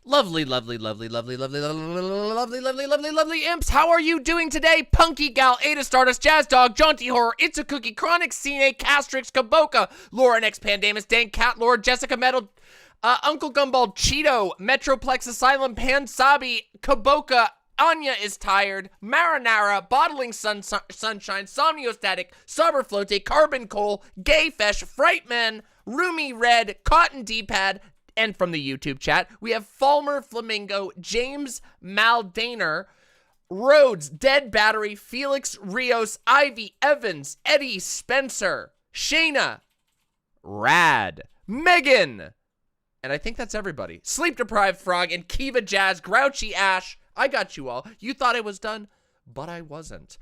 Lovely, lovely, lovely, lovely, lovely, lovely, lovely, lovely, lovely, lovely imps. How are you doing today? Punky Gal, Ada Stardust, JazDog, Jaunty Horror, It's a Cookie, Chronic, Cine, Castrix, Kaboka, Lauren X, Pandamus, Dan Cat Lord, Jessica Metal, Uncle Gumball, Cheeto, Metroplex Asylum, Pansabi, Kaboka, Anya is tired, Marinara, Bottling Sunshine, Somniostatic, Saberflote, Carbon Coal, Gayfesh, Frightman, Roomy Red, Cotton D-Pad, and from the YouTube chat, we have Falmer Flamingo, James Maldaner, Rhodes, Dead Battery, Felix Rios, Ivy Evans, Eddie Spencer, Shayna, Rad, Megan, and I think that's everybody. Sleep Deprived Frog and Kiva Jazz, Grouchy Ash. I got you all. You thought I was done, but I wasn't.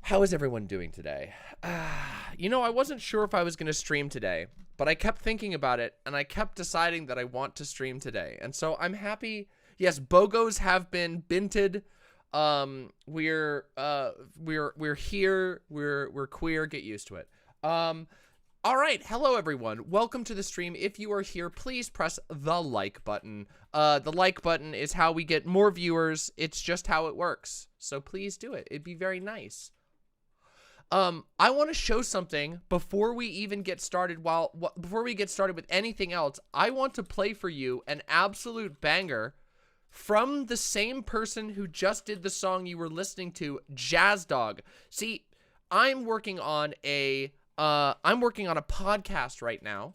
How is everyone doing today? You know, I wasn't sure if I was going to stream today, but I kept thinking about it, and I kept deciding that I want to stream today. And so I'm happy. Yes, BOGOs have been binted. We're here. We're queer. Get used to it. All right. Hello, everyone. Welcome to the stream. If you are here, please press the like button. The like button is how we get more viewers. It's just how it works. So please do it. It'd be very nice. I want to show something before we even get started. Before we get started with anything else, I want to play for you an absolute banger from the same person who just did the song you were listening to, JazDog. See, I'm working on a podcast right now.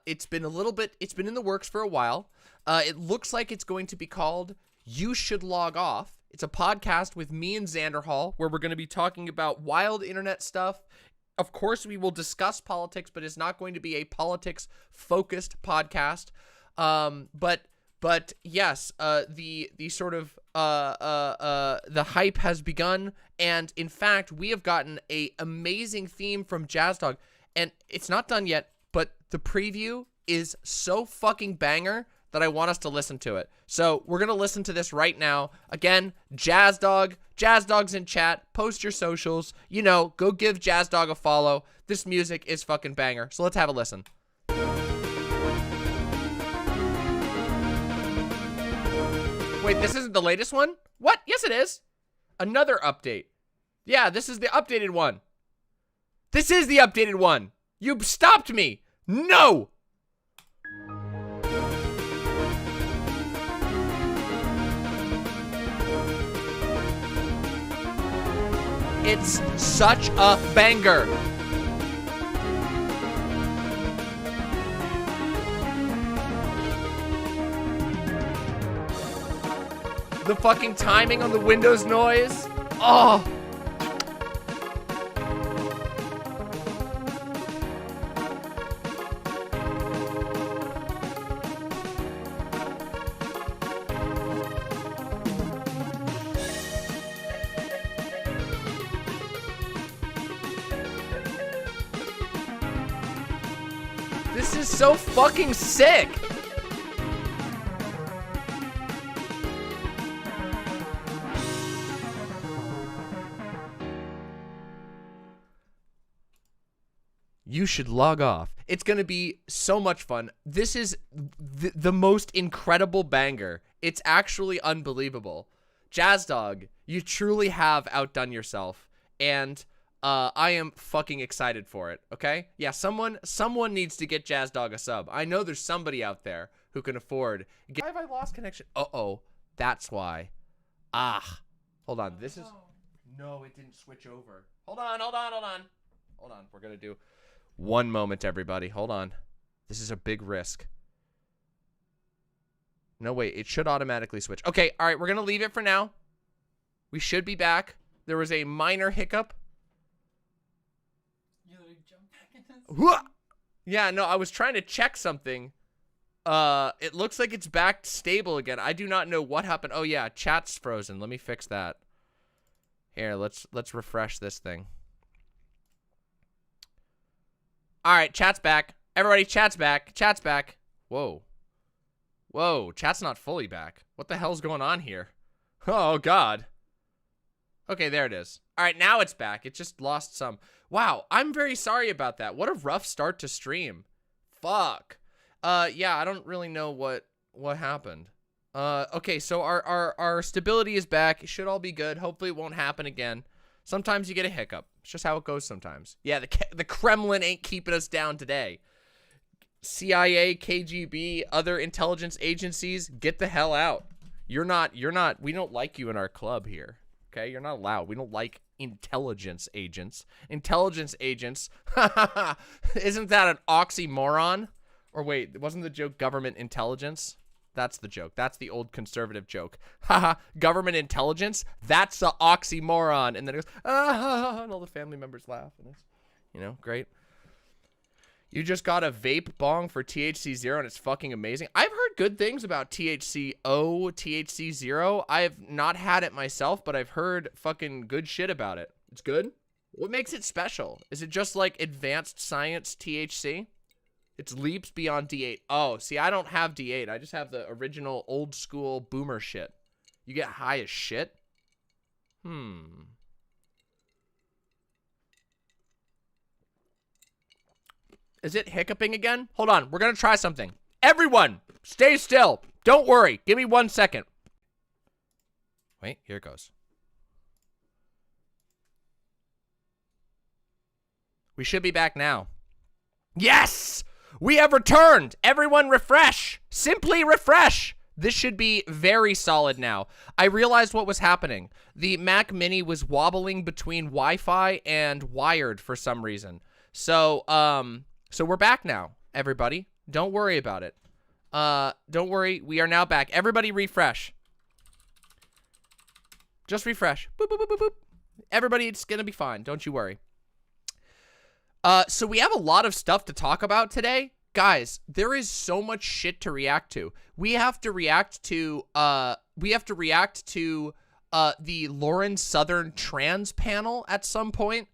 It's been in the works for a while. It looks like it's going to be called You Should Log Off. It's a podcast with me and Xanderhall where we're going to be talking about wild internet stuff. Of course, we will discuss politics, but it's not going to be a politics-focused podcast. But yes, the sort of the hype has begun, and in fact, we have gotten an amazing theme from JazDog, and it's not done yet, but the preview is so fucking banger that I want us to listen to it. So we're going to listen to this right now. Again, JazDog. JazDog's in chat. Post your socials. You know, go give JazDog a follow. This music is fucking banger. So let's have a listen. Wait, this isn't the latest one? What? Yes, it is. Another update. Yeah, this is the updated one. This is the updated one. You stopped me. No! It's such a banger. The fucking timing on the Windows noise. Oh. This is so fucking sick. You should log off. It's going to be so much fun. This is the most incredible banger. It's actually unbelievable. JazDog, you truly have outdone yourself. And I am fucking excited for it, okay? Yeah, someone needs to get JazDog a sub. I know there's somebody out there who can afford. Why have I lost connection? Uh-oh. That's why. Ah. Hold on. This is... No, it didn't switch over. Hold on. We're going to do... One moment, everybody. Hold on. This is a big risk. No, wait. It should automatically switch. Okay, all right. We're going to leave it for now. We should be back. There was a minor hiccup. Yeah, no, I was trying to check something. It looks like it's back stable again. I do not know what happened. Oh, yeah. Chat's frozen. Let me fix that. Here, let's refresh this thing. All right, chat's back. Everybody, chat's back. Chat's back. Whoa. Whoa, chat's not fully back. What the hell's going on here? Oh, God. Okay, there it is. All right, now it's back. It just lost some. Wow, I'm very sorry about that. What a rough start to stream. Fuck. Yeah, I don't really know what happened. Okay, so our stability is back. It should all be good. Hopefully it won't happen again. Sometimes you get a hiccup. It's just how it goes sometimes. Yeah, the Kremlin ain't keeping us down today. CIA, KGB, other intelligence agencies, get the hell out. You're not, we don't like you in our club here. Okay, you're not allowed. We don't like intelligence agents. Intelligence agents, isn't that an oxymoron? Or wait, wasn't the joke government intelligence? That's the joke. That's the old conservative joke. Haha, government intelligence? That's a oxymoron. And then it goes, ah, and all the family members laugh. And it's, you know, great. You just got a vape bong for THC 0 and it's fucking amazing. I've heard good things about THC O, THC 0. I have not had it myself, but I've heard fucking good shit about it. It's good? What makes it special? Is it just like advanced science THC? It's leaps beyond D8. Oh, see, I don't have D8. I just have the original old school boomer shit. You get high as shit? Is it hiccuping again? Hold on. We're going to try something. Everyone, stay still. Don't worry. Give me 1 second. Wait, here it goes. We should be back now. Yes! We have returned. Everyone refresh. Simply refresh. This should be very solid now. I realized what was happening. The Mac Mini was wobbling between Wi-Fi and wired for some reason. So we're back now, everybody. Don't worry about it. Don't worry. We are now back. Everybody refresh. Just refresh. Boop, boop, boop, boop, boop. Everybody, it's gonna be fine. Don't you worry. So we have a lot of stuff to talk about today. Guys, there is so much shit to react to. We have to react to, the Lauren Southern trans panel at some point,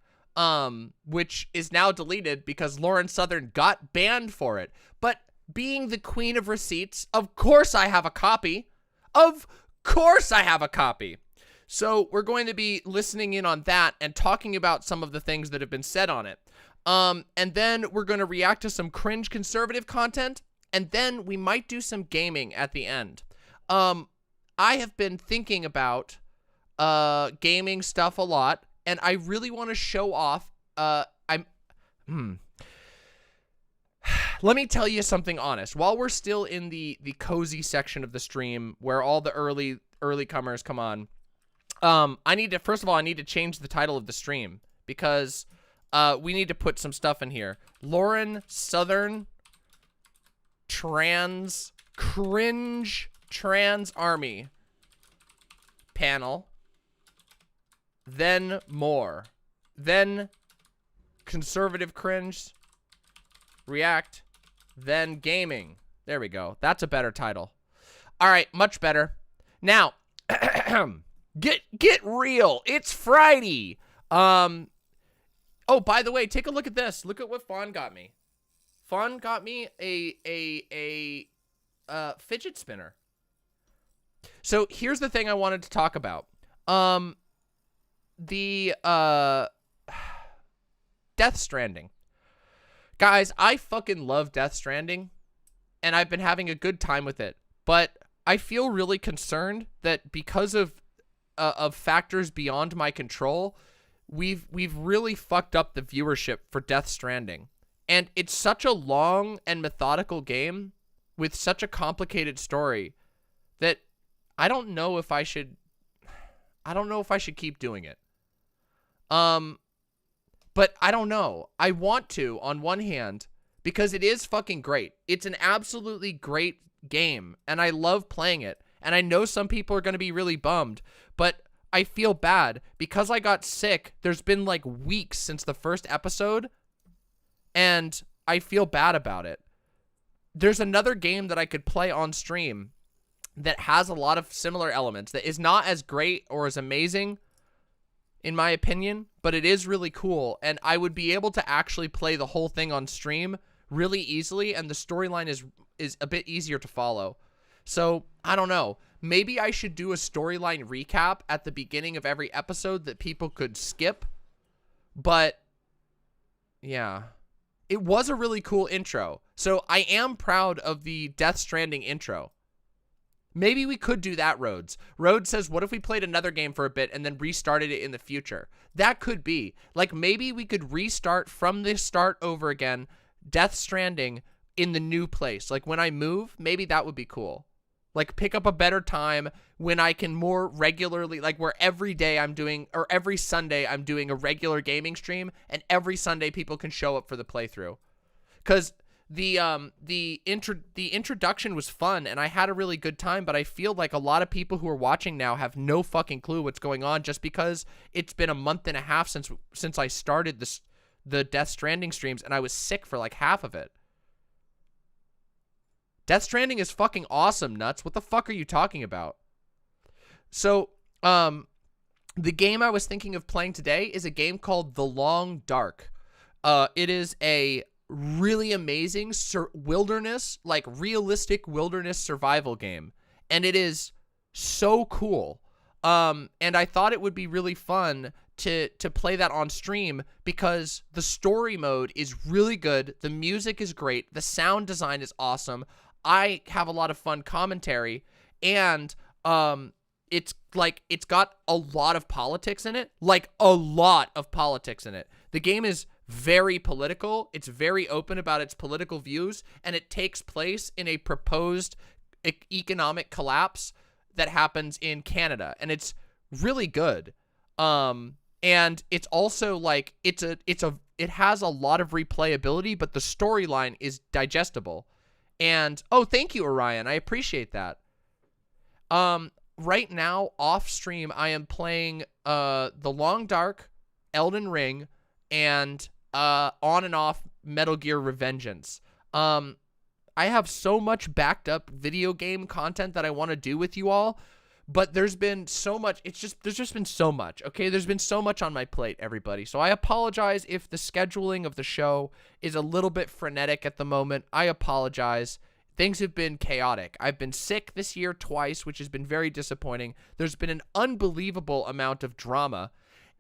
which is now deleted because Lauren Southern got banned for it. But being the queen of receipts, of course I have a copy. Of course I have a copy. So we're going to be listening in on that and talking about some of the things that have been said on it. And then we're going to react to some cringe conservative content, and then we might do some gaming at the end. I have been thinking about gaming stuff a lot, and I really want to show off. Let me tell you something honest. While we're still in the cozy section of the stream where all the early comers come on, first of all, I need to change the title of the stream because we need to put some stuff in here. Lauren Southern cringe trans army panel. Then more. Then conservative cringe. React. Then gaming. There we go. That's a better title. All right, much better. Now, get real. It's Friday. Oh, by the way, take a look at this. Look at what Faun got me. Faun got me a fidget spinner. So here's the thing I wanted to talk about. The Death Stranding. Guys, I fucking love Death Stranding, and I've been having a good time with it. But I feel really concerned that because of factors beyond my control, we've really fucked up the viewership for Death Stranding. And it's such a long and methodical game with such a complicated story that I don't know if I should keep doing it. But I don't know. I want to, on one hand, because it is fucking great. It's an absolutely great game, and I love playing it. And I know some people are going to be really bummed, but I feel bad because I got sick. There's been like weeks since the first episode, and I feel bad about it. There's another game that I could play on stream that has a lot of similar elements that is not as great or as amazing, in my opinion, but it is really cool, and I would be able to actually play the whole thing on stream really easily, and the storyline is a bit easier to follow. So, I don't know. Maybe I should do a storyline recap at the beginning of every episode that people could skip. But, yeah. It was a really cool intro. So I am proud of the Death Stranding intro. Maybe we could do that, Rhodes. Rhodes says, what if we played another game for a bit and then restarted it in the future? That could be. Like, maybe we could restart from the start over again, Death Stranding, in the new place. Like, when I move, maybe that would be cool. Like, pick up a better time when I can more regularly, like, where every day I'm doing, or every Sunday I'm doing a regular gaming stream, and every Sunday people can show up for the playthrough. Because the introduction was fun, and I had a really good time, but I feel like a lot of people who are watching now have no fucking clue what's going on, just because it's been a month and a half since I started the Death Stranding streams, and I was sick for like half of it. Death Stranding is fucking awesome, Nuts. What the fuck are you talking about? So, the game I was thinking of playing today is a game called The Long Dark. It is a really amazing wilderness, like realistic wilderness survival game. And it is so cool. And I thought it would be really fun to play that on stream because the story mode is really good. The music is great. The sound design is awesome. I have a lot of fun commentary, and it's got a lot of politics in it, like a lot of politics in it. The game is very political. It's very open about its political views, and it takes place in a proposed economic collapse that happens in Canada, and it's really good. And it's also like it has a lot of replayability, but the storyline is digestible. And, oh, thank you, Orion. I appreciate that. Right now, off stream, I am playing The Long Dark, Elden Ring, and on and off Metal Gear Revengeance. I have so much backed up video game content that I want to do with you all, but there's been so much. There's just been so much, okay? There's been so much on my plate, everybody. So I apologize if the scheduling of the show is a little bit frenetic at the moment. I apologize. Things have been chaotic. I've been sick this year twice, which has been very disappointing. There's been an unbelievable amount of drama,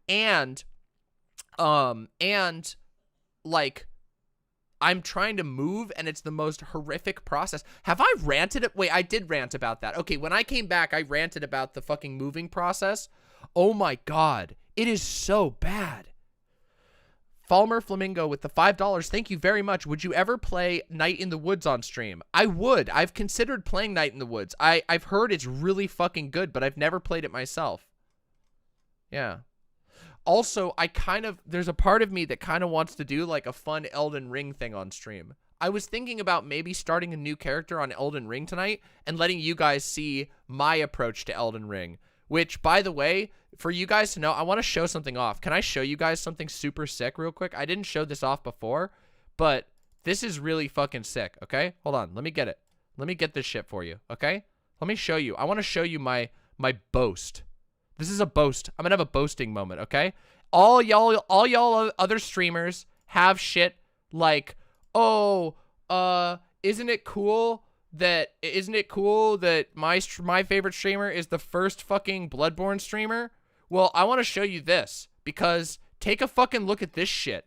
and like, I'm trying to move, and it's the most horrific process. Have I ranted? Wait, I did rant about that. Okay, when I came back, I ranted about the fucking moving process. Oh my God. It is so bad. Falmer Flamingo with the $5. Thank you very much. Would you ever play Night in the Woods on stream? I would. I've considered playing Night in the Woods. I've heard it's really fucking good, but I've never played it myself. Yeah. Also, there's a part of me that kind of wants to do like a fun Elden Ring thing on stream. I was thinking about maybe starting a new character on Elden Ring tonight and letting you guys see my approach to Elden Ring, which, by the way, for you guys to know, I want to show something off. Can I show you guys something super sick real quick? I didn't show this off before, but this is really fucking sick, okay? Hold on, let me get it. Let me get this shit for you, okay? Let me show you. I want to show you my boast. This is a boast. I'm gonna have a boasting moment, okay? All y'all other streamers have shit like, oh, isn't it cool that my favorite streamer is the first fucking Bloodborne streamer? Well, I want to show you this, because take a fucking look at this shit.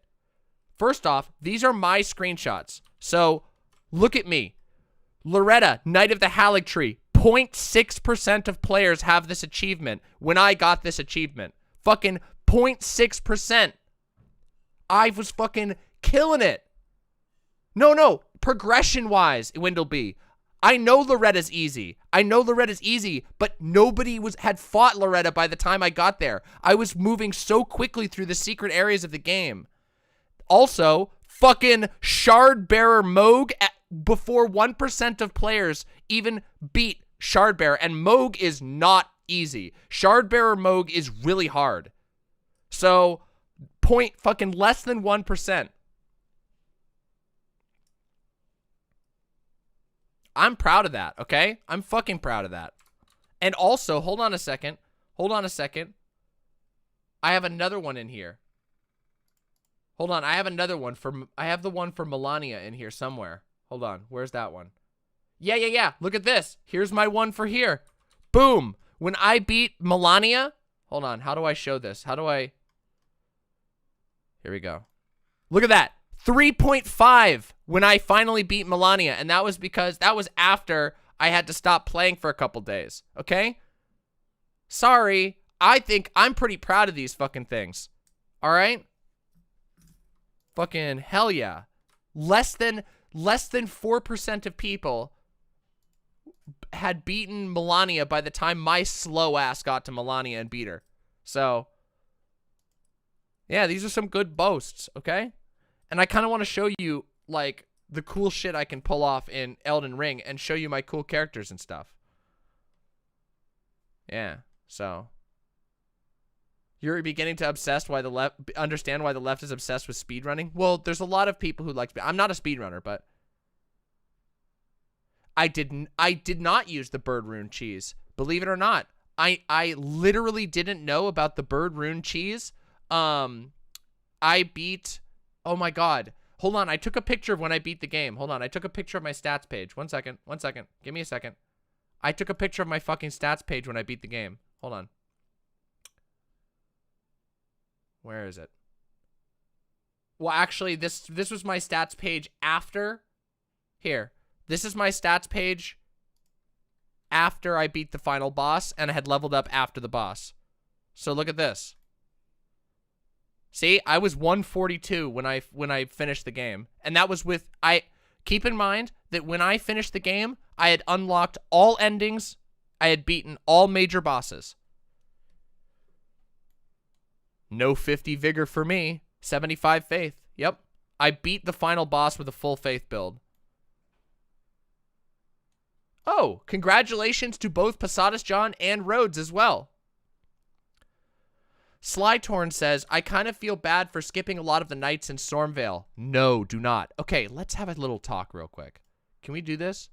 First off, these are my screenshots. So, look at me. Loretta, Knight of the Halig Tree. 0.6% of players have this achievement when I got this achievement. Fucking 0.6%. I was fucking killing it. No, progression-wise, Windleby. I know Loretta's easy. But nobody had fought Loretta by the time I got there. I was moving so quickly through the secret areas of the game. Also, fucking Shardbearer Moog before 1% of players even beat Shardbearer, and Moog is not easy. Shardbearer Moog is really hard. So, fucking less than 1%. I'm proud of that, okay? I'm fucking proud of that. And also, hold on a second. I have another one in here. Hold on, I have another one I have the one for Melania in here somewhere. Hold on, where's that one? Yeah. Look at this. Here's my one for here. Boom. When I beat Melania. Hold on. How do I show this? Here we go. Look at that. 3.5 when I finally beat Melania, and that was because that was after I had to stop playing for a couple days, okay? Sorry, I think I'm pretty proud of these fucking things, all right? Fucking hell yeah. Less than 4% of people had beaten Melania by the time my slow ass got to Melania and beat her. So, yeah, these are some good boasts, okay? And I kind of want to show you, like, the cool shit I can pull off in Elden Ring and show you my cool characters and stuff. Yeah, so. You're beginning to understand why the left is obsessed with speedrunning? Well, there's a lot of people who like, I'm not a speedrunner, but I did not use the bird rune cheese. Believe it or not. I literally didn't know about the bird rune cheese. I beat, oh my God. Hold on, I took a picture of when I beat the game. Hold on, I took a picture of my stats page. One second. Give me a second. I took a picture of my fucking stats page when I beat the game. Hold on. Where is it? Well, actually, this was my stats page after. Here. This is my stats page after I beat the final boss, and I had leveled up after the boss. So look at this. See, I was 142 when I finished the game. And that was with, keep in mind that when I finished the game, I had unlocked all endings. I had beaten all major bosses. No 50 vigor for me. 75 faith. Yep. I beat the final boss with a full faith build. Oh, congratulations to both Posadas John and Rhodes as well. Slytorn says, I kind of feel bad for skipping a lot of the nights in Stormvale. No, do not. Okay, let's have a little talk real quick. Can we do this?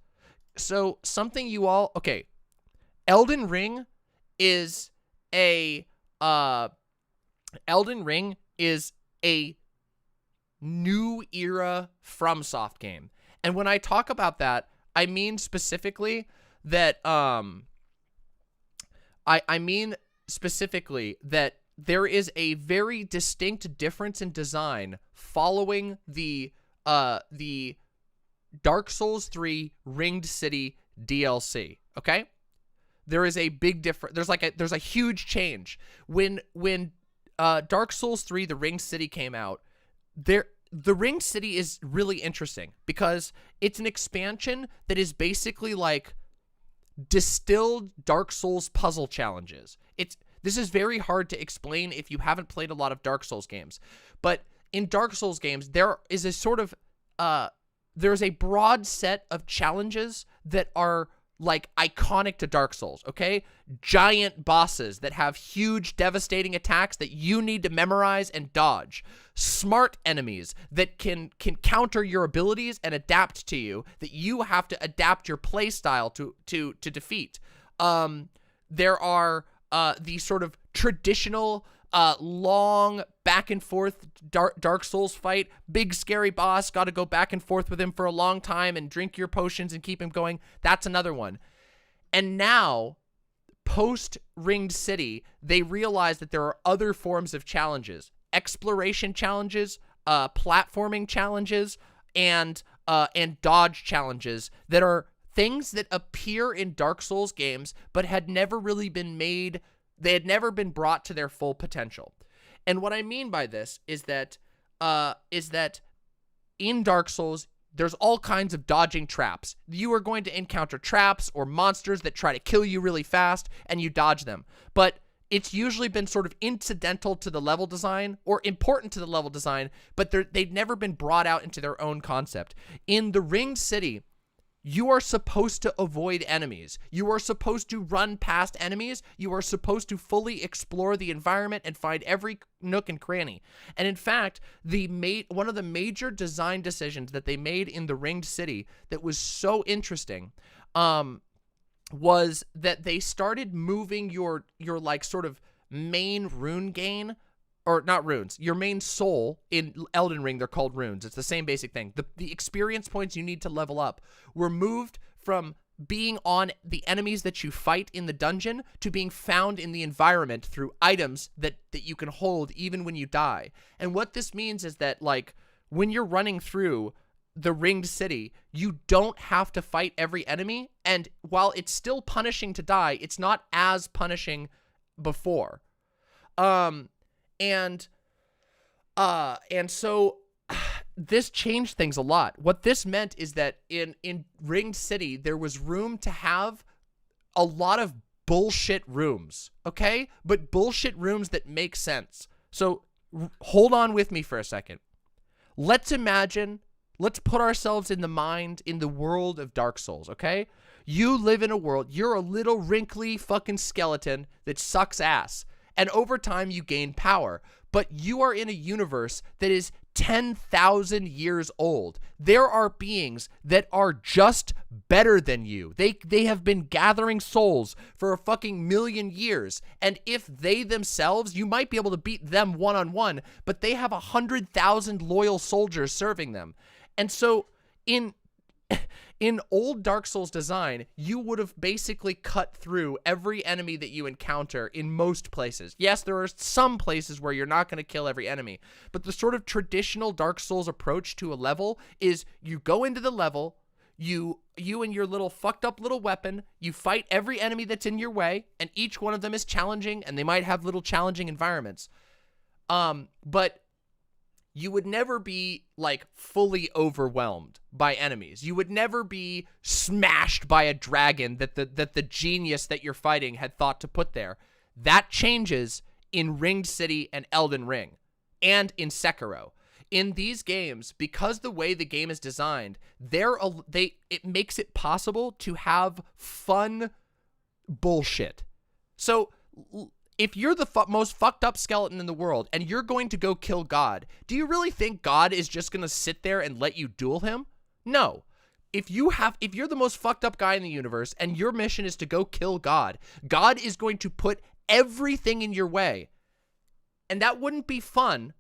So, something you all... Okay. Elden Ring is a... Elden Ring is a new era FromSoft game. And when I talk about that, I mean specifically that I mean specifically that there is a very distinct difference in design following the Dark Souls 3 Ringed City DLC, okay? There is a big difference. There's a huge change. When Dark Souls 3 The Ringed City came out, the Ringed City is really interesting because it's an expansion that is basically like distilled Dark Souls puzzle challenges. This is very hard to explain if you haven't played a lot of Dark Souls games. But in Dark Souls games, there is a sort of there's a broad set of challenges that are like iconic to Dark Souls, okay? Giant bosses that have huge devastating attacks that you need to memorize and dodge. Smart enemies that can counter your abilities and adapt to you, that you have to adapt your play style to defeat. There are the sort of traditional long back and forth Dark Souls fight, big scary boss, got to go back and forth with him for a long time and drink your potions and keep him going. That's another one. And now, post Ringed City, they realize that there are other forms of challenges, exploration challenges, platforming challenges, and dodge challenges that are things that appear in Dark Souls games but had never really been made. They had never been brought to their full potential. And what I mean by this is that in Dark Souls, there's all kinds of dodging traps. You are going to encounter traps or monsters that try to kill you really fast, and you dodge them. But it's usually been sort of incidental to the level design or important to the level design, but they've never been brought out into their own concept. In the Ringed City, you are supposed to avoid enemies. You are supposed to run past enemies. You are supposed to fully explore the environment and find every nook and cranny. And in fact, one of the major design decisions that they made in the Ringed City that was so interesting was that they started moving your like sort of main rune gain, or not runes, your main soul in Elden Ring, they're called runes. It's the same basic thing. The experience points you need to level up were moved from being on the enemies that you fight in the dungeon to being found in the environment through items that you can hold even when you die. And what this means is that, like, when you're running through the ringed city, you don't have to fight every enemy, and while it's still punishing to die, it's not as punishing before. And so this changed things a lot. What this meant is that in ringed city, there was room to have a lot of bullshit rooms, okay? But bullshit rooms that make sense. So hold on with me for a second. Let's put ourselves in the world of Dark Souls, okay? You live in a world, you're a little wrinkly fucking skeleton that sucks ass. And over time you gain power. But you are in a universe that is 10,000 years old. There are beings that are just better than you. They have been gathering souls for a fucking million years. And if they themselves, you might be able to beat them one-on-one, but they have 100,000 loyal soldiers serving them. And so in old Dark Souls design, you would have basically cut through every enemy that you encounter in most places. Yes, there are some places where you're not going to kill every enemy, but the sort of traditional Dark Souls approach to a level is you go into the level, you and your little fucked up little weapon, you fight every enemy that's in your way, and each one of them is challenging, and they might have little challenging environments. But you would never be, like, fully overwhelmed by enemies. You would never be smashed by a dragon that the genius that you're fighting had thought to put there. That changes in Ringed City and Elden Ring, and in Sekiro. In these games, because the way the game is designed, it makes it possible to have fun bullshit. So if you're the most fucked up skeleton in the world and you're going to go kill God, do you really think God is just going to sit there and let you duel him? No. If you're the most fucked up guy in the universe and your mission is to go kill God, God is going to put everything in your way. And that wouldn't be fun,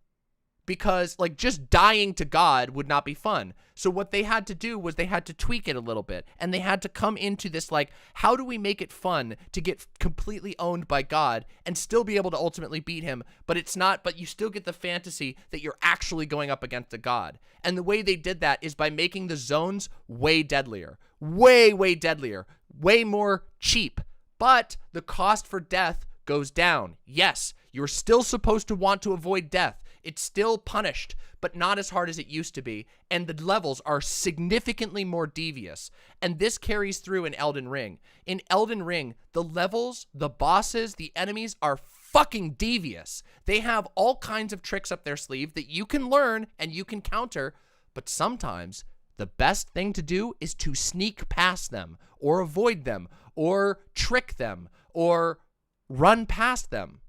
because, like, just dying to God would not be fun. So what they had to do was they had to tweak it a little bit, and they had to come into this, like, how do we make it fun to get completely owned by God and still be able to ultimately beat him, but you still get the fantasy that you're actually going up against a God. And the way they did that is by making the zones way deadlier. Way, way deadlier. Way more cheap. But the cost for death goes down. Yes, you're still supposed to want to avoid death. It's still punished, but not as hard as it used to be, and the levels are significantly more devious. And this carries through in Elden Ring. In Elden Ring, the levels, the bosses, the enemies are fucking devious. They have all kinds of tricks up their sleeve that you can learn and you can counter, but sometimes the best thing to do is to sneak past them, or avoid them, or trick them, or run past them.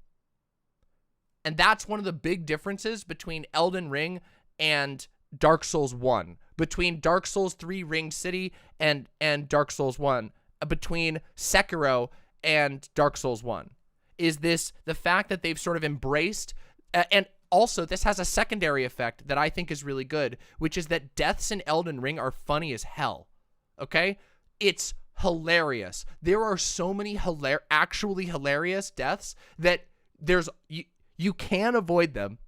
And that's one of the big differences between Elden Ring and Dark Souls 1. Between Dark Souls 3 Ringed City and Dark Souls 1. Between Sekiro and Dark Souls 1. Is this the fact that they've sort of embraced... and also, this has a secondary effect that I think is really good, which is that deaths in Elden Ring are funny as hell. Okay? It's hilarious. There are so many actually hilarious deaths that you can avoid them,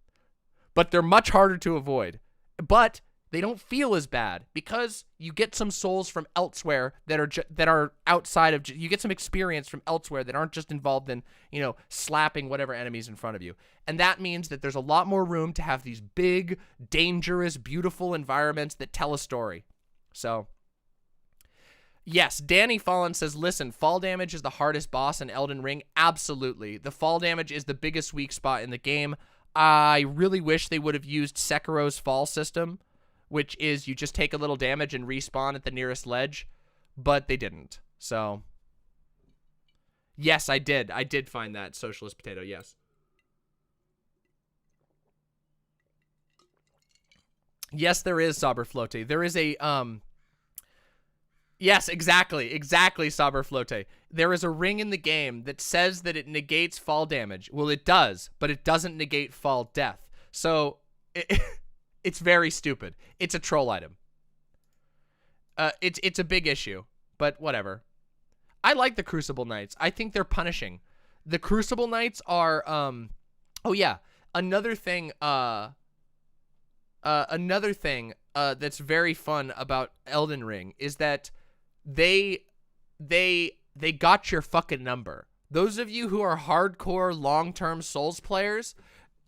but they're much harder to avoid. But they don't feel as bad because you get some souls from elsewhere that are outside of. You get some experience from elsewhere that aren't just involved in, slapping whatever enemies in front of you. And that means that there's a lot more room to have these big, dangerous, beautiful environments that tell a story. So, yes, Danny Fallen says, listen, fall damage is the hardest boss in Elden Ring. Absolutely. The fall damage is the biggest weak spot in the game. I really wish they would have used Sekiro's fall system, which is you just take a little damage and respawn at the nearest ledge, but they didn't. So, yes, I did. I did find that, Socialist Potato, yes. Yes, there is, Saberflote. There is a, Yes, exactly, Saberflote. There is a ring in the game that says that it negates fall damage. Well, it does, but it doesn't negate fall death. So, it's very stupid. It's a troll item. It's a big issue, but whatever. I like the Crucible Knights. I think they're punishing. The Crucible Knights are, oh yeah, another thing, Another thing that's very fun about Elden Ring is that they got your fucking number. Those of you who are hardcore long-term Souls players,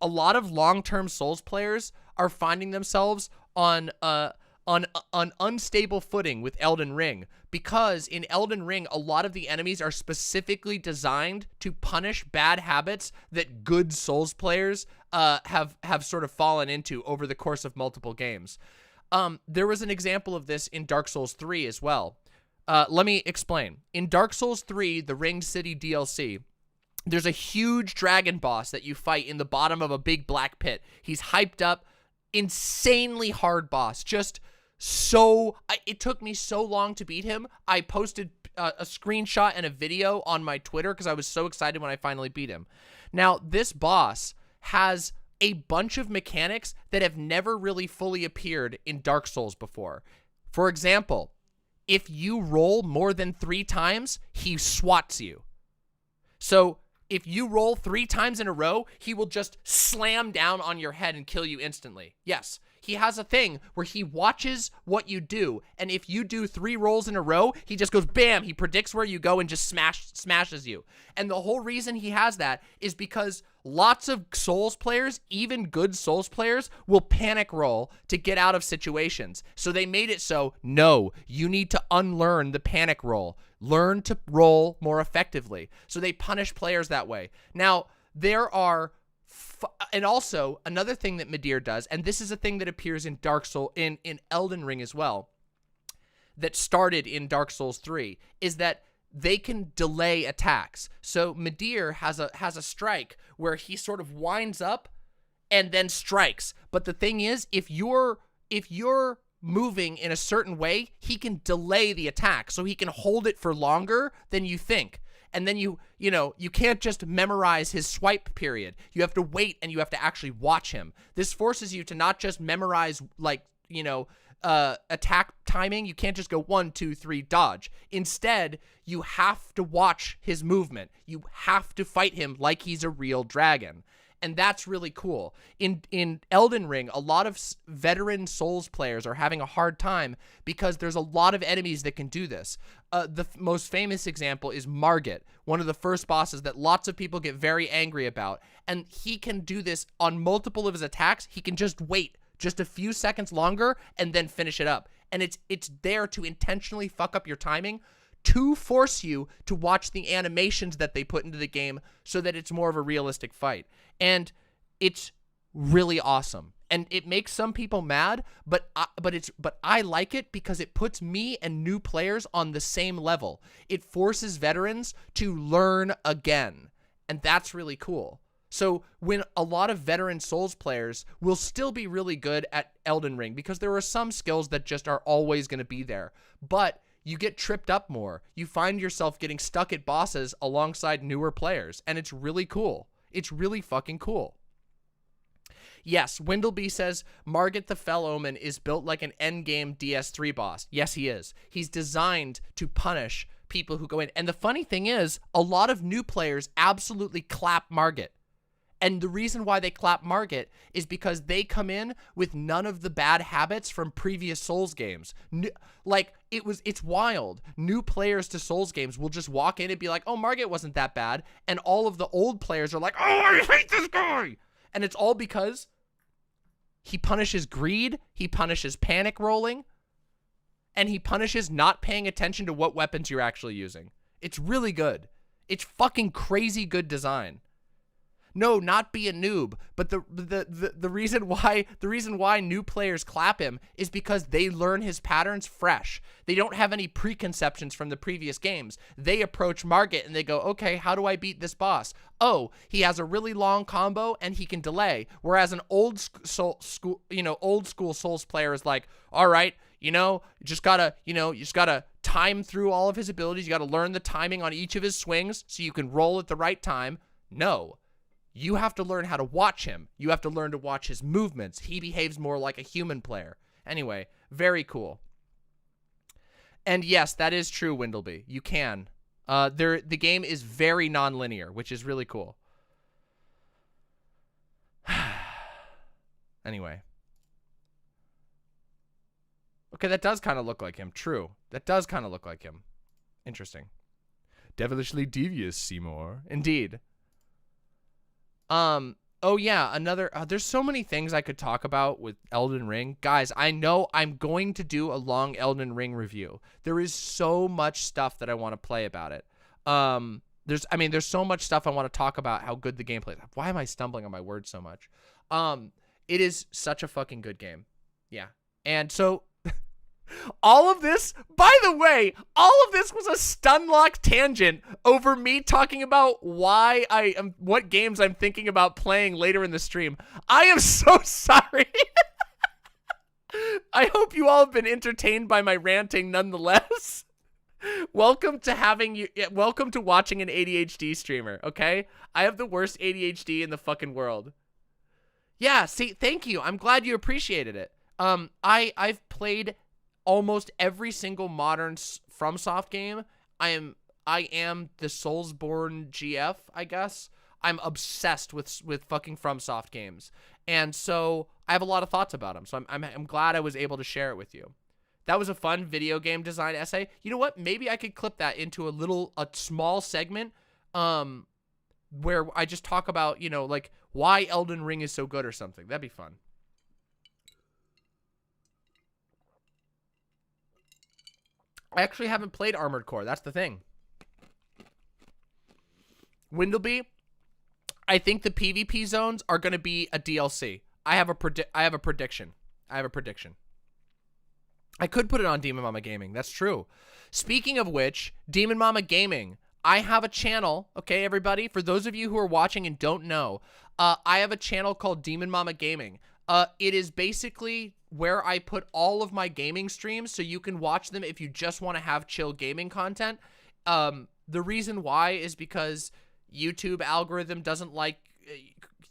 a lot of long-term Souls players are finding themselves on unstable footing with Elden Ring, because in Elden Ring a lot of the enemies are specifically designed to punish bad habits that good Souls players have sort of fallen into over the course of multiple games. There was an example of this in Dark Souls 3 as well. Let me explain. In Dark Souls 3, the Ringed City DLC, there's a huge dragon boss that you fight in the bottom of a big black pit. He's hyped up, insanely hard boss. Just so... it took me so long to beat him. I posted a screenshot and a video on my Twitter because I was so excited when I finally beat him. Now, this boss has a bunch of mechanics that have never really fully appeared in Dark Souls before. For example, if you roll more than 3 times, he swats you. So if you roll 3 times in a row, he will just slam down on your head and kill you instantly. Yes, he has a thing where he watches what you do, and if you do 3 rolls in a row, he just goes bam, he predicts where you go and just smashes you. And the whole reason he has that is because lots of Souls players, even good Souls players, will panic roll to get out of situations. So they made it so, no, you need to unlearn the panic roll. Learn to roll more effectively. So they punish players that way. Now, there are... and also, another thing that Midir does, and this is a thing that appears in in Elden Ring as well, that started in Dark Souls 3, is that they can delay attacks. So Midir has a strike where he sort of winds up and then strikes. But the thing is, if you're moving in a certain way, he can delay the attack, so he can hold it for longer than you think. And then you can't just memorize his swipe period. You have to wait, and you have to actually watch him. This forces you to not just memorize, like, attack timing. You can't just go 1, 2, 3, dodge. Instead, you have to watch his movement. You have to fight him like he's a real dragon. And that's really cool. In Elden Ring, a lot of veteran Souls players are having a hard time because there's a lot of enemies that can do this. The most famous example is Margit, one of the first bosses that lots of people get very angry about. And he can do this on multiple of his attacks. He can just wait just a few seconds longer and then finish it up. And it's there to intentionally fuck up your timing, to force you to watch the animations that they put into the game so that it's more of a realistic fight. And it's really awesome. And it makes some people mad, but I like it because it puts me and new players on the same level. It forces veterans to learn again. And that's really cool. So when a lot of veteran Souls players will still be really good at Elden Ring because there are some skills that just are always going to be there, but you get tripped up more. You find yourself getting stuck at bosses alongside newer players, and it's really cool. It's really fucking cool. Yes, Windleby says Margit the Fell Omen is built like an endgame DS3 boss. Yes, he is. He's designed to punish people who go in. And the funny thing is, a lot of new players absolutely clap Margit. And the reason why they clap Margit is because they come in with none of the bad habits from previous Souls games. It's wild. New players to Souls games will just walk in and be like, oh, Margit wasn't that bad. And all of the old players are like, oh, I hate this guy. And it's all because he punishes greed, he punishes panic rolling, and he punishes not paying attention to what weapons you're actually using. It's really good. It's fucking crazy good design. No, not be a noob, but the reason why new players clap him is because they learn his patterns fresh. They don't have any preconceptions from the previous games. They approach Margit and they go, okay, how do I beat this boss? Oh, he has a really long combo and he can delay. Whereas an old school Souls player is like, all right, you just gotta time through all of his abilities. You gotta learn the timing on each of his swings so you can roll at the right time. No. You have to learn how to watch him. You have to learn to watch his movements. He behaves more like a human player. Anyway, very cool. And yes, that is true, Windleby. You can. The game is very non-linear, which is really cool. Anyway. Okay, that does kind of look like him. True. That does kind of look like him. Interesting. Devilishly devious, Seymour. Indeed. Oh yeah, another, there's so many things I could talk about with Elden Ring. Guys, I know I'm going to do a long Elden Ring review. There is so much stuff that I want to play about it. There's so much stuff I want to talk about, how good the gameplay is. Why am I stumbling on my words so much? It is such a fucking good game. Yeah. And so all of this, by the way, all of this was a Stunlock tangent over me talking about what games I'm thinking about playing later in the stream. I am so sorry. I hope you all have been entertained by my ranting nonetheless. Welcome to watching an ADHD streamer, okay? I have the worst ADHD in the fucking world. Yeah, see, thank you. I'm glad you appreciated it. I've played almost every single modern FromSoft game. I am the Soulsborne GF, I guess. I'm obsessed with fucking FromSoft games, and so I have a lot of thoughts about them. So I'm glad I was able to share it with you. That was a fun video game design essay. You know what? Maybe I could clip that into a small segment, where I just talk about, you know, like why Elden Ring is so good or something. That'd be fun. I actually haven't played Armored Core. That's the thing. Windleby, I think the PvP zones are going to be a DLC. I have a prediction. I could put it on Demon Mama Gaming. That's true. Speaking of which, Demon Mama Gaming, I have a channel, okay, everybody? For those of you who are watching and don't know, I have a channel called Demon Mama Gaming. It is basically where I put all of my gaming streams, so you can watch them if you just want to have chill gaming content. The reason why is because YouTube algorithm doesn't like,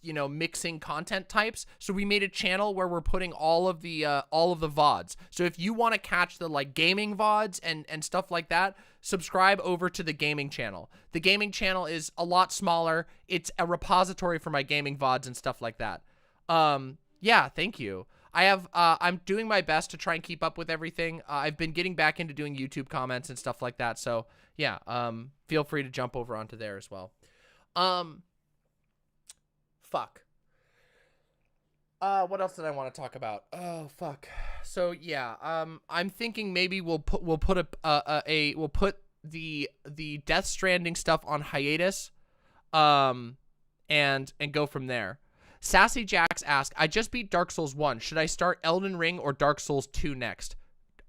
you know, mixing content types. So we made a channel where we're putting all of the VODs. So if you want to catch the like gaming VODs and stuff like that, subscribe over to the gaming channel. The gaming channel is a lot smaller. It's a repository for my gaming VODs and stuff like that. Yeah, thank you. I'm doing my best to try and keep up with everything. I've been getting back into doing YouTube comments and stuff like that. So yeah, feel free to jump over onto there as well. Fuck. What else did I want to talk about? Oh, fuck. So yeah, I'm thinking maybe we'll put the Death Stranding stuff on hiatus, and go from there. Sassy Jax asked, I just beat Dark Souls 1. Should I start Elden Ring or Dark Souls 2 next?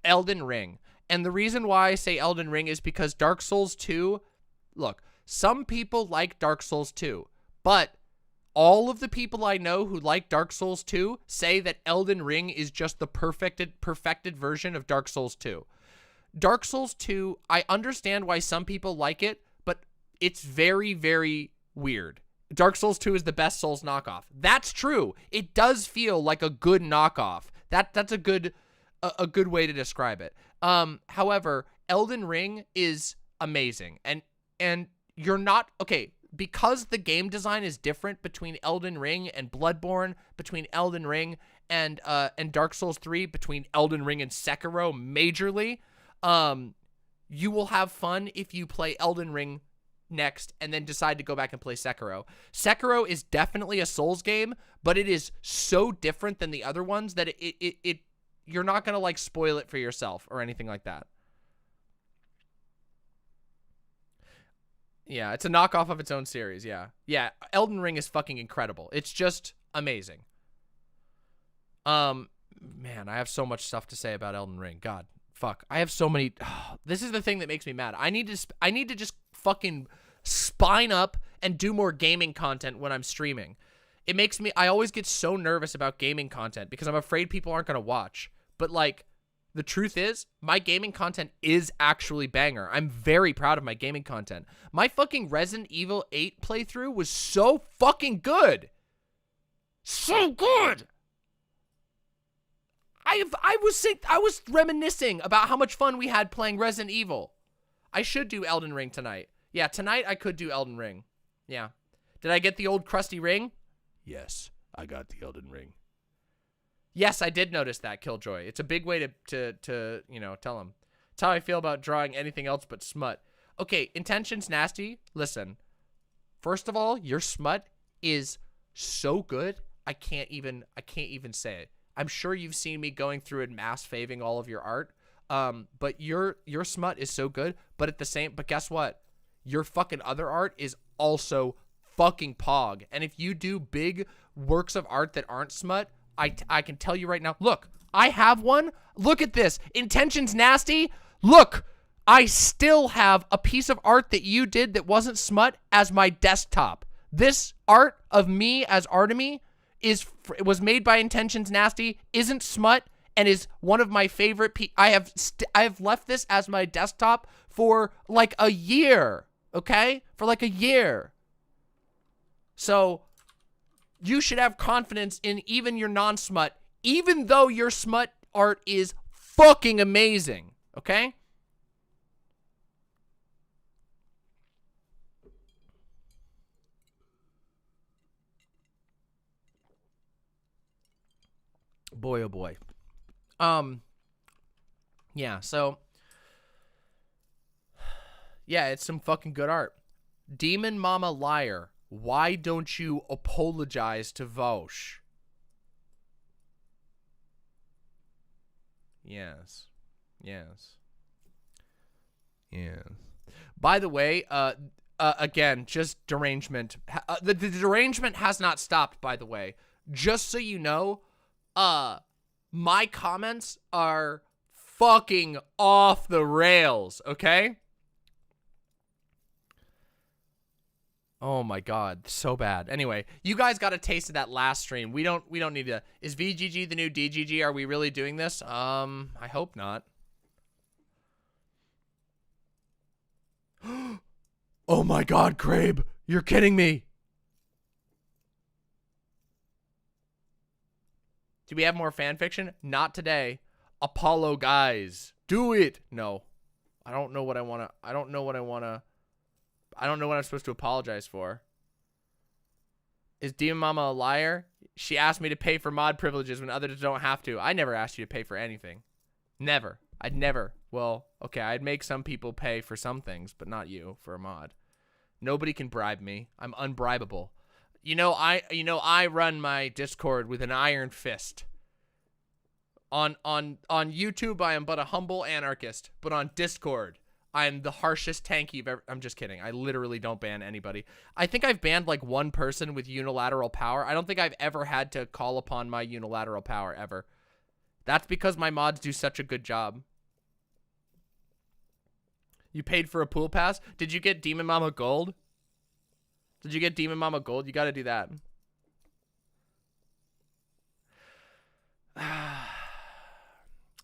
Elden Ring. And the reason why I say Elden Ring is because Dark Souls 2, look, some people like Dark Souls 2, but all of the people I know who like Dark Souls 2 say that Elden Ring is just the perfected version of Dark Souls 2. Dark Souls 2, I understand why some people like it, but it's very, very weird. Dark Souls 2 is the best Souls knockoff. That's true. It does feel like a good knockoff. That's a good way to describe it. However, Elden Ring is amazing. And you're not, okay, because the game design is different between Elden Ring and Bloodborne, between Elden Ring and Dark Souls 3, between Elden Ring and Sekiro majorly, you will have fun if you play Elden Ring next and then decide to go back and play Sekiro. Sekiro is definitely a Souls game, but it is so different than the other ones that it you're not going to like spoil it for yourself or anything like that. Yeah, it's a knockoff of its own series, yeah. Yeah, Elden Ring is fucking incredible. It's just amazing. Man, I have so much stuff to say about Elden Ring. God, fuck. I have so many. This is the thing that makes me mad. I need to just fucking spine up and do more gaming content when I'm streaming. It makes me, I always get so nervous about gaming content because I'm afraid people aren't going to watch. But like, the truth is, my gaming content is actually banger. I'm very proud of my gaming content. My fucking Resident Evil 8 playthrough was so fucking good. So good. I was reminiscing about how much fun we had playing Resident Evil. I should do Elden Ring tonight. Yeah, tonight I could do Elden Ring. Yeah. Did I get the old crusty ring? Yes, I got the Elden Ring. Yes, I did notice that, Killjoy. It's a big way to you know, tell him. It's how I feel about drawing anything else but smut. Okay, intentions nasty. Listen, first of all, your smut is so good. I can't even say it. I'm sure you've seen me going through and mass faving all of your art. But your smut is so good. But guess what? Your fucking other art is also fucking pog. And if you do big works of art that aren't smut, I can tell you right now. Look, I have one. Look at this. Intentions nasty. Look, I still have a piece of art that you did that wasn't smut as my desktop. This art of me as Artemy was made by Intentions Nasty, isn't smut, and is one of my favorite. I have left this as my desktop for like a year. Okay, for like a year. So you should have confidence in even your non-smut, even though your smut art is fucking amazing. Okay. Boy, oh boy. Yeah, so yeah, it's some fucking good art. Demon Mama Liar, why don't you apologize to Vosh? Yes. Yes. Yes. By the way, again, just derangement. The derangement has not stopped, by the way. Just so you know, my comments are fucking off the rails, okay? Oh my god, so bad. Anyway, you guys got a taste of that last stream. We don't need to. Is VGG the new DGG? Are we really doing this? I hope not. Oh my god, Crabe, you're kidding me. Do we have more fan fiction? Not today. Apollo guys. Do it. No. I don't know what I want to. I don't know what I'm supposed to apologize for. Is Demon Mama a liar? She asked me to pay for mod privileges when others don't have to. I never asked you to pay for anything. Never. I'd never. Well, okay, I'd make some people pay for some things, but not you for a mod. Nobody can bribe me. I'm unbribable. You know, I run my Discord with an iron fist. On YouTube, I am but a humble anarchist, but on Discord, I'm the harshest tank you've ever. I'm just kidding. I literally don't ban anybody. I think I've banned like one person with unilateral power. I don't think I've ever had to call upon my unilateral power ever. That's because my mods do such a good job. You paid for a pool pass? Did you get Demon Mama Gold? Did you get Demon Mama Gold? You got to do that.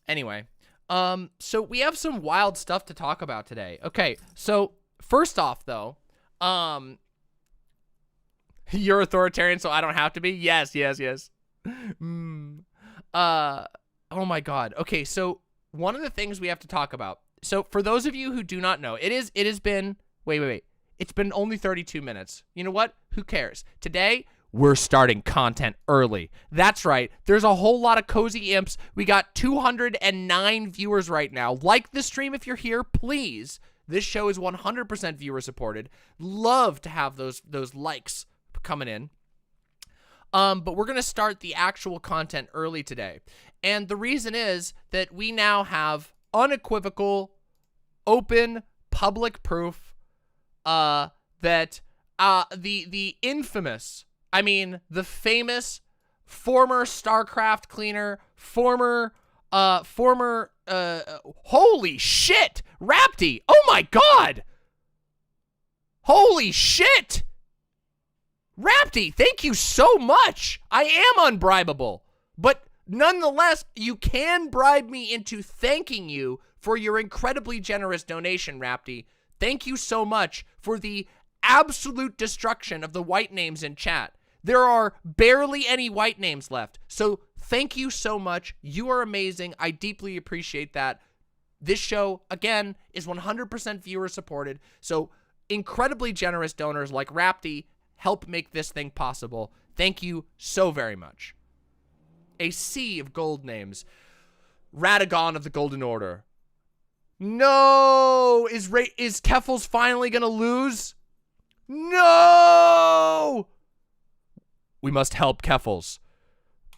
Anyway, so we have some wild stuff to talk about today. Okay, so first off, though, you're authoritarian, so I don't have to be. Yes. Oh my God. Okay, so one of the things we have to talk about. So for those of you who do not know, it has been. Wait. It's been only 32 minutes. You know what? Who cares? Today, we're starting content early. That's right. There's a whole lot of cozy imps. We got 209 viewers right now. Like the stream if you're here, please. This show is 100% viewer supported. Love to have those likes coming in. But we're going to start the actual content early today. And the reason is that we now have unequivocal, open, public proof that the infamous, I mean, the famous former StarCraft cleaner, former, holy shit, Rapti, oh my God, holy shit, Rapti, thank you so much. I am unbribable, but nonetheless, you can bribe me into thanking you for your incredibly generous donation, Rapti. Thank you so much for the absolute destruction of the white names in chat. There are barely any white names left. So thank you so much. You are amazing. I deeply appreciate that. This show, again, is 100% viewer supported. So incredibly generous donors like Rapti help make this thing possible. Thank you so very much. A sea of gold names. Radagon of the Golden Order. No! Is Keffals finally gonna lose? No! We must help Keffals.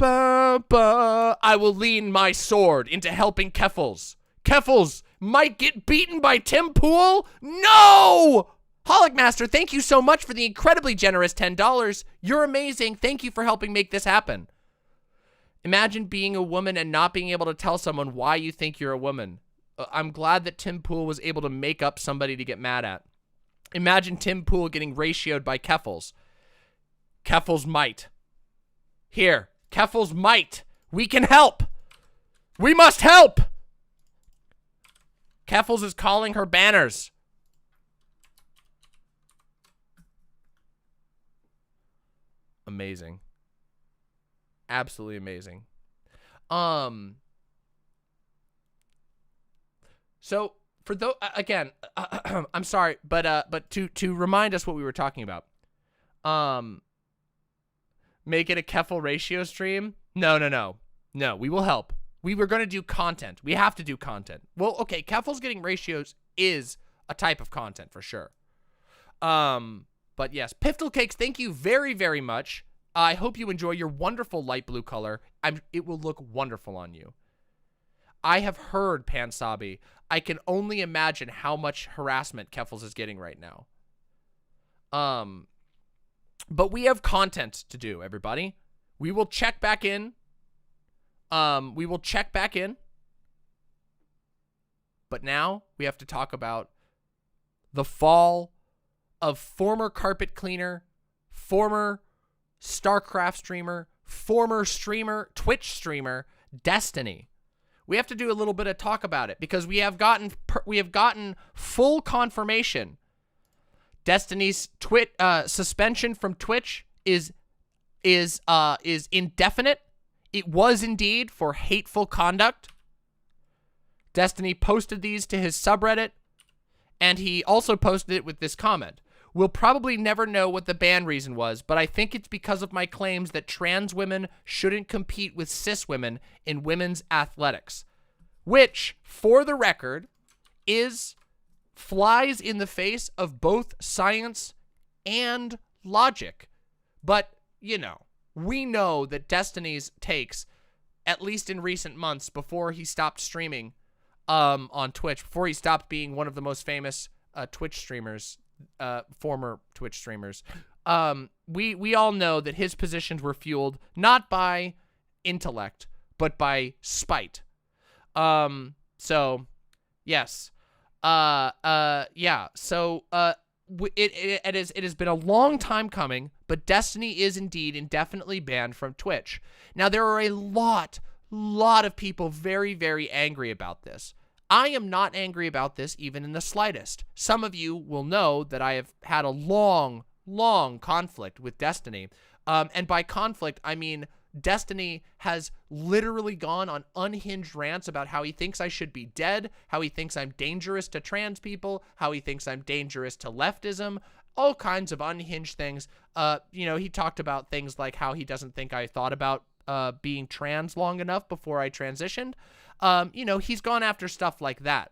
I will lean my sword into helping Keffals. Keffals might get beaten by Tim Pool? No! Holic Master, thank you so much for the incredibly generous $10. You're amazing. Thank you for helping make this happen. Imagine being a woman and not being able to tell someone why you think you're a woman. I'm glad that Tim Pool was able to make up somebody to get mad at. Imagine Tim Pool getting ratioed by Keffals. Keffals might. Here, Keffals might. We can help. We must help. Keffals is calling her banners. Amazing. Absolutely amazing. So for those, again, I'm sorry, but to remind us what we were talking about, make it a Keffal ratio stream. No, we will help. We were going to do content. We have to do content. Well, okay, Keffals getting ratios is a type of content for sure. But yes, Piftle Cakes, thank you very, very much. I hope you enjoy your wonderful light blue color. It will look wonderful on you. I have heard, Pansabi. I can only imagine how much harassment Keffals is getting right now. But we have content to do, everybody. We will check back in. But now we have to talk about the fall of former carpet cleaner, former StarCraft streamer, former streamer, Twitch streamer, Destiny. We have to do a little bit of talk about it because we have gotten full confirmation. Destiny's suspension from Twitch is indefinite. It was indeed for hateful conduct. Destiny posted these to his subreddit, and he also posted it with this comment. We'll probably never know what the ban reason was, but I think it's because of my claims that trans women shouldn't compete with cis women in women's athletics, which, for the record, flies in the face of both science and logic. But, you know, we know that Destiny's takes, at least in recent months, before he stopped streaming on Twitch, before he stopped being one of the most famous Twitch streamers, former Twitch streamers, we all know that his positions were fueled not by intellect, but by spite. So, yes. Yeah. So, it has been a long time coming, but Destiny is indeed indefinitely banned from Twitch. Now, there are a lot of people very, very angry about this. I am not angry about this even in the slightest. Some of you will know that I have had a long conflict with Destiny. And by conflict, I mean Destiny has literally gone on unhinged rants about how he thinks I should be dead, how he thinks I'm dangerous to trans people, how he thinks I'm dangerous to leftism, all kinds of unhinged things. You know, he talked about things like how he doesn't think I thought about being trans long enough before I transitioned. You know, he's gone after stuff like that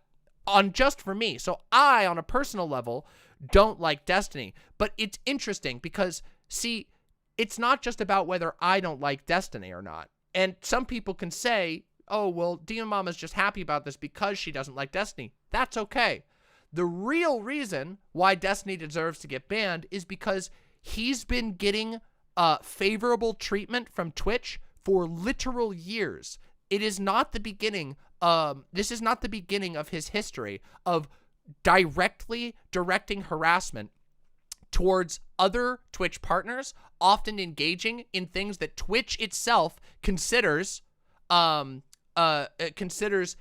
just for me. So I, on a personal level, don't like Destiny. But it's interesting because, see, it's not just about whether I don't like Destiny or not. And some people can say, oh, well, Demon Mama's just happy about this because she doesn't like Destiny. That's okay. The real reason why Destiny deserves to get banned is because he's been getting favorable treatment from Twitch for literal years. It is not the beginning. This is not the beginning of his history of directly directing harassment towards other Twitch partners, often engaging in things that Twitch itself considers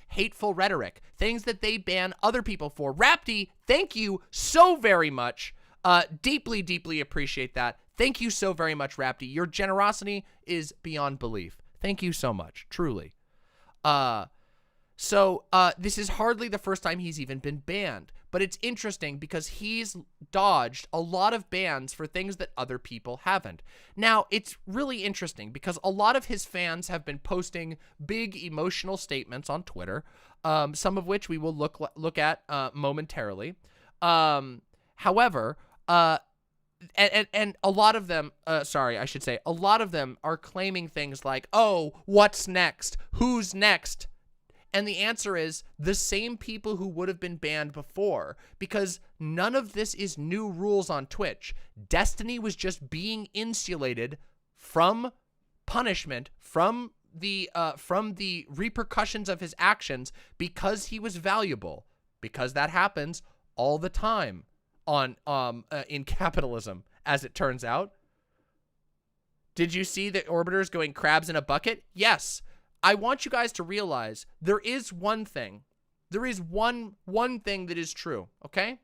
hateful rhetoric, things that they ban other people for. Rapti, thank you so very much. Deeply appreciate that. Thank you so very much, Rapti. Your generosity is beyond belief. Thank you so much, truly. So this is hardly the first time he's even been banned, but it's interesting because he's dodged a lot of bans for things that other people haven't. Now, it's really interesting because a lot of his fans have been posting big emotional statements on Twitter, some of which we will look at momentarily. However, and a lot of them, a lot of them are claiming things like, oh, what's next? Who's next? And the answer is the same people who would have been banned before, because none of this is new rules on Twitch. Destiny was just being insulated from punishment, from the repercussions of his actions, because he was valuable, because that happens all the time on in capitalism, as it turns out. Did you see the orbiters going crabs in a bucket? Yes. I want you guys to realize there is one thing. There is one thing that is true, okay?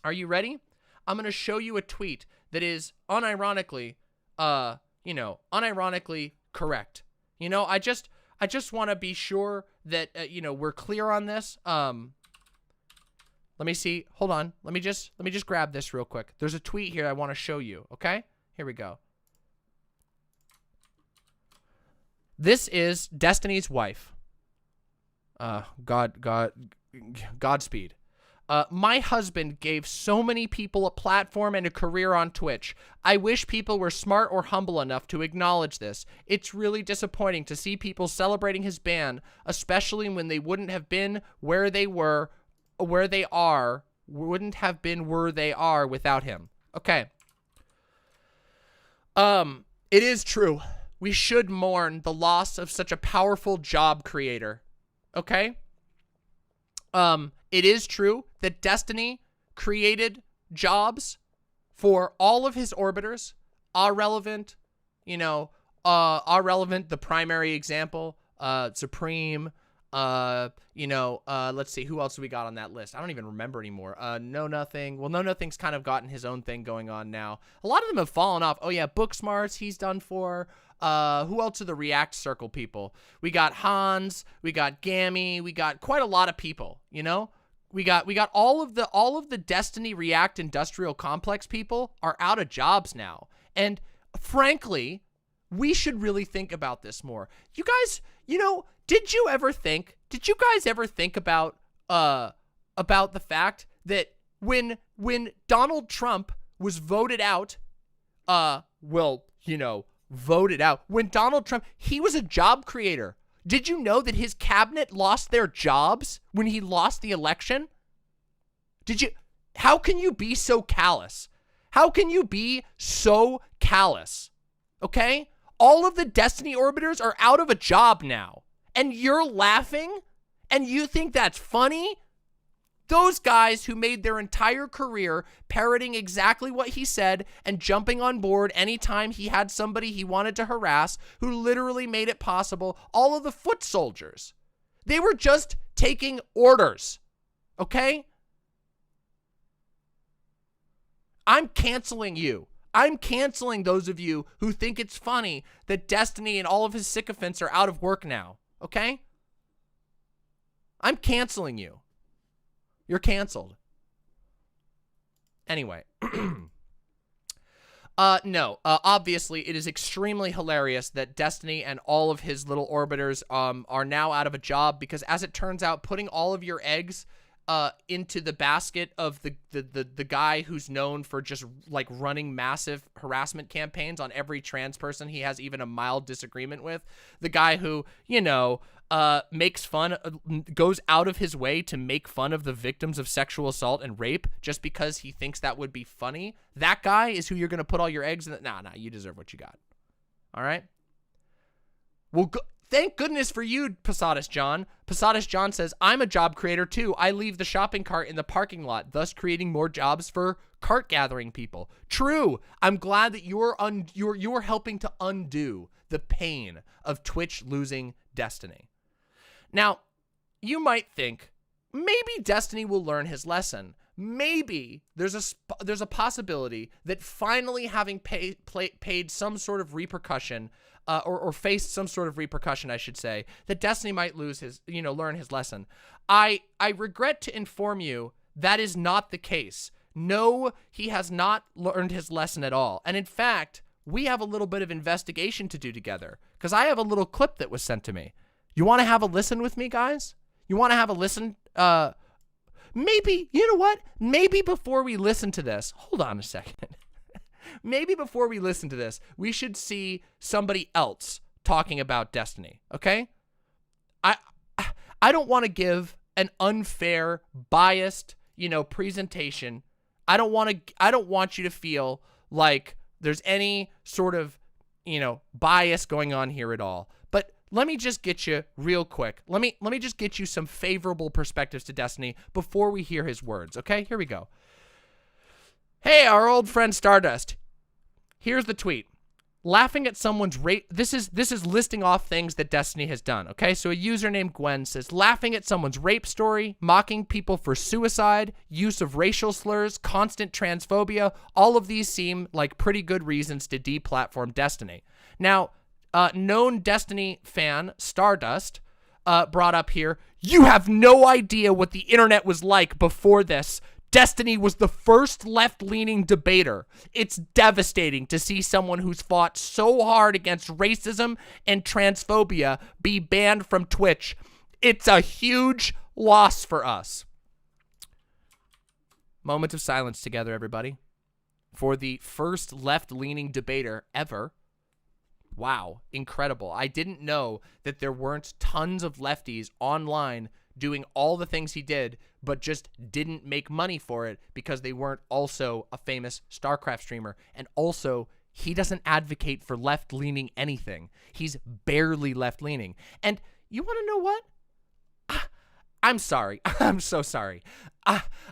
Are you ready? I'm going to show you a tweet that is unironically, unironically correct. You know, I just want to be sure that, we're clear on this. Let me see. Hold on. Let me just grab this real quick. There's a tweet here I want to show you, okay? Here we go. This is Destiny's wife. Godspeed. My husband gave so many people a platform and a career on Twitch. I wish people were smart or humble enough to acknowledge this. It's really disappointing to see people celebrating his ban, especially when they wouldn't have been where they are without him. Okay. It is true. We should mourn the loss of such a powerful job creator. Okay? It is true that Destiny created jobs for all of his orbiters. Relevant, the primary example, Supreme, let's see, who else do we got on that list? I don't even remember anymore. No Nothing. Well, No Nothing's kind of gotten his own thing going on now. A lot of them have fallen off. Oh yeah, Booksmarts he's done for. Who else are the React Circle people? We got Hans, we got Gami, we got quite a lot of people, We got all of the Destiny React Industrial Complex people are out of jobs now. And frankly, we should really think about this more. You guys, did you guys ever think about the fact that when Donald Trump was voted out, when Donald Trump, he was a job creator. Did you know that his cabinet lost their jobs when he lost the election? How can you be so callous? How can you be so callous? Okay? All of the Destiny orbiters are out of a job now. And you're laughing? And you think that's funny? Those guys who made their entire career parroting exactly what he said and jumping on board anytime he had somebody he wanted to harass, who literally made it possible, all of the foot soldiers. They were just taking orders, okay? I'm canceling you. I'm canceling those of you who think it's funny that Destiny and all of his sycophants are out of work now, okay? I'm canceling you. You're canceled. Anyway. Obviously, it is extremely hilarious that Destiny and all of his little orbiters are now out of a job because, as it turns out, putting all of your eggs into the basket of the guy who's known for just like running massive harassment campaigns on every trans person he has even a mild disagreement with, the guy who, makes fun, goes out of his way to make fun of the victims of sexual assault and rape just because he thinks that would be funny. That guy is who you're going to put all your eggs in. Nah, you deserve what you got. All right? Well, thank goodness for you, Posadas John. Posadas John says, I'm a job creator too. I leave the shopping cart in the parking lot, thus creating more jobs for cart gathering people. True. I'm glad that you're helping to undo the pain of Twitch losing Destiny. Now, you might think, maybe Destiny will learn his lesson. maybe there's a possibility that finally having paid some sort of repercussion, or faced some sort of repercussion, I should say, that Destiny might lose his, learn his lesson. I regret to inform you that is not the case. No, he has not learned his lesson at all. And in fact, we have a little bit of investigation to do together, because I have a little clip that was sent to me. You want to have a listen with me, guys? You want to have a listen? Maybe, you know what? Maybe before we listen to this, hold on a second. Maybe before we listen to this, we should see somebody else talking about Destiny, okay? I don't want to give an unfair, biased, presentation. I don't want you to feel like there's any sort of, bias going on here at all. But let me just get you real quick. Let me just get you some favorable perspectives to Destiny before we hear his words, okay? Here we go. Hey, our old friend Stardust. Here's the tweet. Laughing at someone's rape. This is listing off things that Destiny has done, okay? So a user named Gwen says, laughing at someone's rape story, mocking people for suicide, use of racial slurs, constant transphobia. All of these seem like pretty good reasons to deplatform Destiny. Now, known Destiny fan, Stardust, brought up here, you have no idea what the internet was like before this. Destiny was the first left-leaning debater. It's devastating to see someone who's fought so hard against racism and transphobia be banned from Twitch. It's a huge loss for us. Moment of silence together, everybody, for the first left-leaning debater ever. Wow, incredible. I didn't know that there weren't tons of lefties online doing all the things he did, but just didn't make money for it because they weren't also a famous StarCraft streamer. And also, he doesn't advocate for left-leaning anything. He's barely left-leaning. And you want to know what? I'm sorry. I'm so sorry.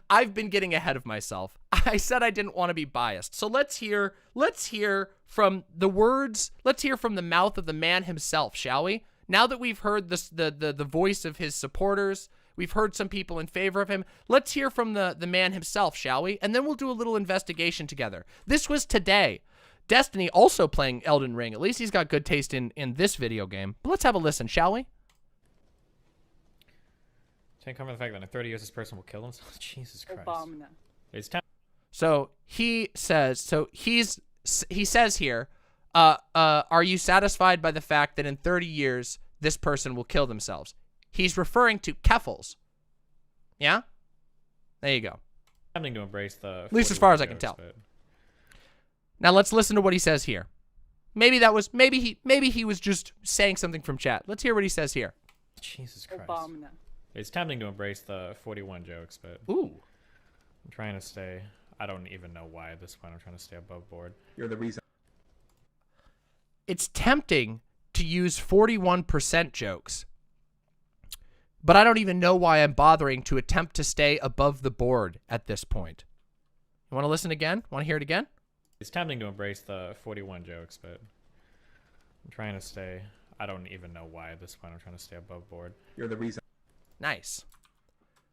I've been getting ahead of myself. I said I didn't want to be biased. So let's hear from the words, let's hear from the mouth of the man himself, shall we? Now that we've heard the voice of his supporters, we've heard some people in favor of him, let's hear from the man himself, shall we? And then we'll do a little investigation together. This was today. Destiny also playing Elden Ring. At least he's got good taste in this video game. But let's have a listen, shall we? Can't cover the fact that in 30 years this person will kill himself. Jesus Christ. Obama. It's time. So he says here, are you satisfied by the fact that in 30 years this person will kill themselves? He's referring to Keffals. Yeah? There you go. Attempting to embrace the at least as far as I can tell. But... Now let's listen to what he says here. Maybe he was just saying something from chat. Let's hear what he says here. Jesus Christ. Obama. It's tempting to embrace the 41 jokes, but Ooh. I'm trying to stay. I don't even know why at this point. I'm trying to stay above board. You're the reason. It's tempting to use 41% jokes, but I don't even know why I'm bothering to attempt to stay above the board at this point. You want to listen again? Want to hear it again? It's tempting to embrace the 41 jokes, but I'm trying to stay. I don't even know why at this point. I'm trying to stay above board. You're the reason. Nice.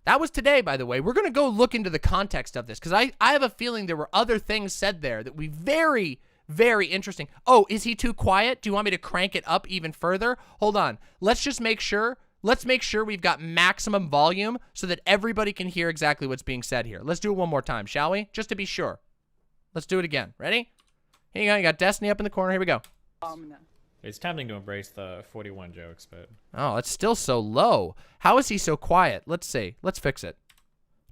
That was today, by the way. We're going to go look into the context of this because I have a feeling there were other things said there that would be very, very interesting. Oh, is he too quiet? Do you want me to crank it up even further? Hold on. Let's just make sure. Let's make sure we've got maximum volume so that everybody can hear exactly what's being said here. Let's do it one more time, shall we? Just to be sure. Let's do it again. Ready? Here you go. You got Destiny up in the corner. Here we go. It's tempting to embrace the 41 jokes, but... Oh, it's still so low. How is he so quiet? Let's see. Let's fix it.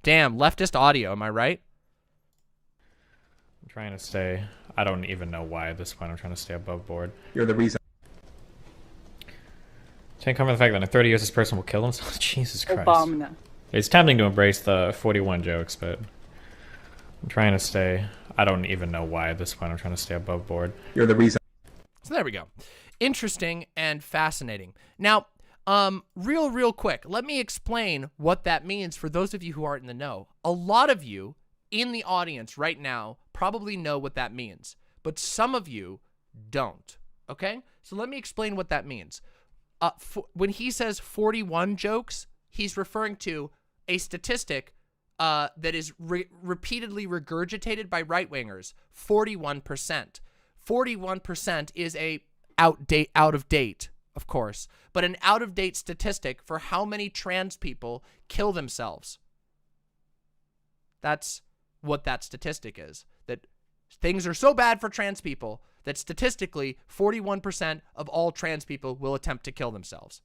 Damn, leftist audio. Am I right? I'm trying to stay. I don't even know why at this point. I'm trying to stay above board. You're the reason. Can't cover the fact that in 30 years this person will kill himself. Jesus Christ. Obama. It's tempting to embrace the 41 jokes, but I'm trying to stay. I don't even know why at this point. I'm trying to stay above board. You're the reason. So there we go. Interesting and fascinating. Now, real quick, let me explain what that means for those of you who aren't in the know. A lot of you in the audience right now probably know what that means, but some of you don't, okay? So let me explain what that means. When he says 41 jokes, he's referring to a statistic that is repeatedly regurgitated by right-wingers, 41%. 41% is a out of date, of course, but an out-of-date statistic for how many trans people kill themselves. That's what that statistic is, that things are so bad for trans people that statistically 41% of all trans people will attempt to kill themselves.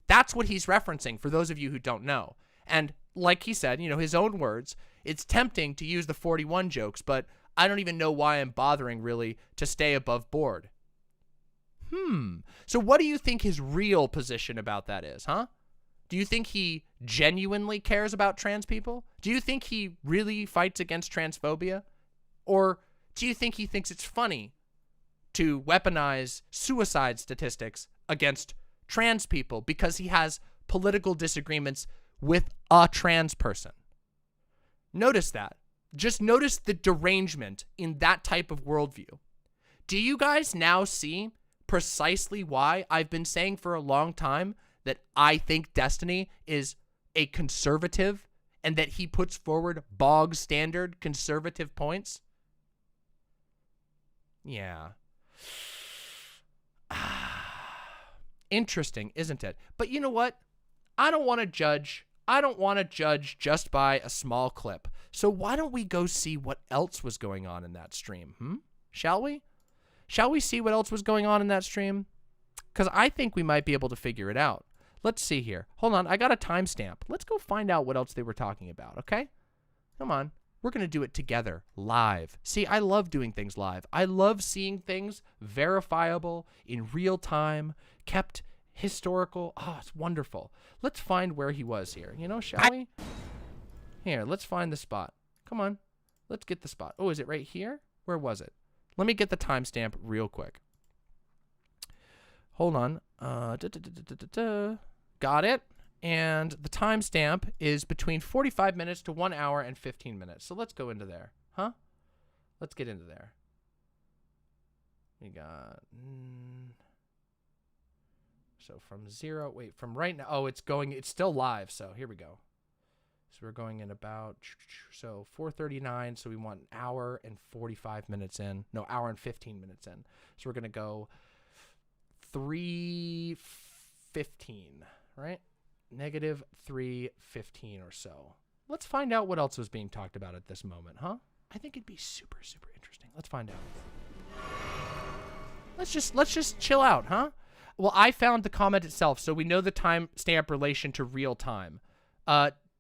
That's what he's referencing for those of you who don't know. And like he said, you know, his own words, it's tempting to use the 41 jokes, but I don't even know why I'm bothering really to stay above board. So what do you think his real position about that is, huh? Do you think he genuinely cares about trans people? Do you think he really fights against transphobia? Or do you think he thinks it's funny to weaponize suicide statistics against trans people because he has political disagreements with a trans person? Notice that. Just notice the derangement in that type of worldview. Do you guys now see precisely why I've been saying for a long time that I think Destiny is a conservative and that he puts forward bog standard conservative points? Yeah. Interesting, isn't it? But you know what? I don't want to judge. I don't want to judge just by a small clip. So why don't we go see what else was going on in that stream? Shall we? Shall we see what else was going on in that stream? Because I think we might be able to figure it out. Let's see here. Hold on. I got a timestamp. Let's go find out what else they were talking about, okay? Come on. We're going to do it together, live. See, I love doing things live. I love seeing things verifiable, in real time, kept historical. Oh, it's wonderful. Let's find where he was here. You know, shall we? Here, let's find the spot. Come on. Let's get the spot. Oh, is it right here? Where was it? Let me get the timestamp real quick. Hold on. Got it. And the timestamp is between 45 minutes to 1 hour and 15 minutes. So let's go into there. Huh? Let's get into there. We got... So from zero... Wait, from right now... Oh, it's going... It's still live. So here we go. So we're going in about... So 4:39. So we want an hour and 45 minutes in. No, hour and 15 minutes in. So we're going to go 3:15, right? Negative 3:15 or so. Let's find out what else was being talked about at this moment, huh? I think it'd be super, super interesting. Let's find out. Let's just chill out, huh? Well, I found the comment itself, so we know the timestamp relation to real time.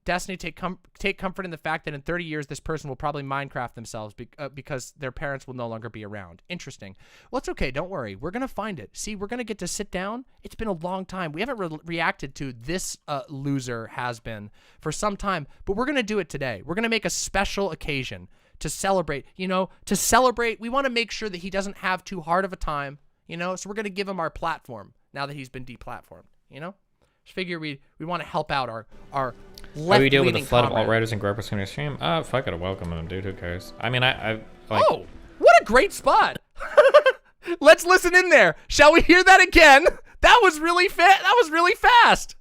Destiny, take comfort in the fact that in 30 years, this person will probably Minecraft themselves because their parents will no longer be around. Interesting. Well, it's okay. Don't worry. We're going to find it. See, we're going to get to sit down. It's been a long time. We haven't reacted to this loser has been for some time, but we're going to do it today. We're going to make a special occasion to celebrate, you know, we want to make sure that he doesn't have too hard of a time, you know, so we're going to give him our platform now that he's been deplatformed, you know? Just figure we want to help out our How do we deal with the flood comrade. of alt-writers and gropers in your stream? Fuck it, welcome them, dude, who cares? I mean, I like... Oh, what a great spot. Let's listen in there. Shall we hear that again? That was really fast.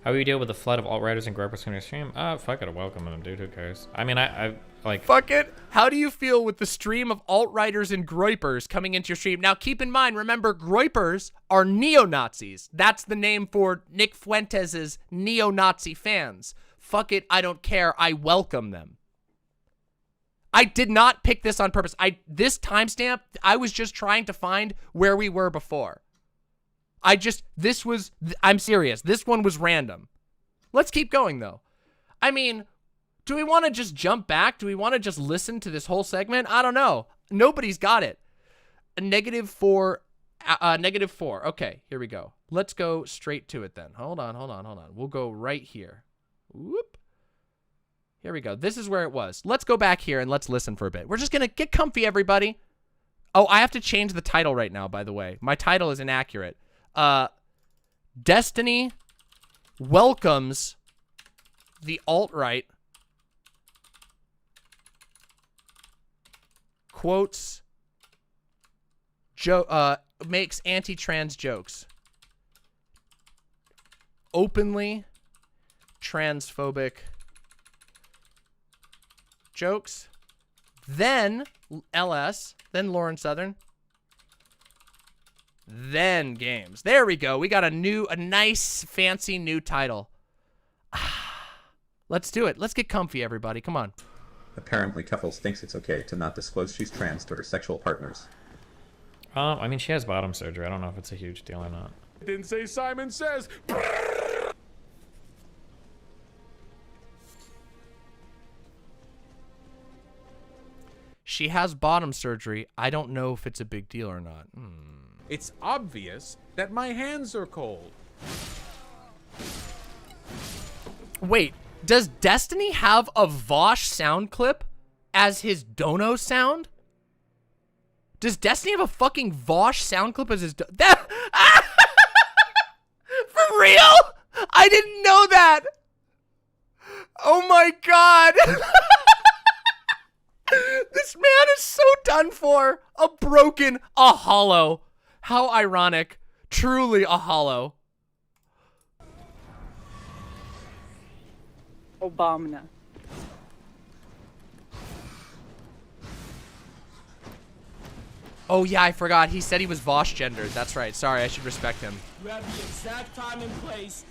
How do you deal with the flood of alt-writers and gropers in your stream? Fuck it, welcome them, dude, who cares? I mean, I like... Fuck it. How do you feel with the stream of alt-writers and groypers coming into your stream? Now, keep in mind, remember, groypers are neo-Nazis. That's the name for Nick Fuentes' neo-Nazi fans. Fuck it, I don't care. I welcome them. I did not pick this on purpose. This timestamp, I was just trying to find where we were before. I'm serious. This one was random. Let's keep going, though. I mean... Do we want to just jump back? Do we want to just listen to this whole segment? I don't know. Nobody's got it. -4. Okay, here we go. Let's go straight to it then. Hold on. We'll go right here. Whoop. Here we go. This is where it was. Let's go back here and let's listen for a bit. We're just going to get comfy, everybody. Oh, I have to change the title right now, by the way. My title is inaccurate. Destiny welcomes the alt-right quotes, makes anti-trans jokes. openly transphobic jokes, then LS, then Lauren Southern, then games. There we go. We got a nice, fancy new title. Let's do it. Let's get comfy, everybody. Come on. Apparently, Keffals thinks it's okay to not disclose she's trans to her sexual partners. I mean, she has bottom surgery. I don't know if it's a huge deal or not. Didn't say Simon Says. She has bottom surgery. I don't know if it's a big deal or not. It's obvious that my hands are cold. Wait, does Destiny have a Vosh sound clip as his dono sound? Does Destiny have a fucking Vosh sound clip as his For real? I didn't know that. Oh my god. This man is so done for. A hollow. How ironic. Truly a hollow. Obama. Oh yeah, I forgot. He said he was Vosh gendered. That's right. Sorry, I should respect him. You have the exact time and place.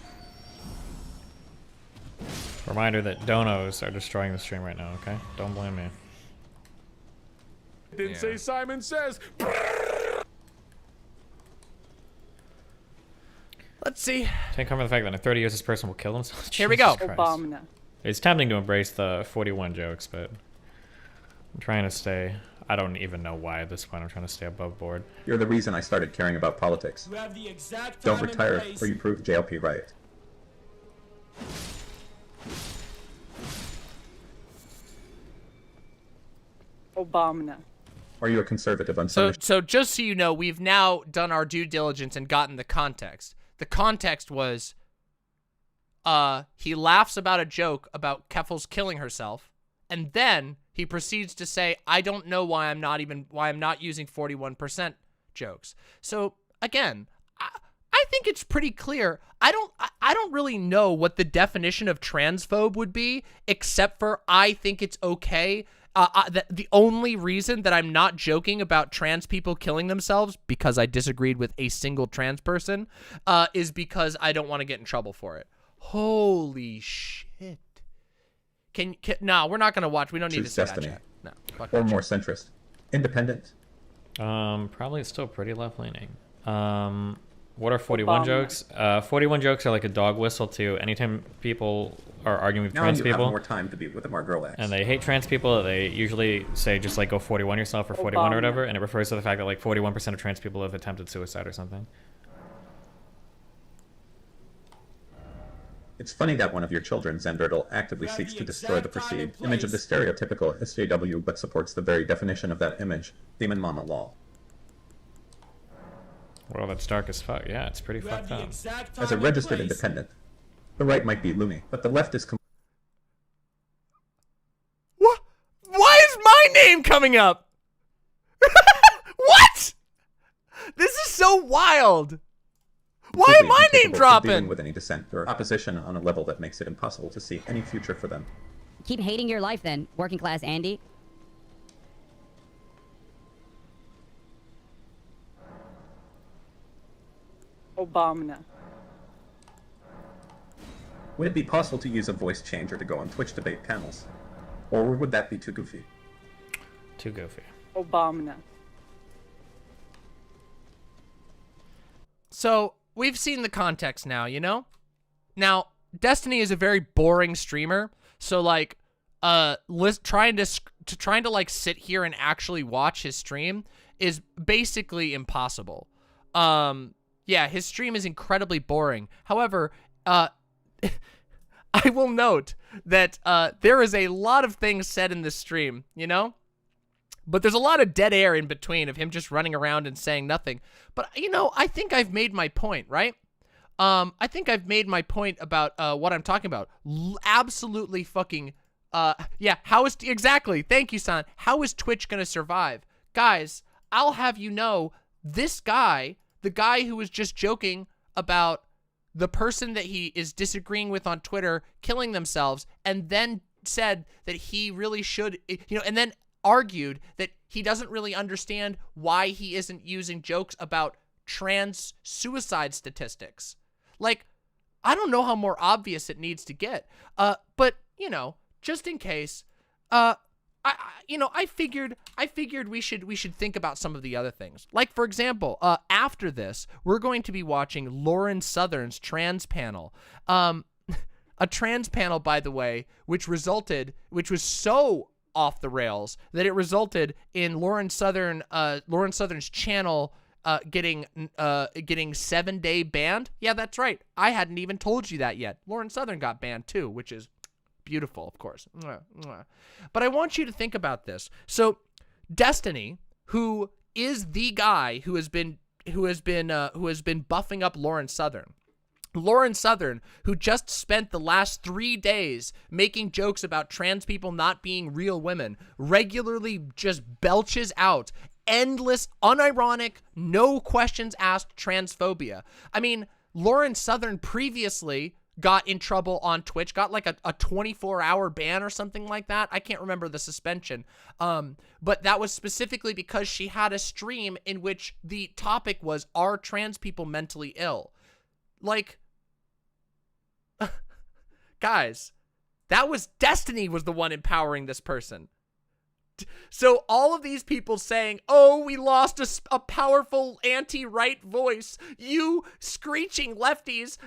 Reminder that donos are destroying the stream right now, okay? Don't blame me. Didn't say Simon Says. Let's see. Take comfort in the fact that in 30 years this person will kill themselves. Here we go. Jesus Christ. Obama. It's tempting to embrace the 41 jokes, but I'm trying to stay. I don't even know why at this point. I'm trying to stay above board. You're the reason I started caring about politics. You have the exact Don't time retire and place. or you prove JLP right. Obama. Are you a conservative unfinished? So just so you know, we've now done our due diligence and gotten the context. The context was, he laughs about a joke about Keffals killing herself, and then he proceeds to say, "I don't know why I'm not using 41% jokes." So again, I think it's pretty clear. I don't really know what the definition of transphobe would be, except for I think it's okay. The only reason that I'm not joking about trans people killing themselves because I disagreed with a single trans person is because I don't want to get in trouble for it. Holy shit. No, we're not going to watch. We don't need to Choose see Destiny. that chat. No. Fuck Or that more shit. centrist? Independent? Probably still pretty left-leaning. What are 41 jokes? 41 jokes are like a dog whistle to anytime people are arguing with Now trans you people. have more time to be with a more girl And they hate trans people. They usually say just like go 41 yourself or 41 or Obama. whatever. And it refers to the fact that like 41% of trans people have attempted suicide or something. It's funny that one of your children, Zendertle, actively You have seeks the to destroy the exact time and perceived image of the place. stereotypical SJW but supports the very definition of that image, Demon Mama Law. Well, that's dark as fuck. Yeah, it's pretty You have fucked the up. exact time As a and registered place. independent, the right might be loony, but the left is What? Why is my name coming up? What? This is so wild. Why am completely my name incapable of dealing dropping? with any dissent or opposition on a level that makes it impossible to see any future for them. Keep hating your life then, working class Andy. Obama. Would it be possible to use a voice changer to go on Twitch debate panels? Or would that be too goofy? Too goofy. Obama. So, we've seen the context now, you know? Now, Destiny is a very boring streamer, so like trying to like sit here and actually watch his stream is basically impossible. Yeah, his stream is incredibly boring. However, I will note that there is a lot of things said in this stream, you know? But there's a lot of dead air in between of him just running around and saying nothing. But, you know, I think I've made my point, right? I think I've made my point about what I'm talking about. Absolutely fucking, yeah, exactly, thank you, son. How is Twitch gonna survive? Guys, I'll have you know, this guy, the guy who was just joking about the person that he is disagreeing with on Twitter killing themselves, and then said that he really should, and then argued that he doesn't really understand why he isn't using jokes about trans suicide statistics. Like, I don't know how more obvious it needs to get. But, just in case, I figured we should think about some of the other things. Like, for example, after this, we're going to be watching Lauren Southern's trans panel. A trans panel, by the way, which was so off the rails that it resulted in Lauren Southern's channel getting 7-day banned. Yeah, that's right. I hadn't even told you that yet. Lauren Southern got banned too, which is beautiful, of course. But I want you to think about this. So Destiny, who is the guy who has been buffing up Lauren Southern, who just spent the last 3 days making jokes about trans people not being real women, regularly just belches out endless, unironic, no questions asked transphobia. I mean, Lauren Southern previously got in trouble on Twitch, got like a 24-hour ban or something like that. I can't remember the suspension. But that was specifically because she had a stream in which the topic was, are trans people mentally ill? Like, guys, that was Destiny was the one empowering this person. So all of these people saying, oh, we lost a powerful anti-right voice, you screeching lefties,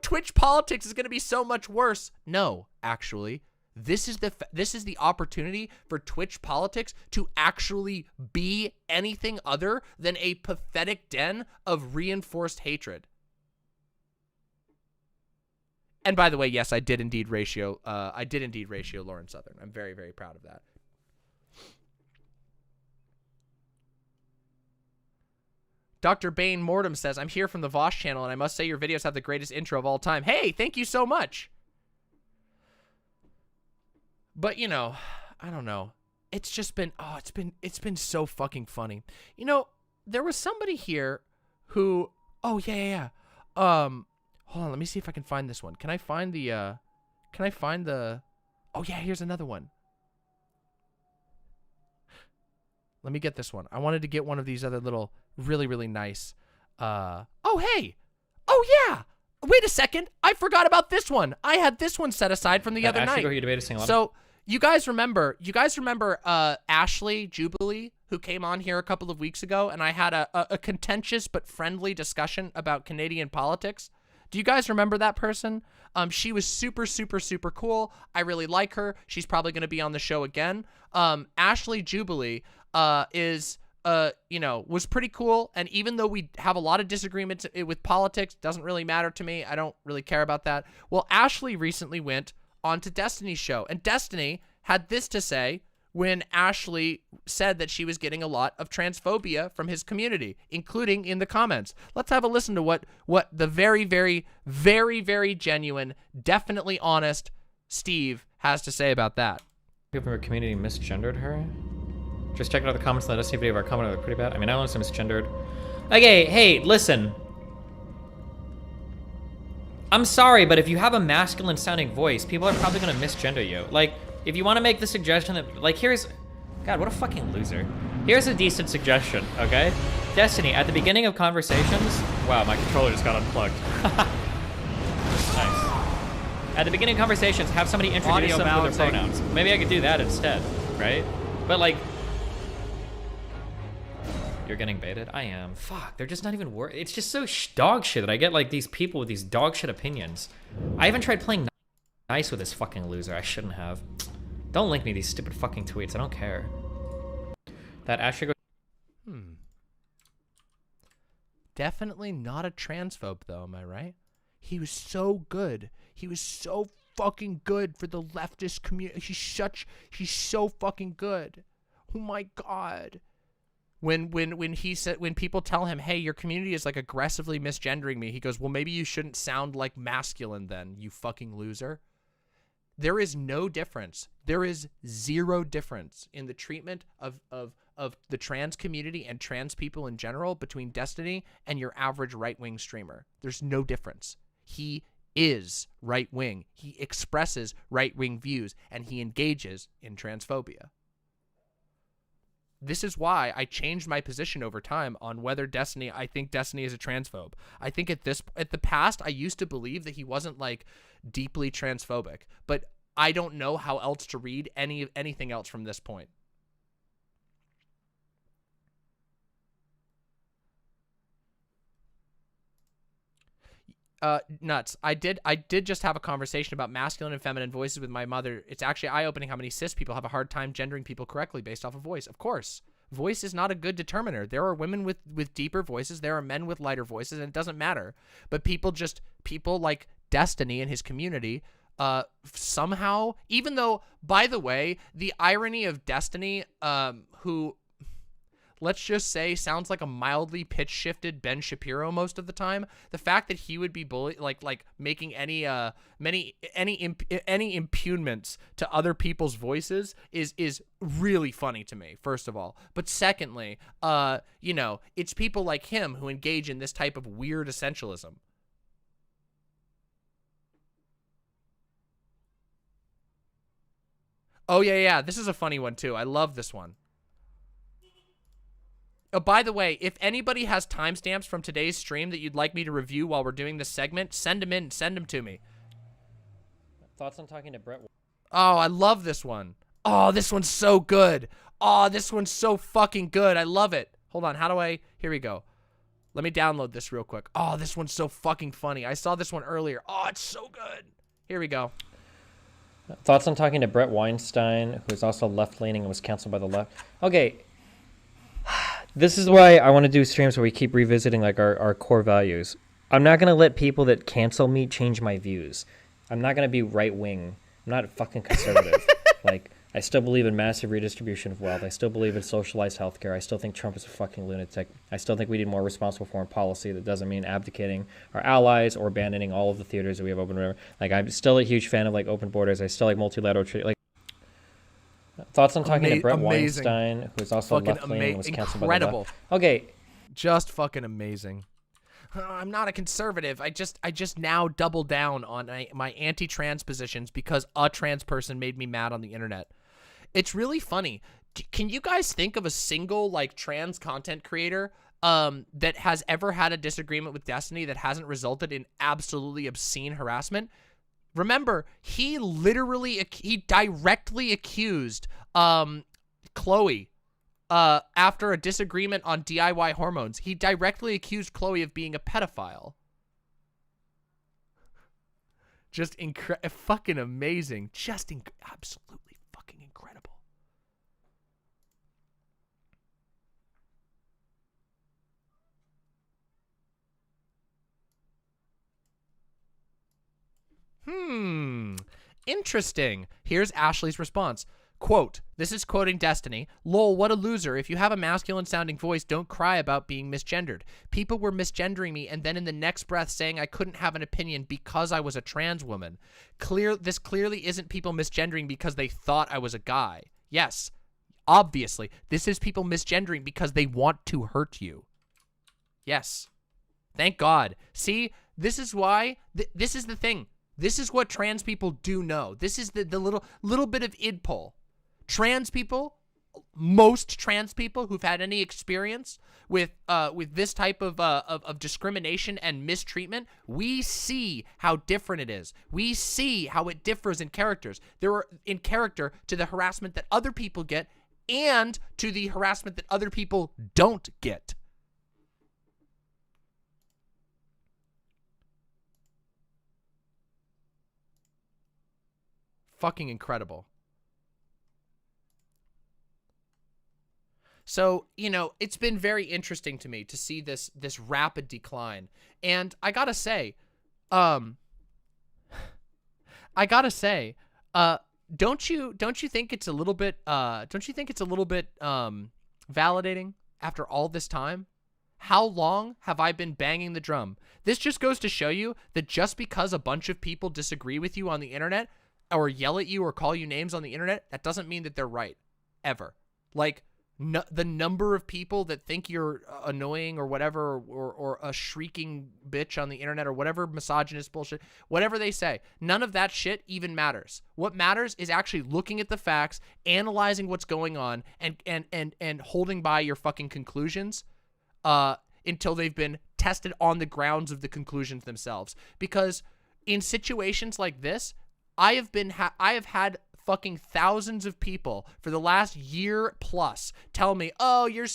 Twitch politics is going to be so much worse. No, actually, this is the opportunity for Twitch politics to actually be anything other than a pathetic den of reinforced hatred. And by the way, yes, I did indeed ratio Lauren Southern. I'm very, very proud of that. Dr. Bane Mortem says, I'm here from the Vosh channel, and I must say your videos have the greatest intro of all time. Hey, thank you so much. But, I don't know. It's just been, it's been so fucking funny. There was somebody here who, hold on, let me see if I can find this one. Can I find the, oh yeah, here's another one. Let me get this one. I wanted to get one of these other little really, really nice. Oh, hey. Oh, yeah. Wait a second. I forgot about this one. I had this one set aside from the other night. Who you debated sing so you guys remember Ashley Jubilee, who came on here a couple of weeks ago, and I had a contentious but friendly discussion about Canadian politics. Do you guys remember that person? She was super, super, super cool. I really like her. She's probably going to be on the show again. Ashley Jubilee was pretty cool. And even though we have a lot of disagreements with politics, doesn't really matter to me. I don't really care about that. Well, Ashley recently went on to Destiny's show, and Destiny had this to say when Ashley said that she was getting a lot of transphobia from his community, including in the comments. Let's have a listen to what the very, very, very, very genuine, definitely honest Steve has to say about that. People from your community misgendered her? Just check out the comments on the Destiny video of our comment. They're pretty bad. I mean, I don't want to say misgendered. Okay, hey, listen. I'm sorry, but if you have a masculine sounding voice, people are probably going to misgender you. Like, if you want to make the suggestion that, like, here's... God, what a fucking loser. Here's a decent suggestion, okay? Destiny, at the beginning of conversations... Wow, my controller just got unplugged. Nice. At the beginning of conversations, have somebody introduce them with their pronouns. Maybe I could do that instead, right? But, like... You're getting baited? I am. Fuck, they're just not even worth. It's just so dog shit that I get like these people with these dog shit opinions. I haven't tried playing nice with this fucking loser. I shouldn't have. Don't link me these stupid fucking tweets. I don't care. That Asher goes. Definitely not a transphobe though, am I right? He was so good. He was so fucking good for the leftist community. He's so fucking good. Oh my god. When he said, when people tell him, hey, your community is like aggressively misgendering me, he goes, well, maybe you shouldn't sound like masculine then, you fucking loser. There is no difference. There is zero difference in the treatment of the trans community and trans people in general between Destiny and your average right-wing streamer. There's no difference. He is right-wing. He expresses right-wing views, and he engages in transphobia. This is why I changed my position over time on whether I think Destiny is a transphobe. I think at the past, I used to believe that he wasn't like deeply transphobic, but I don't know how else to read anything else from this point. Nuts. I did just have a conversation about masculine and feminine voices with my mother. It's actually eye-opening how many cis people have a hard time gendering people correctly based off of voice. Of course. Voice is not a good determiner. There are women with deeper voices. There are men with lighter voices, and it doesn't matter. But people like Destiny and his community somehow, even though, by the way, the irony of Destiny, who, let's just say, sounds like a mildly pitch-shifted Ben Shapiro most of the time, the fact that he would be like making any impugnments to other people's voices is really funny to me, first of all. But secondly, you know, it's people like him who engage in this type of weird essentialism. Oh, yeah, this is a funny one, too. I love this one. Oh, by the way, if anybody has timestamps from today's stream that you'd like me to review while we're doing this segment, send them in. Send them to me. Thoughts on talking to Brett? Oh, I love this one. Oh, this one's so good. Oh, this one's so fucking good. I love it. Hold on. How do I... Here we go. Let me download this real quick. Oh, this one's so fucking funny. I saw this one earlier. Oh, it's so good. Here we go. Thoughts on talking to Brett Weinstein, who is also left-leaning and was canceled by the left? Okay. This is why I want to do streams where we keep revisiting like our core values. I'm not going to let people that cancel me change my views. I'm not going to be right-wing. I'm not fucking conservative. Like, I still believe in massive redistribution of wealth. I still believe in socialized healthcare. I still think Trump is a fucking lunatic. I still think we need more responsible foreign policy. That doesn't mean abdicating our allies or abandoning all of the theaters that we have open. Whatever. Like, I'm still a huge fan of like open borders. I still like multilateral trade. Like, thoughts on talking to Brett Weinstein, who's also left-leaning and was canceled by the left? Okay. Just fucking amazing. I'm not a conservative. I just now double down on my anti-trans positions because a trans person made me mad on the internet. It's really funny. Can you guys think of a single like trans content creator that has ever had a disagreement with Destiny that hasn't resulted in absolutely obscene harassment? Remember, he directly accused Chloe after a disagreement on DIY hormones. He directly accused Chloe of being a pedophile. Just fucking amazing. Just absolutely fucking incredible. Interesting. Here's Ashley's response. Quote, this is quoting Destiny. Lol, what a loser. If you have a masculine sounding voice, don't cry about being misgendered. People were misgendering me and then in the next breath saying I couldn't have an opinion because I was a trans woman. This clearly isn't people misgendering because they thought I was a guy. Yes, obviously. This is people misgendering because they want to hurt you. Yes. Thank God. See, this is why, this is the thing. This is what trans people do know. This is the little bit of id pull. Trans people, most trans people who've had any experience with this type of discrimination and mistreatment, we see how different it is. We see how it differs in characters. There are in character to the harassment that other people get and to the harassment that other people don't get. Fucking incredible. So, you know, it's been very interesting to me to see this rapid decline. And I gotta say, don't you think it's a little bit validating after all this time? How long have I been banging the drum? This just goes to show you that just because a bunch of people disagree with you on the internet or yell at you or call you names on the internet, that doesn't mean that they're right. Ever. Like, No, the number of people that think you're annoying or whatever, or a shrieking bitch on the internet or whatever misogynist bullshit, whatever they say, none of that shit even matters. What matters is actually looking at the facts, analyzing what's going on, and holding by your fucking conclusions until they've been tested on the grounds of the conclusions themselves. Because in situations like this, I have had fucking thousands of people for the last year plus tell me, "Oh, you're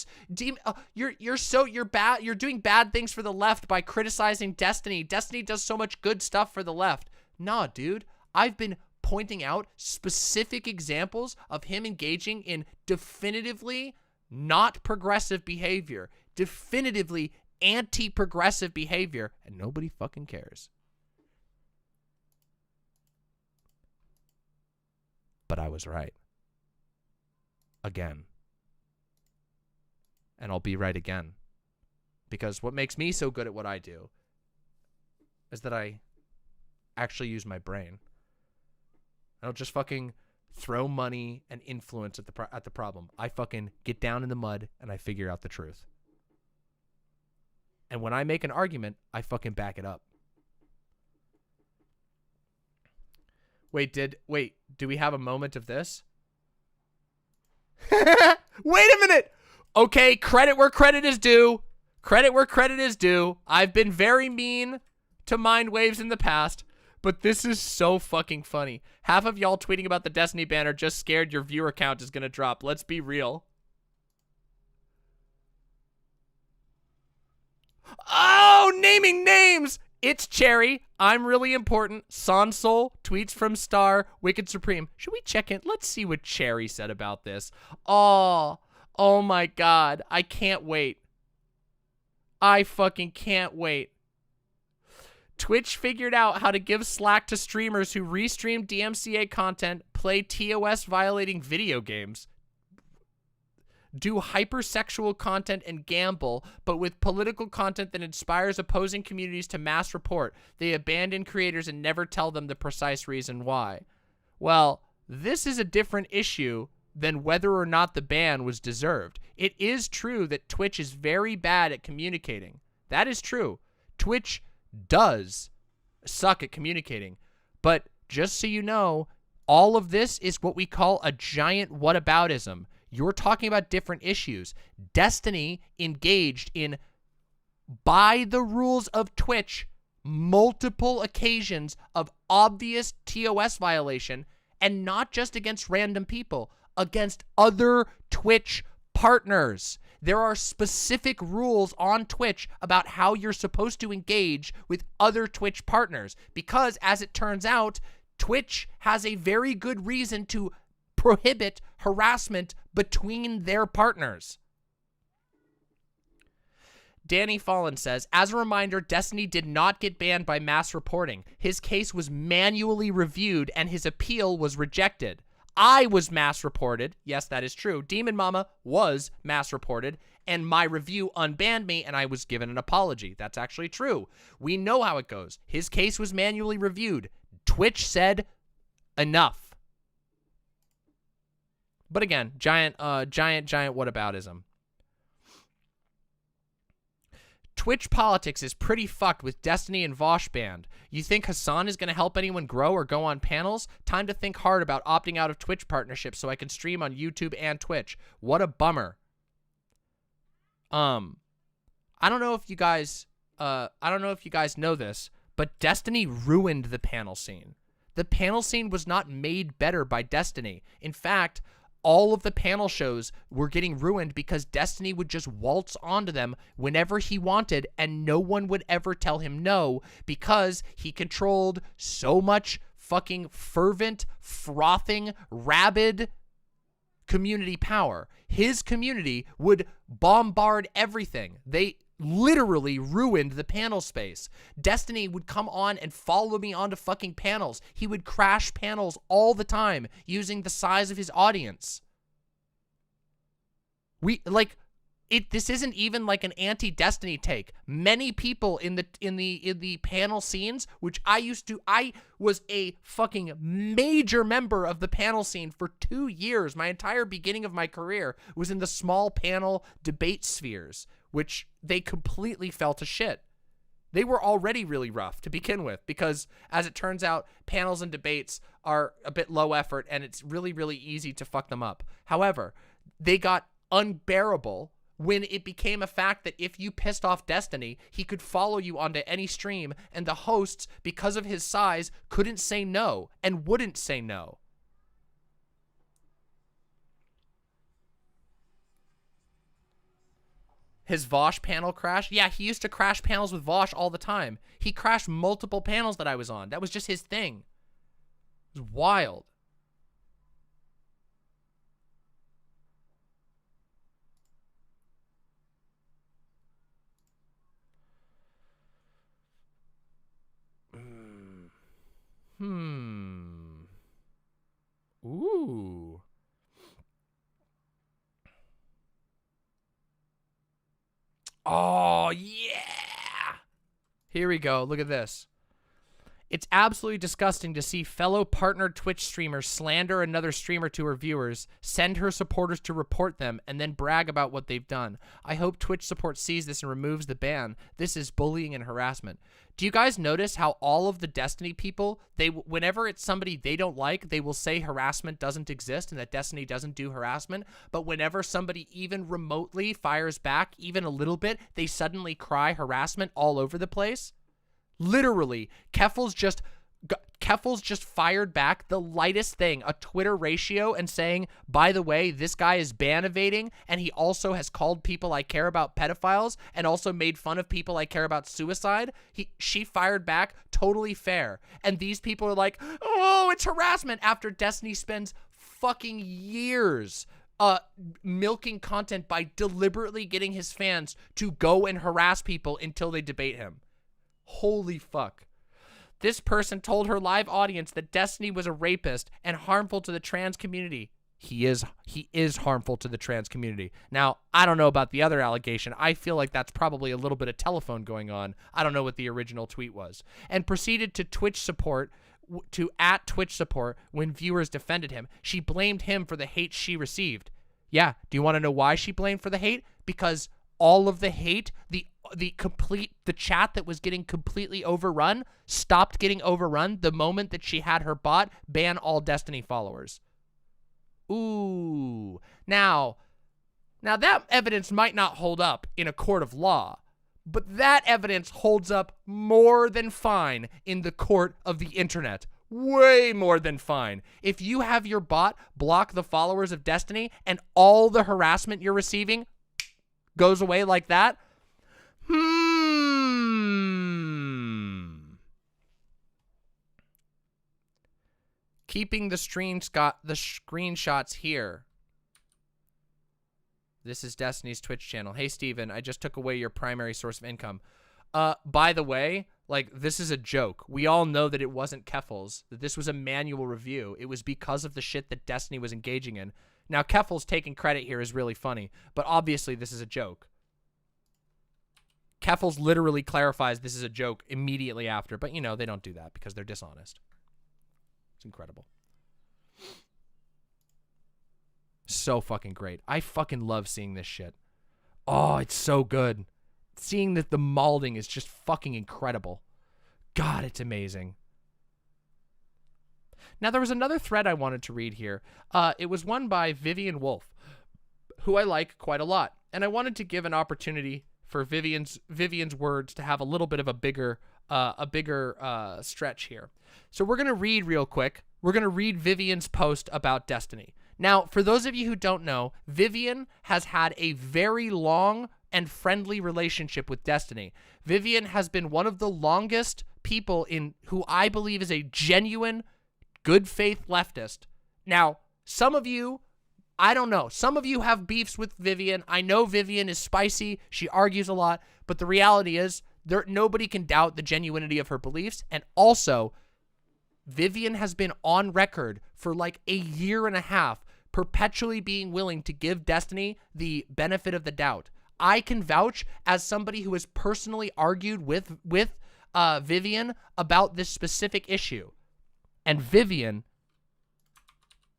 bad. You're doing bad things for the left by criticizing Destiny. Destiny does so much good stuff for the left." Nah, dude. I've been pointing out specific examples of him engaging in definitively not progressive behavior, definitively anti-progressive behavior, and nobody fucking cares. But I was right. Again. And I'll be right again. Because what makes me so good at what I do is that I actually use my brain. I don't just fucking throw money and influence at the problem. I fucking get down in the mud and I figure out the truth. And when I make an argument, I fucking back it up. Wait, do we have a moment of this? Wait a minute! Okay, credit where credit is due. Credit where credit is due. I've been very mean to mind waves in the past, but this is so fucking funny. Half of y'all tweeting about the Destiny ban are just scared your viewer count is gonna drop. Let's be real. Oh, naming names! It's Cherry. I'm really important. Sonsol. Tweets from Star. Wicked Supreme. Should we check in? Let's see what Cherry said about this. Oh my God. I can't wait. I fucking can't wait. Twitch figured out how to give slack to streamers who restream DMCA content, play TOS violating video games, do hypersexual content and gamble, but with political content that inspires opposing communities to mass report. They abandon creators and never tell them the precise reason why. Well, this is a different issue than whether or not the ban was deserved. It is true that Twitch is very bad at communicating. That is true. Twitch does suck at communicating. But just so you know, all of this is what we call a giant whataboutism. You're talking about different issues. Destiny engaged in, by the rules of Twitch, multiple occasions of obvious TOS violation, and not just against random people, against other Twitch partners. There are specific rules on Twitch about how you're supposed to engage with other Twitch partners, because, as it turns out, Twitch has a very good reason to prohibit harassment between their partners. Danny Fallen says, as a reminder, Destiny did not get banned by mass reporting. His case was manually reviewed and his appeal was rejected. I was mass reported. Yes, that is true. Demon Mama was mass reported and my review unbanned me and I was given an apology. That's actually true. We know how it goes. His case was manually reviewed. Twitch said enough. But again, giant whataboutism. Twitch politics is pretty fucked with Destiny and Vosh banned. You think Hassan is going to help anyone grow or go on panels? Time to think hard about opting out of Twitch partnerships so I can stream on YouTube and Twitch. What a bummer. I don't know if you guys know this, but Destiny ruined the panel scene. The panel scene was not made better by Destiny. In fact, all of the panel shows were getting ruined because Destiny would just waltz onto them whenever he wanted and no one would ever tell him no because he controlled so much fucking fervent, frothing, rabid community power. His community would bombard everything. They literally ruined the panel space. Destiny would come on and follow me onto fucking panels. He would crash panels all the time using the size of his audience. this isn't even like an anti-Destiny take. Many people in the panel scenes, which I was a fucking major member of the panel scene for 2 years. My entire beginning of my career was in the small panel debate spheres, which they completely fell to shit. They were already really rough to begin with because, as it turns out, panels and debates are a bit low effort and it's really, really easy to fuck them up. However, they got unbearable when it became a fact that if you pissed off Destiny, he could follow you onto any stream, and the hosts, because of his size, couldn't say no and wouldn't say no. His Vosh panel crash? Yeah, he used to crash panels with Vosh all the time. He crashed multiple panels that I was on. That was just his thing. It was wild. Ooh. Oh, yeah. Here we go. Look at this. It's absolutely disgusting to see fellow partnered Twitch streamers slander another streamer to her viewers, send her supporters to report them, and then brag about what they've done. I hope Twitch support sees this and removes the ban. This is bullying and harassment. Do you guys notice how all of the Destiny people, whenever it's somebody they don't like, they will say harassment doesn't exist and that Destiny doesn't do harassment, but whenever somebody even remotely fires back even a little bit, they suddenly cry harassment all over the place? Literally, Keffals just fired back the lightest thing, a Twitter ratio, and saying, by the way, this guy is ban evading, and he also has called people I care about pedophiles, and also made fun of people I care about suicide. She fired back, totally fair. And these people are like, oh, it's harassment, after Destiny spends fucking years milking content by deliberately getting his fans to go and harass people until they debate him. Holy fuck. This person told her live audience that Destiny was a rapist and harmful to the trans community. He is harmful to the trans community. Now, I don't know about the other allegation. I feel like that's probably a little bit of telephone going on. I don't know what the original tweet was. And proceeded to Twitch support, at Twitch support when viewers defended him. She blamed him for the hate she received. Yeah, do you want to know why she blamed for the hate? Because all of the hate, the chat that was getting completely overrun stopped getting overrun the moment that she had her bot ban all Destiny followers. Ooh. Now that evidence might not hold up in a court of law, but that evidence holds up more than fine in the court of the internet. Way more than fine. If you have your bot block the followers of Destiny and all the harassment you're receiving goes away like that, keeping the screenshots here. This is Destiny's Twitch channel. Hey, Steven, I just took away your primary source of income. By the way, like, this is a joke. We all know that it wasn't Keffals, that this was a manual review. It was because of the shit that Destiny was engaging in. Now, Keffals taking credit here is really funny, but obviously this is a joke. Keffals literally clarifies this is a joke immediately after, but, you know, they don't do that because they're dishonest. It's incredible. So fucking great. I fucking love seeing this shit. Oh, it's so good. Seeing that the molding is just fucking incredible. God, it's amazing. Now, there was another thread I wanted to read here. It was one by Vivian Wolf, who I like quite a lot. And I wanted to give an opportunity for Vivian's words to have a little bit of a bigger stretch here. So we're going to read real quick. We're going to read Vivian's post about Destiny. Now, for those of you who don't know, Vivian has had a very long and friendly relationship with Destiny. Vivian has been one of the longest people who I believe is a genuine, good faith leftist. Now, some of you, I don't know. Some of you have beefs with Vivian. I know Vivian is spicy. She argues a lot. But the reality is, nobody can doubt the genuinity of her beliefs. And also, Vivian has been on record for like a year and a half, perpetually being willing to give Destiny the benefit of the doubt. I can vouch as somebody who has personally argued with Vivian about this specific issue. And Vivian,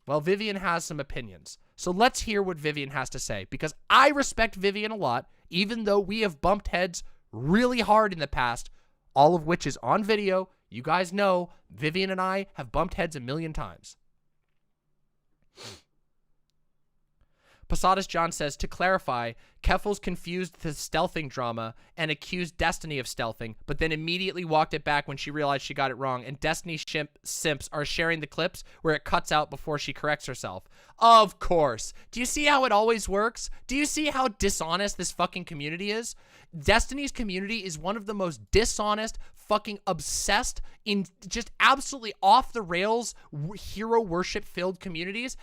well, Vivian has some opinions. So let's hear what Vivian has to say, because I respect Vivian a lot, even though we have bumped heads really hard in the past, all of which is on video. You guys know Vivian and I have bumped heads a million times. Posadas John says, to clarify, Keffals confused the stealthing drama and accused Destiny of stealthing, but then immediately walked it back when she realized she got it wrong, and Destiny simps are sharing the clips where it cuts out before she corrects herself. Of course. Do you see how it always works? Do you see how dishonest this fucking community is? Destiny's community is one of the most dishonest, fucking obsessed, in just absolutely off the rails, hero worship filled communities.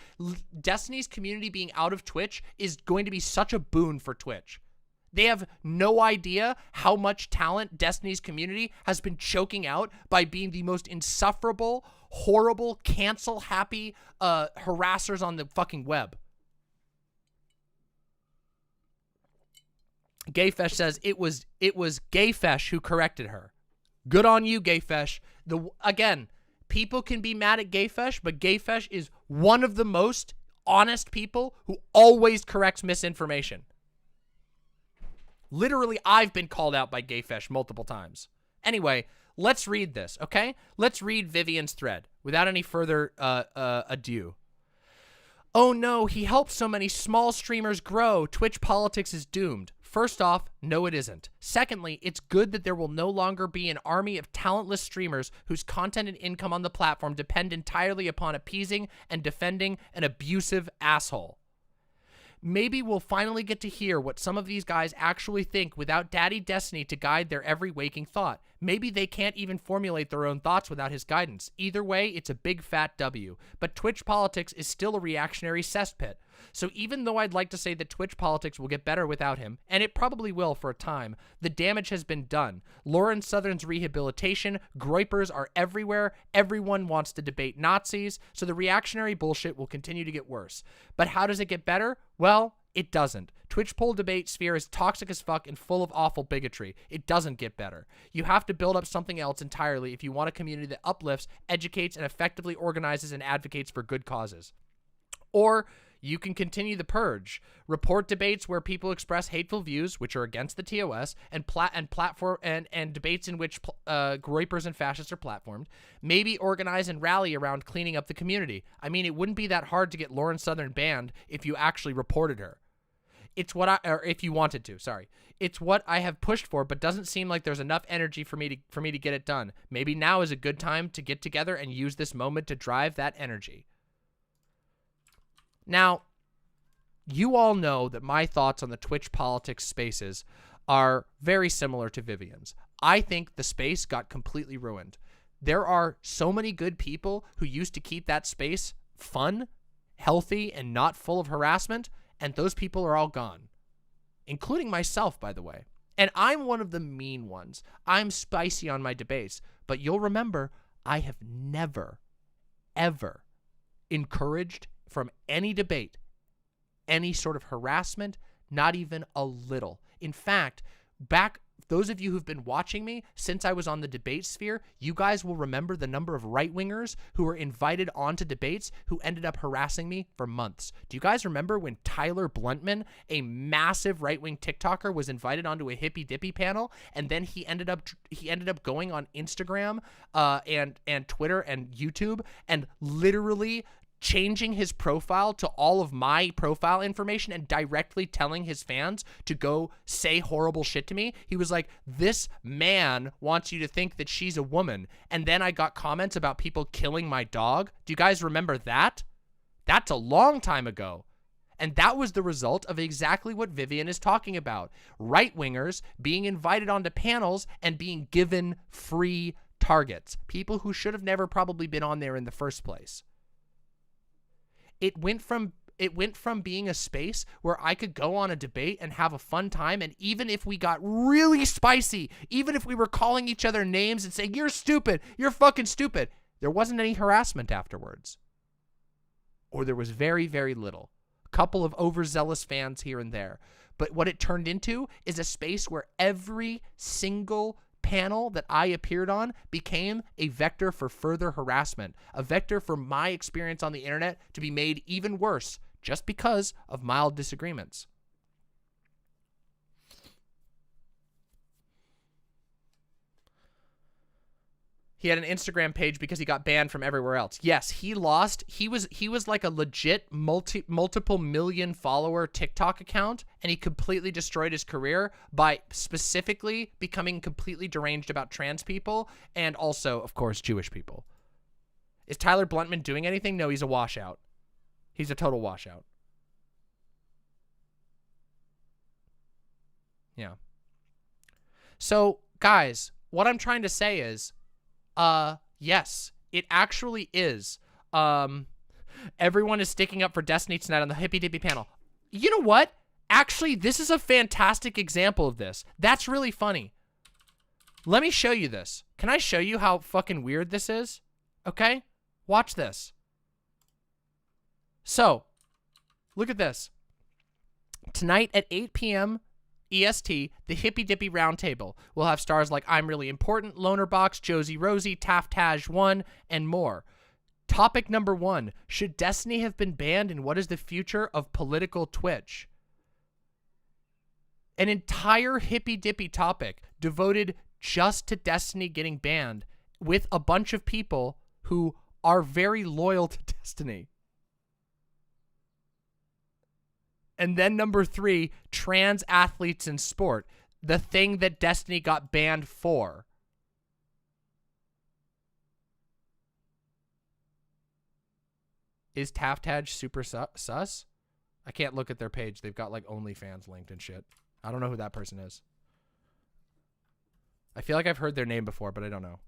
Destiny's community being out of Twitch is going to be such a boon for Twitch. They have no idea how much talent Destiny's community has been choking out by being the most insufferable, horrible, cancel-happy harassers on the fucking web. Gayfesh says it was Gayfesh who corrected her. Good on you, Gayfesh. Again, people can be mad at Gayfesh, but Gayfesh is one of the most honest people who always corrects misinformation. Literally, I've been called out by Gayfesh multiple times. Anyway, let's read this, okay? Let's read Vivian's thread without any further ado. Oh no, he helped so many small streamers grow. Twitch politics is doomed. First off, no it isn't. Secondly, it's good that there will no longer be an army of talentless streamers whose content and income on the platform depend entirely upon appeasing and defending an abusive asshole. Maybe we'll finally get to hear what some of these guys actually think without Daddy Destiny to guide their every waking thought. Maybe they can't even formulate their own thoughts without his guidance. Either way, it's a big fat W. But Twitch politics is still a reactionary cesspit. So even though I'd like to say that Twitch politics will get better without him, and it probably will for a time, the damage has been done. Lauren Southern's rehabilitation, groypers are everywhere, everyone wants to debate Nazis, so the reactionary bullshit will continue to get worse. But how does it get better? Well, it doesn't. Twitch poll debate sphere is toxic as fuck and full of awful bigotry. It doesn't get better. You have to build up something else entirely if you want a community that uplifts, educates, and effectively organizes and advocates for good causes. Or you can continue the purge. Report debates where people express hateful views, which are against the TOS, and debates in which groypers and fascists are platformed. Maybe organize and rally around cleaning up the community. I mean, it wouldn't be that hard to get Lauren Southern banned if you actually reported her. It's what or if you wanted to, sorry. It's what I have pushed for, but doesn't seem like there's enough energy for me to get it done. Maybe now is a good time to get together and use this moment to drive that energy. Now, you all know that my thoughts on the Twitch politics spaces are very similar to Vivian's. I think the space got completely ruined. There are so many good people who used to keep that space fun, healthy, and not full of harassment, and those people are all gone. Including myself, by the way. And I'm one of the mean ones. I'm spicy on my debates, but you'll remember I have never, ever encouraged from any debate any sort of harassment, not even a little. In fact, those of you who've been watching me since I was on the debate sphere, you guys will remember the number of right-wingers who were invited onto debates who ended up harassing me for months. Do you guys remember when Tyler Bluntman, a massive right-wing TikToker, was invited onto a Hippy Dippy panel, and then he ended up going on Instagram and Twitter and YouTube and literally changing his profile to all of my profile information and directly telling his fans to go say horrible shit to me? He was like, this man wants you to think that she's a woman. And then I got comments about people killing my dog. Do you guys remember that? That's a long time ago. And that was the result of exactly what Vivian is talking about. Right-wingers being invited onto panels and being given free targets. People who should have never probably been on there in the first place. It went from being a space where I could go on a debate and have a fun time, and even if we got really spicy, even if we were calling each other names and saying, you're stupid, you're fucking stupid, there wasn't any harassment afterwards. Or there was very, very little. A couple of overzealous fans here and there. But what it turned into is a space where every single panel that I appeared on became a vector for further harassment, a vector for my experience on the internet to be made even worse just because of mild disagreements. He had an Instagram page because he got banned from everywhere else. Yes, he lost. He was like a legit multiple million follower TikTok account, and he completely destroyed his career by specifically becoming completely deranged about trans people and also, of course, Jewish people. Is Tyler Bluntman doing anything? No, he's a washout. He's a total washout. Yeah. So, guys, what I'm trying to say is, yes, it actually is. Everyone is sticking up for Destiny tonight on the Hippy Dippy panel. You know what? Actually, this is a fantastic example of this. That's really funny. Let me show you this. Can I show you how fucking weird this is? Okay? Watch this. So, look at this. Tonight at 8 p.m. EST, the Hippy Dippy Roundtable will have stars like I'm Really Important, Loner Box, Josie Rosie, Taftaj 1, and more. Topic number 1, should Destiny have been banned and what is the future of political Twitch? An entire Hippy Dippy topic devoted just to Destiny getting banned with a bunch of people who are very loyal to Destiny. And then number 3, trans athletes in sport. The thing that Destiny got banned for. Is Taftaj super sus? I can't look at their page. They've got like OnlyFans linked and shit. I don't know who that person is. I feel like I've heard their name before, but I don't know.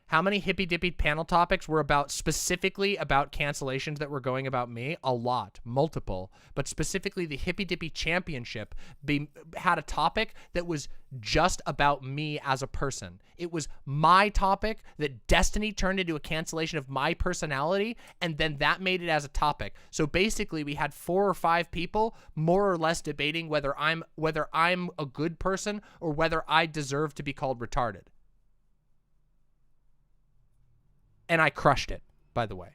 How many Hippy Dippy panel topics were about specifically about cancellations that were going about me? A lot, multiple, but specifically the Hippy Dippy Championship had a topic that was just about me as a person. It was my topic that Destiny turned into a cancellation of my personality, and then that made it as a topic. So basically, we had 4 or 5 people more or less debating whether I'm a good person or whether I deserve to be called retarded. And I crushed it, by the way.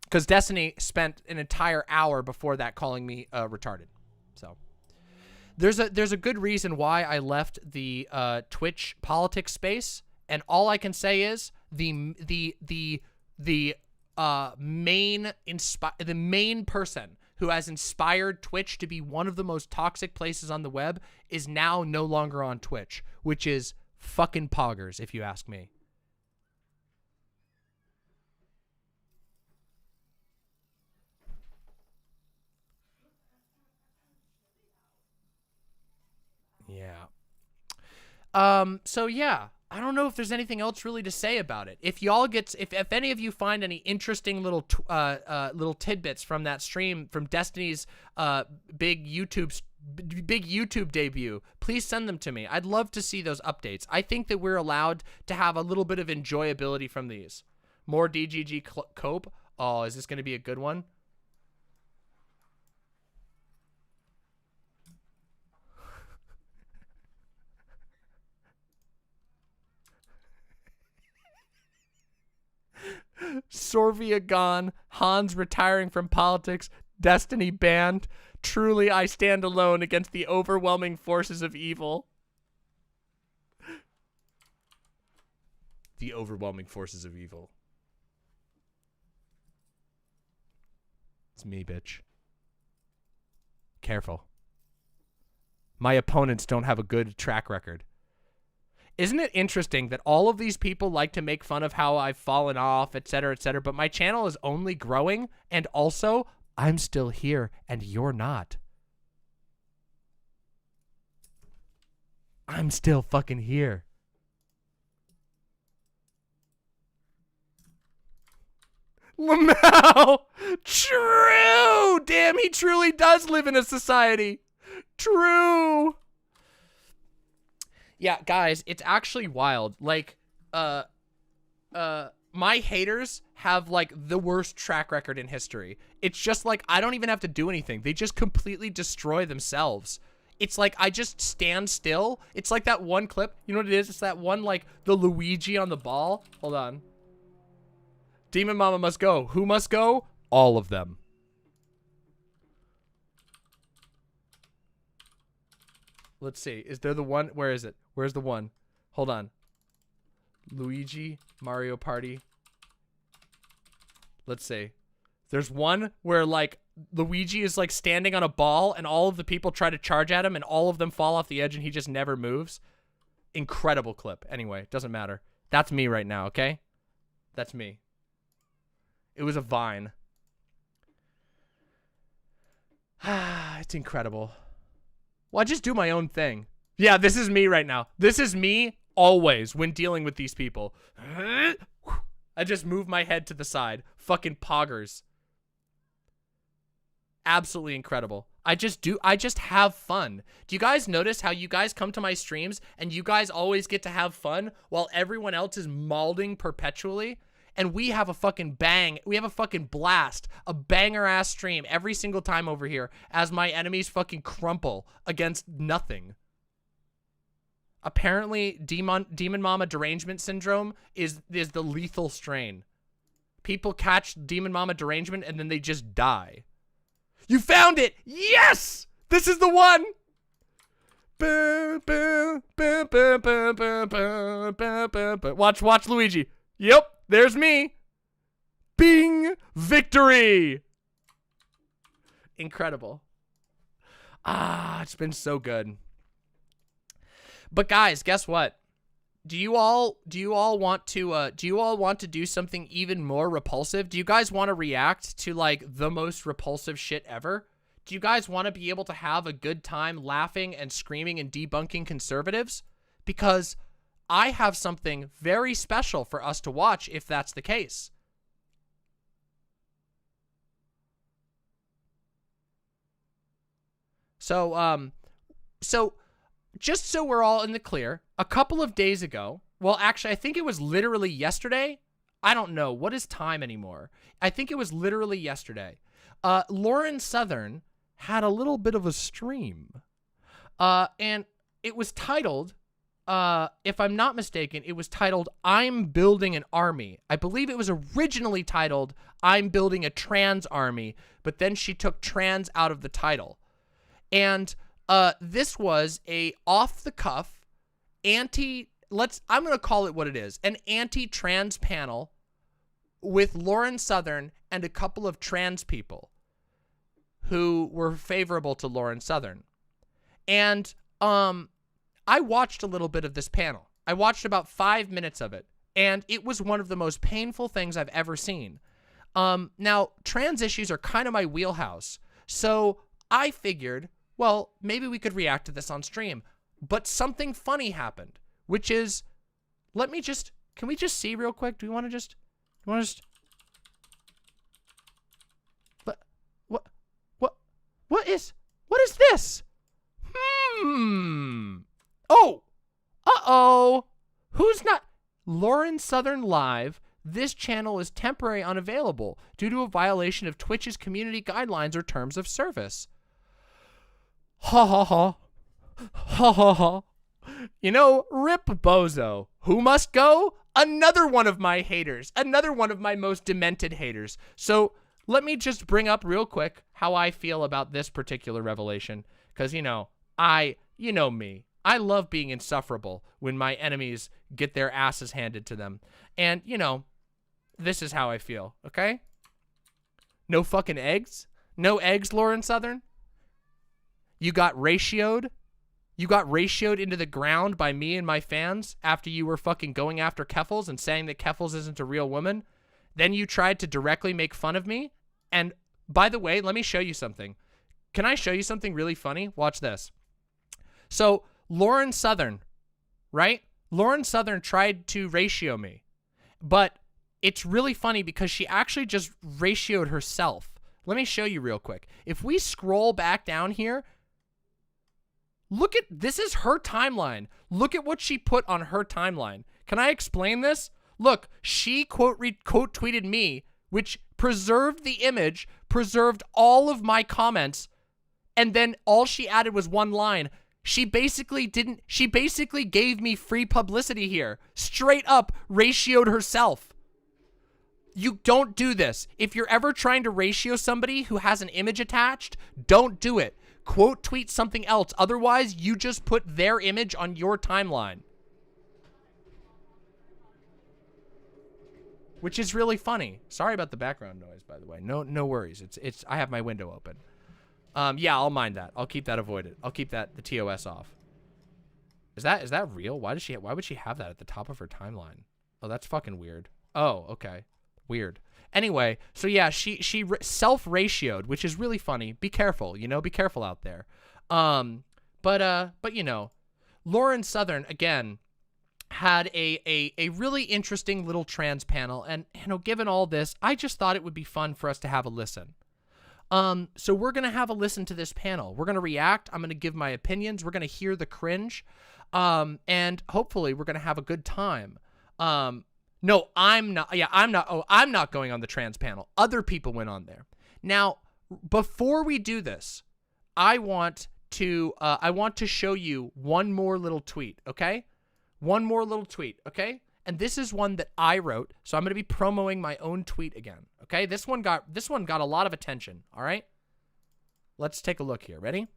Because Destiny spent an entire hour before that calling me retarded. So there's a good reason why I left the Twitch politics space, and all I can say is the main person who has inspired Twitch to be one of the most toxic places on the web is now no longer on Twitch, which is fucking poggers, if you ask me. Yeah. So yeah, I don't know if there's anything else really to say about it. If y'all if any of you find any interesting little tidbits from that stream, from Destiny's big YouTube debut, please send them to me. I'd love to see those updates. I think that we're allowed to have a little bit of enjoyability from these. More DGG cope. Oh, is this going to be a good one? Sorvia gone, Hans retiring from politics, Destiny banned. Truly, I stand alone against the overwhelming forces of evil. The overwhelming forces of evil. It's me, bitch. Careful. My opponents don't have a good track record. Isn't it interesting that all of these people like to make fun of how I've fallen off, etc., but my channel is only growing, and also, I'm still here, and you're not. I'm still fucking here. Lamau! True! Damn, he truly does live in a society. True! Yeah, guys, it's actually wild. Like, my haters have like the worst track record in history. It's just like, I don't even have to do anything. They just completely destroy themselves. It's like, I just stand still. It's like that one clip. You know what it is? It's that one, like, the Luigi on the ball. Hold on. Demon Mama must go. Who must go? All of them. Let's see. Is there the one? Where is it? Where's the one? Hold on. Luigi, Mario Party. Let's see. There's one where, like, Luigi is, like, standing on a ball and all of the people try to charge at him and all of them fall off the edge and he just never moves. Incredible clip. Anyway, doesn't matter. That's me right now, okay? That's me. It was a Vine. It's incredible. Well, I just do my own thing. Yeah, this is me right now. This is me always when dealing with these people. I just move my head to the side. Fucking poggers. Absolutely incredible. I just have fun. Do you guys notice how you guys come to my streams and you guys always get to have fun while everyone else is malding perpetually? And we have a fucking bang. We have a fucking blast. A banger ass stream every single time over here as my enemies fucking crumple against nothing. Apparently, Demon Mama derangement syndrome is the lethal strain. People catch Demon Mama derangement and then they just die. You found it! Yes! This is the one! Watch Luigi. Yep, there's me. Bing! Victory! Incredible. Ah, it's been so good. But guys, guess what? Do you all want to do something even more repulsive? Do you guys want to react to like the most repulsive shit ever? Do you guys want to be able to have a good time laughing and screaming and debunking conservatives? Because I have something very special for us to watch if that's the case. So just so we're all in the clear, a couple of days ago, well, actually, I think it was literally yesterday. I don't know. What is time anymore? I think it was literally yesterday. Lauren Southern had a little bit of a stream. And it was titled, if I'm not mistaken, it was titled, I'm Building an Army. I believe it was originally titled, I'm Building a Trans Army, but then she took trans out of the title. And this was a off-the-cuff I'm going to call it what it is, an anti-trans panel with Lauren Southern and a couple of trans people who were favorable to Lauren Southern. And I watched a little bit of this panel. I watched about 5 minutes of it, and it was one of the most painful things I've ever seen. Now, trans issues are kind of my wheelhouse, so I figured, well, maybe we could react to this on stream. But something funny happened, which is, can we just see real quick? Do you want to just, what is this? Oh, uh-oh. Who's not? Lauren Southern Live. This channel is temporarily unavailable due to a violation of Twitch's community guidelines or terms of service. Ha ha ha. Ha ha ha. You know, rip bozo. Who must go? Another one of my haters. Another one of my most demented haters. So let me just bring up real quick how I feel about this particular revelation. Because, you know me. I love being insufferable when my enemies get their asses handed to them. And, you know, this is how I feel, okay? No fucking eggs? No eggs, Lauren Southern? You got ratioed? You got ratioed into the ground by me and my fans after you were fucking going after Keffals and saying that Keffals isn't a real woman? Then you tried to directly make fun of me? And by the way, let me show you something. Can I show you something really funny? Watch this. So, Lauren Southern, right? Lauren Southern tried to ratio me. But it's really funny because she actually just ratioed herself. Let me show you real quick. If we scroll back down here, look at, this is her timeline. Look at what she put on her timeline. Can I explain this? Look, she quote tweeted me, which preserved the image, preserved all of my comments, and then all she added was one line. She basically gave me free publicity here. Straight up ratioed herself. You don't do this. If you're ever trying to ratio somebody who has an image attached, don't do it. Quote tweet something else. Otherwise, you just put their image on your timeline. Which is really funny. Sorry about the background noise, by the way. No worries. It's I have my window open. Yeah, I'll mind that. I'll keep that avoided. I'll keep the TOS off. Is that real? Why would she have that at the top of her timeline? Oh, that's fucking weird. Oh, okay. Weird. Anyway, so yeah, she self-ratioed, which is really funny. Be careful, you know, be careful out there. But you know, Lauren Southern again had a really interesting little trans panel, and you know, given all this, I just thought it would be fun for us to have a listen. So we're gonna have a listen to this panel. We're gonna react. I'm gonna give my opinions. We're gonna hear the cringe, and hopefully we're gonna have a good time. No, I'm not. Yeah, I'm not. Oh, I'm not going on the trans panel. Other people went on there. Now, before we do this, I want to show you one more little tweet. Okay. One more little tweet, okay? And this is one that I wrote, so I'm going to be promoting my own tweet again, okay? This one got a lot of attention, all right? Let's take a look here. Ready?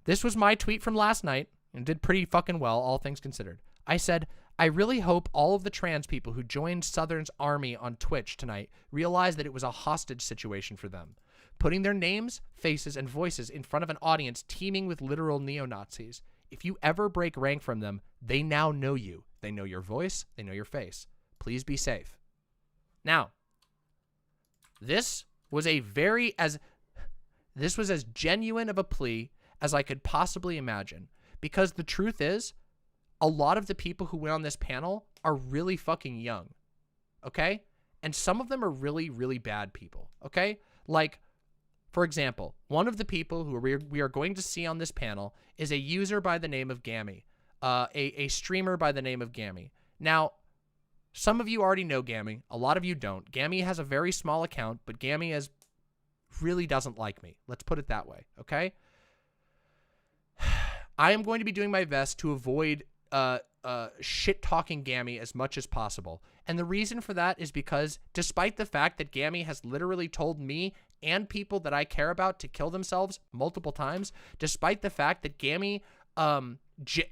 This was my tweet from last night and did pretty fucking well, all things considered. I said, I really hope all of the trans people who joined Southern's army on Twitch tonight realize that it was a hostage situation for them, putting their names, faces, and voices in front of an audience teeming with literal neo-Nazis. If you ever break rank from them, they now know you. They know your voice. They know your face. Please be safe. Now, this was as genuine of a plea as I could possibly imagine. Because the truth is, a lot of the people who went on this panel are really fucking young. Okay? And some of them are really, really bad people. Okay? Like, for example, one of the people who we are going to see on this panel is a user by the name of Gami, a streamer by the name of Gami. Now, some of you already know Gami. A lot of you don't. Gami has a very small account, but Gami really doesn't like me. Let's put it that way, okay? I am going to be doing my best to avoid shit-talking Gami as much as possible. And the reason for that is because despite the fact that Gami has literally told me and people that I care about to kill themselves multiple times, despite the fact that Gami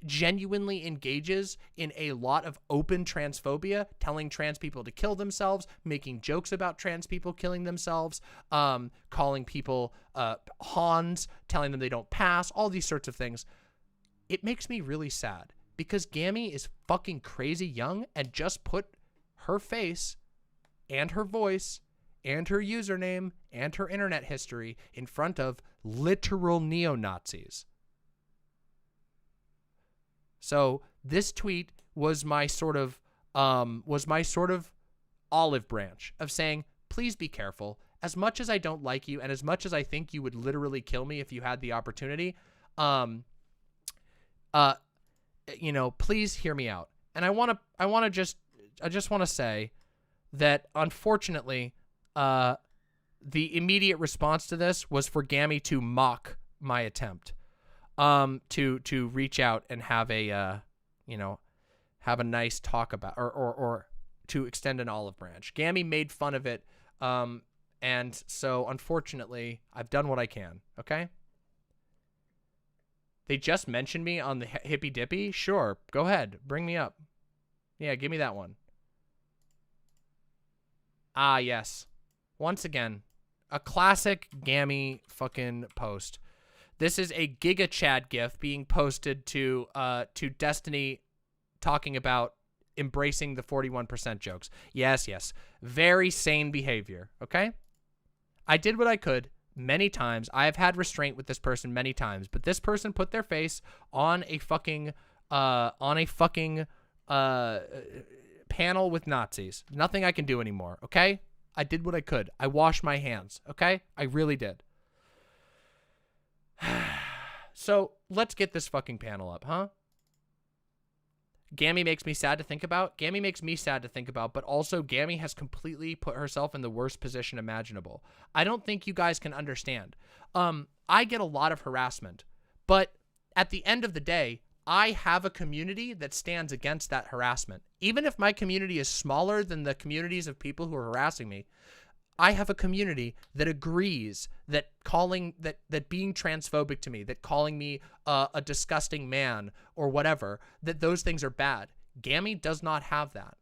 genuinely engages in a lot of open transphobia, telling trans people to kill themselves, making jokes about trans people killing themselves, calling people Hans, telling them they don't pass, all these sorts of things. It makes me really sad because Gami is fucking crazy young and just put her face and her voice and her username and her internet history in front of literal neo-Nazis. So this tweet was my sort of olive branch of saying, please be careful. As much as I don't like you and as much as I think you would literally kill me if you had the opportunity, you know, please hear me out. And I just want to say that unfortunately, the immediate response to this was for Gami to mock my attempt, to reach out and have a, you know, have a nice talk about, or to extend an olive branch. Gami made fun of it. And so unfortunately I've done what I can. Okay. They just mentioned me on the Hippy Dippy. Sure. Go ahead. Bring me up. Yeah. Give me that one. Ah, yes. Once again, a classic Gami fucking post. This is a Giga Chad gif being posted to Destiny talking about embracing the 41% jokes. Yes, yes. Very sane behavior, okay? I did what I could many times. I have had restraint with this person many times, but this person put their face on a fucking panel with Nazis. Nothing I can do anymore, okay? I did what I could. I washed my hands, okay? I really did. So, let's get this fucking panel up, huh? Gami makes me sad to think about. Gami makes me sad to think about, but also Gami has completely put herself in the worst position imaginable. I don't think you guys can understand. I get a lot of harassment, but at the end of the day, I have a community that stands against that harassment. Even if my community is smaller than the communities of people who are harassing me, I have a community that agrees that that being transphobic to me, that calling me a disgusting man or whatever, that those things are bad. Gami does not have that.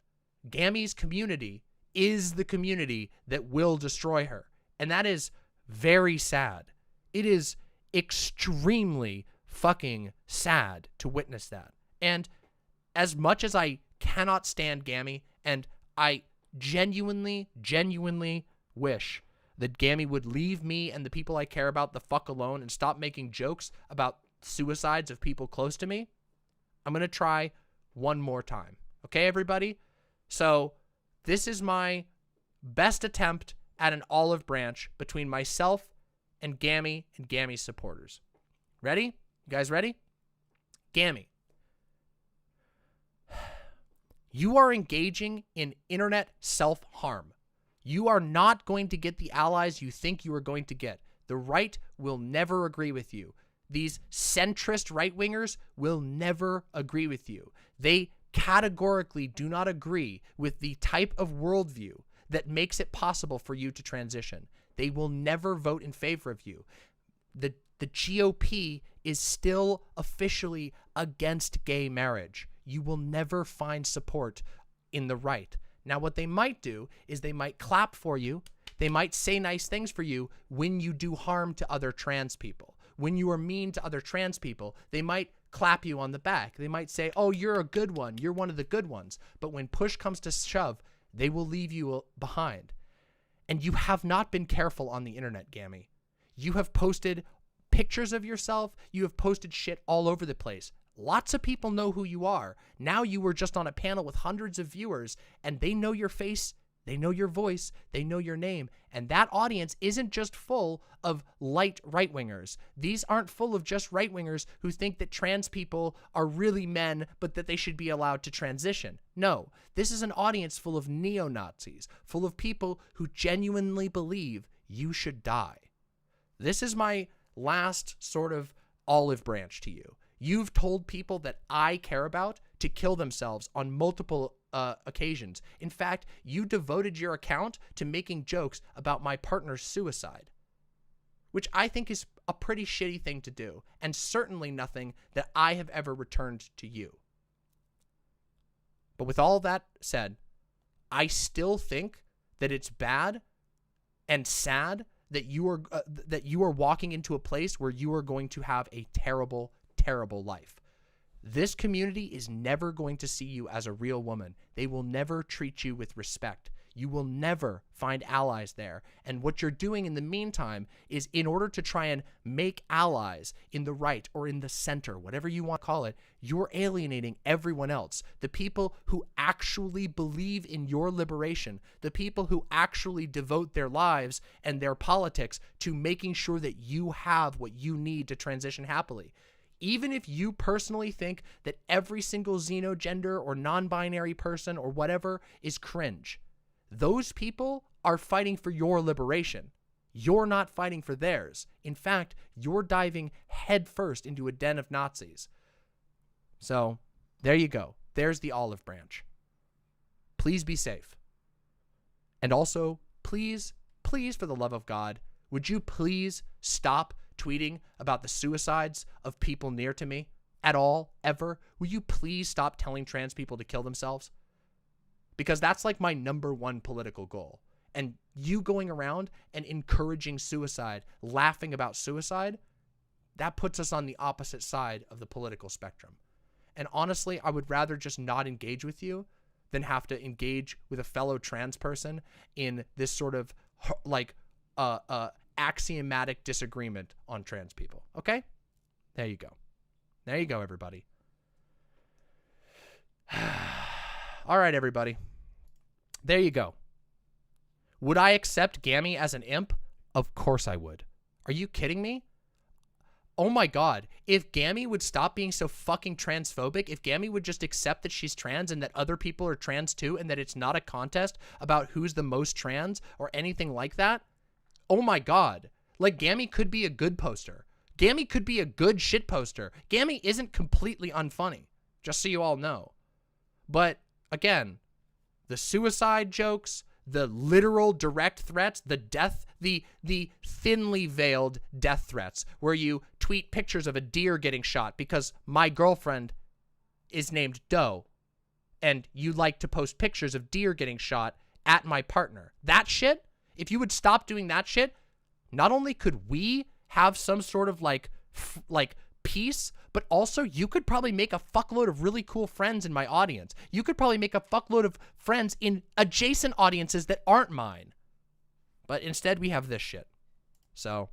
Gami's community is the community that will destroy her. And that is very sad. It is extremely fucking sad to witness that. And as much as I cannot stand Gami, and I genuinely wish that Gami would leave me and the people I care about the fuck alone and stop making jokes about suicides of people close to me, I'm going to try one more time. Okay, everybody? So this is my best attempt at an olive branch between myself and Gami's supporters. Ready? You guys ready? Gami, you are engaging in internet self-harm. You are not going to get the allies you think you are going to get. The right will never agree with you. These centrist right-wingers will never agree with you. They categorically do not agree with the type of worldview that makes it possible for you to transition. They will never vote in favor of you. The GOP is still officially against gay marriage. You will never find support in the right. Now, what they might do is they might clap for you. They might say nice things for you when you do harm to other trans people. When you are mean to other trans people, they might clap you on the back. They might say, oh, you're a good one. You're one of the good ones. But when push comes to shove, they will leave you behind. And you have not been careful on the internet, Gami. You have posted pictures of yourself. You have posted shit all over the place. Lots of people know who you are. Now you were just on a panel with hundreds of viewers, and they know your face, they know your voice, they know your name. And that audience isn't just full of light right-wingers. These aren't full of just right-wingers who think that trans people are really men, but that they should be allowed to transition. No, this is an audience full of neo-Nazis, full of people who genuinely believe you should die. This is my last sort of olive branch to you. You've told people that I care about to kill themselves on multiple occasions. In fact, you devoted your account to making jokes about my partner's suicide, which I think is a pretty shitty thing to do, and certainly nothing that I have ever returned to you. But with all that said, I still think that it's bad and sad that you are walking into a place where you are going to have a terrible life. This community is never going to see you as a real woman. They will never treat you with respect. You will never find allies there. And what you're doing in the meantime is, in order to try and make allies in the right or in the center, whatever you want to call it, you're alienating everyone else. The people who actually believe in your liberation, the people who actually devote their lives and their politics to making sure that you have what you need to transition happily. Even if you personally think that every single xenogender or non-binary person or whatever is cringe, those people are fighting for your liberation. You're not fighting for theirs. In fact, you're diving headfirst into a den of Nazis. So, there you go. There's the olive branch. Please be safe. And also, please, for the love of God, would you please stop tweeting about the suicides of people near to me at all, ever? Will you please stop telling trans people to kill themselves? Because that's like my #1 political goal. And you going around and encouraging suicide, laughing about suicide, that puts us on the opposite side of the political spectrum. And honestly, I would rather just not engage with you than have to engage with a fellow trans person in this sort of like axiomatic disagreement on trans people. Okay? There you go. There you go, everybody. All right, everybody. There you go. Would I accept Gami as an imp? Of course I would. Are you kidding me? Oh my God. If Gami would stop being so fucking transphobic, if Gami would just accept that she's trans and that other people are trans too, and that it's not a contest about who's the most trans or anything like that, oh my God. Like, Gami could be a good poster. Gami could be a good shit poster. Gami isn't completely unfunny, just so you all know. But again, the suicide jokes, the literal direct threats, the death, the thinly veiled death threats, where you tweet pictures of a deer getting shot because my girlfriend is named Doe, and you like to post pictures of deer getting shot at my partner. That shit, if you would stop doing that shit, not only could we have some sort of like peace, but also you could probably make a fuckload of really cool friends in my audience. You could probably make a fuckload of friends in adjacent audiences that aren't mine. But instead we have this shit. So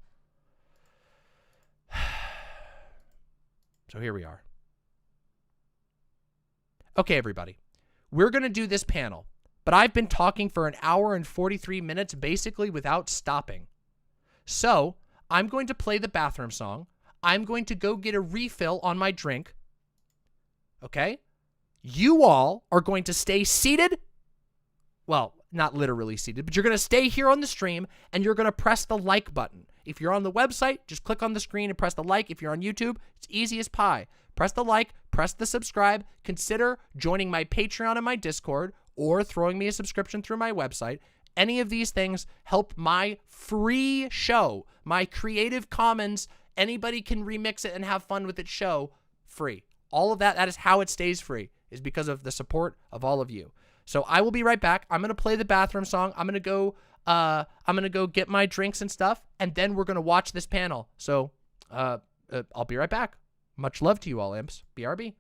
here we are. Okay, everybody. We're going to do this panel, but I've been talking for an hour and 43 minutes basically without stopping. So I'm going to play the bathroom song. I'm going to go get a refill on my drink. Okay? You all are going to stay seated. Well, not literally seated, but you're going to stay here on the stream and you're going to press the like button. If you're on the website, just click on the screen and press the like. If you're on YouTube, it's easy as pie. Press the like, press the subscribe. Consider joining my Patreon and my Discord or throwing me a subscription through my website. Any of these things help my free show, my Creative Commons, anybody can remix it and have fun with it show, free. All of that, that is how it stays free, is because of the support of all of you. So I will be right back. I'm going to play the bathroom song. I'm going to go get my drinks and stuff, and then we're going to watch this panel. So I'll be right back. Much love to you all, imps. BRB.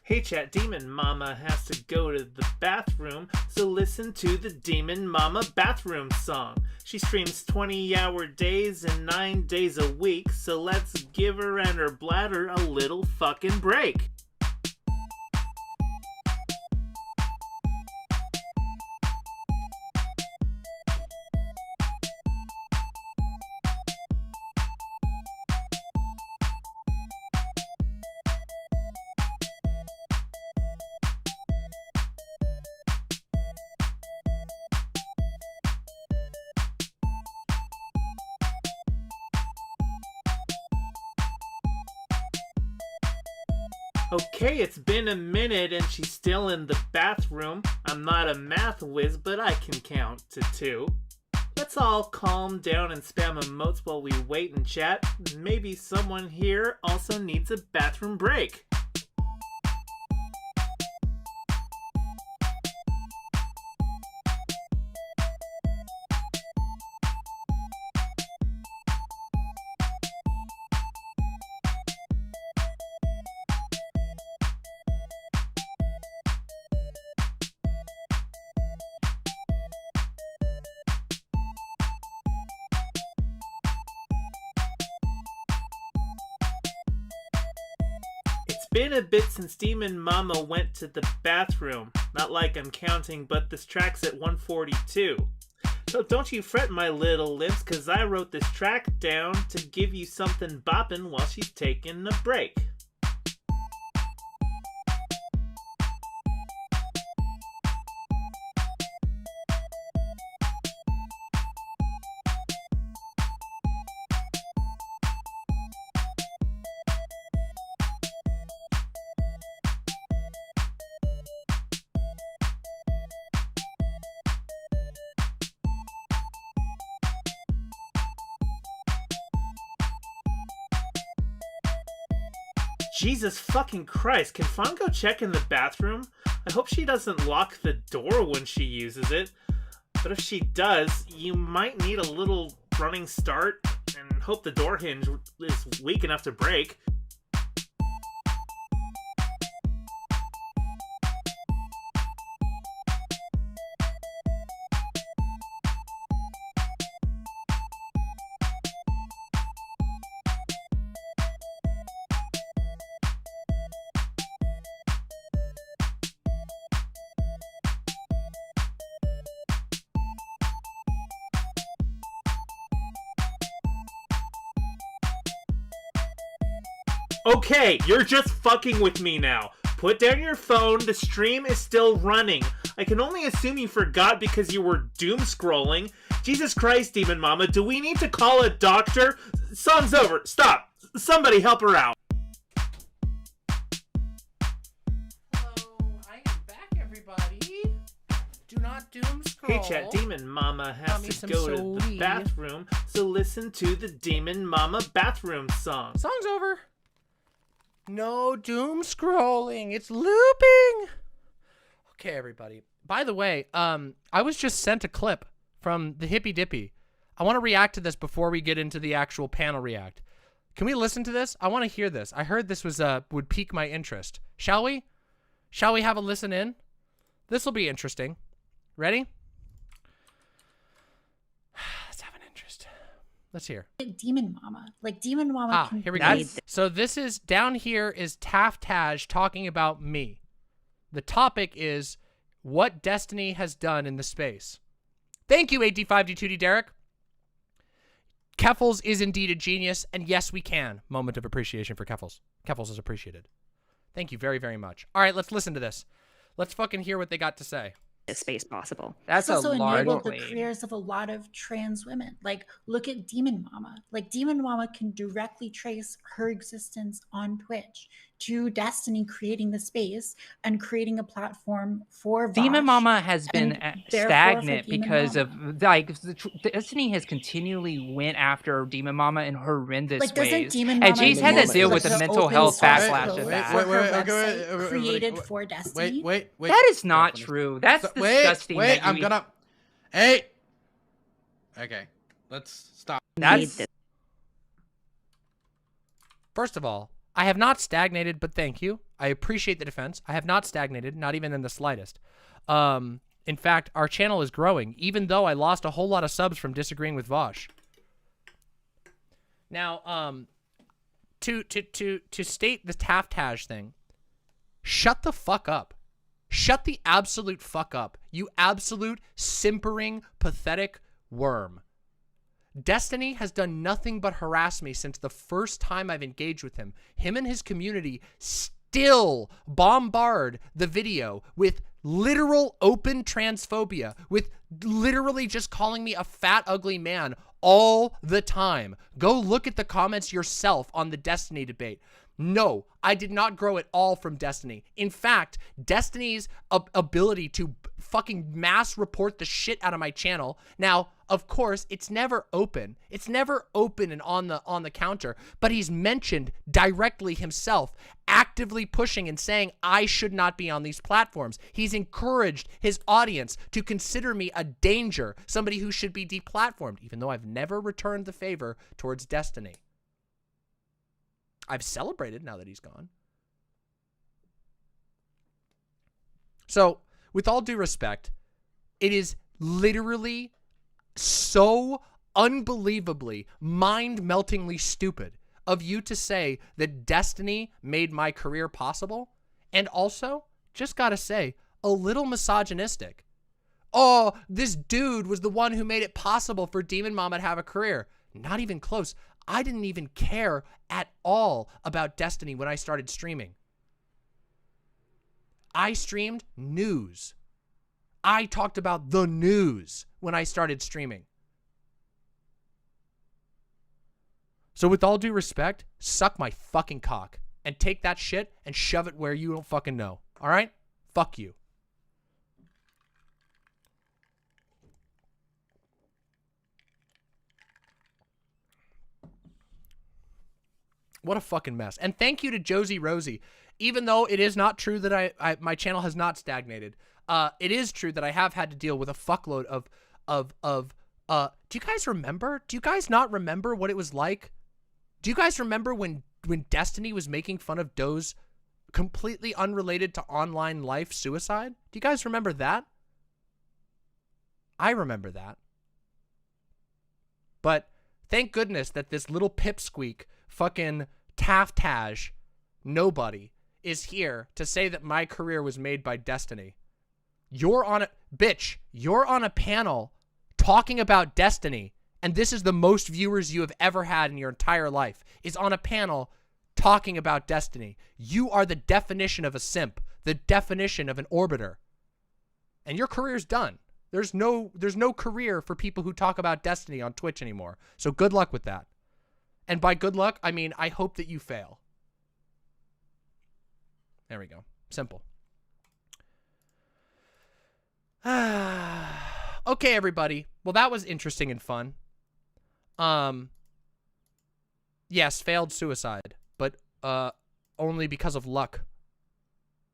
Hey chat, Demon Mama has to go to the bathroom, so listen to the Demon Mama bathroom song. She streams 20-hour days and 9 days a week, so let's give her and her bladder a little fucking break. Okay, it's been a minute and she's still in the bathroom. I'm not a math whiz, but I can count to 2. Let's all calm down and spam emotes while we wait and chat. Maybe someone here also needs a bathroom break. Been a bit since Demon Mama went to the bathroom. Not like I'm counting, but this track's at 142. So don't you fret, my little lips, cause I wrote this track down to give you something boppin' while she's taking a break. Jesus fucking Christ, can Faun go check in the bathroom? I hope she doesn't lock the door when she uses it. But if she does, you might need a little running start and hope the door hinge is weak enough to break. Okay, you're just fucking with me now. Put down your phone, the stream is still running. I can only assume you forgot because you were doom scrolling. Jesus Christ, Demon Mama, do we need to call a doctor? Song's over, stop. Somebody help her out. Hello, I am back, everybody. Do not doom scroll. Hey chat, Demon Mama Got has me to some go to the sody. bathroom, so listen to the Demon Mama bathroom song. Song's over. No doom scrolling. It's looping. Okay, everybody. By the way, I was just sent a clip from the Hippy Dippy. I want to react to this before we get into the actual panel react. Can we listen to this? I want to hear this. I heard this was would pique my interest. Shall we? Shall we have a listen in? This will be interesting. Ready? Let's have an interest. Let's hear. Demon Mama. Like, Demon Mama can Here we go. breathe. So this is, down here is Taftaj talking about me. The topic is what Destiny has done in the space. Thank you, 85D2D Derek. Keffals is indeed a genius, and yes, we can. Moment of appreciation for Keffals. Keffals is appreciated. Thank you very, very much. All right, let's listen to this. Let's fucking hear what they got to say. Space possible. It's also enabled the claim. careers of a lot of trans women. Like, look at Demon Mama. Like, Demon Mama can directly trace her existence on Twitch to Destiny creating the space and creating a platform for Demon Vosh, Mama has been and therefore for stagnant Demon because Mama. of like Destiny has continually went after Demon Mama in horrendous Like, doesn't ways. Demon And Mama she's had to use, deal like, with the the mental open health source backlash code of that. for her Wait, website created for Destiny? Wait. That is not true. That's disgusting. Wait, that I'm you- gonna... Hey! Okay, let's stop. That's First of all, I have not stagnated, but thank you. I appreciate the defense. I have not stagnated, not even in the slightest. In fact, our channel is growing, even though I lost a whole lot of subs from disagreeing with Vosh. Now, to state the Taftaj thing, shut the fuck up. Shut the absolute fuck up, you absolute simpering, pathetic worm. Destiny has done nothing but harass me since the first time I've engaged with him. Him and his community still bombard the video with literal open transphobia, with literally just calling me a fat, ugly man all the time. Go look at the comments yourself on the Destiny debate. No, I did not grow at all from Destiny. In fact, Destiny's ability to fucking mass report the shit out of my channel. Now, of course, it's never open. It's never open and on the counter, but he's mentioned directly himself, actively pushing and saying I should not be on these platforms. He's encouraged his audience to consider me a danger, somebody who should be deplatformed, even though I've never returned the favor towards Destiny. I've celebrated now that he's gone. So, with all due respect, it is literally so unbelievably, mind-meltingly stupid of you to say that Destiny made my career possible, and also, just gotta say, a little misogynistic. Oh, this dude was the one who made it possible for Demon Mama to have a career. Not even close. I didn't even care at all about Destiny when I started streaming. I streamed news. I talked about the news when I started streaming. So with all due respect, suck my fucking cock and take that shit and shove it where you don't fucking know. All right? Fuck you. What a fucking mess. And thank you to Josie Rosie. Even though it is not true that my channel has not stagnated, it is true that I have had to deal with a fuckload of do you guys remember? Do you guys not remember what it was like? Do you guys remember when Destiny was making fun of Doe's completely unrelated to online life suicide? Do you guys remember that? I remember that. But thank goodness that this little pipsqueak fucking Taftaj nobody is here to say that my career was made by Destiny. You're on a bitch. You're on a panel talking about Destiny, and this is the most viewers you have ever had in your entire life, is on a panel talking about Destiny. You are the definition of a simp, the definition of an orbiter. And your career's done. There's no career for people who talk about Destiny on Twitch anymore. So good luck with that. And by good luck, I mean I hope that you fail. There we go. Simple. Okay, everybody. Well, that was interesting and fun. Yes, failed suicide, but only because of luck,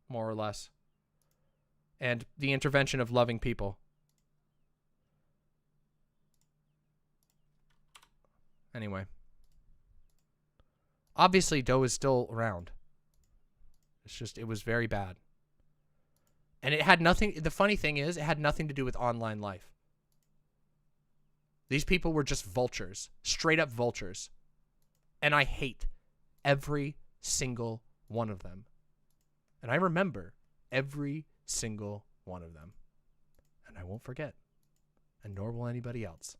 more or less, and the intervention of loving people. Anyway, obviously Doe is still around. It's just, it was very bad. And it had nothing, the funny thing is, it had nothing to do with online life. These people were just vultures, straight up vultures. And I hate every single one of them. And I remember every single one of them. And I won't forget. And nor will anybody else.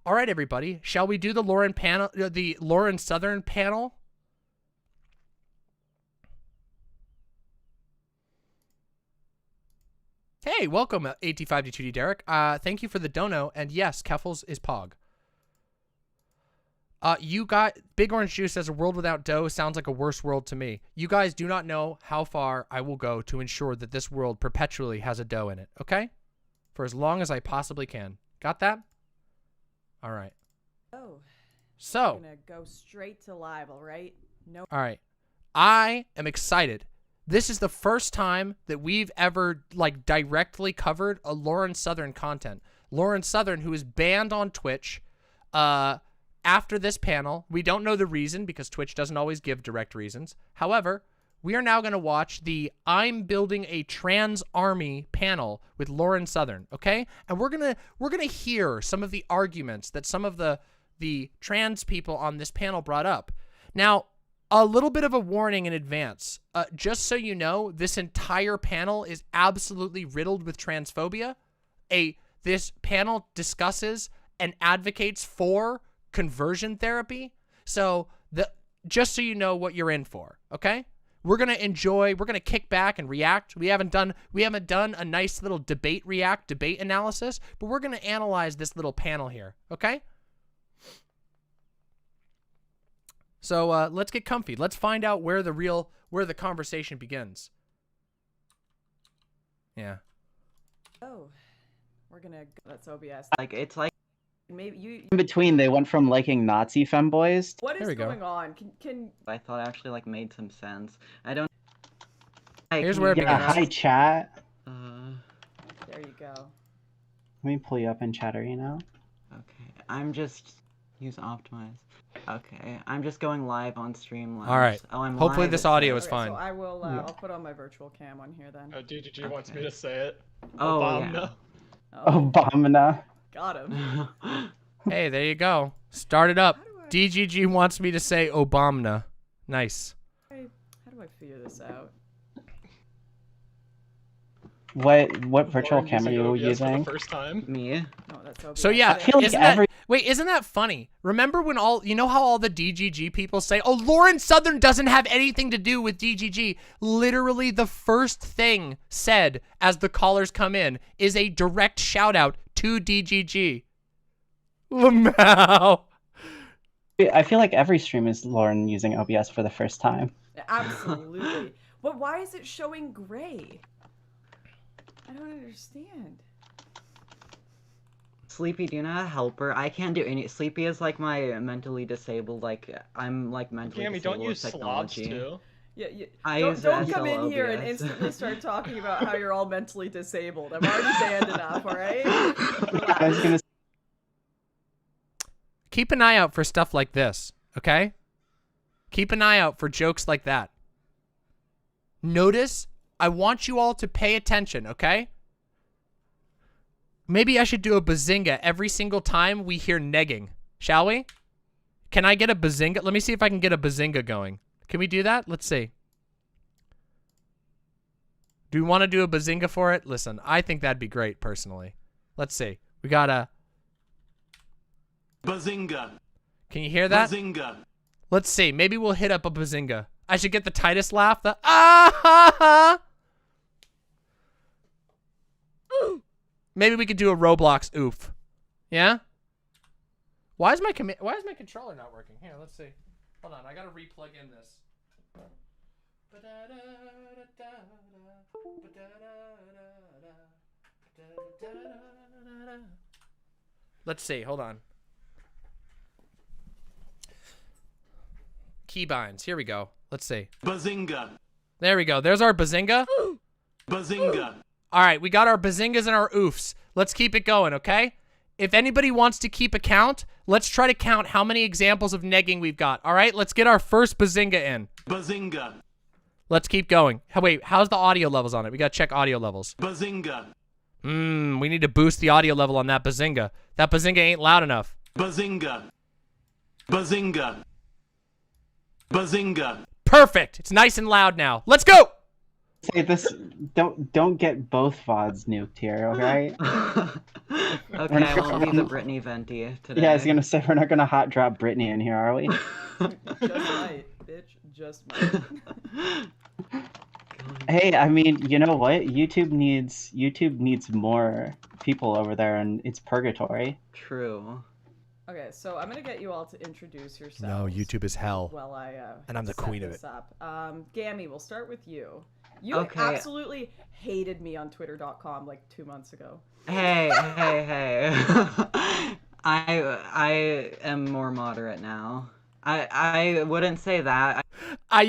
All right, everybody. Shall we do the Lauren Southern panel? Hey, welcome, 85D2D Derek. Thank you for the dono. And yes, Keffals is Pog. You got Big Orange Juice as a world without Doe sounds like a worse world to me. You guys do not know how far I will go to ensure that this world perpetually has a Doe in it, okay? For as long as I possibly can. Got that? All right. Oh. So. I'm gonna go straight to live, all right? No. All right. I am excited. This is the first time that we've ever, like, directly covered a Lauren Southern content. Lauren Southern, who is banned on Twitch, after this panel. We don't know the reason because Twitch doesn't always give direct reasons. However, we are now going to watch the I'm Building a Trans Army panel with Lauren Southern, okay? And we're going to hear some of the arguments that some of the trans people on this panel brought up. Now, a little bit of a warning in advance. Just so you know, this entire panel is absolutely riddled with transphobia. This panel discusses and advocates for conversion therapy. So just so you know what you're in for, okay? We're going to enjoy, we're going to kick back and react. We haven't done a nice little debate analysis, but we're going to analyze this little panel here, okay? So let's get comfy. Let's find out where the conversation begins. Yeah. Oh. We're gonna that's OBS. Like it's like maybe you in between they went from liking Nazi femboys. What is going on? Can I thought actually like made some sense. I don't Here's where it begins. Hi chat. There you go. Let me pull you up in chat arena. Okay. I'm just use optimize. Okay. I'm just going live on Streamlabs. All right. Oh, I'm hopefully live, this audio is Okay, fine. So I will I'll put on my virtual cam on here then. Oh, DGG wants me to say it. Oh, Obama. yeah. Obama. Got him. Hey, there you go. Start it up. DGG wants me to say Obama. Nice. How do I figure this out? What virtual camera are you OBS using? For the first time. Me. No, that's OBS. So yeah, like isn't that funny? Remember when you know how all the DGG people say, "Oh, Lauren Southern doesn't have anything to do with DGG." Literally, the first thing said as the callers come in is a direct shout out to DGG. Lamau. I feel like every stream is Lauren using OBS for the first time. Absolutely. But why is it showing gray? I don't understand. Sleepy, do you know how to help her? I can't do any. Sleepy is like my mentally disabled. Like I'm like mentally Gami, disabled don't use with slobs technology. too. Yeah, don't come in here and instantly start talking about how you're all mentally disabled. I'm already banned enough, all right? I was gonna. Keep an eye out for stuff like this, okay? Keep an eye out for jokes like that. Notice, I want you all to pay attention, okay? Maybe I should do a bazinga every single time we hear negging. Shall we? Can I get a bazinga? Let me see if I can get a bazinga going. Can we do that? Let's see. Do we want to do a bazinga for it? Listen, I think that'd be great, personally. Let's see. We got a... Bazinga. Can you hear that? Bazinga. Let's see. Maybe we'll hit up a bazinga. I should get the Titus laugh. The ah ha ha. Maybe we could do a Roblox oof. Yeah? Why is my controller not working? Here, let's see. Hold on, I gotta replug in this. Let's see, hold on. Keybinds, here we go. Let's see. Bazinga. There we go. There's our bazinga. Bazinga. All right, we got our bazingas and our oofs. Let's keep it going, okay? If anybody wants to keep a count, let's try to count how many examples of negging we've got. All right, let's get our first bazinga in. Bazinga. Let's keep going. Wait, how's the audio levels on it? We got to check audio levels. Bazinga. We need to boost the audio level on that bazinga. That bazinga ain't loud enough. Bazinga. Bazinga. Bazinga. Perfect. It's nice and loud now. Let's go. Say this. Don't get both VODs nuked here, okay? Okay, we'll leave the Britney venti today. Yeah, I was gonna say we're not gonna hot drop Britney in here, are we? Just might, bitch. Just might. Hey, I mean, you know what? YouTube needs more people over there, and it's purgatory. True. Okay, so I'm gonna get you all to introduce yourselves. No, YouTube is hell. While I and I'm the set queen of this it. Up. Gami, we'll start with you. You Okay. absolutely hated me on Twitter.com like 2 months ago. Hey. I am more moderate now. I wouldn't say that. I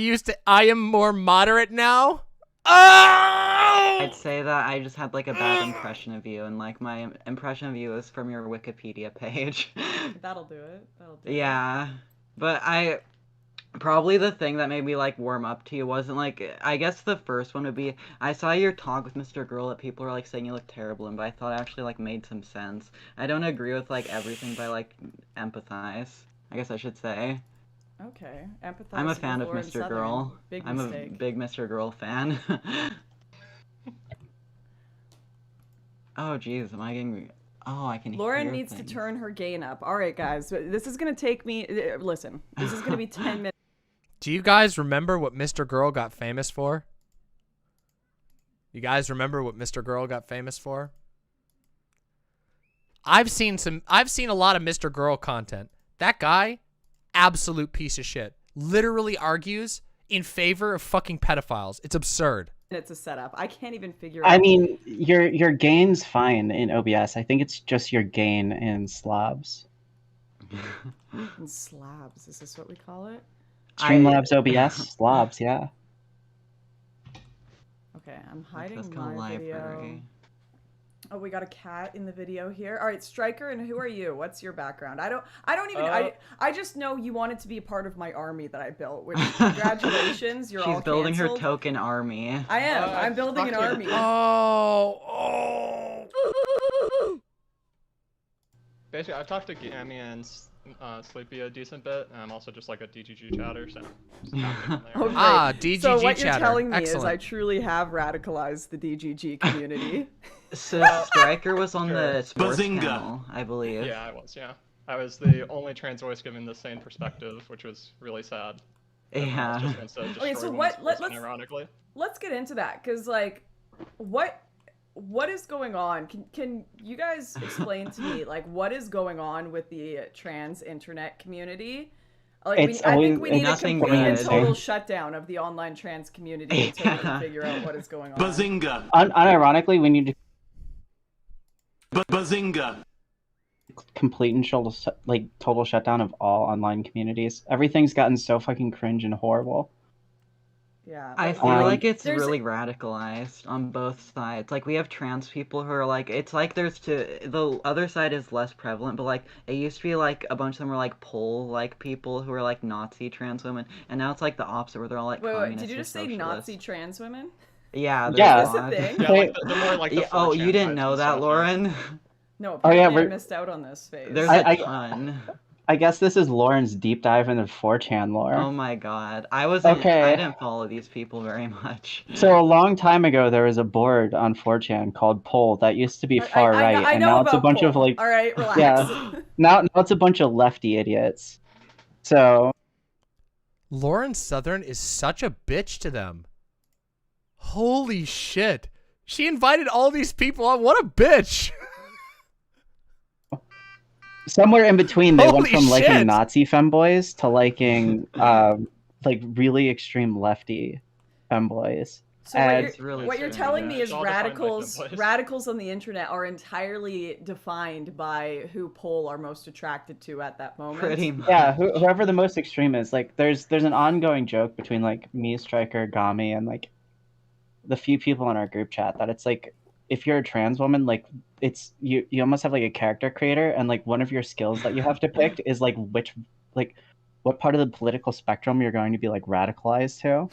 am more moderate now. Oh! I'd say that I just had like a bad impression of you, and like my impression of you is from your Wikipedia page. That'll do it. That'll do it. Yeah, but probably the thing that made me like warm up to you wasn't like, I guess the first one would be, I saw your talk with Mr. Girl that people were like saying you look terrible in, but I thought it actually like made some sense. I don't agree with like everything, but I like empathize, I guess I should say. Okay, empathize. I'm a fan of Lauren Mr. Southern. Girl. Big I'm mistake. a big Mr. Girl fan. Oh jeez, am I getting... Oh, I can Lauren hear needs things. to turn her gain up. All right, guys, this is gonna take me. Listen, this is gonna be 10 minutes. Do you guys remember what Mr. Girl got famous for? You guys remember what Mr. Girl got famous for? I've seen a lot of Mr. Girl content. That guy, absolute piece of shit. Literally argues in favor of fucking pedophiles. It's absurd. It's a setup. I can't even figure out. I mean, your gain's fine in OBS. I think it's just your gain in slabs. In slabs, is this what we call it? Streamlabs OBS slabs, yeah. Okay, I'm hiding That's called my video. library. Oh, we got a cat in the video here. All right, Striker, and who are you? What's your background? I don't even. I just know you wanted to be a part of my army that I built. Which congratulations, you're all She's building her canceled. token army. I am. I'm building an army. Oh. Basically, I've talked to Gami and Sleepy a decent bit, and I'm also just like a DGG chatter, so. Oh, great. DGG so what chatter. you're telling me Excellent. is I truly have radicalized the DGG community. So Striker was on the sports Bazinga. channel, I believe. Yeah, I was, yeah. I was the only trans voice given the same perspective, which was really sad. Yeah. Okay, so Ironically. let's get into that, because like, what is going on? Can you guys explain to me like what is going on with the trans internet community? Like, I think we need a complete and total shutdown of the online trans community until we can figure out what is going on. Bazinga. Unironically, we need to Bazinga. complete and total shutdown of all online communities. Everything's gotten so fucking cringe and horrible. Yeah. I feel like it's really radicalized on both sides. Like, we have trans people who are like, it's like the other side is less prevalent, but like, it used to be like a bunch of them were like like people who were like Nazi trans women, and now it's like the opposite where they're all like Wait, did you or just say socialist. Nazi trans women? Yeah, Is this a thing? Yeah, like the more like the oh, 4chan you didn't sites know and that, stuff, Lauren? No, Oh, yeah, apparently I missed out on this phase. There's a ton. I guess this is Lauren's deep dive into 4chan lore. Oh my god. I didn't follow these people very much. So a long time ago, there was a board on 4chan called Poll that used to be far right, and now it's a bunch of like, all right, relax. yeah, now it's a bunch of lefty idiots. So Lauren Southern is such a bitch to them. Holy shit. She invited all these people on. What a bitch. somewhere in between, they went Holy from liking shit. Nazi femboys to liking like really extreme lefty femboys. So And what you're telling me is All defined like radicals on the internet are entirely defined by who Pole are most attracted to at that moment. Pretty much. yeah, whoever the most extreme is, like there's an ongoing joke between like me, Striker, Gami, and like the few people in our group chat that it's like if you're a trans woman, like it's you almost have like a character creator, and like one of your skills that you have to pick is like what part of the political spectrum you're going to be like radicalized to.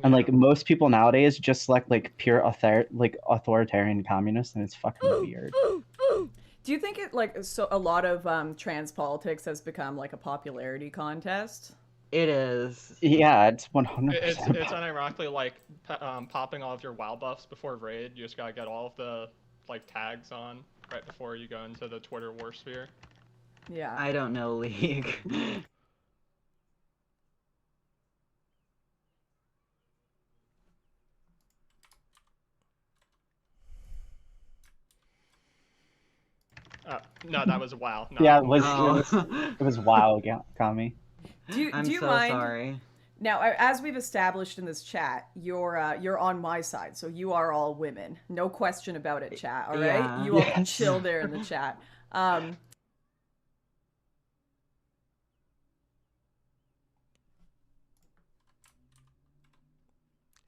And like most people nowadays just select like pure authoritarian communists, and it's fucking weird. Do you think a lot of trans politics has become like a popularity contest? It is. Yeah, it's 100%. It's unironically like popping all of your WoW buffs before raid. You just gotta get all of the like tags on right before you go into the Twitter war sphere. Yeah. I don't know, League. No, that was WoW. Yeah, it was WoW, Gami. Do you so mind? sorry. Now, as we've established in this chat, you're on my side, so you are all women. No question about it, chat. All right, Yeah. you all chill there in the chat.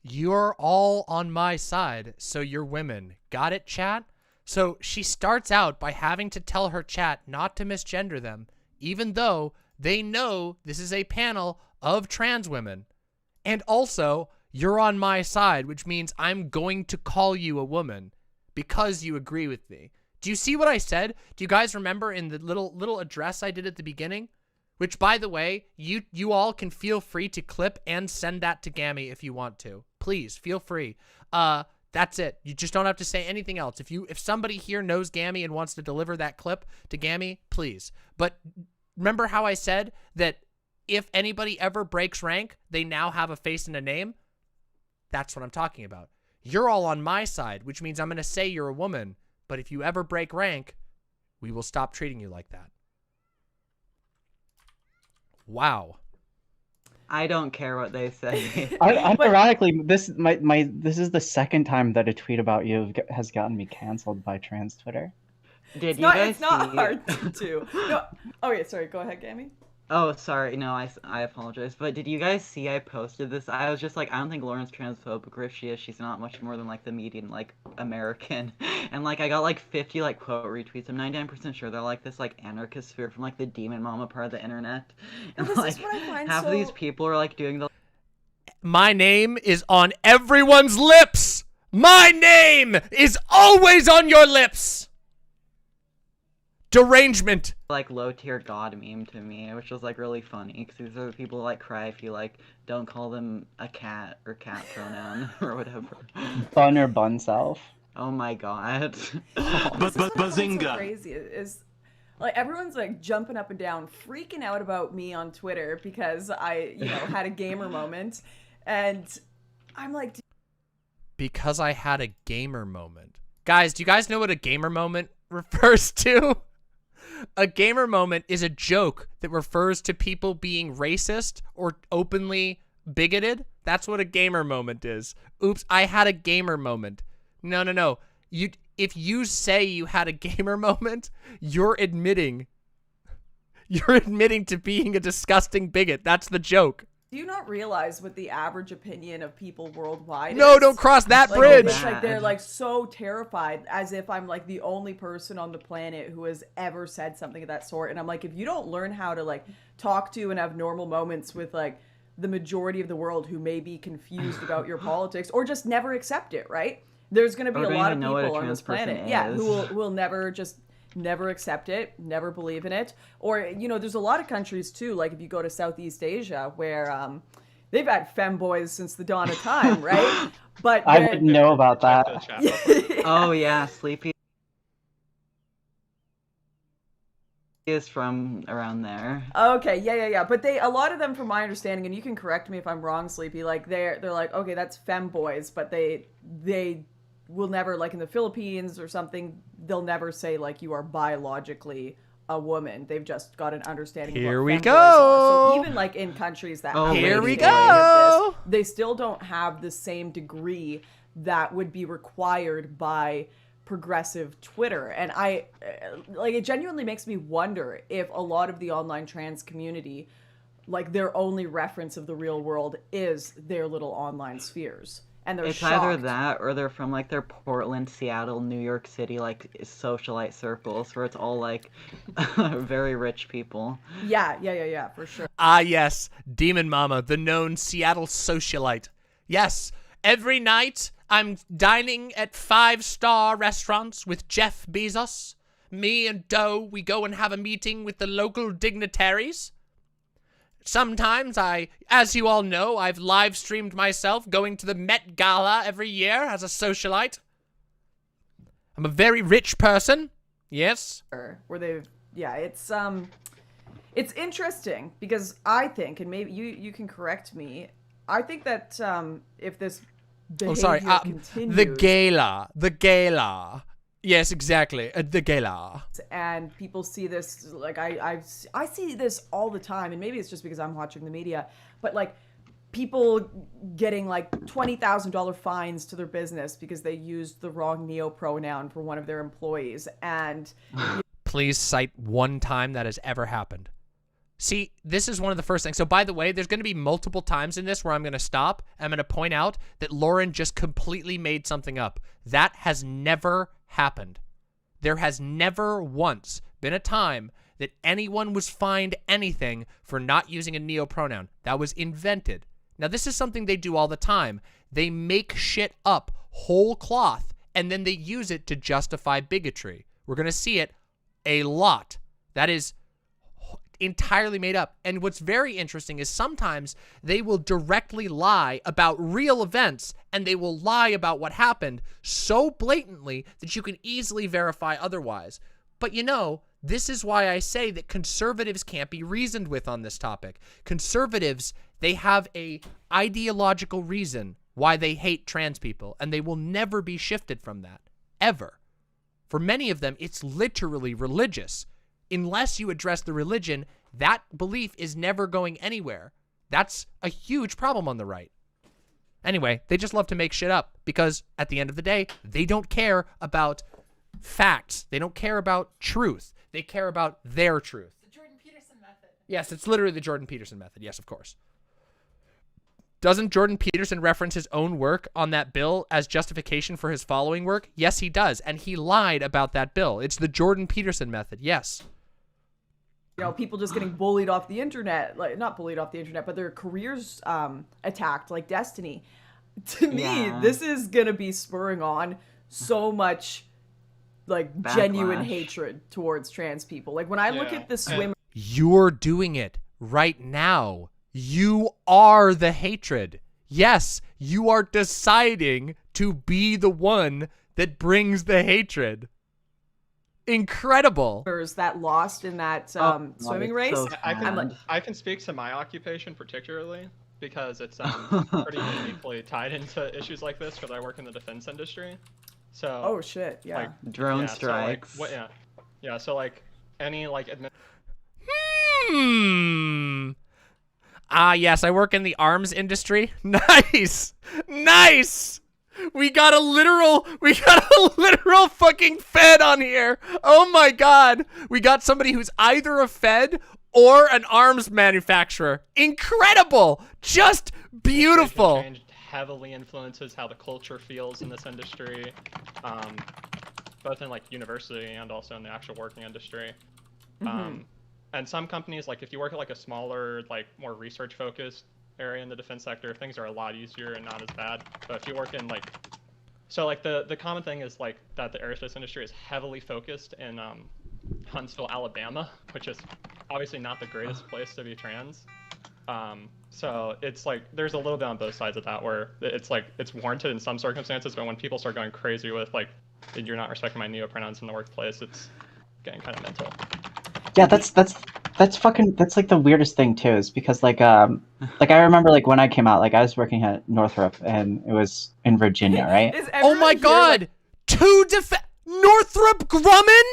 You're all on my side, so you're women. Got it, chat? So she starts out by having to tell her chat not to misgender them, even though they know this is a panel of trans women. And also, you're on my side, which means I'm going to call you a woman because you agree with me. Do you see what I said? Do you guys remember in the little address I did at the beginning? Which, by the way, you all can feel free to clip and send that to Gami if you want to. Please, feel free. That's it. You just don't have to say anything else. If somebody here knows Gami and wants to deliver that clip to Gami, please. But remember how I said that if anybody ever breaks rank, they now have a face and a name? That's what I'm talking about. You're all on my side, which means I'm going to say you're a woman. But if you ever break rank, we will stop treating you like that. Wow. I don't care what they say. Ironically, this is the second time that a tweet about you has gotten me canceled by trans Twitter. Did you guys It's not see... hard to do. No. Oh yeah, sorry. Go ahead, Gami. Oh, sorry. No, I apologize. But did you guys see I posted this? I was just like, I don't think Lauren's transphobic, or if she is, she's not much more than like the median like American. And like I got like 50 like quote retweets. I'm 99% sure they're like this like anarchist sphere from like the demon mama part of the internet. And This like is what I find half of these people are like doing the My name is on everyone's lips. My name is always on your lips. Derangement. like low tier god meme to me, which was like really funny because these are the people who like cry if you like don't call them a cat or cat pronoun or whatever. Bun or bun self. Oh my god. Bazinga. Crazy is like everyone's like jumping up and down, freaking out about me on Twitter because I had a gamer moment, and I'm like, because I had a gamer moment. Guys, do you guys know what a gamer moment refers to? A gamer moment is a joke that refers to people being racist or openly bigoted. That's what a gamer moment is. Oops, I had a gamer moment. No. If you say you had a gamer moment, you're admitting to being a disgusting bigot. That's the joke. do you not realize what the average opinion of people worldwide No, is? don't cross that Like, bridge. It's like they're like so terrified, as if I'm like the only person on the planet who has ever said something of that sort. And I'm like, if you don't learn how to like talk to and have normal moments with like the majority of the world who may be confused about your politics or just never accept it, right? There's going to be Or a don't lot of even know what a people on this trans person planet, yeah, who is. will never accept it, never believe in it. Or, there's a lot of countries too, like if you go to Southeast Asia, where they've had femboys since the dawn of time, right? But I didn't know about that. Oh yeah, Sleepy is from around there. Okay, yeah. But a lot of them, from my understanding, and you can correct me if I'm wrong, Sleepy, like they're like, okay, that's femboys, but they will never, like in the Philippines or something, they'll never say like you are biologically a woman. They've just got an understanding of Here what we femboys go. are. So even like in countries that have Here we this story of go. this, they still don't have the same degree that would be required by progressive Twitter. And I like, it genuinely makes me wonder if a lot of the online trans community, like their only reference of the real world is their little online spheres. And they're It's shocked. either that or they're from like their Portland, Seattle, New York City like socialite circles where it's all like very rich people. Yeah, for sure. Ah, yes, Demon Mama, the known Seattle socialite. Yes, every night I'm dining at 5-star restaurants with Jeff Bezos. Me and Doe, we go and have a meeting with the local dignitaries. Sometimes as you all know, I've live streamed myself going to the Met Gala every year as a socialite. I'm a very rich person. Yes. Where it's interesting because I think, and maybe you can correct me, I think that if this behavior continues, the gala. Yes, exactly. The gala. And people see this, like I see this all the time, and maybe it's just because I'm watching the media, but like people getting like $20,000 fines to their business because they used the wrong neo-pronoun for one of their employees. And please cite one time that has ever happened. See, this is one of the first things. So by the way, there's going to be multiple times in this where I'm going to stop. I'm going to point out that Lauren just completely made something up. That has never happened. There has never once been a time that anyone was fined anything for not using a neo-pronoun. That was invented. Now, this is something they do all the time. They make shit up whole cloth, and then they use it to justify bigotry. We're going to see it a lot. That is entirely made up. And what's very interesting is sometimes they will directly lie about real events, and they will lie about what happened so blatantly that you can easily verify otherwise. But you know, this is why I say that conservatives can't be reasoned with on this topic. Conservatives, they have a ideological reason why they hate trans people, and they will never be shifted from that, ever. For many of them, it's literally religious. Unless you address the religion, that belief is never going anywhere. That's a huge problem on the right. Anyway, they just love to make shit up because at the end of the day, they don't care about facts. They don't care about truth. They care about their truth. The Jordan Peterson method. Yes, it's literally the Jordan Peterson method. Yes, of course. Doesn't Jordan Peterson reference his own work on that bill as justification for his following work? Yes, he does. And he lied about that bill. It's the Jordan Peterson method. Yes. You know, people just getting bullied off the internet, like not bullied off the internet, but their careers attacked, like Destiny. To me, this is gonna be spurring on so much like genuine hatred towards trans people. Like when I look at the swimmer, you're doing it right now. You are the hatred. Yes, you are deciding to be the one that brings the hatred. Incredible. That lost in that swimming race. So I can speak to my occupation particularly because it's pretty uniquely tied into issues like this because I work in the defense industry. So oh shit, yeah. Like, drone strikes. So like, yeah. So like any like Ah, yes, I work in the arms industry. Nice. Nice. We got a literal fucking Fed on here. Oh my God. We got somebody who's either a Fed or an arms manufacturer. Incredible. Just beautiful. Change heavily influences how the culture feels in this industry, both in like university and also in the actual working industry. And some companies, like if you work at like a smaller, like more research focused area in the defense sector, things are a lot easier and not as bad. But if you work in like, so like the common thing is like that the aerospace industry is heavily focused in Huntsville, Alabama, which is obviously not the greatest place to be trans. So it's like there's a little bit on both sides of that where it's like it's warranted in some circumstances, but when people start going crazy with like you're not respecting my neo pronouns in the workplace, it's getting kind of mental. Yeah, that's fucking, that's like the weirdest thing too, is because like I remember like when I came out, like I was working at Northrop and it was in Virginia, right? Oh my god! Northrop Grumman?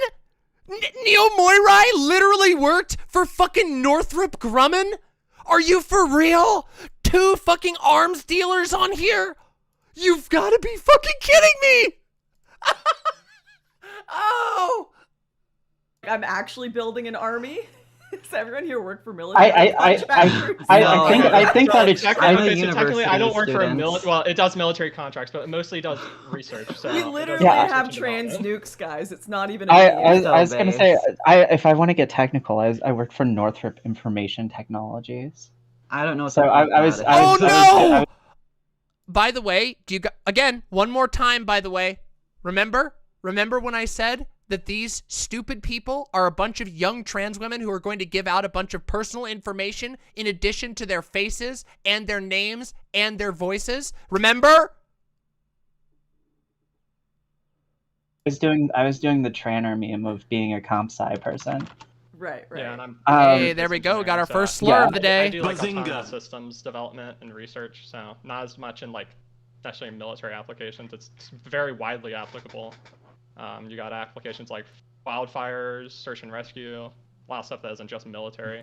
Neo Moirai literally worked for fucking Northrop Grumman? Are you for real? 2 fucking arms dealers on here? You've gotta be fucking kidding me! Oh! I'm actually building an army. Does everyone here work for military contractors? I think that it's. Technically, I don't work for a military. Well, it does military contracts, but it mostly does research. So We literally have trans nukes, guys. It's not even. A I was gonna say, if I want to get technical, I work for Northrop Information Technologies. I don't know. So I was. Oh no! By the way, again one more time? By the way, remember when I said that these stupid people are a bunch of young trans women who are going to give out a bunch of personal information in addition to their faces and their names and their voices? Remember? I was doing the Tranner meme of being a comp sci person. Right. Yeah, and hey, there we go. Got our first slur of the day. I do like autonomous systems development and research, so not as much in like necessarily military applications. It's very widely applicable. You got applications like wildfires, search and rescue, a lot of stuff that isn't just military.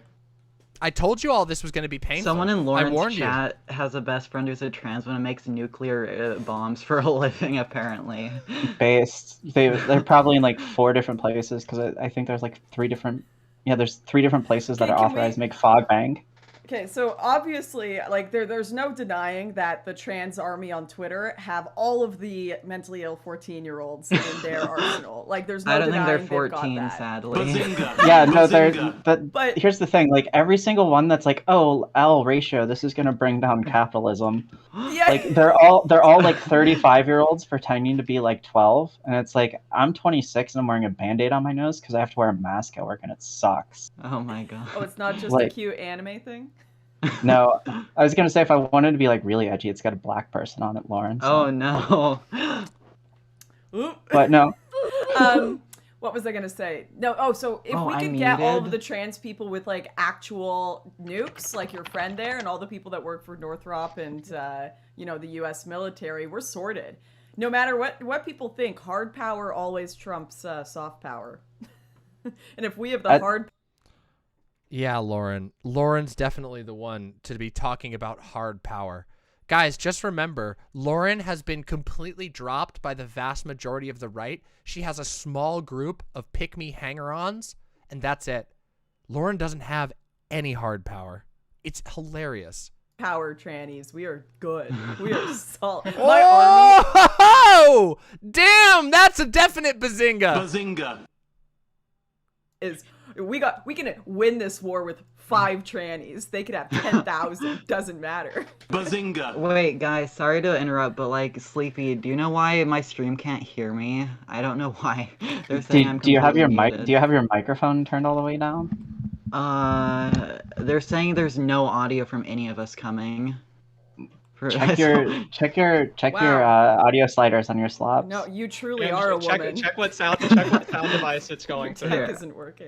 I told you all this was going to be painful. Someone in I warned Lauren's you. chat has a best friend who's a trans one and makes nuclear bombs for a living, apparently. Based. They're probably in like 4 different places, because I think there's like 3 different. Yeah, there's 3 different places that are authorized to make fog bang. Okay, so obviously, like, there's no denying that the trans army on Twitter have all of the mentally ill 14-year-olds in their arsenal. Like, there's no denying I don't think they're they've got 14, that. sadly. Yeah, no, but here's the thing, like, every single one that's like, oh, L ratio, this is gonna bring down capitalism. Yeah. Like, they're all like 35-year-olds pretending to be like 12, and it's like, I'm 26 and I'm wearing a Band-Aid on my nose because I have to wear a mask at work and it sucks. Oh my god. Oh, it's not just Like- a cute anime thing? No, I was gonna say if I wanted to be like really edgy, it's got a black person on it, Lauren. So. Oh no. But no. What was I gonna say? No. Oh, so if we could get all of the trans people with like actual nukes, like your friend there, and all the people that work for Northrop and you know, the U.S. military, we're sorted. No matter what people think, hard power always trumps soft power. And if we have the hard. Yeah, Lauren. Lauren's definitely the one to be talking about hard power. Guys, just remember, Lauren has been completely dropped by the vast majority of the right. She has a small group of pick-me hanger-ons, and that's it. Lauren doesn't have any hard power. It's hilarious. Power trannies. We are good. We are solid. My army. Oh! Damn, that's a definite bazinga. Bazinga. We can win this war with 5 trannies. They could have 10,000. Doesn't matter. Bazinga. Wait, guys, sorry to interrupt, but like, Sleepy, do you know why my stream can't hear me? I don't know why. They're saying I'm Do you have your muted. mic? Do you have your microphone turned all the way down? They're saying there's no audio from any of us coming. Check your audio sliders on your slabs. No, you truly are a woman. Check what sound device it's going to. Tech isn't working.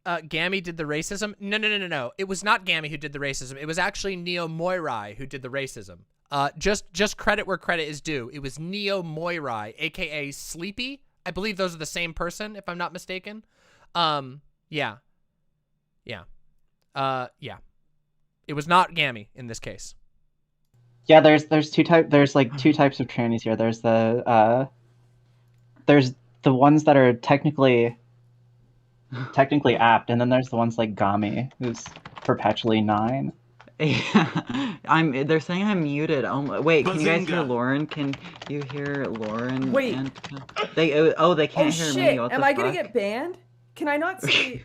Gami did the racism? No. It was not Gami who did the racism. It was actually Neo Moirai who did the racism. Just credit where credit is due. It was Neo Moirai, aka Sleepy. I believe those are the same person, if I'm not mistaken. Yeah. It was not Gami in this case. Yeah, there's two types of trannies here. There's the ones that are technically apt, and then there's the ones like Gami, who's perpetually 9. Yeah, they're saying I'm muted. Oh my, wait, can you guys hear Bazinga. Lauren? Can you hear Lauren? Wait. They can't hear shit. me. What Am the I gonna fuck? get banned? Can I not say?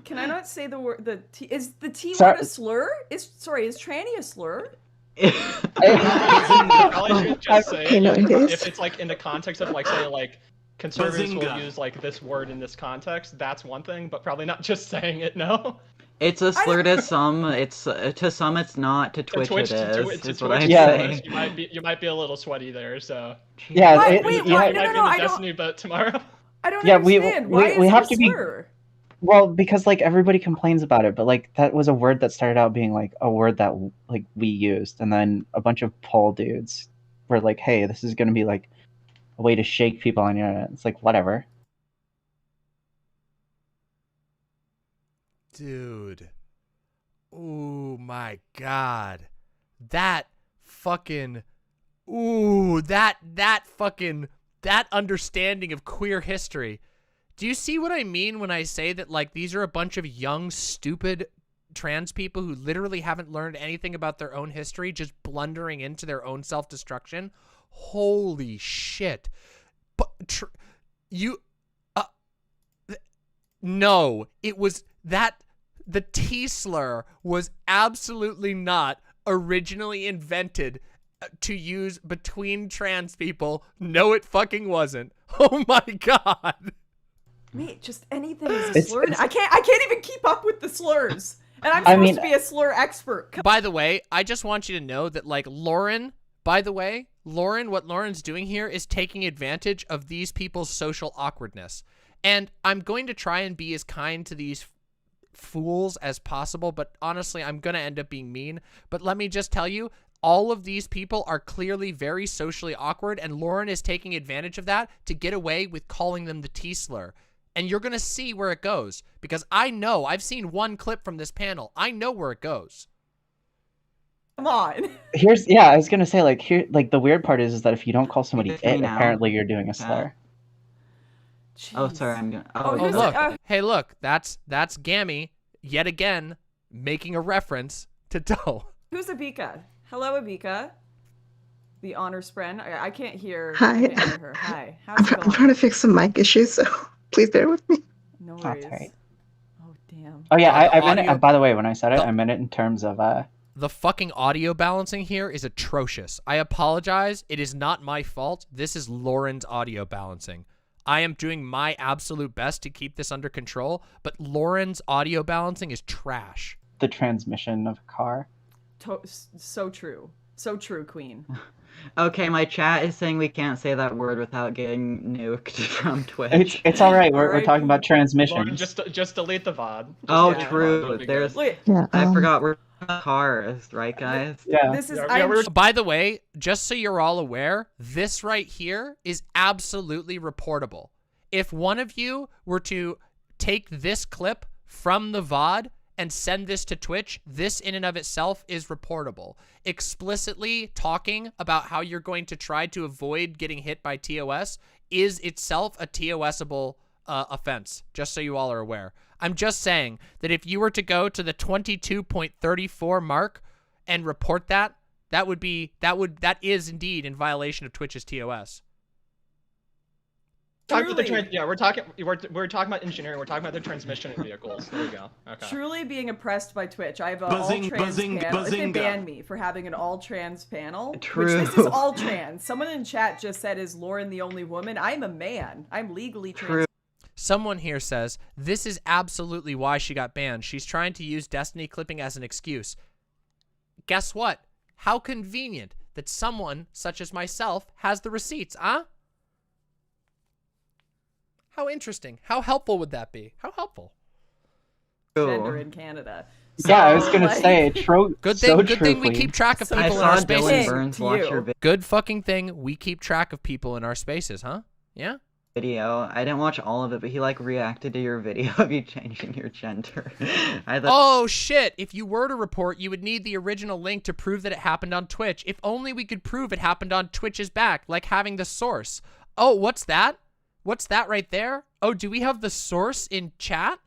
Can I not say the word? Is the T Sorry. word a slur? Is tranny a slur? Probably should just say if it's like in the context of like say like conservatives will Bazinga. use like this word in this context, that's one thing, but probably not just saying it. No. It's a slur to some. It's to some. It's not. To Twitch, it is. To Is what I'm Twitch, saying. you might be a little sweaty there. So Yeah, Wait, you no, might be in the I don't. Destiny boat tomorrow. I don't Yeah, understand. Why we is have it to a be. slur? Well, because like everybody complains about it, but like that was a word that started out being like a word that like we used, and then a bunch of poll dudes were like, "Hey, this is gonna be like a way to shake people on the internet." It's like whatever. Dude. Oh my god. That fucking that understanding of queer history. Do you see what I mean when I say that like these are a bunch of young stupid trans people who literally haven't learned anything about their own history, just blundering into their own self-destruction? Holy shit. But no, it was that the T slur was absolutely not originally invented to use between trans people. No, it fucking wasn't. Oh my god. Mate, just anything is a slur. I can't even keep up with the slurs. And I'm supposed to be a slur expert. By the way, I just want you to know that like Lauren, what Lauren's doing here is taking advantage of these people's social awkwardness. And I'm going to try and be as kind to these fools as possible, but honestly, I'm going to end up being mean. But let me just tell you, all of these people are clearly very socially awkward, and Lauren is taking advantage of that to get away with calling them the T-slur. And you're going to see where it goes, because I know, I've seen one clip from this panel. I know where it goes. Come on. I was gonna say like the weird part is that if you don't call somebody it, apparently you're doing a slur. Oh, sorry, I'm gonna. Oh, look. Hey, look. That's Gami, yet again, making a reference to Doe. Who's Abika? Hello, Abika. The honor friend. I can't hear. Hi. I can't hear her. Hi. How's it going? I'm trying to fix some mic issues, so please bear with me. No worries. Right. Oh, damn. Oh yeah, I meant it. By the way, when I said it, I meant it in terms of The fucking audio balancing here is atrocious. I apologize. It is not my fault. This is Lauren's audio balancing. I am doing my absolute best to keep this under control, but Lauren's audio balancing is trash. the transmission of a car. So true. So true, Queen. Okay, my chat is saying we can't say that word without getting nuked from Twitch. It's all right. We're talking about transmissions. Lauren, just delete the VOD. Oh, true. There's. Yeah, I forgot we're cars, right, guys? Yeah. This is. By the way, just so you're all aware, this right here is absolutely reportable. If one of you were to take this clip from the VOD and send this to Twitch, this in and of itself is reportable. Explicitly talking about how you're going to try to avoid getting hit by TOS is itself a TOS-able offense, just so you all are aware. I'm just saying that if you were to go to the 22.34 mark and report that, that is indeed in violation of Twitch's TOS. We're talking about engineering. We're talking about the transmission in vehicles. There we go. Okay. Truly being oppressed by Twitch. I have an all-trans panel. If they ban me for having an all-trans panel, True. which this is all-trans. Someone in chat just said, is Lauren the only woman? I'm a man. I'm legally trans. Someone here says, this is absolutely why she got banned. She's trying to use Destiny clipping as an excuse. Guess what? How convenient that someone such as myself has the receipts, huh? How interesting. How helpful would that be? How helpful. Gender in Canada. So, yeah, I was gonna say, good thing we keep track of people in our spaces. Good fucking thing we keep track of people in our spaces, huh? Yeah? Video. I didn't watch all of it, but he like reacted to your video of you changing your gender. Oh shit, if you were to report, you would need the original link to prove that it happened on Twitch. If only we could prove it happened on Twitch's back, like having the source. Oh, what's that? What's that right there? Oh, do we have the source in chat?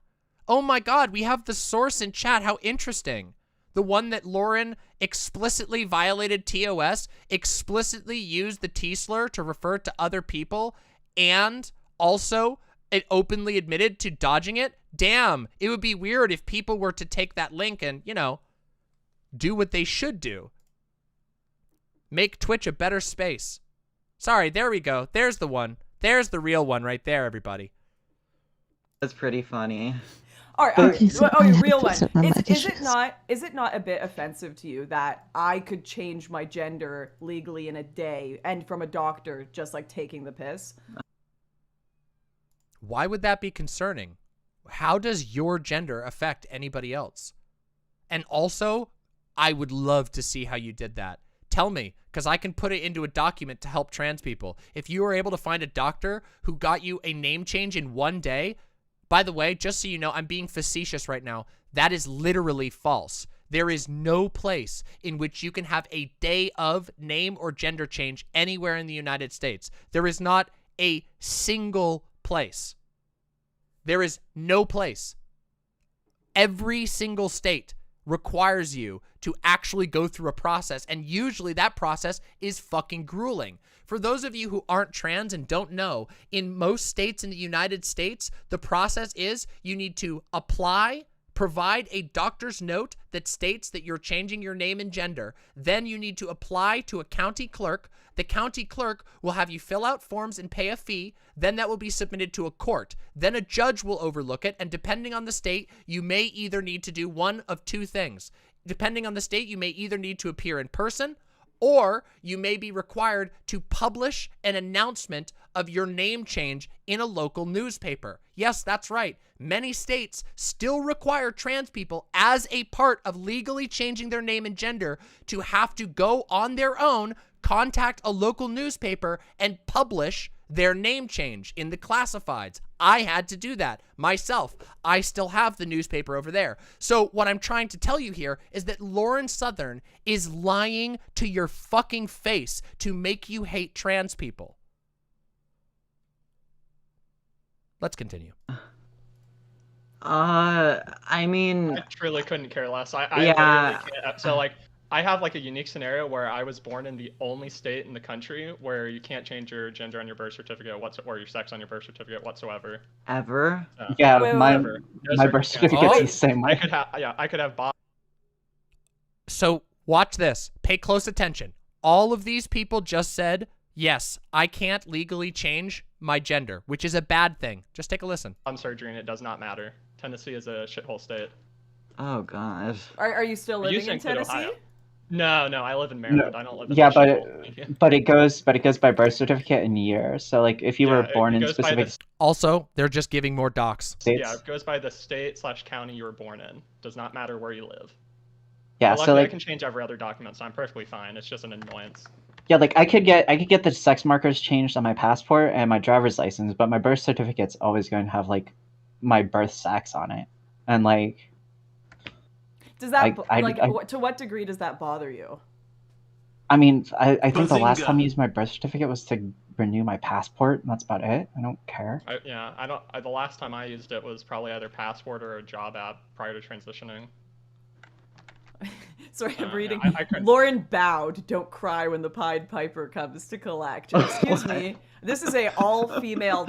Oh my god, we have the source in chat. How interesting. The one that Lauren explicitly violated TOS, explicitly used the T-slur to refer to other people, and also it openly admitted to dodging it. Damn, it would be weird if people were to take that link and, you know, do what they should do. Make Twitch a better space. Sorry, there we go. There's the one. There's the real one right there, everybody. That's pretty funny. All right. Oh, real one. Is it not a bit offensive to you that I could change my gender legally in a day and from a doctor just like taking the piss? Why would that be concerning? How does your gender affect anybody else? And also, I would love to see how you did that. Tell me, because I can put it into a document to help trans people. If you were able to find a doctor who got you a name change in one day, by the way, just so you know, I'm being facetious right now. That is literally false. There is no place in which you can have a day of name or gender change anywhere in the United States. There is not a single place. There is no place. Every single state requires you to actually go through a process, and usually that process is fucking grueling. For those of you who aren't trans and don't know, in most states in the United States, the process is you need to apply, provide a doctor's note that states that you're changing your name and gender. Then you need to apply to a county clerk. The county clerk will have you fill out forms and pay a fee. Then that will be submitted to a court. Then a judge will overlook it, and depending on the state, you may either need to do one of two things. Depending on the state, you may either need to appear in person, or you may be required to publish an announcement of your name change in a local newspaper. Yes, that's right. Many states still require trans people, as a part of legally changing their name and gender, to have to go on their own, contact a local newspaper, and publish their name change in the classifieds. I had to do that myself. I still have the newspaper over there. So what I'm trying to tell you here is that Lauren Southern is lying to your fucking face to make you hate trans people. Let's continue. I mean, I truly couldn't care less. I Yeah. literally can't. So like, I have like a unique scenario where I was born in the only state in the country where you can't change your gender on your birth certificate or your sex on your birth certificate whatsoever. ever? Yeah, Wait, my wait, wait. No my birth circumstance. certificate's Oh. the same way. I could have Bob. So watch this. Pay close attention. All of these people just said, yes, I can't legally change my gender, which is a bad thing. Just take a listen. Surgery and it does not matter. Tennessee is a shithole state. Oh god. Are you still living used to in include Tennessee? Ohio. No, I live in Maryland. I don't live in Yeah, the but shithole. it goes by birth certificate and year. So like if you were born it in goes by specific the- Also, they're just giving more docs. Yeah, it goes by the state/county you were born in. Does not matter where you live. Yeah, But so luckily I like can change every other document, so I'm perfectly fine. It's just an annoyance. yeah, like I could get the sex markers changed on my passport and my driver's license, but my birth certificate's always going to have like my birth sex on it. And like Does that I to what degree does that bother you? I mean, I think the last Bazinga. time I used my birth certificate was to renew my passport, and that's about it. I don't care. The last time I used it was probably either passport or a job app prior to transitioning. Sorry, I'm reading. I couldn't- Lauren bowed. Don't cry when the Pied Piper comes to collect. Excuse me. This is a all-female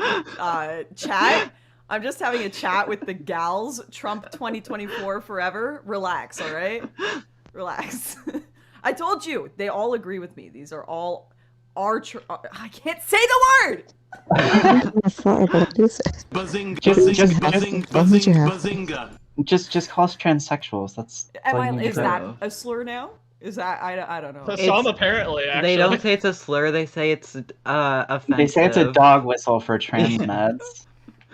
chat. I'm just having a chat with the gals. Trump 2024 forever. Relax, all right? Relax. I told you, they all agree with me. These are all I can't say the word. Bazinga, Just- bazinga, what would you bazinga, have? bazinga. Just call us transsexuals. That's Is that a slur now? Is that I don't know. Some apparently, actually. They don't say it's a slur. They say it's offensive. They say it's a dog whistle for trans meds.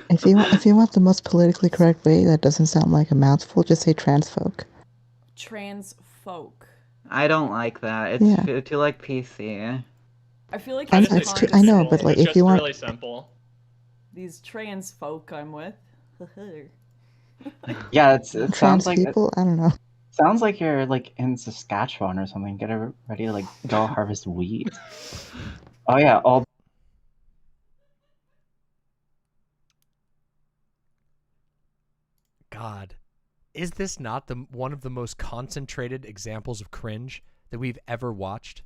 If you want the most politically correct way that doesn't sound like a mouthful, just say trans folk. Trans folk. I don't like that. It's Yeah. too like PC. I feel like I know, sometimes it's too, I know, but like It's if you just want, really simple. these trans folk I'm with. Yeah, it sounds trans like people, I don't know. sounds like you're like in Saskatchewan or something. Get ready to like go harvest wheat. Oh yeah, all. God, is this not one of the most concentrated examples of cringe that we've ever watched?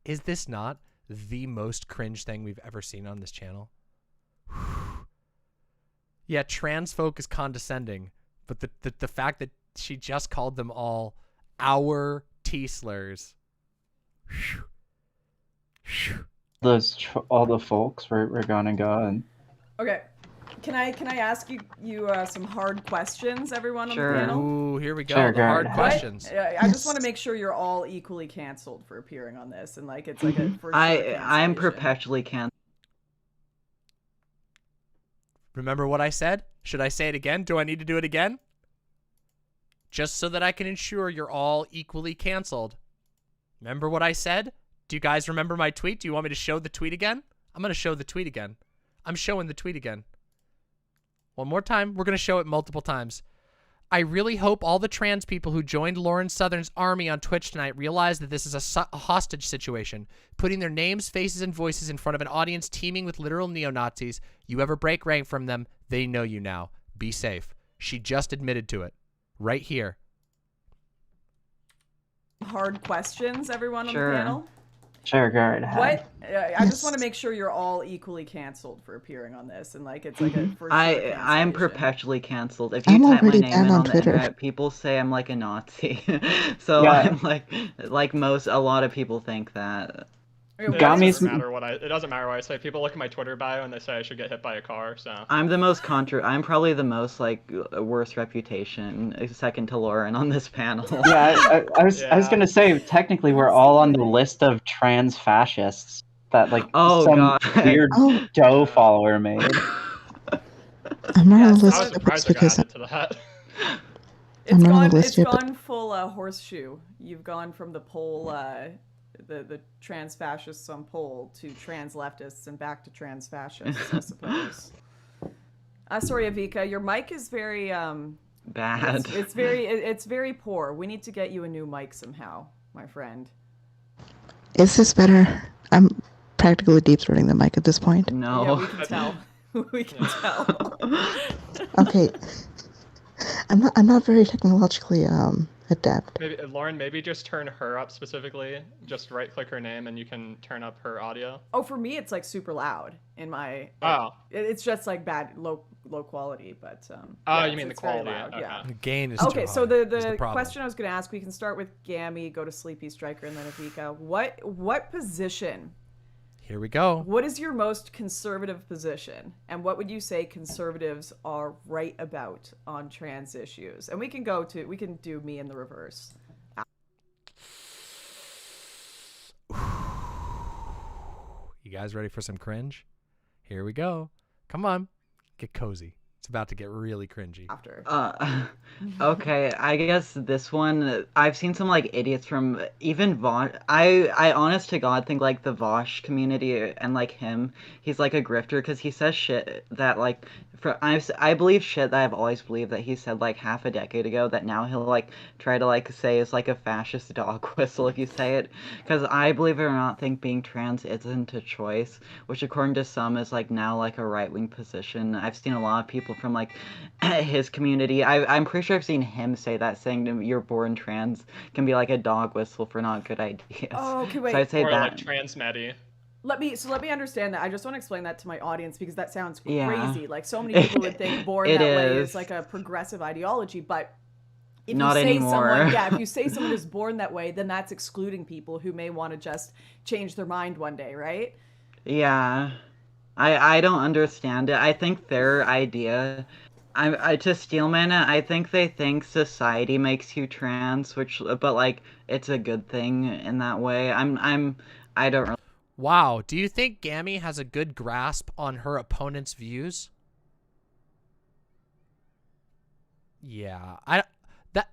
Is this not the most cringe thing we've ever seen on this channel? Yeah, trans folk is condescending, but the fact that she just called them all our T-slurs. All the folks we're gonna go and. Okay. Can I ask you some hard questions, everyone on Sure. the panel? Ooh, here we go. Sure, the go hard ahead. questions. I just want to make sure you're all equally canceled for appearing on this, and like it's like a for sure I'm cancellation. perpetually canceled. Remember what I said? Should I say it again? Do I need to do it again? Just so that I can ensure you're all equally canceled. Remember what I said? Do you guys remember my tweet? Do you want me to show the tweet again? I'm going to show the tweet again. I'm showing the tweet again. One more time. We're going to show it multiple times. I really hope all the trans people who joined Lauren Southern's army on Twitch tonight realize that this is a hostage situation, putting their names, faces, and voices in front of an audience teeming with literal neo-Nazis. You ever break rank from them, they know you now. Be safe. She just admitted to it. Right here. Hard questions, everyone on Sure. the panel. Sure, go right ahead. What? I just want to make sure you're all equally canceled for appearing on this, and like it's like a for sure I'm cancellation. perpetually canceled. If you I'm type my already name banned in on on the Twitter. internet, people say I'm like a Nazi. So Yeah. I'm like a lot of people think that. It Gami's- doesn't matter it doesn't matter what I say. People look at my Twitter bio and they say I should get hit by a car. So I'm the most I'm probably the most like worst reputation, second to Lauren on this panel. Yeah, I was gonna say technically we're all on the list of trans fascists that like Oh, some God. weird Oh. Doe follower made. I'm not on the I list was just surprised I got because added to that. I'm not on the It's list yet, but gone full horseshoe. You've gone from the pole, the trans fascists on pole to trans leftists and back to trans fascists, I suppose. Sorry, Avika, your mic is very Bad. it's very poor. We need to get you a new mic somehow, my friend. is this better? I'm practically deep throating the mic at this point. No. Yeah, we can tell. We can tell. Okay. I'm not very technologically adept. Maybe Lauren, maybe just turn her up specifically. Just right click her name and you can turn up her audio. Oh, for me, it's like super loud in my. Oh. It's just like bad, low quality, but. Oh, yeah, you mean the it's very quality? loud, Okay. yeah. The gain is Okay, too so high, the is problem. question I was going to ask, we can start with Gami, go to Sleepy Striker, and then Avika. What position? Here we go. What is your most conservative position, and what would you say conservatives are right about on trans issues? And we can do me in the reverse. You guys ready for some cringe? Here we go. Come on. Get cozy. It's about to get really cringy. After. Okay, I guess this one, I've seen some like idiots from even Vosh. I honest to God think like the Vosh community and like him, he's like a grifter because he says shit that like I believe shit that I've always believed that he said like half a decade ago that now he'll like try to like say is like a fascist dog whistle if you say it, because I believe it or not think being trans isn't a choice, which according to some is like now like a right-wing position. I've seen a lot of people from like his community. I'm pretty sure I've seen him say that, saying you're born trans can be like a dog whistle for not good ideas. Oh, okay, wait. So I'd say Or that. like trans Maddie. Let me understand that. I just want to explain that to my audience because that sounds Yeah. crazy. Like so many people would think born It that way is. is like a progressive ideology, but if Not you say anymore. if you say someone is born that way, then that's excluding people who may want to just change their mind one day, right? Yeah. I don't understand it. I think their idea, to Steelman it, I think they think society makes you trans, but like it's a good thing in that way. I don't really. Wow. Do you think Gami has a good grasp on her opponent's views? Yeah.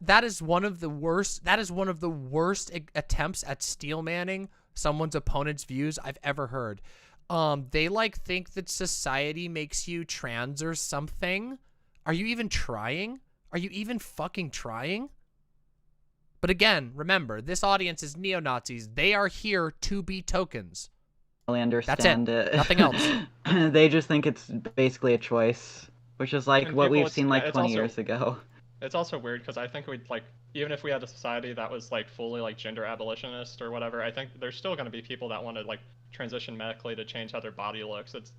That is one of the worst. That is one of the worst attempts at steel manning someone's opponent's views I've ever heard. They like think that society makes you trans or something. Are you even trying? Are you even fucking trying? But again, remember, this audience is neo-Nazis. They are here to be tokens. Really understand it. Nothing else. They just think it's basically a choice, which is like And what people, we've it's- seen yeah, like it's 20 also- years ago. It's also weird because I think we'd like, even if we had a society that was like fully like gender abolitionist or whatever, I think there's still going to be people that want to like transition medically to change how their body looks. It's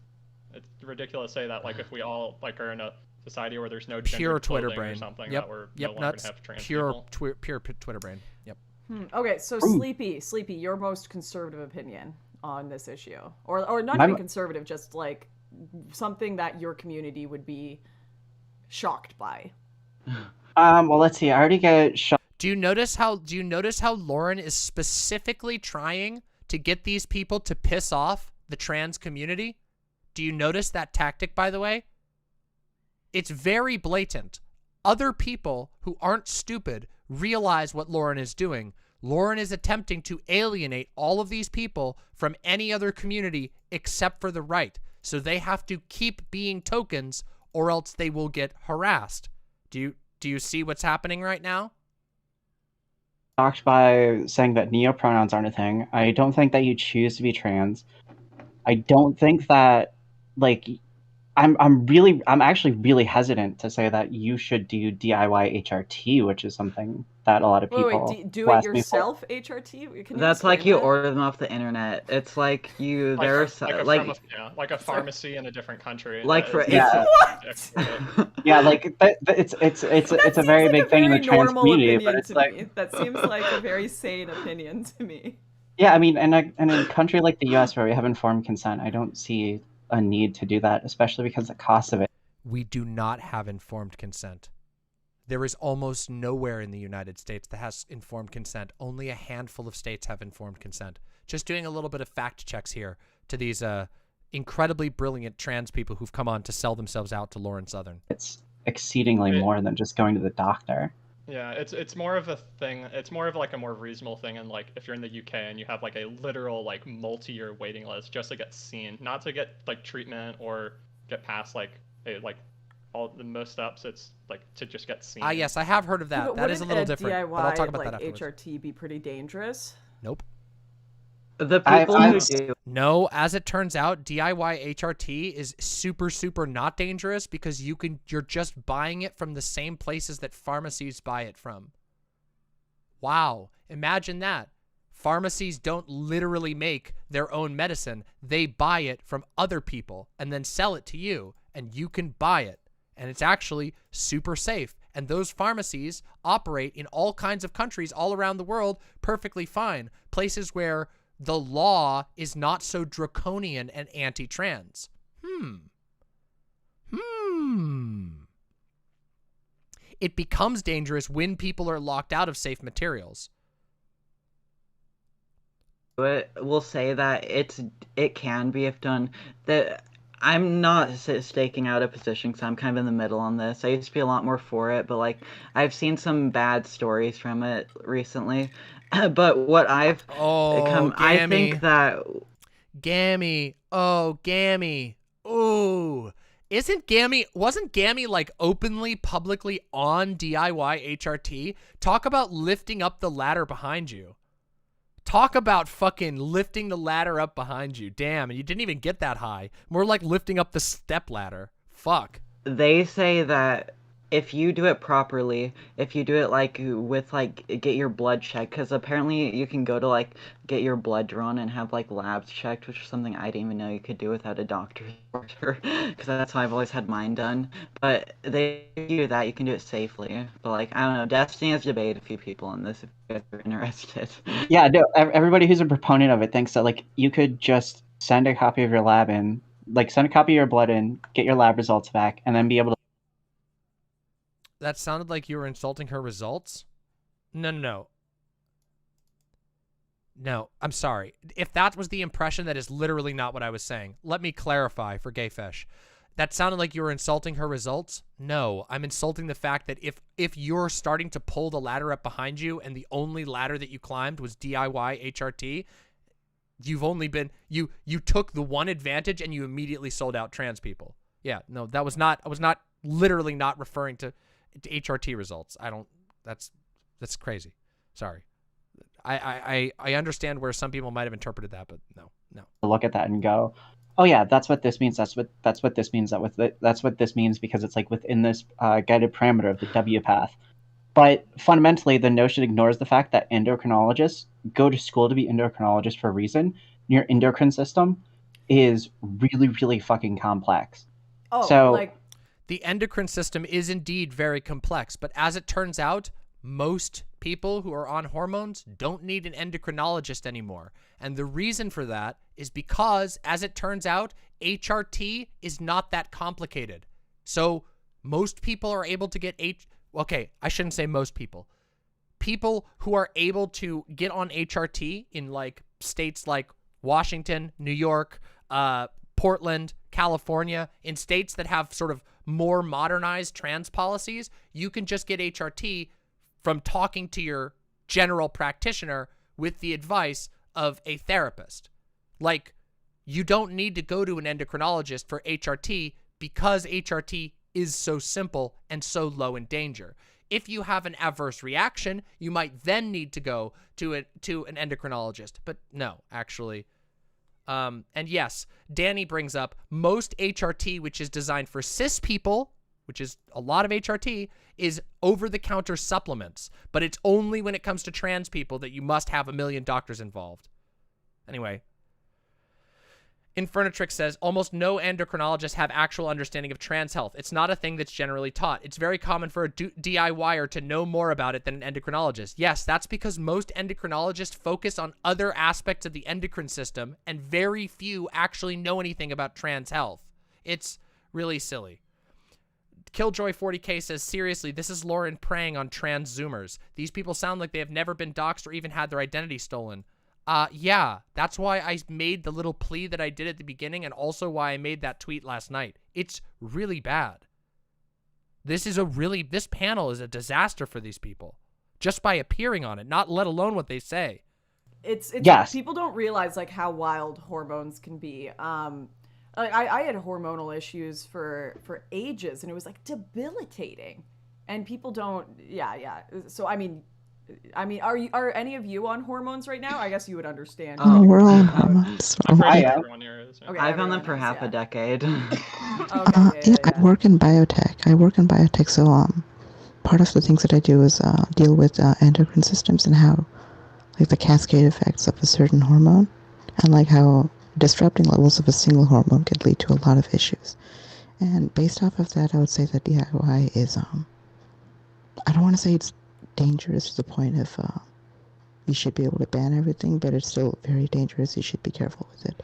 ridiculous to say that like if we all like are in a society where there's no Pure gender Twitter clothing brain. or something Yep. that we're Yep. no longer Nuts. gonna have trans Pure people. pure Twitter brain. Yep. Okay, so Ooh. Sleepy, your most conservative opinion on this issue, or not My- even conservative, just like something that your community would be shocked by. Well, let's see. I already got shot. Do you notice how Lauren is specifically trying to get these people to piss off the trans community? Do you notice that tactic, by the way? it's very blatant. Other people who aren't stupid realize what Lauren is doing. Lauren is attempting to alienate all of these people from any other community except for the right. So they have to keep being tokens or else they will get harassed. Do you see what's happening right now? Talked by saying that neopronouns aren't a thing. I don't think that you choose to be trans. I don't think that, like, I'm actually really hesitant to say that you should do DIY HRT, which is something that a lot of people do will it ask me for. yourself HRT? Can you That's like explain you that? order them off the internet. It's like you Like there's like a pharmacy in a different country. like for Yeah. Yeah, like it's a very big thing in the trans normal community, opinion but it's to like me. That seems like a very sane opinion to me. yeah, I mean, in a country like the U.S. where we have informed consent, I don't see a need to do that, especially because the cost of it. We do not have informed consent. There is almost nowhere in the United States that has informed consent. Only a handful of states have informed consent. Just doing a little bit of fact checks here to these incredibly brilliant trans people who've come on to sell themselves out to Lauren Southern. It's exceedingly more than just going to the doctor. Yeah, it's more of a thing. It's more of like a more reasonable thing, and like if you're in the UK and you have like a literal like multi-year waiting list just to get seen, not to get like treatment or get past like all the most steps. It's like to just get seen. Yes, I have heard of that. But That is a little wouldn't different. DIY, But I'll talk about like, that afterwards. HRT be pretty dangerous? Nope. The people who do. No, as it turns out, DIY HRT is super, super not dangerous because you're just buying it from the same places that pharmacies buy it from. Wow. Imagine that. Pharmacies don't literally make their own medicine. They buy it from other people and then sell it to you, and you can buy it. And it's actually super safe. And those pharmacies operate in all kinds of countries all around the world perfectly fine. Places where the law is not so draconian and anti-trans. It becomes dangerous when people are locked out of safe materials. But we'll say that it can be if done. That I'm not staking out a position because I'm kind of in the middle on this. I used to be a lot more for it, but like I've seen some bad stories from it recently. But what I've I think that Gami. Oh, Gami. Ooh. Wasn't Gami like openly, publicly on DIY HRT? Talk about lifting up the ladder behind you. Talk about fucking lifting the ladder up behind you. Damn, and you didn't even get that high. More like lifting up the step ladder. Fuck. they say that if you do it properly, if you do it like with like get your blood checked, because apparently you can go to like get your blood drawn and have like labs checked, which is something I didn't even know you could do without a doctor's order, because that's how I've always had mine done. But they do that, you can do it safely. But like I don't know, Destiny has debated a few people on this if you guys are interested. Yeah, no, everybody who's a proponent of it thinks that like you could just send a copy of your lab in, like send a copy of your blood in, get your lab results back, and then be able to. That sounded like you were insulting her results? No, I'm sorry. If that was the impression, that is literally not what I was saying. Let me clarify for Gayfish. That sounded like you were insulting her results? No, I'm insulting the fact that if you're starting to pull the ladder up behind you and the only ladder that you climbed was DIY HRT, you've only been, you took the one advantage and you immediately sold out trans people. Yeah, no, I was not literally not referring to HRT results. That's crazy. Sorry. I understand where some people might have interpreted that, but no. Look at that and go, oh yeah, that's what this means. That's what this means. That's what this means because it's like within this guided parameter of the W path. But fundamentally, the notion ignores the fact that endocrinologists go to school to be endocrinologists for a reason. Your endocrine system is really, really fucking complex. Oh, so like the endocrine system is indeed very complex, but as it turns out, most people who are on hormones don't need an endocrinologist anymore. And the reason for that is because, as it turns out, HRT is not that complicated. So most people are able to get okay, I shouldn't say most people. People who are able to get on HRT in like states like Washington, New York, Portland, California, in states that have sort of more modernized trans policies, you can just get HRT from talking to your general practitioner with the advice of a therapist. Like, you don't need to go to an endocrinologist for HRT because HRT is so simple and so low in danger. If you have an adverse reaction, you might then need to go to an endocrinologist. But no, actually. And yes, Danny brings up most HRT, which is designed for cis people, which is a lot of HRT, is over-the-counter supplements. But it's only when it comes to trans people that you must have 1 million doctors involved. Anyway. Infernatrix says, almost no endocrinologists have actual understanding of trans health. It's not a thing that's generally taught. It's very common for a DIYer to know more about it than an endocrinologist. Yes, that's because most endocrinologists focus on other aspects of the endocrine system, and very few actually know anything about trans health. It's really silly. Killjoy40K says, seriously, this is Lauren preying on trans Zoomers. These people sound like they have never been doxxed or even had their identity stolen. Yeah, that's why I made the little plea that I did at the beginning, and also why I made that tweet last night. It's really bad. This panel is a disaster for these people. Just by appearing on it, not let alone what they say. It's Yes. People don't realize like how wild hormones can be. I had hormonal issues for ages, and it was like debilitating. And people don't, yeah. So I mean, are any of you on hormones right now? I guess you would understand. Oh, we're all on hormones. Everyone here is. Yeah. Okay, I've been on them everyone for is, half a decade. I work in biotech. So part of the things that I do is deal with endocrine systems and how, like, the cascade effects of a certain hormone, and like how disrupting levels of a single hormone could lead to a lot of issues. And based off of that, I would say that DIY is I don't want to say it's dangerous to the point of you should be able to ban everything, but it's still very dangerous. You should be careful with it.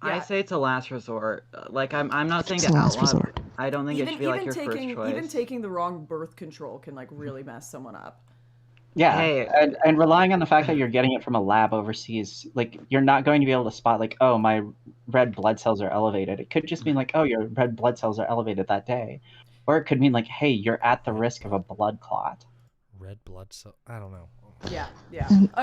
I say it's a last resort. Like, I'm not saying It's to a last outlaw. resort. I don't think it should be like your first choice. Even taking the wrong birth control can like really mess someone up. Yeah, Hey. and relying on the fact that you're getting it from a lab overseas, like, you're not going to be able to spot, like, oh, my red blood cells are elevated. It could just mean, like, oh, your red blood cells are elevated that day. Or it could mean, like, hey, you're at the risk of a blood clot. Red blood cell. I don't know. Yeah.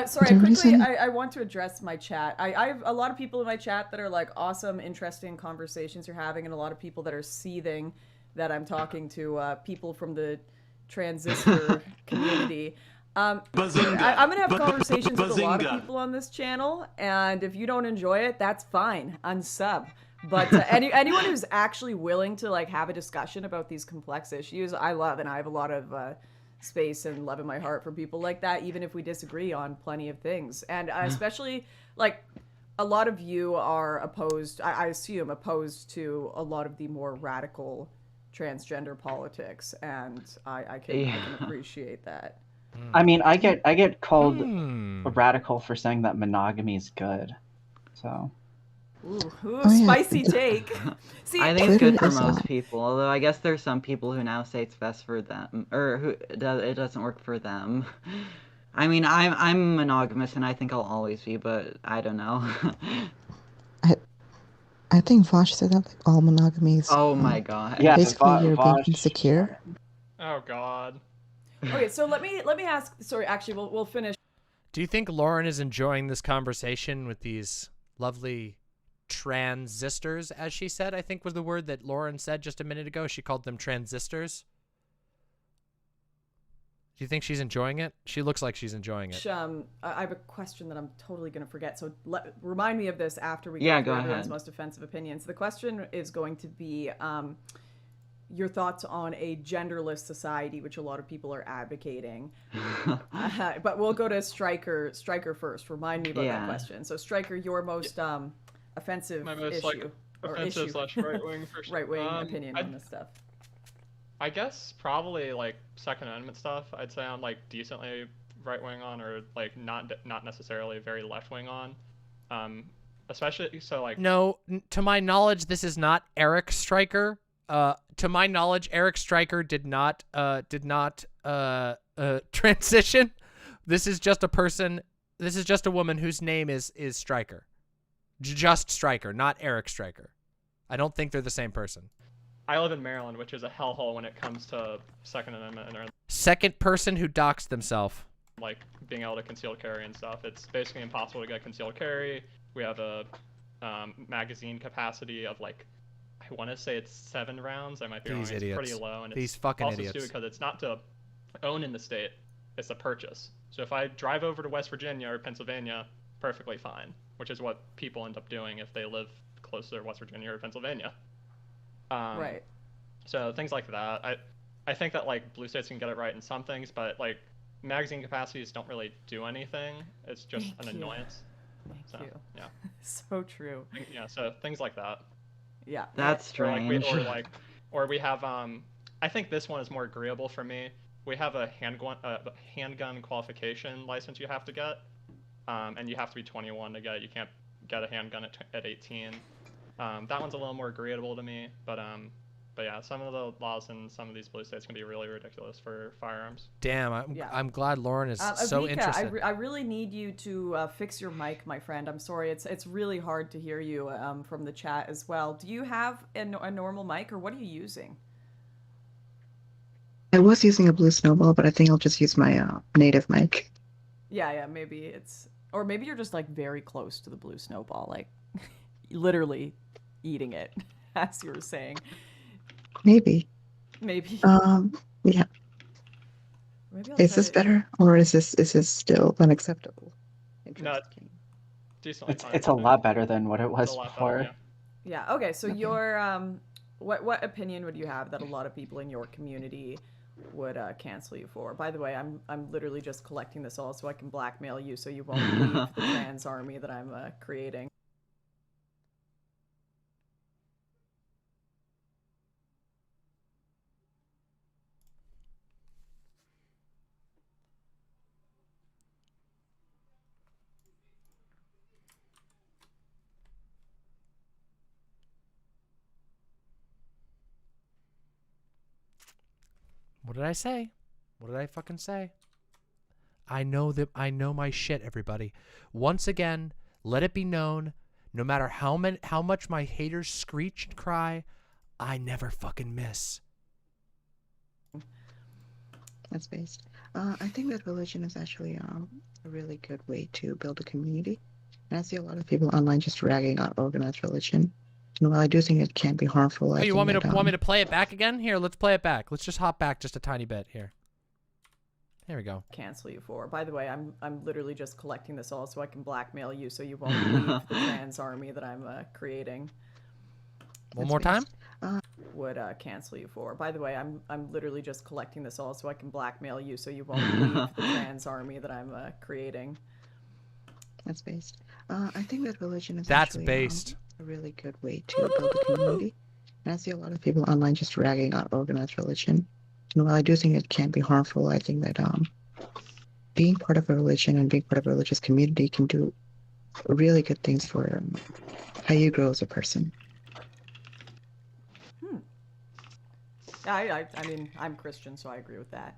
Sorry, the quickly, reason- I want to address my chat. I have a lot of people in my chat that are like awesome, interesting conversations you're having, and a lot of people that are seething that I'm talking to people from the transistor community. I'm gonna have conversations with a lot of people on this channel, and if you don't enjoy it, that's fine. Unsub. But anyone who's actually willing to like have a discussion about these complex issues, I love, and I have a lot of space and love in my heart for people like that, even if we disagree on plenty of things. And especially, like, a lot of you are opposed, I assume, opposed to a lot of the more radical transgender politics, and I can appreciate that. I mean, I get called radical for saying that monogamy is good. So. Ooh, spicy take. See, I think it's good for most people, although I guess there's some people who now say it's best for them, or who it doesn't work for them. I mean, I'm monogamous, and I think I'll always be, but I don't know. I think Vosh said that, like, all monogamy is. Oh my god. Yeah, basically, you're being Vosh. insecure. Oh god. Okay, so let me ask. Sorry, actually, we'll finish. Do you think Lauren is enjoying this conversation with these lovely transistors, as she said, I think was the word that Lauren said just a minute ago? She called them transistors. Do you think she's enjoying it? She looks like she's enjoying it. I have a question that I'm totally going to forget, so remind me of this after we go through everyone's ahead. most offensive opinions. The question is going to be your thoughts on a genderless society, which a lot of people are advocating. But we'll go to Striker first. Remind me about that question. So Striker, your most offensive My most issue. offensive / right-wing right-wing opinion on this stuff. I guess probably like Second Amendment stuff. I'd say I'm like decently right-wing on, or like not necessarily very left-wing on. Especially so like. No, to my knowledge, this is not Eric Stryker. To my knowledge, Eric Stryker did not transition. This is just a person. This is just a woman whose name is Stryker. Just Stryker, not Eric Stryker. I don't think they're the same person. I live in Maryland, which is a hellhole when it comes to Second Amendment and Second person who doxed themselves. like being able to concealed carry and stuff. It's basically impossible to get concealed carry. We have a magazine capacity of like, I want to say it's 7 rounds. I might be wrong. These It's idiots. pretty low, and These it's fucking also idiots. stupid because it's not to own in the state; it's to purchase. So if I drive over to West Virginia or Pennsylvania, perfectly fine, which is what people end up doing if they live closer to West Virginia or Pennsylvania. Right. So things like that. I think that like blue states can get it right in some things, but like magazine capacities don't really do anything. It's just an annoyance. Thank you. Yeah. So true. Yeah. So things like that. Yeah. That's strange. Or we have I think this one is more agreeable for me. We have a handgun qualification license you have to get, and you have to be 21 to get it. You can't get a handgun at 18. That one's a little more agreeable to me, but yeah, some of the laws in some of these blue states can be really ridiculous for firearms. Damn, I'm glad Lauren is so Avika, interested. I really need you to fix your mic, my friend. I'm sorry, it's really hard to hear you from the chat as well. Do you have a normal mic, or what are you using? I was using a blue snowball, but I think I'll just use my native mic. Yeah, maybe it's, or maybe you're just like very close to the blue snowball, like literally eating it, as you were saying. Maybe. Yeah. Maybe Is this better, or is this still unacceptable? No, decently fine. It's a lot better than what it was It's a lot before. better, Yeah. Okay. So your what opinion would you have that a lot of people in your community would cancel you for? By the way, I'm literally just collecting this all so I can blackmail you so you won't leave the trans army that I'm creating. What did I say? What did I fucking say? I know my shit, everybody. Once again, let it be known, no matter how much my haters screech and cry, I never fucking miss. That's based. I think that religion is actually a really good way to build a community. And I see a lot of people online just ragging on organized religion. And while I do think it can be harmful, Oh, you want me to play it back again? Here, let's play it back. Let's just hop back just a tiny bit here. There we go. Cancel you for. By the way, I'm literally just collecting this all so I can blackmail you so you won't leave the trans army that I'm creating. One more time? Would cancel you for. By the way, I'm literally just collecting this all so I can blackmail you so you won't leave the trans army that I'm creating. That's based. I think that religion is That's actually based. A really good way to build a community. And I see a lot of people online just ragging on organized religion. And while I do think it can be harmful, I think that being part of a religion and being part of a religious community can do really good things for how you grow as a person. I mean, I'm Christian, so I agree with that.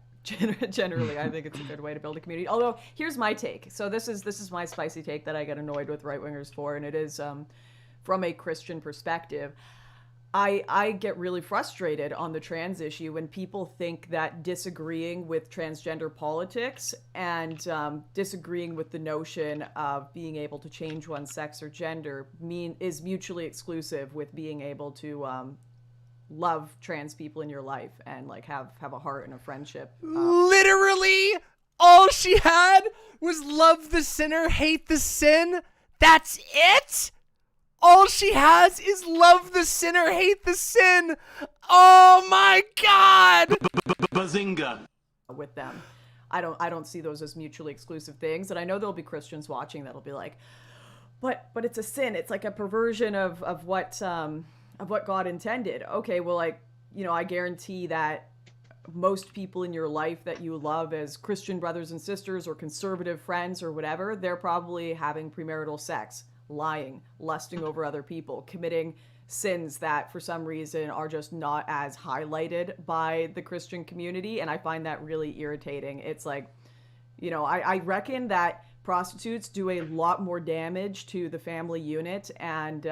Generally, I think it's a good way to build a community. Although, here's my take. So this is my spicy take that I get annoyed with right-wingers for, and it is from a Christian perspective. I get really frustrated on the trans issue when people think that disagreeing with transgender politics and disagreeing with the notion of being able to change one's sex or gender is mutually exclusive with being able to love trans people in your life and like have a heart and a friendship. Literally, all she had was love the sinner, hate the sin. That's it? All she has is love the sinner, hate the sin. Oh my God! Bazinga! With them, I don't see those as mutually exclusive things. And I know there'll be Christians watching that'll be like, but it's a sin. It's like a perversion of what God intended. Okay, well, like, you know, I guarantee that most people in your life that you love as Christian brothers and sisters or conservative friends or whatever, they're probably having premarital sex, lying, lusting over other people, committing sins that for some reason are just not as highlighted by the Christian community. And I find that really irritating. It's like, you know, I reckon that prostitutes do a lot more damage to the family unit and,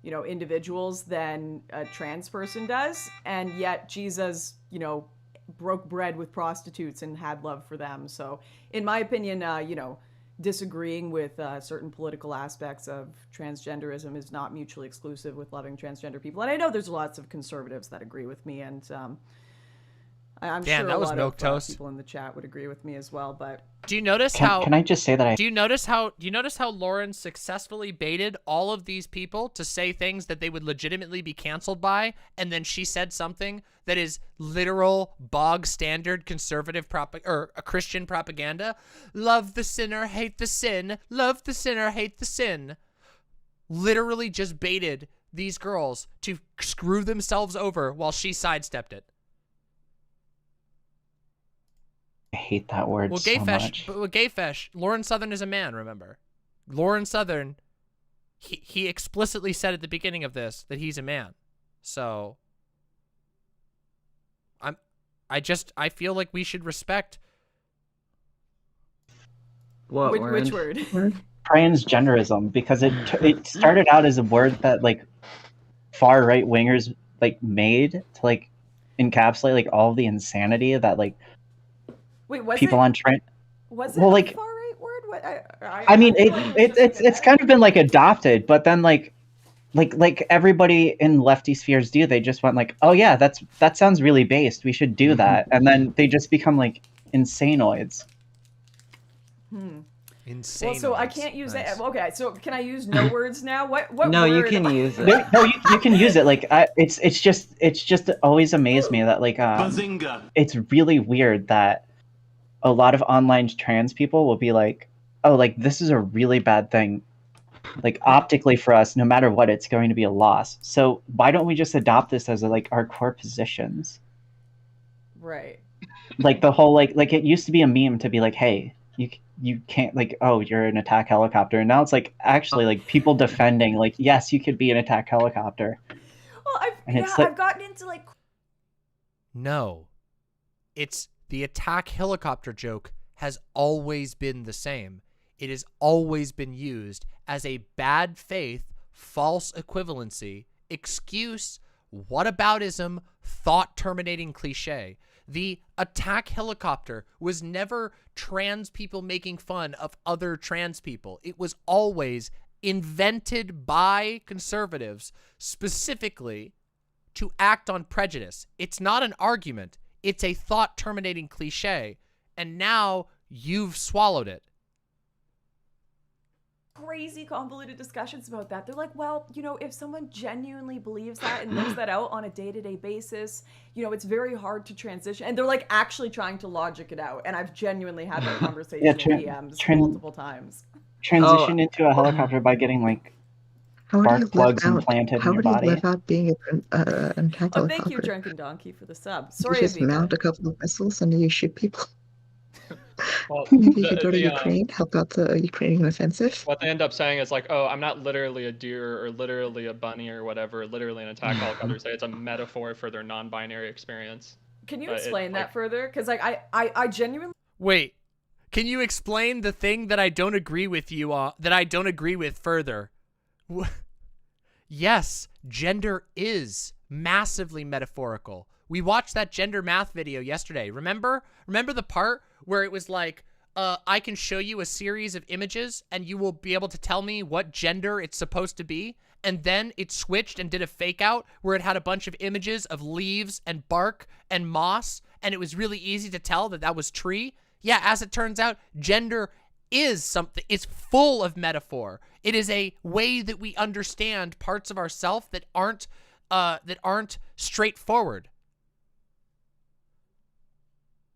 individuals than a trans person does, and yet Jesus, broke bread with prostitutes and had love for them. So, in my opinion, disagreeing with certain political aspects of transgenderism is not mutually exclusive with loving transgender people. And I know there's lots of conservatives that agree with me, and I'm Damn, sure that a was lot of milquetoast. people in the chat would agree with me as well. But do you notice Can I just say that Do you notice how Lauren successfully baited all of these people to say things that they would legitimately be canceled by, and then she said something that is literal bog standard conservative or a Christian propaganda? Love the sinner, hate the sin. Love the sinner, hate the sin. Literally just baited these girls to screw themselves over while she sidestepped it. I hate that word Well, so much. But with Gayfesh, Lauren Southern is a man, remember? Lauren Southern, he explicitly said at the beginning of this that he's a man. So, I feel like we should respect. What which word? Transgenderism, because it started out as a word that like far right wingers like made to like encapsulate like all of the insanity that like Wait, was people it? on trans. Was it Well, a like, far right word? What? I mean, it's kind of been like adopted, but then like everybody in lefty spheres do. They just went like, oh yeah, that sounds really based. We should do that, and then they just become like insanoids. Insane. Well, so I can't use it. Okay, so can I use no words now? What No, word you can am I- use it. No, you can use it. Like it's just always amazed me that like Bazinga. it's really weird that a lot of online trans people will be like, oh, like this is a really bad thing. Like optically for us, no matter what, it's going to be a loss. So why don't we just adopt this as like our core positions? Right. Like the whole like it used to be a meme to be like, hey, you can't like, oh, you're an attack helicopter, and now it's like actually like people defending like, yes, you could be an attack helicopter. Well, I've gotten into like. No, it's the attack helicopter joke has always been the same. It has always been used as a bad faith, false equivalency, excuse, whataboutism, thought-terminating cliche. The attack helicopter was never trans people making fun of other trans people. It was always invented by conservatives specifically to act on prejudice. It's not an argument. It's a thought-terminating cliche. And now you've swallowed it. Crazy convoluted discussions about that. They're like, well, if someone genuinely believes that and lives that out on a day-to-day basis, it's very hard to transition. And they're like actually trying to logic it out. And I've genuinely had that conversation in DMs multiple times. Transition into a helicopter by getting like spark plugs implanted in your body. How would you live out being an attack Oh, helicopter? thank you, Drunken Donkey, for the sub. You Sorry, just Avika. mount a couple of missiles and you shoot people. Well, Maybe you could go to Ukraine, help out the Ukrainian offensive. What they end up saying is like, oh, I'm not literally a deer or literally a bunny or whatever, literally an attack helicopter. Say it's a metaphor for their non-binary experience. Can you But explain that further? Because like I genuinely. Wait, can you explain the thing that I don't agree with you on, that I don't agree with further? Yes, gender is massively metaphorical. We watched that gender math video yesterday. Remember the part where it was like, I can show you a series of images and you will be able to tell me what gender it's supposed to be? And then it switched and did a fake out where it had a bunch of images of leaves and bark and moss, and it was really easy to tell that was tree. Yeah, as it turns out, gender is something, it's full of metaphor. It is a way that we understand parts of ourself that aren't straightforward.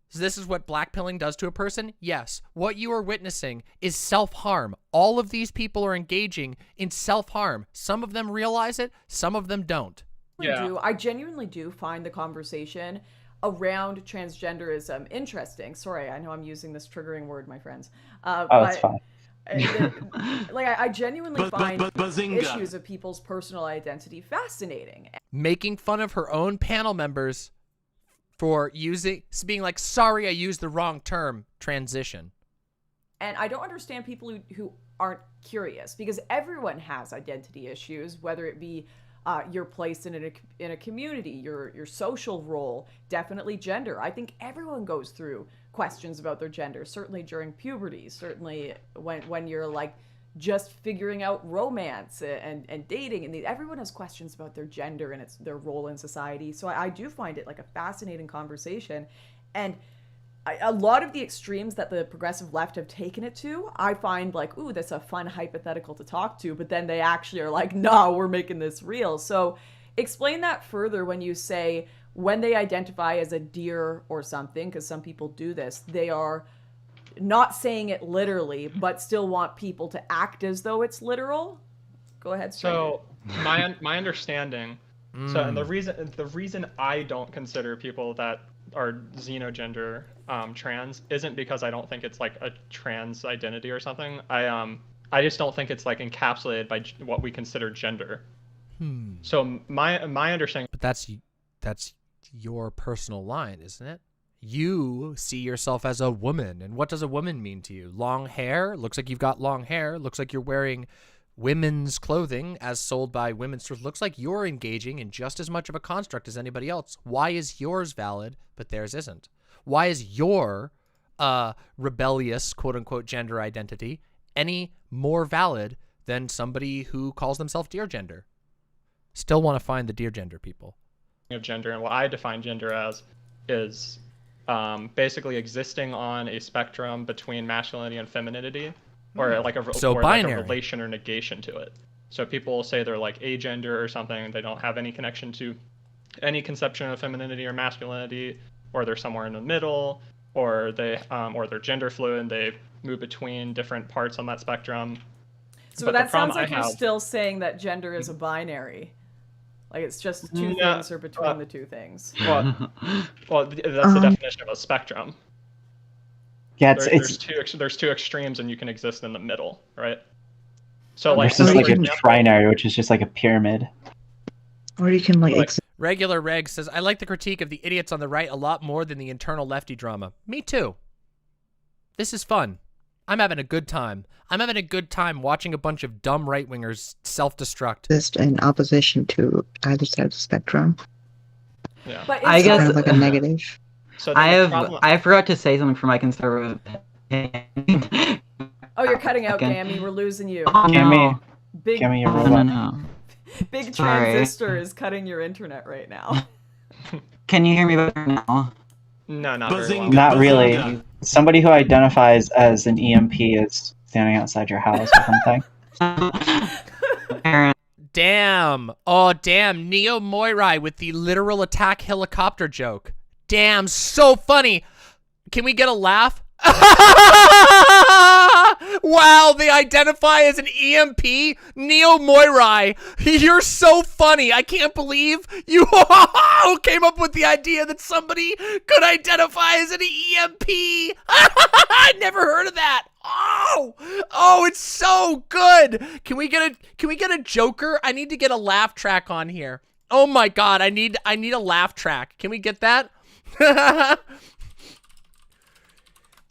So this is what blackpilling does to a person? Yes. What you are witnessing is self-harm. All of these people are engaging in self-harm. Some of them realize it, some of them don't. I genuinely do find the conversation around transgenderism interesting. Sorry, I know I'm using this triggering word, my friends. It's fine. I genuinely find Bazinga. issues of people's personal identity fascinating. Making fun of her own panel members for being like, sorry, I used the wrong term, transition. And I don't understand people who aren't curious, because everyone has identity issues, whether it be your place in a community, your social role, definitely gender. I think everyone goes through questions about their gender, certainly during puberty, certainly when you're like just figuring out romance and dating, and everyone has questions about their gender and their role in society. So I do find it like a fascinating conversation, and a lot of the extremes that the progressive left have taken it to, I find like, ooh, that's a fun hypothetical to talk to, but then they actually are like, no, we're making this real. So explain that further when you say when they identify as a deer or something, because some people do this, they are not saying it literally, but still want people to act as though it's literal. Go ahead, Striker. So my understanding, so and the reason I don't consider people that are xenogender trans isn't because I don't think it's like a trans identity or something. I just don't think it's like encapsulated by what we consider gender. So my understanding. But that's your personal line, isn't it? You see yourself as a woman, and what does a woman mean to you? Long hair? Looks like you've got long hair. Looks like you're wearing women's clothing as sold by women's stores. Looks like you're engaging in just as much of a construct as anybody else. Why is yours valid, but theirs isn't? Why is your rebellious, quote-unquote, gender identity any more valid than somebody who calls themselves deer gender? Still want to find the deer gender people. Of gender, and what I define gender as is basically existing on a spectrum between masculinity and femininity, or like a like a relation or negation to it. So people will say they're like agender or something, they don't have any connection to any conception of femininity or masculinity, or they're somewhere in the middle, or they're gender fluid and they move between different parts on that spectrum. So but that sounds like you're still saying that gender is a binary. Like it's just two things or between the two things. Well, that's the definition of a spectrum. Yeah, there's two extremes, and you can exist in the middle, right? So like, this is like a trinary, which is just like a pyramid. Or you can like. Regular Reg says, I like the critique of the idiots on the right a lot more than the internal lefty drama. Me too. This is fun. I'm having a good time. I'm having a good time watching a bunch of dumb right-wingers self-destruct. Just in opposition to either side of the spectrum. Yeah. But I guess kind of like a negative. So I forgot to say something for my conservative opinion. Oh, you're cutting out, Gami. We're losing you. Oh, no. Gami, you're robot. No. Big transistor is cutting your internet right now. Can you hear me better now? No, not very well. Not really. Somebody who identifies as an EMP is standing outside your house or something. Damn. Oh, damn. Neo Moirai with the literal attack helicopter joke. Damn, so funny. Can we get a laugh? Wow, they identify as an EMP? Neo Moirai, you're so funny. I can't believe you came up with the idea that somebody could identify as an EMP. I never heard of that. Oh, it's so good. Can we get a Joker? I need to get a laugh track on here. Oh my god, I need a laugh track. Can we get that?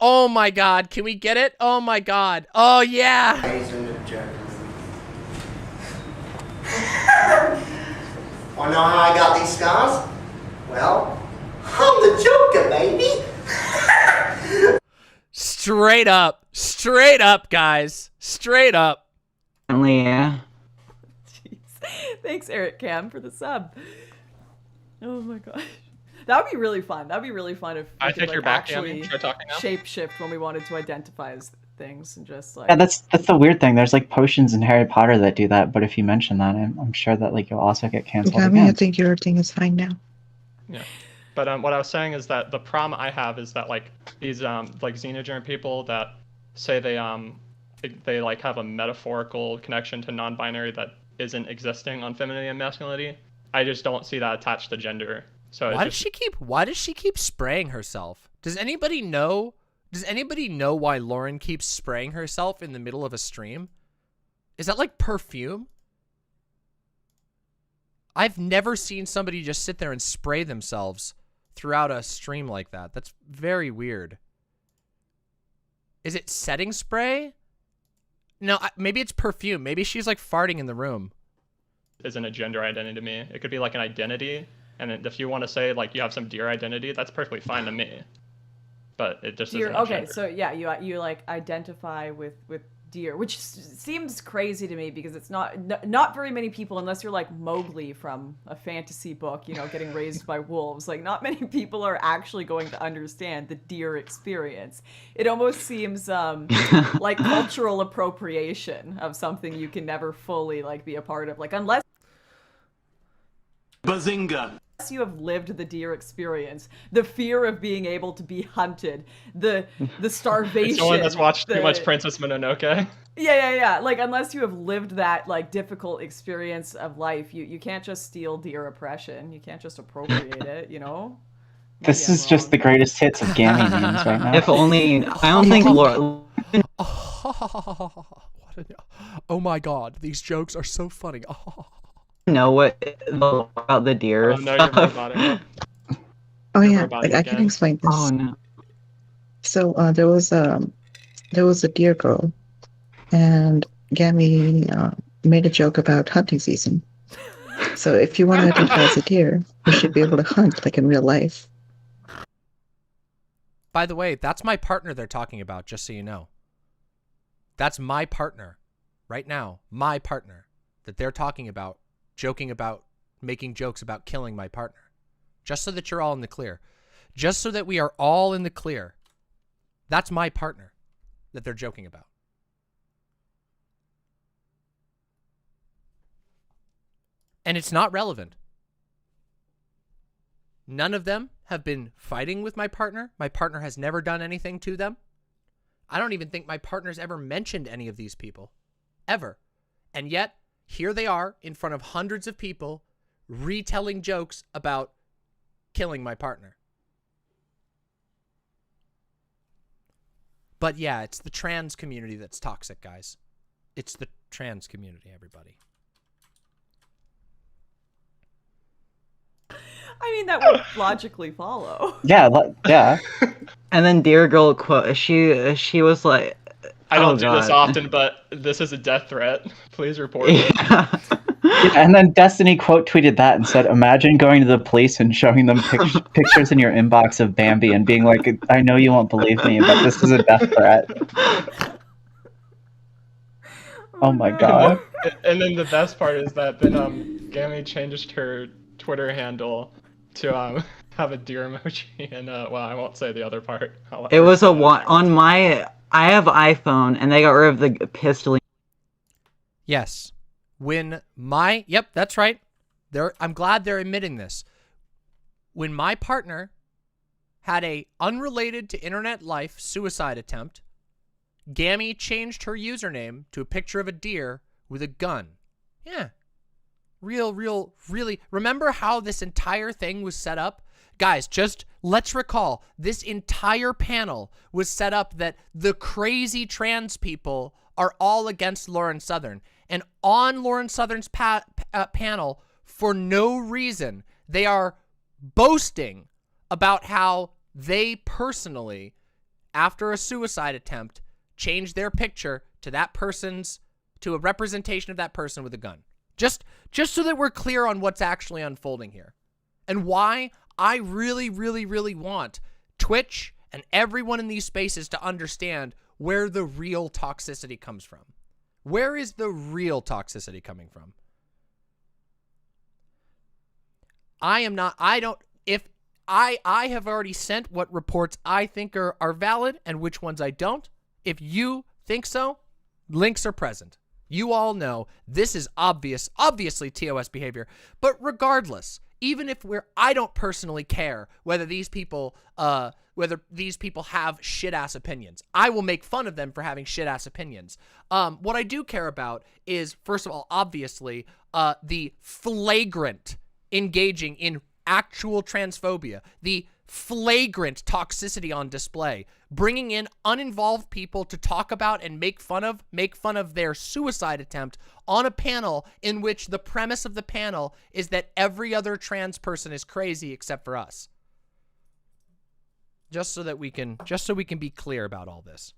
Oh my god, can we get it? Oh my god. Oh yeah. Wanna know how I got these scars? Well, I'm the Joker, baby. Straight up, guys. Straight up. Yeah. Jeez. Thanks, Eric Cam, for the sub. Oh my gosh. That would be really fun. That'd be really fun if we could, like, actually shape shift when we wanted to identify as things and just like. Yeah, that's the weird thing. There's like potions in Harry Potter that do that, but if you mention that, I'm sure that like you'll also get canceled. I mean, I think your thing is fine now. Yeah, but what I was saying is that the problem I have is that like these like xenogender people that say they like have a metaphorical connection to non-binary that isn't existing on femininity and masculinity. I just don't see that attached to gender. So why does she keep spraying herself? Does anybody know why Lauren keeps spraying herself in the middle of a stream? Is that like perfume? I've never seen somebody just sit there and spray themselves throughout a stream like that. That's very weird. Is it setting spray? No, maybe it's perfume. Maybe she's like farting in the room. Isn't a gender identity to me. It could be like an identity, and if you want to say like you have some deer identity, that's perfectly fine to me. But it just Deer. isn't a Okay, gender. so yeah, you like identify with deer, which seems crazy to me because it's not very many people, unless you're like Mowgli from a fantasy book, you know, getting raised by wolves. Like, not many people are actually going to understand the deer experience. It almost seems like cultural appropriation of something you can never fully like be a part of. Like, unless Bazinga. you have lived the deer experience, the fear of being able to be hunted, the starvation. It's someone that's watched too much Princess Mononoke. Yeah. Like, unless you have lived that like difficult experience of life, you can't just steal deer oppression. You can't just appropriate it, you know? This is just the greatest hits of Gami memes right now. If only I don't think Laura. Oh my god, these jokes are so funny. Know what about the deer? Oh no, you're robotic. Oh yeah, robotic like I can again. explain this. Oh no. So there was a deer girl, and Gami made a joke about hunting season. So if you want to identify as a deer, you should be able to hunt like in real life. By the way, that's my partner they're talking about, just so you know. That's my partner right now, my partner that they're talking about, joking about, making jokes about killing my partner. Just so that you're all in the clear. Just so that we are all in the clear. That's my partner that they're joking about. And it's not relevant. None of them have been fighting with my partner. My partner has never done anything to them. I don't even think my partner's ever mentioned any of these people. Ever. And yet, here they are in front of hundreds of people retelling jokes about killing my partner. But yeah, it's the trans community that's toxic, guys. It's the trans community, everybody. I mean, that would logically follow. Yeah, yeah. And then Deer Girl quote. She was like, I don't do this God. often, but this is a death threat. Please report it. Yeah, and then Destiny quote tweeted that and said, "Imagine going to the police and showing them pictures in your inbox of Bambi and being like, I know you won't believe me, but this is a death threat." Oh my god. And then the best part is that then Gami changed her Twitter handle to have a deer emoji, and well, I won't say the other part. It was a one on my. I have iPhone, and they got rid of the pistol. Yes. When my... Yep, that's right. I'm glad they're admitting this. When my partner had a unrelated to internet life suicide attempt, Gami changed her username to a picture of a deer with a gun. Yeah. Really. Remember how this entire thing was set up? Guys, just let's recall, this entire panel was set up that the crazy trans people are all against Lauren Southern. And on Lauren Southern's panel, for no reason, they are boasting about how they personally, after a suicide attempt, changed their picture to that person's, to a representation of that person with a gun. Just so that we're clear on what's actually unfolding here. And why I really want Twitch and everyone in these spaces to understand where the real toxicity comes from. Where is the real toxicity coming from? I have already sent what reports I think are valid and which ones I don't. If you think so, links are present. You all know this is obviously TOS behavior, but regardless, even if I don't personally care whether these people have shit-ass opinions. I will make fun of them for having shit-ass opinions. What I do care about is, first of all, obviously, the flagrant engaging in actual transphobia, the flagrant toxicity on display, bringing in uninvolved people to talk about and make fun of their suicide attempt on a panel in which the premise of the panel is that every other trans person is crazy except for us. Just so we can be clear about all this.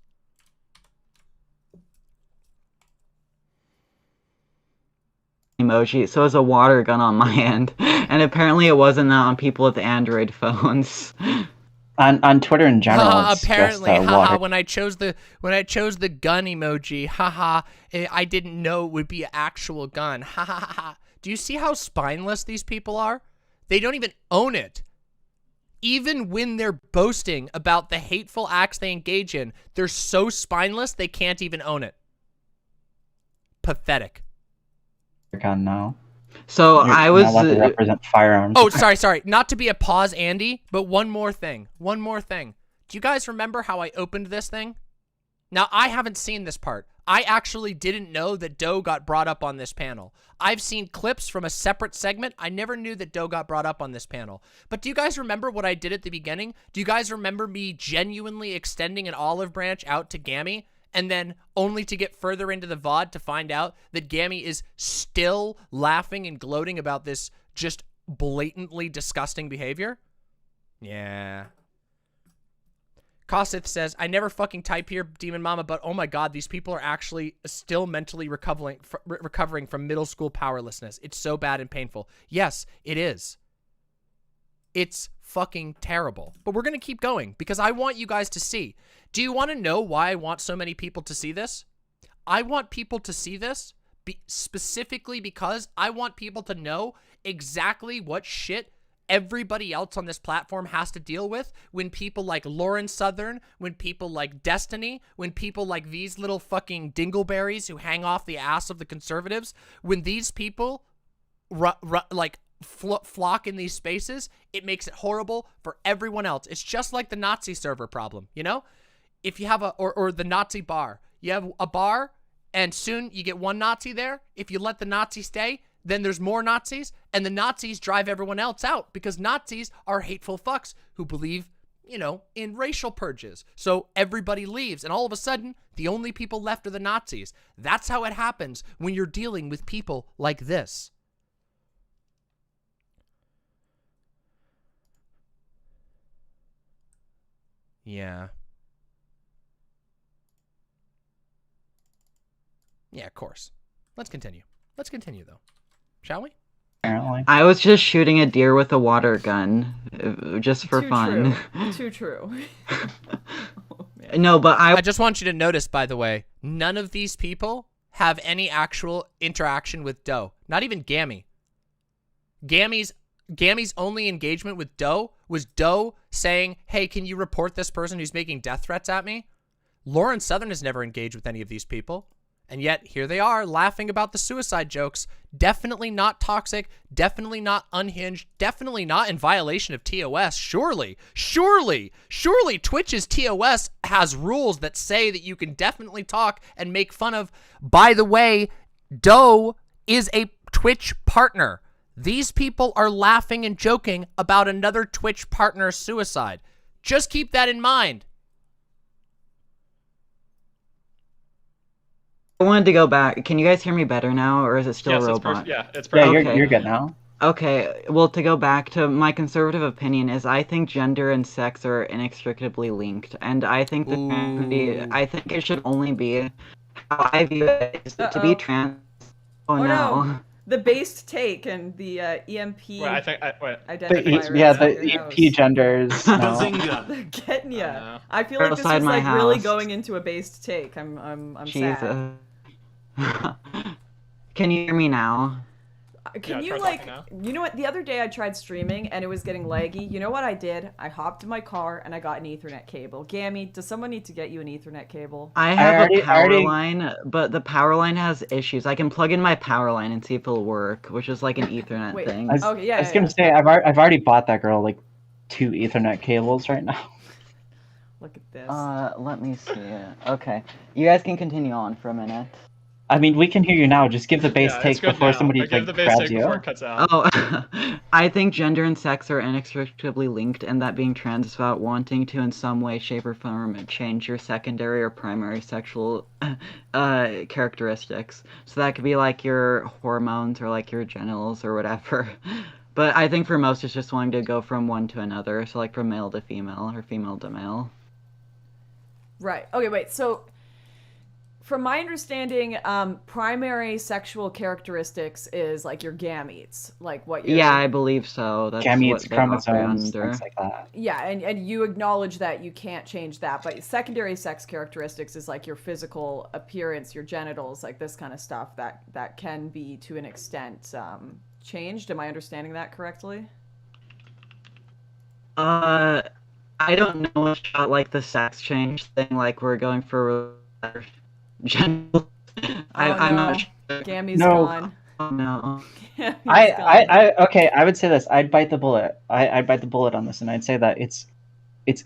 emoji, so it was a water gun on my end. And apparently it wasn't that on people with Android phones. On Twitter in general, Haha, it's apparently, just haha, water. when I chose the gun emoji, haha, I didn't know it would be an actual gun. Ha ha ha ha. Do you see how spineless these people are? They don't even own it. Even when they're boasting about the hateful acts they engage in, they're so spineless they can't even own it. Pathetic. Gun now. So You're I was not allowed to represent firearms. Oh, sorry. Not to be a pause, Andy, but one more thing. Do you guys remember how I opened this thing? Now, I haven't seen this part. I actually didn't know that Doe got brought up on this panel. I've seen clips from a separate segment. I never knew that Doe got brought up on this panel. But do you guys remember what I did at the beginning? Do you guys remember me genuinely extending an olive branch out to Gami? And then only to get further into the VOD to find out that Gami is still laughing and gloating about this just blatantly disgusting behavior? Yeah. Kosith says, I never fucking type here, Demon Mama, but oh my god, these people are actually still mentally recovering from middle school powerlessness. It's so bad and painful. Yes, it is. It's fucking terrible. But we're going to keep going because I want you guys to see. Do you want to know why I want so many people to see this? I want people to see this specifically because I want people to know exactly what shit everybody else on this platform has to deal with when people like Lauren Southern, when people like Destiny, when people like these little fucking dingleberries who hang off the ass of the conservatives, when these people flock in these spaces, it makes it horrible for everyone else. It's just like the Nazi server problem, you know? If you have or the Nazi bar, you have a bar and soon you get one Nazi there. If you let the Nazi stay, then there's more Nazis and the Nazis drive everyone else out because Nazis are hateful fucks who believe, you know, in racial purges. So everybody leaves and all of a sudden the only people left are the Nazis. That's how it happens when you're dealing with people like this. Yeah. Yeah, of course. Let's continue. Let's continue, though. Shall we? Apparently. I was just shooting a deer with a water gun, just for fun. Too true. No, but I just want you to notice, by the way, none of these people have any actual interaction with Doe. Not even Gami. Gami's only engagement with Doe was Doe saying, hey, can you report this person who's making death threats at me? Lauren Southern has never engaged with any of these people. And yet, here they are, laughing about the suicide jokes. Definitely not toxic, definitely not unhinged, definitely not in violation of TOS. Surely Twitch's TOS has rules that say that you can definitely talk and make fun of. By the way, Doe is a Twitch partner. These people are laughing and joking about another Twitch partner's suicide. Just keep that in mind. I wanted to go back. Can you guys hear me better now, or is it still robot? It's perfect. Yeah, you're good now. Okay, well, to go back to my conservative opinion is I think gender and sex are inextricably linked, and I think that I think it should only be how I view it is to be trans. Oh no. The based take and the EMP identifier. Yeah, the EMP genders. Bazinga. They're getting ya. I feel like this was like really going into a based take. I'm sad. Can you hear me now? Can you like, you know what, the other day I tried streaming and it was getting laggy. You know what I did? I hopped in my car and I got an Ethernet cable. Gami, does someone need to get you an Ethernet cable? I have a power line, but the power line has issues. I can plug in my power line and see if it'll work, which is like an Ethernet thing. I was gonna say, I've already bought that girl like 2 Ethernet cables right now. Look at this. Let me see. Okay. You guys can continue on for a minute. I mean, we can hear you now. Just give the base take before somebody give the base grabs take you. before it cuts out. Oh, I think gender and sex are inextricably linked, and that being trans is about wanting to, in some way, shape, or form, change your secondary or primary sexual characteristics. So that could be like your hormones or like your genitals or whatever. But I think for most, it's just wanting to go from one to another. So like from male to female or female to male. Right. Okay, wait. So from my understanding, primary sexual characteristics is like your gametes, like what you're... Yeah, I believe so. That's what Gametes, they operate chromosomes, under. things like that. Yeah, and you acknowledge that you can't change that, but secondary sex characteristics is like your physical appearance, your genitals, like this kind of stuff that can be to an extent changed. Am I understanding that correctly? I don't know much about like the sex change thing. Like we're going for gender. I'm not sure. Gammy's No. gone. Oh no. Okay, I would say this. I'd bite the bullet. I'd bite the bullet on this, and I'd say that it's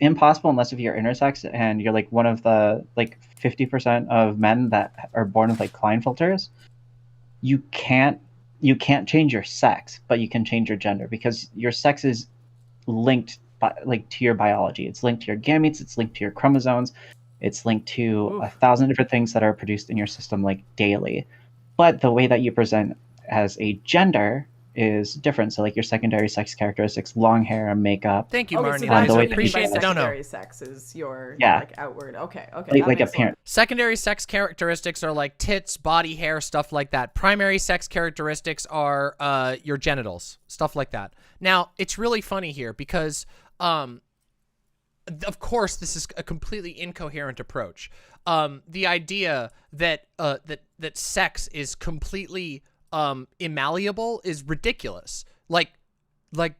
impossible unless if you're intersex and you're like one of the like 50% of men that are born with like Klinefelters. You can't change your sex, but you can change your gender because your sex is linked to your biology. It's linked to your gametes. It's linked to your chromosomes. It's linked to 1,000 different things that are produced in your system like daily. But the way that you present as a gender is different. So like your secondary sex characteristics, long hair and makeup. Thank you, Okay, Marnie. so that's what you mean by appreciate that. secondary sex is your Yeah. like outward. Okay, Like that makes appearance. Secondary sex characteristics are like tits, body hair, stuff like that. Primary sex characteristics are your genitals, stuff like that. Now, it's really funny here because, of course, this is a completely incoherent approach. The idea that that sex is completely immalleable is ridiculous. Like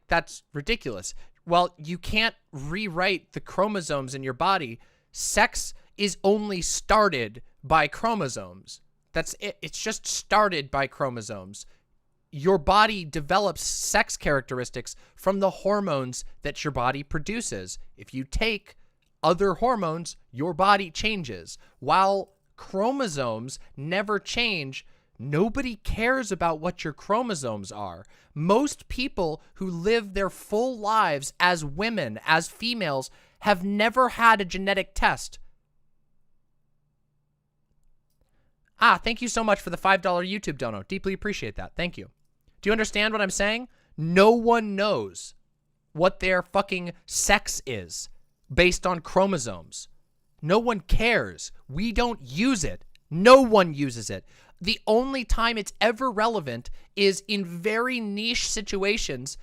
that's ridiculous. Well, you can't rewrite the chromosomes in your body. Sex is only started by chromosomes. That's it. It's just started by chromosomes. Your body develops sex characteristics from the hormones that your body produces. If you take other hormones, your body changes. While chromosomes never change, nobody cares about what your chromosomes are. Most people who live their full lives as women, as females, have never had a genetic test. Thank you so much for the $5 YouTube dono. Deeply appreciate that. Thank you. Do you understand what I'm saying? No one knows what their fucking sex is based on chromosomes. No one cares. We don't use it. No one uses it. The only time it's ever relevant is in very niche situations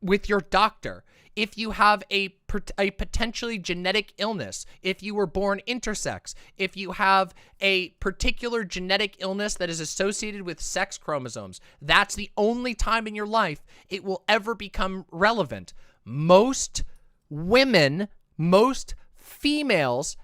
with your doctor. If you have a potentially genetic illness, if you were born intersex, if you have a particular genetic illness that is associated with sex chromosomes, that's the only time in your life it will ever become relevant. Most women, most females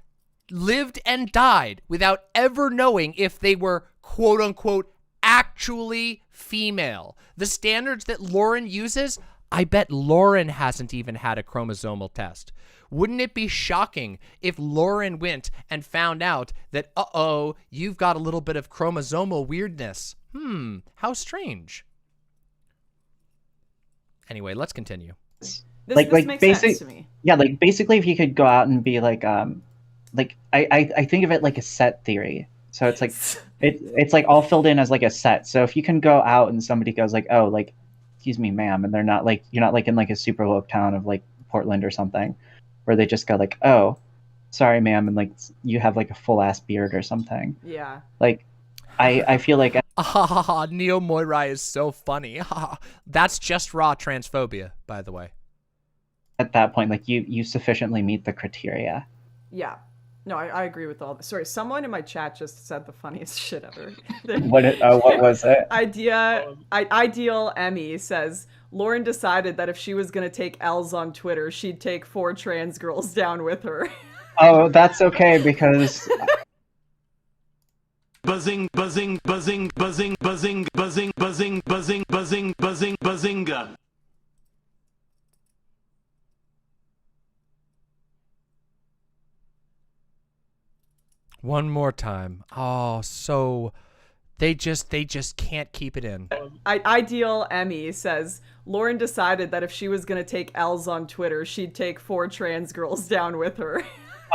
lived and died without ever knowing if they were quote unquote actually female. The standards that Lauren uses, I bet Lauren hasn't even had a chromosomal test. Wouldn't it be shocking if Lauren went and found out that, uh-oh, you've got a little bit of chromosomal weirdness? How strange. Anyway, let's continue. This makes sense to me. Yeah, like basically if you could go out and be like I think of it like a set theory. So it's like it's like all filled in as like a set. So if you can go out and somebody goes like, oh, like, excuse me, ma'am, and they're not like, you're not like in like a super woke town of like Portland or something, where they just go like, oh, sorry, ma'am, and like you have like a full ass beard or something. Yeah. Like, I feel like Neo Moirai is so funny. That's just raw transphobia, by the way. At that point, like you sufficiently meet the criteria. Yeah. No, I agree with all this. Sorry, someone in my chat just said the funniest shit ever. What was it? Ideal Emmy says, Lauren decided that if she was going to take L's on Twitter, she'd take 4 trans girls down with her. Oh, that's okay because... Buzzing, buzzing, buzzing, buzzing, buzzing, buzzing, buzzing, buzzing, buzzing, buzzing, buzzinga. One more time. Oh, so they just can't keep it in. Ideal Emmy says, Lauren decided that if she was going to take L's on Twitter, she'd take 4 trans girls down with her.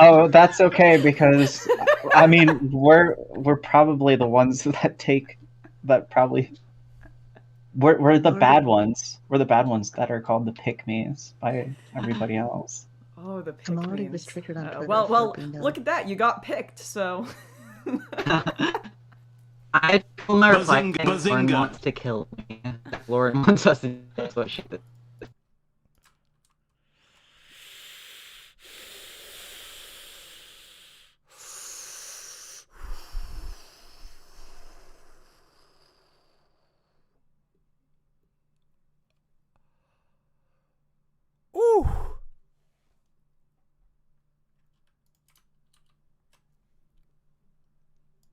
Oh, that's okay because I mean we're probably the ones that probably we're the bad ones. We're the bad ones that are called the pick-me's by everybody else. Oh, the pick I'm already restricted on Twitter. well, for being look at that. You got picked, so... I told my Bazinga, reflecting Lauren bazinga. wants to kill me. Lauren wants us to do that's what she did. Ooh.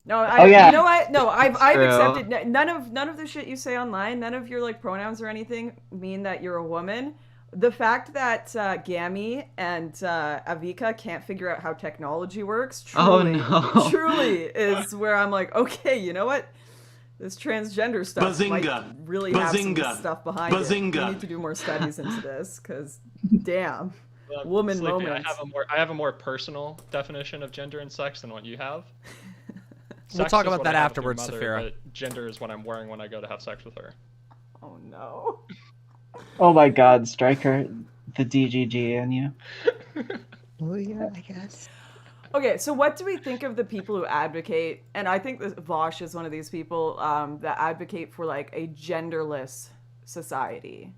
No, yeah. You know what? No, I've True. accepted none of the shit you say online. None of your like pronouns or anything mean that you're a woman. The fact that Gami and Avika can't figure out how technology works, truly, no. truly is where I'm like, okay, you know what? This transgender stuff might Bazinga. really have some Bazinga. stuff behind it. Bazinga. We need to do more studies into this, because damn, Well, woman Sleepy, moments. I have a more personal definition of gender and sex than what you have. We'll Sex talk is about what that I have with your afterwards, mother, Saphira. But gender is what I'm wearing when I go to have sex with her. Oh no. Oh my God, Striker, the DGG in you. Oh yeah, I guess. Okay, so what do we think of the people who advocate, and I think that Vosh is one of these people that advocate for like a genderless society.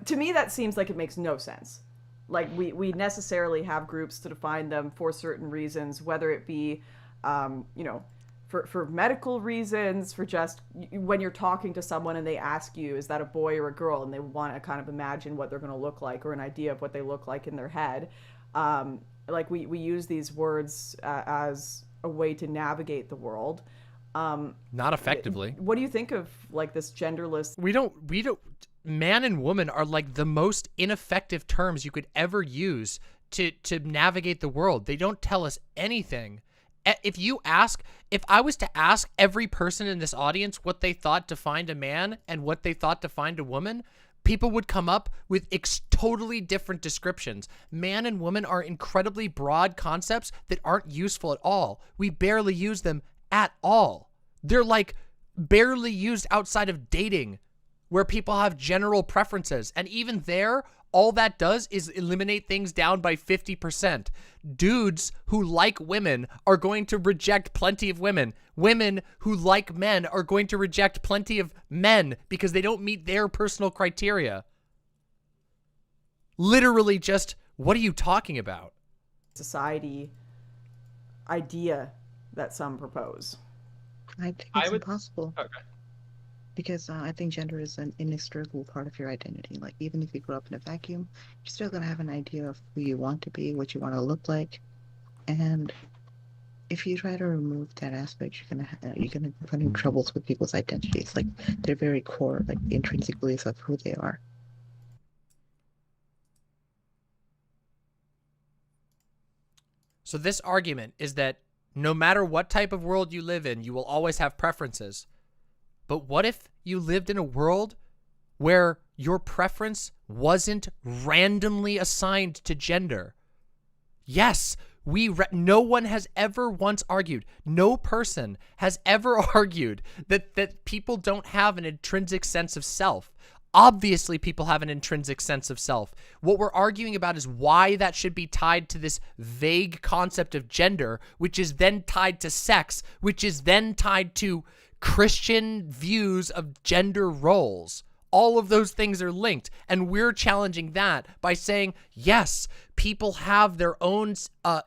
To me, that seems like it makes no sense. Like we necessarily have groups to define them for certain reasons, whether it be, you know, for medical reasons, for just when you're talking to someone and they ask you, is that a boy or a girl? And they want to kind of imagine what they're going to look like or an idea of what they look like in their head. Like we use these words as a way to navigate the world. Not effectively. What do you think of like this genderless? We don't, man and woman are like the most ineffective terms you could ever use to navigate the world. They don't tell us anything. If I was to ask every person in this audience what they thought defined a man and what they thought defined a woman, people would come up with totally different descriptions. Man and woman are incredibly broad concepts that aren't useful at all. We barely use them at all. They're like barely used outside of dating, where people have general preferences. And even there, all that does is eliminate things down by 50%. Dudes who like women are going to reject plenty of women. Women who like men are going to reject plenty of men because they don't meet their personal criteria. Literally just, what are you talking about? Society idea that some propose. I think it's impossible. Okay. Because I think gender is an inextricable part of your identity. Like, even if you grow up in a vacuum, you're still going to have an idea of who you want to be, what you want to look like. And if you try to remove that aspect, you're gonna run into troubles with people's identities. Like, their very core, like the intrinsic beliefs of who they are. So this argument is that no matter what type of world you live in, you will always have preferences. But what if you lived in a world where your preference wasn't randomly assigned to gender? Yes, no one has ever once argued, no person has ever argued that people don't have an intrinsic sense of self. Obviously, people have an intrinsic sense of self. What we're arguing about is why that should be tied to this vague concept of gender, which is then tied to sex, which is then tied to Christian views of gender roles. All of those things are linked, and we're challenging that by saying, yes, people have their own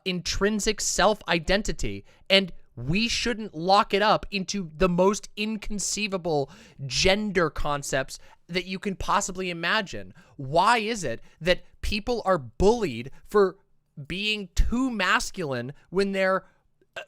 intrinsic self-identity, and we shouldn't lock it up into the most inconceivable gender concepts that you can possibly imagine. Why is it that people are bullied for being too masculine when they're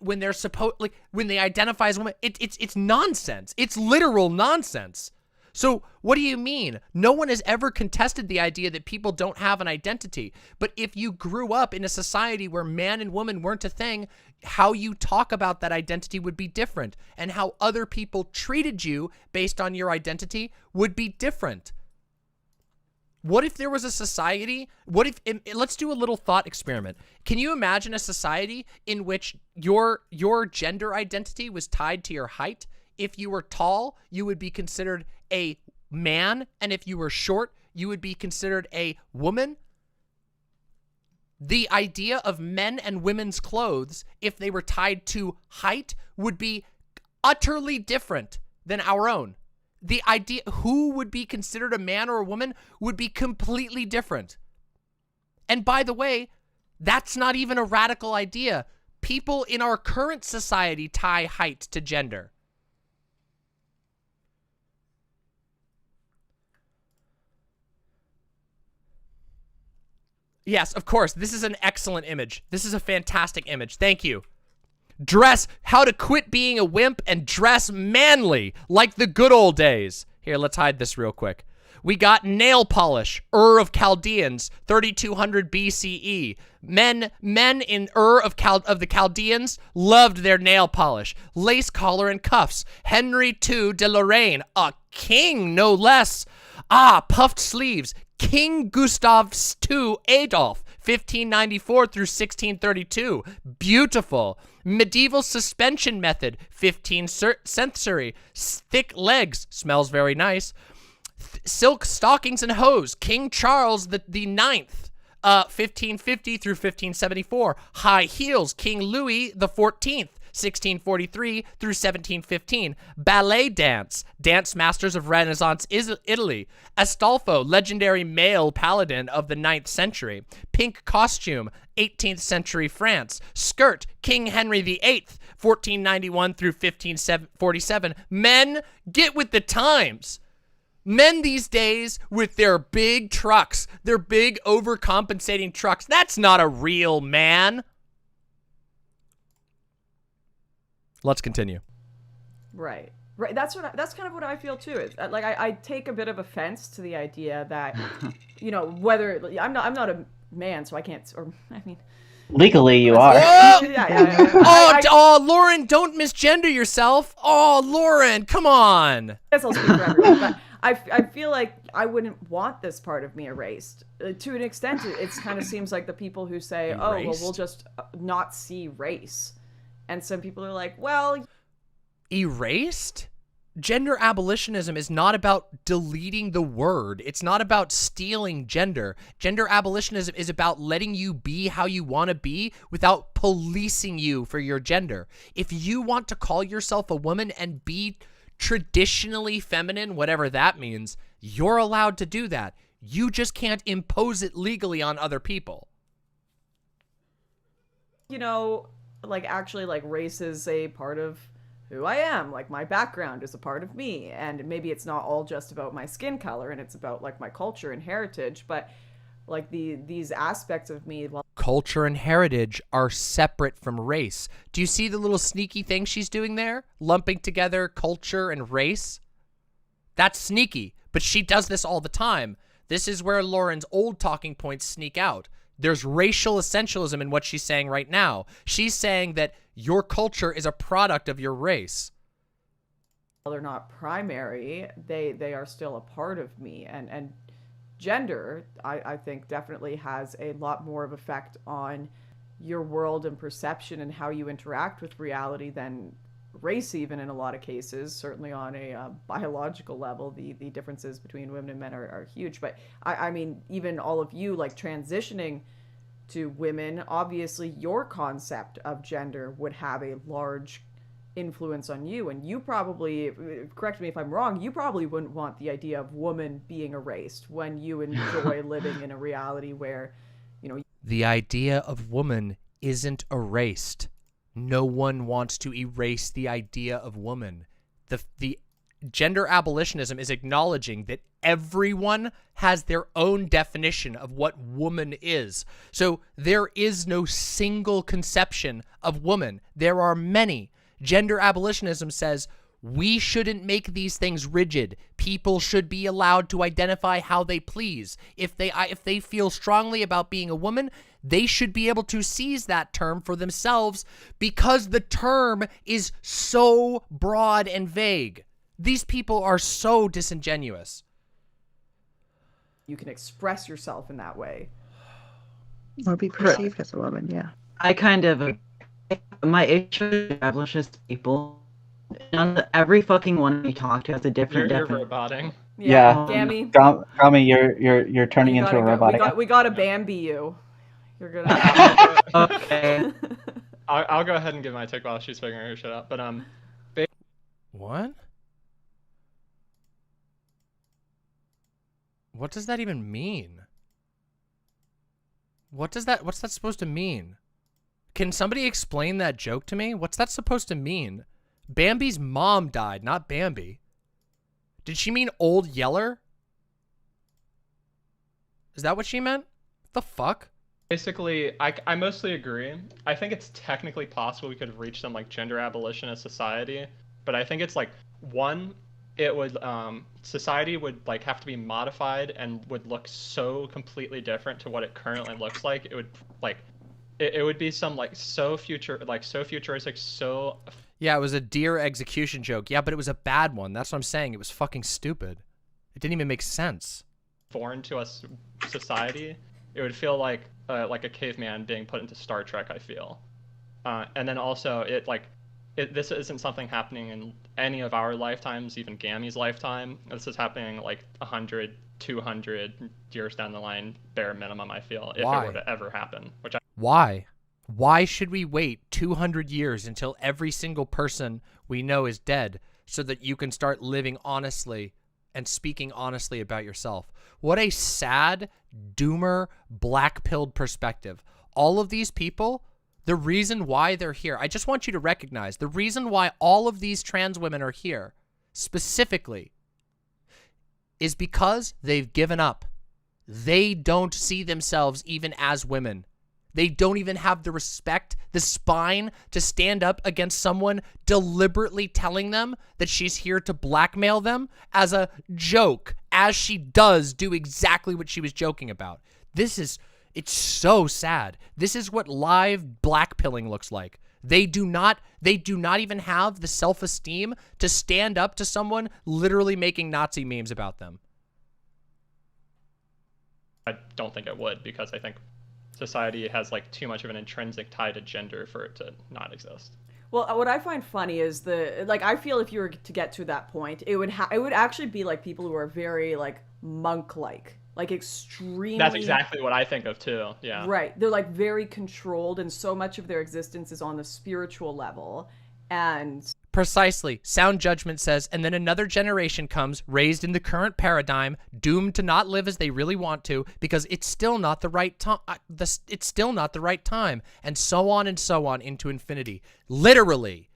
when they identify as women? It's nonsense. It's literal nonsense. So what do you mean? No one has ever contested the idea that people don't have an identity. But if you grew up in a society where man and woman weren't a thing, how you talk about that identity would be different, and how other people treated you based on your identity would be different. What if there was a society? What if, let's do a little thought experiment. Can you imagine a society in which your gender identity was tied to your height? If you were tall, you would be considered a man, and if you were short, you would be considered a woman? The idea of men and women's clothes, if they were tied to height, would be utterly different than our own. The idea who would be considered a man or a woman would be completely different. And by the way, that's not even a radical idea. People in our current society tie height to gender. Yes, of course. This is an excellent image. This is a fantastic image. Thank you. Dress, how to quit being a wimp and dress manly like the good old days. Here, let's hide this real quick. We got nail polish, Ur of Chaldeans, 3200 BCE. Men in Ur of the Chaldeans loved their nail polish. Lace collar and cuffs. Henry II de Lorraine, a king no less. Ah, puffed sleeves. King Gustav II Adolf, 1594 through 1632. Beautiful. Medieval suspension method, 15th century. Thick legs, smells very nice. Silk stockings and hose, King Charles the Ninth, 1550 through 1574. High heels, King Louis the 14th. 1643 through 1715. Ballet dance, dance masters of Renaissance Italy. Astolfo, legendary male paladin of the 9th century. Pink costume, 18th century France. Skirt, King Henry VIII, 1491 through 1547. Men, get with the times. Men these days with their big trucks, their big overcompensating trucks. That's not a real man. Let's continue. Right. That's kind of what I feel too. Is like I take a bit of offense to the idea that, you know, whether I'm not a man, so I can't. Or I mean, legally you are. Oh, Lauren, don't misgender yourself. Oh, Lauren, come on. I guess I'll speak for everyone, but I feel like I wouldn't want this part of me erased. To an extent, it kind of seems like the people who say, "Oh, well, we'll just not see race." And some people are like, well... Erased? Gender abolitionism is not about deleting the word. It's not about stealing gender. Gender abolitionism is about letting you be how you want to be without policing you for your gender. If you want to call yourself a woman and be traditionally feminine, whatever that means, you're allowed to do that. You just can't impose it legally on other people. You know... like actually like race is a part of who I am, like my background is a part of me, and maybe it's not all just about my skin color and it's about like my culture and heritage, but like these aspects of me, well, culture and heritage are separate from race. Do you see the little sneaky thing she's doing there, lumping together culture and race? That's sneaky, but she does this all the time. This is where Lauren's old talking points sneak out. There's racial essentialism in what she's saying right now. She's saying that your culture is a product of your race. they're not primary, they are still a part of me. And gender, I think, definitely has a lot more of effect on your world and perception and how you interact with reality than race, even in a lot of cases. Certainly on a biological level, the differences between women and men are huge. But I mean, even all of you like transitioning to women, obviously your concept of gender would have a large influence on you, and you probably, correct me if I'm wrong, you probably wouldn't want the idea of woman being erased when you enjoy living in a reality where, you know, the idea of woman isn't erased. No one wants to erase the idea of woman. The gender abolitionism is acknowledging that everyone has their own definition of what woman is. So there is no single conception of woman. There are many. Gender abolitionism says we shouldn't make these things rigid. People should be allowed to identify how they please. If they feel strongly about being a woman, they should be able to seize that term for themselves because the term is so broad and vague. These people are so disingenuous. You can express yourself in that way. Or be perceived as a woman, yeah. I kind of, my issue with abolitionist people, every fucking one we talk to has a different You're definition. roboting. Yeah, Gami. Gami, you're turning into a robotic. We gotta Bambi you. You're gonna. Okay. I'll go ahead and give my take while she's figuring her shit out. But What? What does that even mean? What's that supposed to mean? Can somebody explain that joke to me? What's that supposed to mean? Bambi's mom died, not Bambi. Did she mean Old Yeller? Is that what she meant? The fuck? basically, I mostly agree. I think it's technically possible we could reach some like gender abolitionist society, but I think it's like one, it would society would like have to be modified and would look so completely different to what it currently looks like. It would like it would be some like so futuristic, so Yeah, it was a deer execution joke. Yeah, but it was a bad one. That's what I'm saying. It was fucking stupid. It didn't even make sense. foreign to us society. It would feel like a caveman being put into Star Trek, I feel. And then also this isn't something happening in any of our lifetimes, even Gami's lifetime. This is happening like 100, 200 years down the line, bare minimum, I feel, if Why? it were to ever happen. Why? Why should we wait 200 years until every single person we know is dead so that you can start living honestly and speaking honestly about yourself? What a sad, doomer, black-pilled perspective. All of these people, the reason why they're here, I just want you to recognize, the reason why all of these trans women are here, specifically, is because they've given up. They don't see themselves even as women. They don't even have the respect, the spine to stand up against someone deliberately telling them that she's here to blackmail them as a joke, as she does do exactly what she was joking about. It's so sad. This is what live blackpilling looks like. They do not even have the self-esteem to stand up to someone literally making Nazi memes about them. I don't think it would, because I think society has like too much of an intrinsic tie to gender for it to not exist. Well, what I find funny is I feel if you were to get to that point, it would actually be like people who are very like monk-like, like extremely. That's exactly what I think of too. Yeah. Right. They're like very controlled, and so much of their existence is on the spiritual level, and. Precisely. Sound judgment says, and then another generation comes, raised in the current paradigm, doomed to not live as they really want to, because it's still not the right time. It's still not the right time, and so on into infinity. Literally,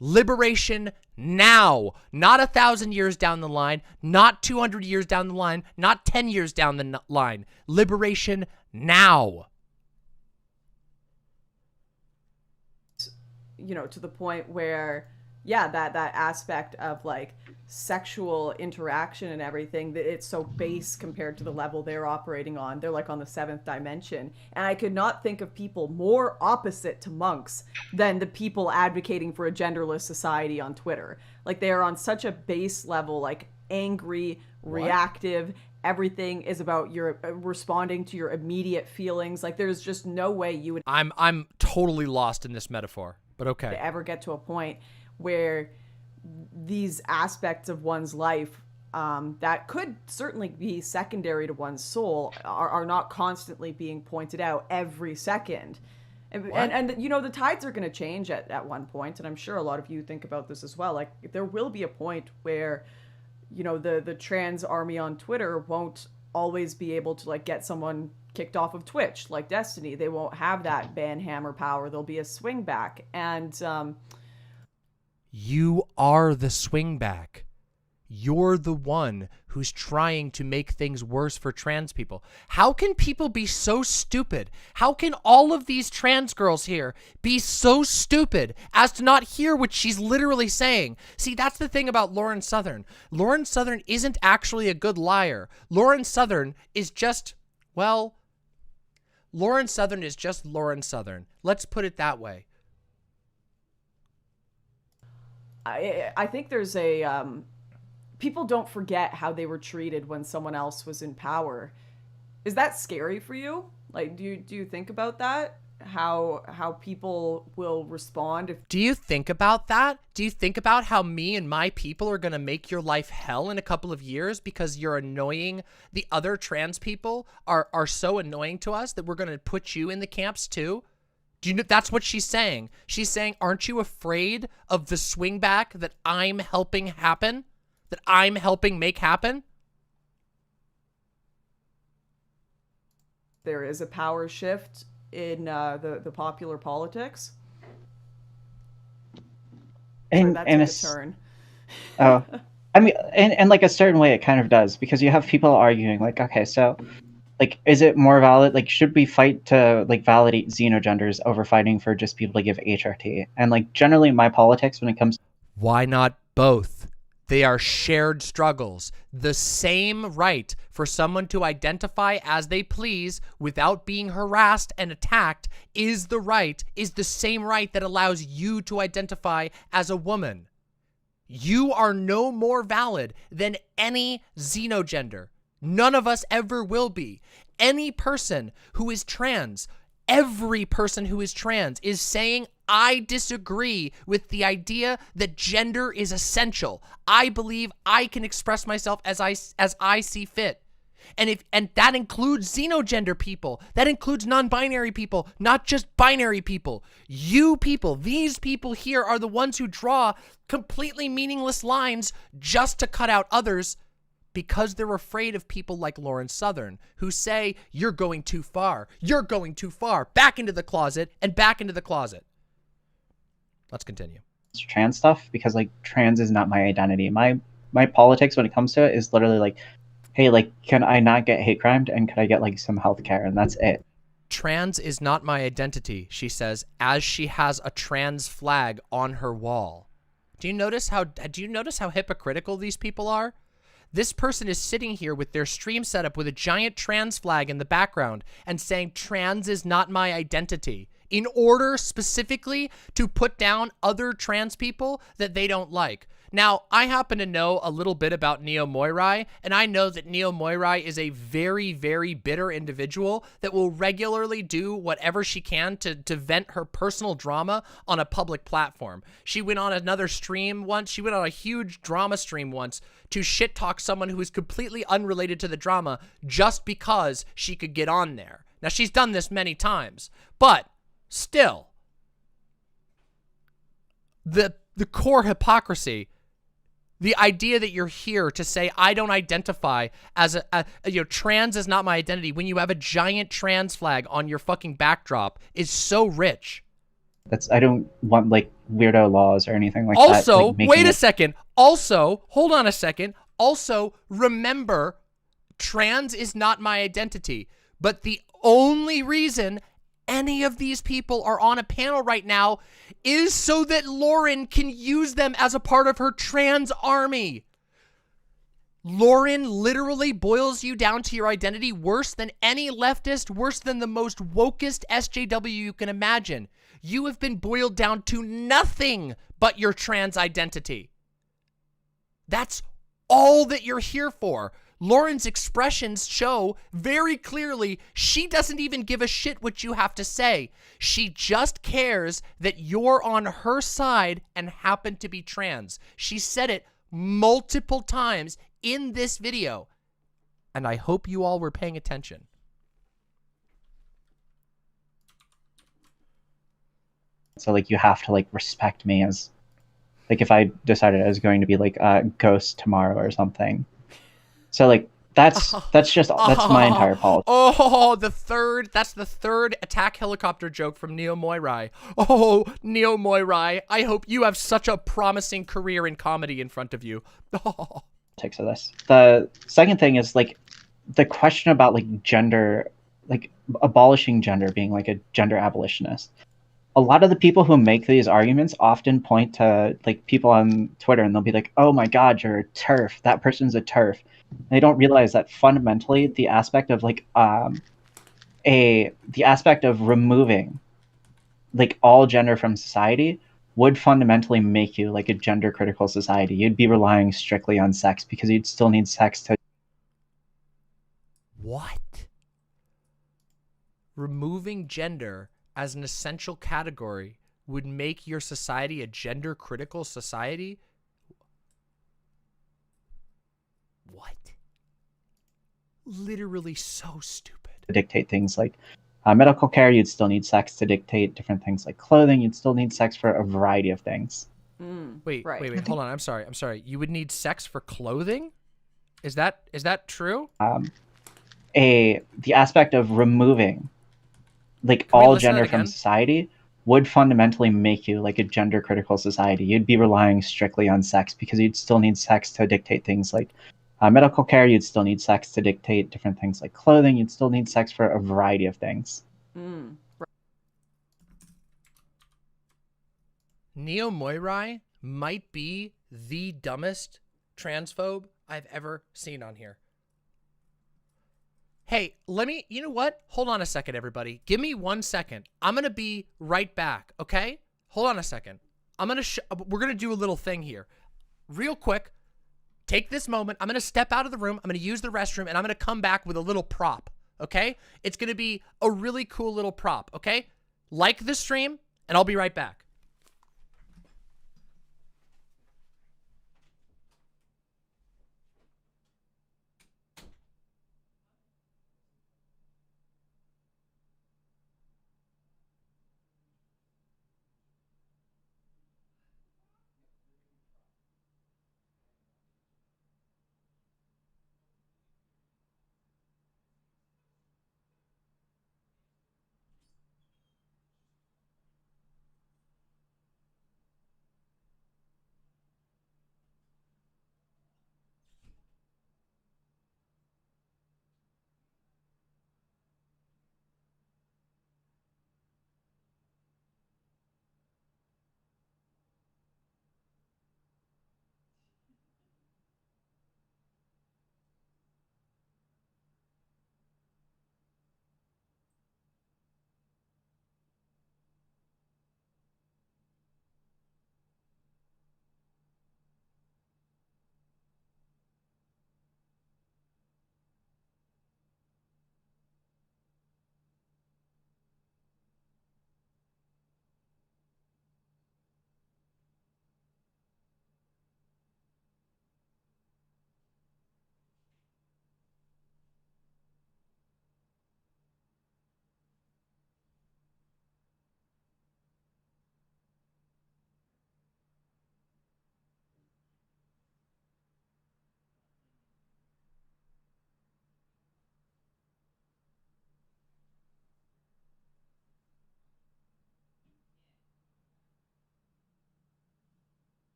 liberation now, not 1,000 years down the line, not 200 years down the line, not 10 years down the line. Liberation now. You know, to the point where, yeah, that aspect of like sexual interaction and everything, that it's so base compared to the level they're operating on. They're like on the 7th dimension. And I could not think of people more opposite to monks than the people advocating for a genderless society on Twitter. Like, they are on such a base level, like angry, reactive. Everything is about your responding to your immediate feelings. Like, there's just no way you would. I'm totally lost in this metaphor. But okay. To ever get to a point where these aspects of one's life that could certainly be secondary to one's soul are not constantly being pointed out every second. And you know, the tides are going to change at one point, and I'm sure a lot of you think about this as well. Like, there will be a point where, you know, the trans army on Twitter won't always be able to like get someone kicked off of Twitch like Destiny. They won't have that ban hammer power. There'll be a swing back, and you are the swing back. You're the one who's trying to make things worse for trans people. How can people be so stupid? How can all of these trans girls here be so stupid as to not hear what she's literally saying? See, that's the thing about Lauren Southern. Lauren Southern isn't actually a good liar. Lauren Southern is just, well, Lauren Southern is just Lauren Southern. Let's put it that way. I think there's a people don't forget how they were treated when someone else was in power. Is that scary for you? Like, do you think about that? how people will respond if Do you think about that? Do you think about how me and my people are going to make your life hell in a couple of years because you're annoying? The other trans people are so annoying to us that we're going to put you in the camps too? Do you know that's what she's saying? She's saying, aren't you afraid of the swing back that I'm helping happen? That I'm helping make happen? there is a power shift in the popular politics? Sorry, that took a turn. Oh, I mean, in like a certain way, it kind of does, because you have people arguing like, okay, so like, is it more valid? Like, should we fight to like validate xenogenders over fighting for just people to give HRT? And like, generally, my politics when it comes, why not both? They are shared struggles. The same right for someone to identify as they please without being harassed and attacked is the same right that allows you to identify as a woman. You are no more valid than any xenogender. None of us ever will be. Any person who is trans, every person who is trans is saying, I disagree with the idea that gender is essential. I believe I can express myself as I see fit. And that includes xenogender people. That includes non-binary people, not just binary people. You people, these people here are the ones who draw completely meaningless lines just to cut out others because they're afraid of people like Lauren Southern who say, you're going too far. You're going too far. Back into the closet and back into the closet. Let's continue. trans stuff, because like trans is not my identity. My politics when it comes to it is literally like, hey, like, can I not get hate crimed and can I get like some health care, and that's it. Trans is not my identity, she says, as she has a trans flag on her wall. Do you notice how hypocritical these people are? This person is sitting here with their stream set up with a giant trans flag in the background and saying trans is not my identity, in order specifically to put down other trans people that they don't like. Now, I happen to know a little bit about Neo Moirai, and I know that Neo Moirai is a very, very bitter individual that will regularly do whatever she can to vent her personal drama on a public platform. She went on another stream once, she went on a huge drama stream once to shit talk someone who is completely unrelated to the drama just because she could get on there. Now, she's done this many times, but still, the core hypocrisy, the idea that you're here to say, I don't identify as trans is not my identity, when you have a giant trans flag on your fucking backdrop, is so rich. I don't want like weirdo laws or anything like that. Also, like, wait a second. Also, hold on a second. Also, remember, trans is not my identity, but the only reason any of these people are on a panel right now is so that Lauren can use them as a part of her trans army. Lauren literally boils you down to your identity worse than any leftist, worse than the most wokest SJW you can imagine. You have been boiled down to nothing but your trans identity. That's all that you're here for. Lauren's expressions show very clearly she doesn't even give a shit what you have to say. She just cares that you're on her side and happen to be trans. She said it multiple times in this video, and I hope you all were paying attention. So like you have to like respect me as, like, if I decided I was going to be like a ghost tomorrow or something. So like that's my entire politics. Oh, that's the third attack helicopter joke from Neo Moirai. Oh, Neo Moirai, I hope you have such a promising career in comedy in front of you. Oh. Of this. The second thing is like the question about like gender, like abolishing gender, being like a gender abolitionist. A lot of the people who make these arguments often point to like people on Twitter, and they'll be like, oh my god, you're a TERF, that person's a TERF. They don't realize that fundamentally the aspect of like the aspect of removing like all gender from society would fundamentally make you like a gender critical society. You'd be relying strictly on sex because you'd still need sex to... What? Removing gender as an essential category would make your society a gender critical society? What? Literally so stupid. To dictate things like medical care, you'd still need sex to dictate different things like clothing. You'd still need sex for a variety of things. Wait, right. wait, hold on. I'm sorry. You would need sex for clothing? Is that true? The aspect of removing like Can we all listen to that gender from again? society would fundamentally make you like a gender critical society. You'd be relying strictly on sex because you'd still need sex to dictate things like medical care. You'd still need sex to dictate different things like clothing. You'd still need sex for a variety of things. Neo Moirai might be the dumbest transphobe I've ever seen on here. Hey, you know what? Hold on a second, everybody. Give me 1 second. I'm going to be right back, okay? Hold on a second. We're going to do a little thing here. Real quick, take this moment. I'm going to step out of the room. I'm going to use the restroom, and I'm going to come back with a little prop, okay? It's going to be a really cool little prop, okay? Like the stream, and I'll be right back.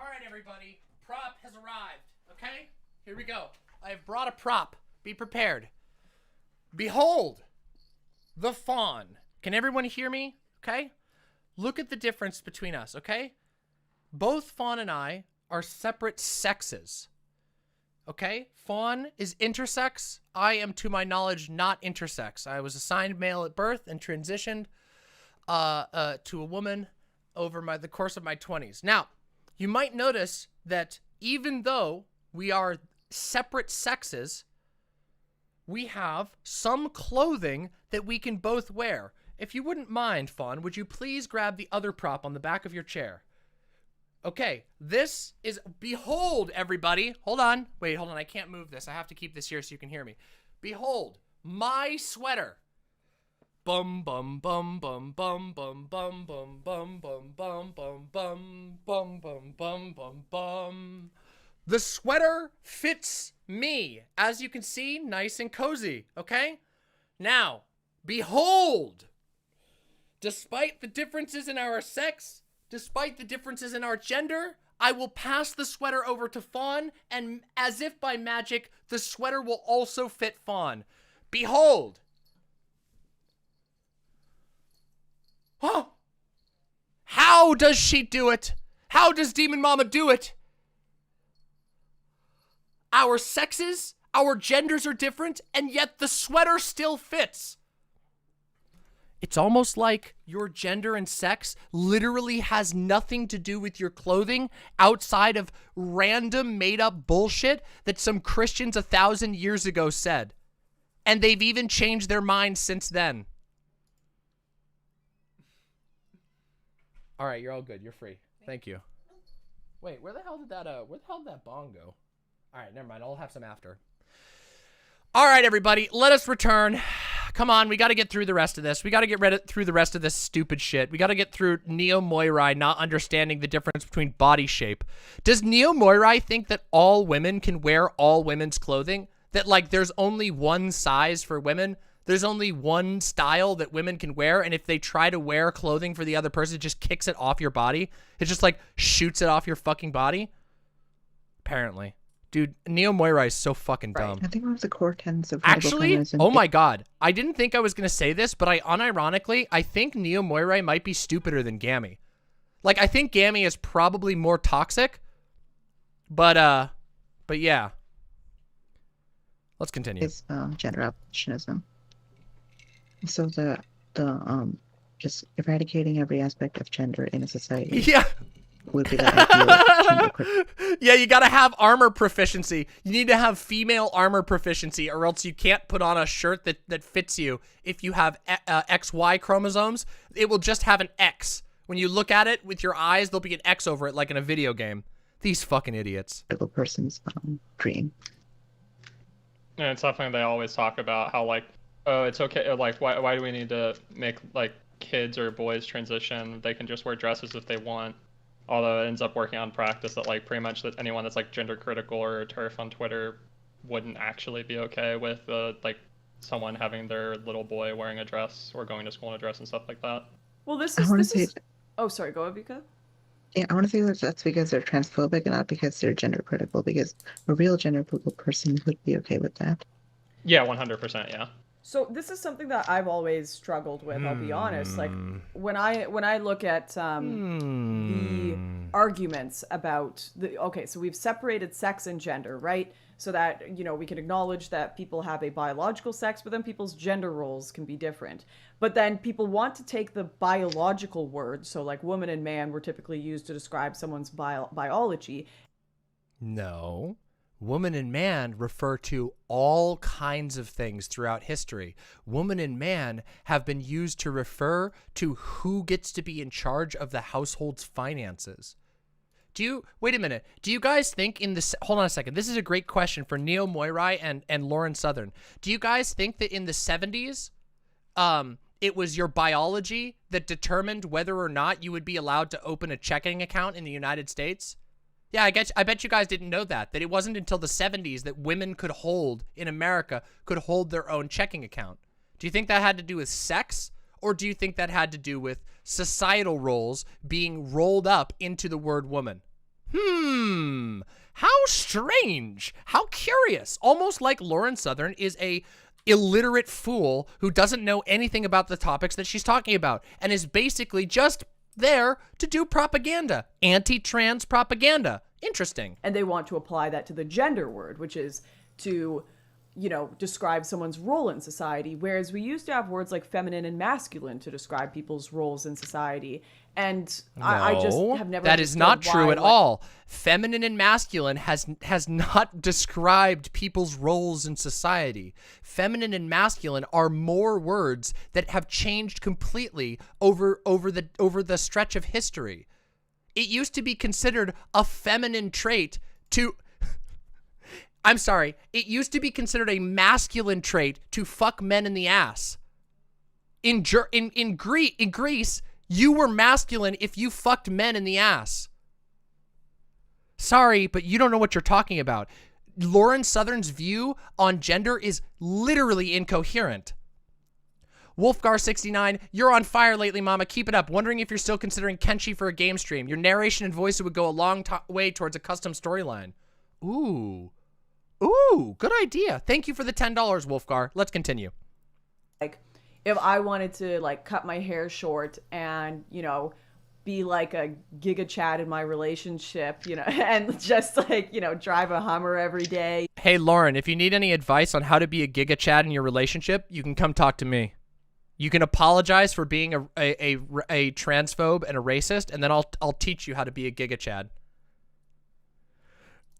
All right, everybody. Prop has arrived, okay? Here we go. I have brought a prop. Be prepared. Behold, the Faun. Can everyone hear me? Okay? Look at the difference between us, okay? Both Faun and I are separate sexes. Okay? Faun is intersex. I am, to my knowledge, not intersex. I was assigned male at birth and transitioned to a woman over the course of my 20s. Now, you might notice that even though we are separate sexes, we have some clothing that we can both wear. If you wouldn't mind, Faun, would you please grab the other prop on the back of your chair? Okay, this is, behold, everybody. Hold on. Wait, hold on. I can't move this. I have to keep this here so you can hear me. Behold, my sweater. Bum bum bum bum bum bum bum bum bum bum bum bum bum bum bum bum bum bum. The sweater fits me, as you can see, nice and cozy, okay? Now, behold, despite the differences in our sex, despite the differences in our gender, I will pass the sweater over to Faun, and as if by magic, the sweater will also fit Faun. Behold. Huh? How does she do it? How does Demon Mama do it? Our sexes, Our genders are different, and yet the sweater still fits. It's almost like your gender and sex literally has nothing to do with your clothing outside of random made-up bullshit that some Christians 1,000 years ago said. And they've even changed their minds since then. All right, you're all good. You're free. Thank you. Wait, where the hell did that bong go? All right, never mind. I'll have some after. All right, everybody, let us return. Come on, we got to get through the rest of this. We got to get through the rest of this stupid shit. We got to get through Neo Moirai not understanding the difference between body shape. Does Neo Moirai think that all women can wear all women's clothing? That, like, there's only one size for women? There's only one style that women can wear, and if they try to wear clothing for the other person, it just kicks it off your body? It just, like, shoots it off your fucking body? Apparently. Dude, Neo Moirai is so fucking dumb. I think one of the core tenets of Actually, libertarianism- oh my god. I didn't think I was going to say this, but unironically, I think Neo Moirai might be stupider than Gami. Like, I think Gami is probably more toxic, but yeah. Let's continue. Is gender abolitionism. So just eradicating every aspect of gender in a society. Yeah. Would be the ideal gender. Yeah, you gotta have armor proficiency. You need to have female armor proficiency, or else you can't put on a shirt that fits you. If you have XY chromosomes, it will just have an X. When you look at it with your eyes, there'll be an X over it, like in a video game. These fucking idiots. A person's dream. And it's something they always talk about, how, like, oh, it's okay, like, why do we need to make, like, kids or boys transition? They can just wear dresses if they want. Although it ends up working on practice that, like, pretty much that anyone that's, like, gender critical or TERF on Twitter wouldn't actually be okay with, like, someone having their little boy wearing a dress or going to school in a dress and stuff like that. Well, this I wanna is... say- Oh, sorry, go ahead, Vika. Yeah, I want to say that that's because they're transphobic and not because they're gender critical, because a real gender critical person would be okay with that. Yeah, 100%, yeah. So this is something that I've always struggled with, I'll be honest. Like, when I look at the arguments about okay, so we've separated sex and gender, right? So that, you know, we can acknowledge that people have a biological sex, but then people's gender roles can be different. But then people want to take the biological words, so like woman and man were typically used to describe someone's biology. No. Woman and man refer to all kinds of things throughout history. Woman and man have been used to refer to who gets to be in charge of the household's finances. Wait a minute. Do you guys think hold on a second. This is a great question for Neo Moirai and Lauren Southern. Do you guys think that in the 70s, it was your biology that determined whether or not you would be allowed to open a checking account in the United States? Yeah, I bet you guys didn't know that it wasn't until the 70s that women in America could hold their own checking account. Do you think that had to do with sex, or do you think that had to do with societal roles being rolled up into the word woman? How strange. How curious. Almost like Lauren Southern is a illiterate fool who doesn't know anything about the topics that she's talking about and is basically just there to do propaganda, anti-trans propaganda. Interesting. And they want to apply that to the gender word, which is to, you know, describe someone's role in society, whereas we used to have words like feminine and masculine to describe people's roles in society. And I just have never. That is not true at all. Feminine and masculine has not described people's roles in society. Feminine and masculine are more words that have changed completely over the stretch of history. It used to be considered a feminine trait to. I'm sorry. It used to be considered a masculine trait to fuck men in the ass. In Greece, you were masculine if you fucked men in the ass. Sorry, but you don't know what you're talking about. Lauren Southern's view on gender is literally incoherent. Wolfgar69, you're on fire lately, mama. Keep it up. Wondering if you're still considering Kenshi for a game stream. Your narration and voice would go a long way towards a custom storyline. Ooh, good idea. Thank you for the $10, Wolfgar. Let's continue. Like, if I wanted to, like, cut my hair short and, you know, be like a Giga Chad in my relationship, you know, and just like, you know, drive a Hummer every day. Hey, Lauren, if you need any advice on how to be a Giga Chad in your relationship, you can come talk to me. You can apologize for being a transphobe and a racist, and then I'll teach you how to be a Giga Chad.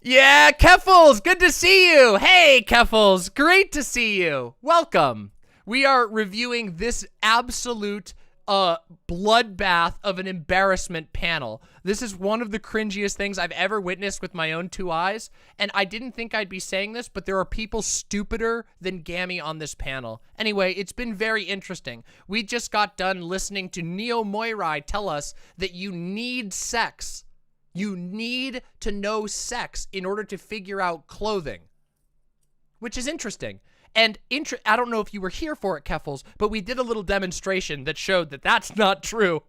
Yeah, Keffals, good to see you. Hey, Keffals, great to see you. Welcome. We are reviewing this absolute bloodbath of an embarrassment panel. This is one of the cringiest things I've ever witnessed with my own 2 eyes, and I didn't think I'd be saying this, but there are people stupider than Gami on this panel. Anyway, it's been very interesting. We just got done listening to Neo Moirai tell us that you need sex. You need to know sex in order to figure out clothing, which is interesting. And I don't know if you were here for it, Keffals, but we did a little demonstration that showed that that's not true.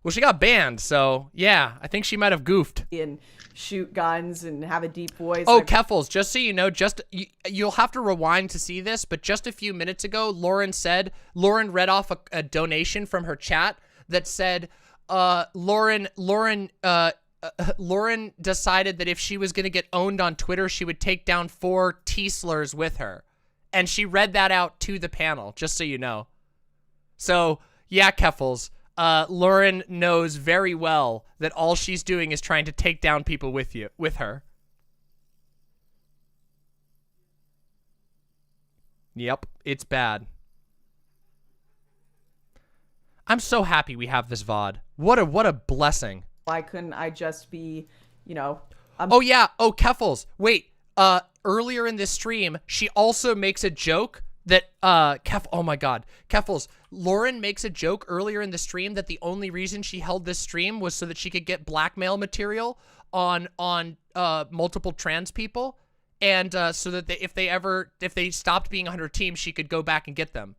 Well, she got banned, so yeah, I think she might have goofed. And shoot guns and have a deep voice. Oh, Keffals, just so you know, you'll have to rewind to see this, but just a few minutes ago, Lauren read off a donation from her chat that said, Lauren decided that if she was going to get owned on Twitter, she would take down 4 T-slurs with her. And she read that out to the panel, just so you know. So, yeah, Keffals, Lauren knows very well that all she's doing is trying to take down people with her. Yep, it's bad. I'm so happy we have this VOD. What a blessing. Why couldn't I just be, you know... Oh, yeah. Oh, Keffals. Wait. Earlier in this stream, she also makes a joke that, oh my God. Keffals, Lauren makes a joke earlier in the stream that the only reason she held this stream was so that she could get blackmail material on multiple trans people. And, so that if they stopped being on her team, she could go back and get them.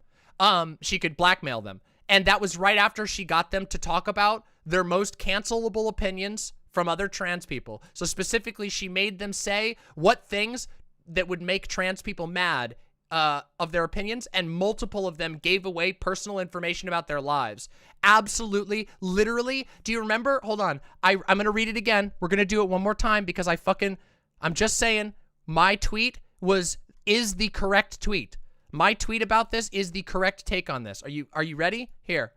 She could blackmail them. And that was right after she got them to talk about their most cancelable opinions from other trans people. So specifically, she made them say what things that would make trans people mad of their opinions, and multiple of them gave away personal information about their lives. Absolutely, literally. Do you remember? Hold on. I'm going to read it again. We're going to do it one more time because I'm just saying my tweet is the correct tweet. My tweet about this is the correct take on this. Are you ready? Here.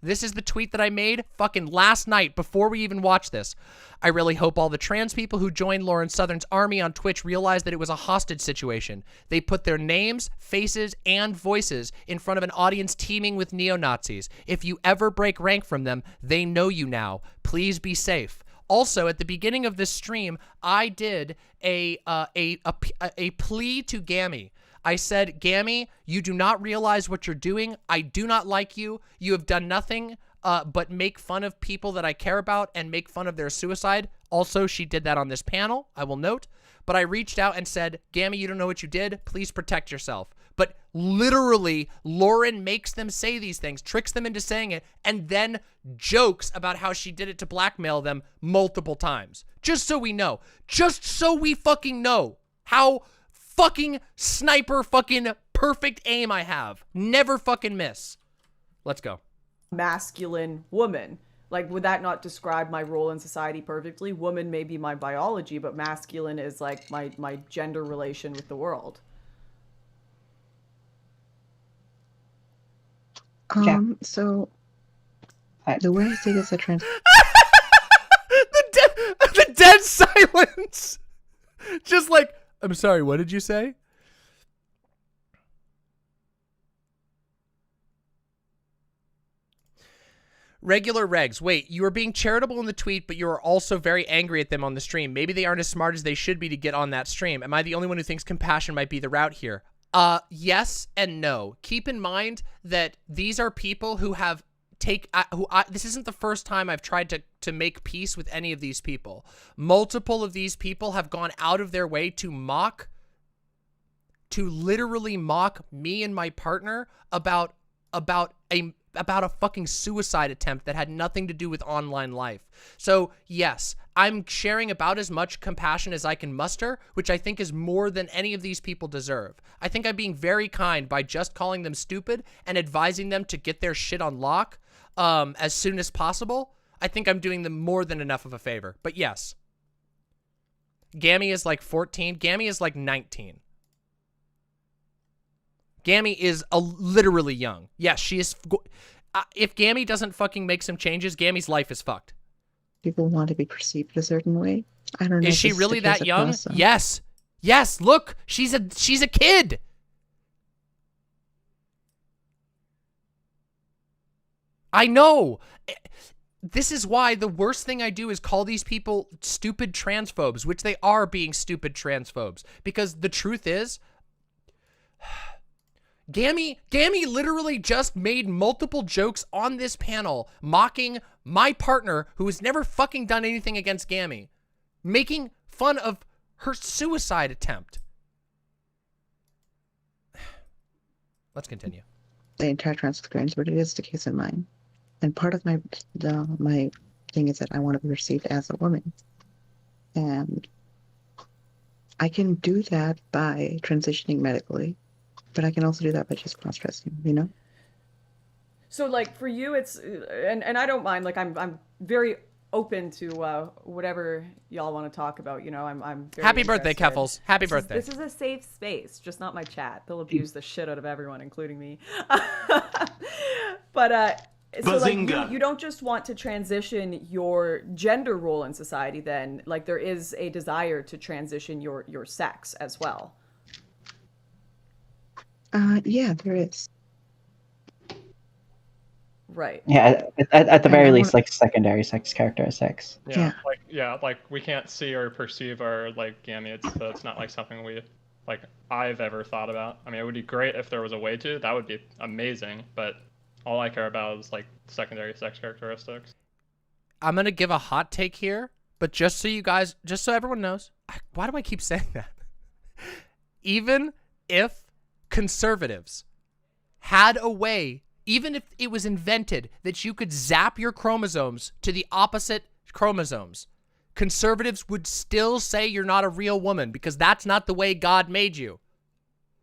This is the tweet that I made fucking last night before we even watched this. I really hope all the trans people who joined Lauren Southern's army on Twitch realized that it was a hostage situation. They put their names, faces, and voices in front of an audience teeming with neo-Nazis. If you ever break rank from them, they know you now. Please be safe. Also, at the beginning of this stream, I did a plea to Gami. I said, Gami, you do not realize what you're doing. I do not like you. You have done nothing but make fun of people that I care about and make fun of their suicide. Also, she did that on this panel, I will note. But I reached out and said, Gami, you don't know what you did. Please protect yourself. But literally, Lauren makes them say these things, tricks them into saying it, and then jokes about how she did it to blackmail them multiple times. Just so we know. Just so we fucking know how fucking sniper fucking perfect aim I have. Never fucking miss. Let's go. Masculine woman. Like, would that not describe my role in society perfectly? Woman may be my biology, but masculine is like my gender relation with the world. So the way I see this a trans the dead silence. Just like, I'm sorry, what did you say? Regular regs. Wait, you are being charitable in the tweet, but you are also very angry at them on the stream. Maybe they aren't as smart as they should be to get on that stream. Am I the only one who thinks compassion might be the route here? Yes and no. Keep in mind that these are people who have this isn't the first time I've tried to make peace with any of these people. Multiple of these people have gone out of their way to literally mock me and my partner about a about a fucking suicide attempt that had nothing to do with online life. So yes, I'm sharing about as much compassion as I can muster, which I think is more than any of these people deserve. I think I'm being very kind by just calling them stupid and advising them to get their shit on lock as soon as possible. I think I'm doing them more than enough of a favor. But yes. Gami is like 14. Gami is like 19. Gami is literally young. Yes, she is. If Gami doesn't fucking make some changes, Gami's life is fucked. People want to be perceived a certain way. I don't know. Is she really that young? Yes. Yes, look. She's a kid. I know. This is why the worst thing I do is call these people stupid transphobes, which they are being stupid transphobes. Because the truth is, Gami literally just made multiple jokes on this panel mocking my partner who has never fucking done anything against Gami, making fun of her suicide attempt. Let's continue. The entire trans experience, but it is the case in mine. And part of my thing is that I want to be perceived as a woman. And I can do that by transitioning medically, but I can also do that by just cross-dressing, you know? So like for you, it's, and I don't mind, like I'm very open to whatever y'all want to talk about, you know, I'm very Happy birthday, interested. Keffals. Happy birthday. This is a safe space, just not my chat. They'll abuse the shit out of everyone, including me. But so like you don't just want to transition your gender role in society then, like there is a desire to transition your sex as well. Yeah, there is. Right. Yeah, at the very least, like secondary sex characteristics. Like we can't see or perceive our like gametes, so it's not like something we like I've ever thought about. I mean, it would be great if there was a way to. That would be amazing, but all I care about is like secondary sex characteristics. I'm gonna give a hot take here, but just so you guys, just so everyone knows, why do I keep saying that? Even if conservatives had a way, even if it was invented that you could zap your chromosomes to the opposite chromosomes, conservatives would still say you're not a real woman because that's not the way God made you.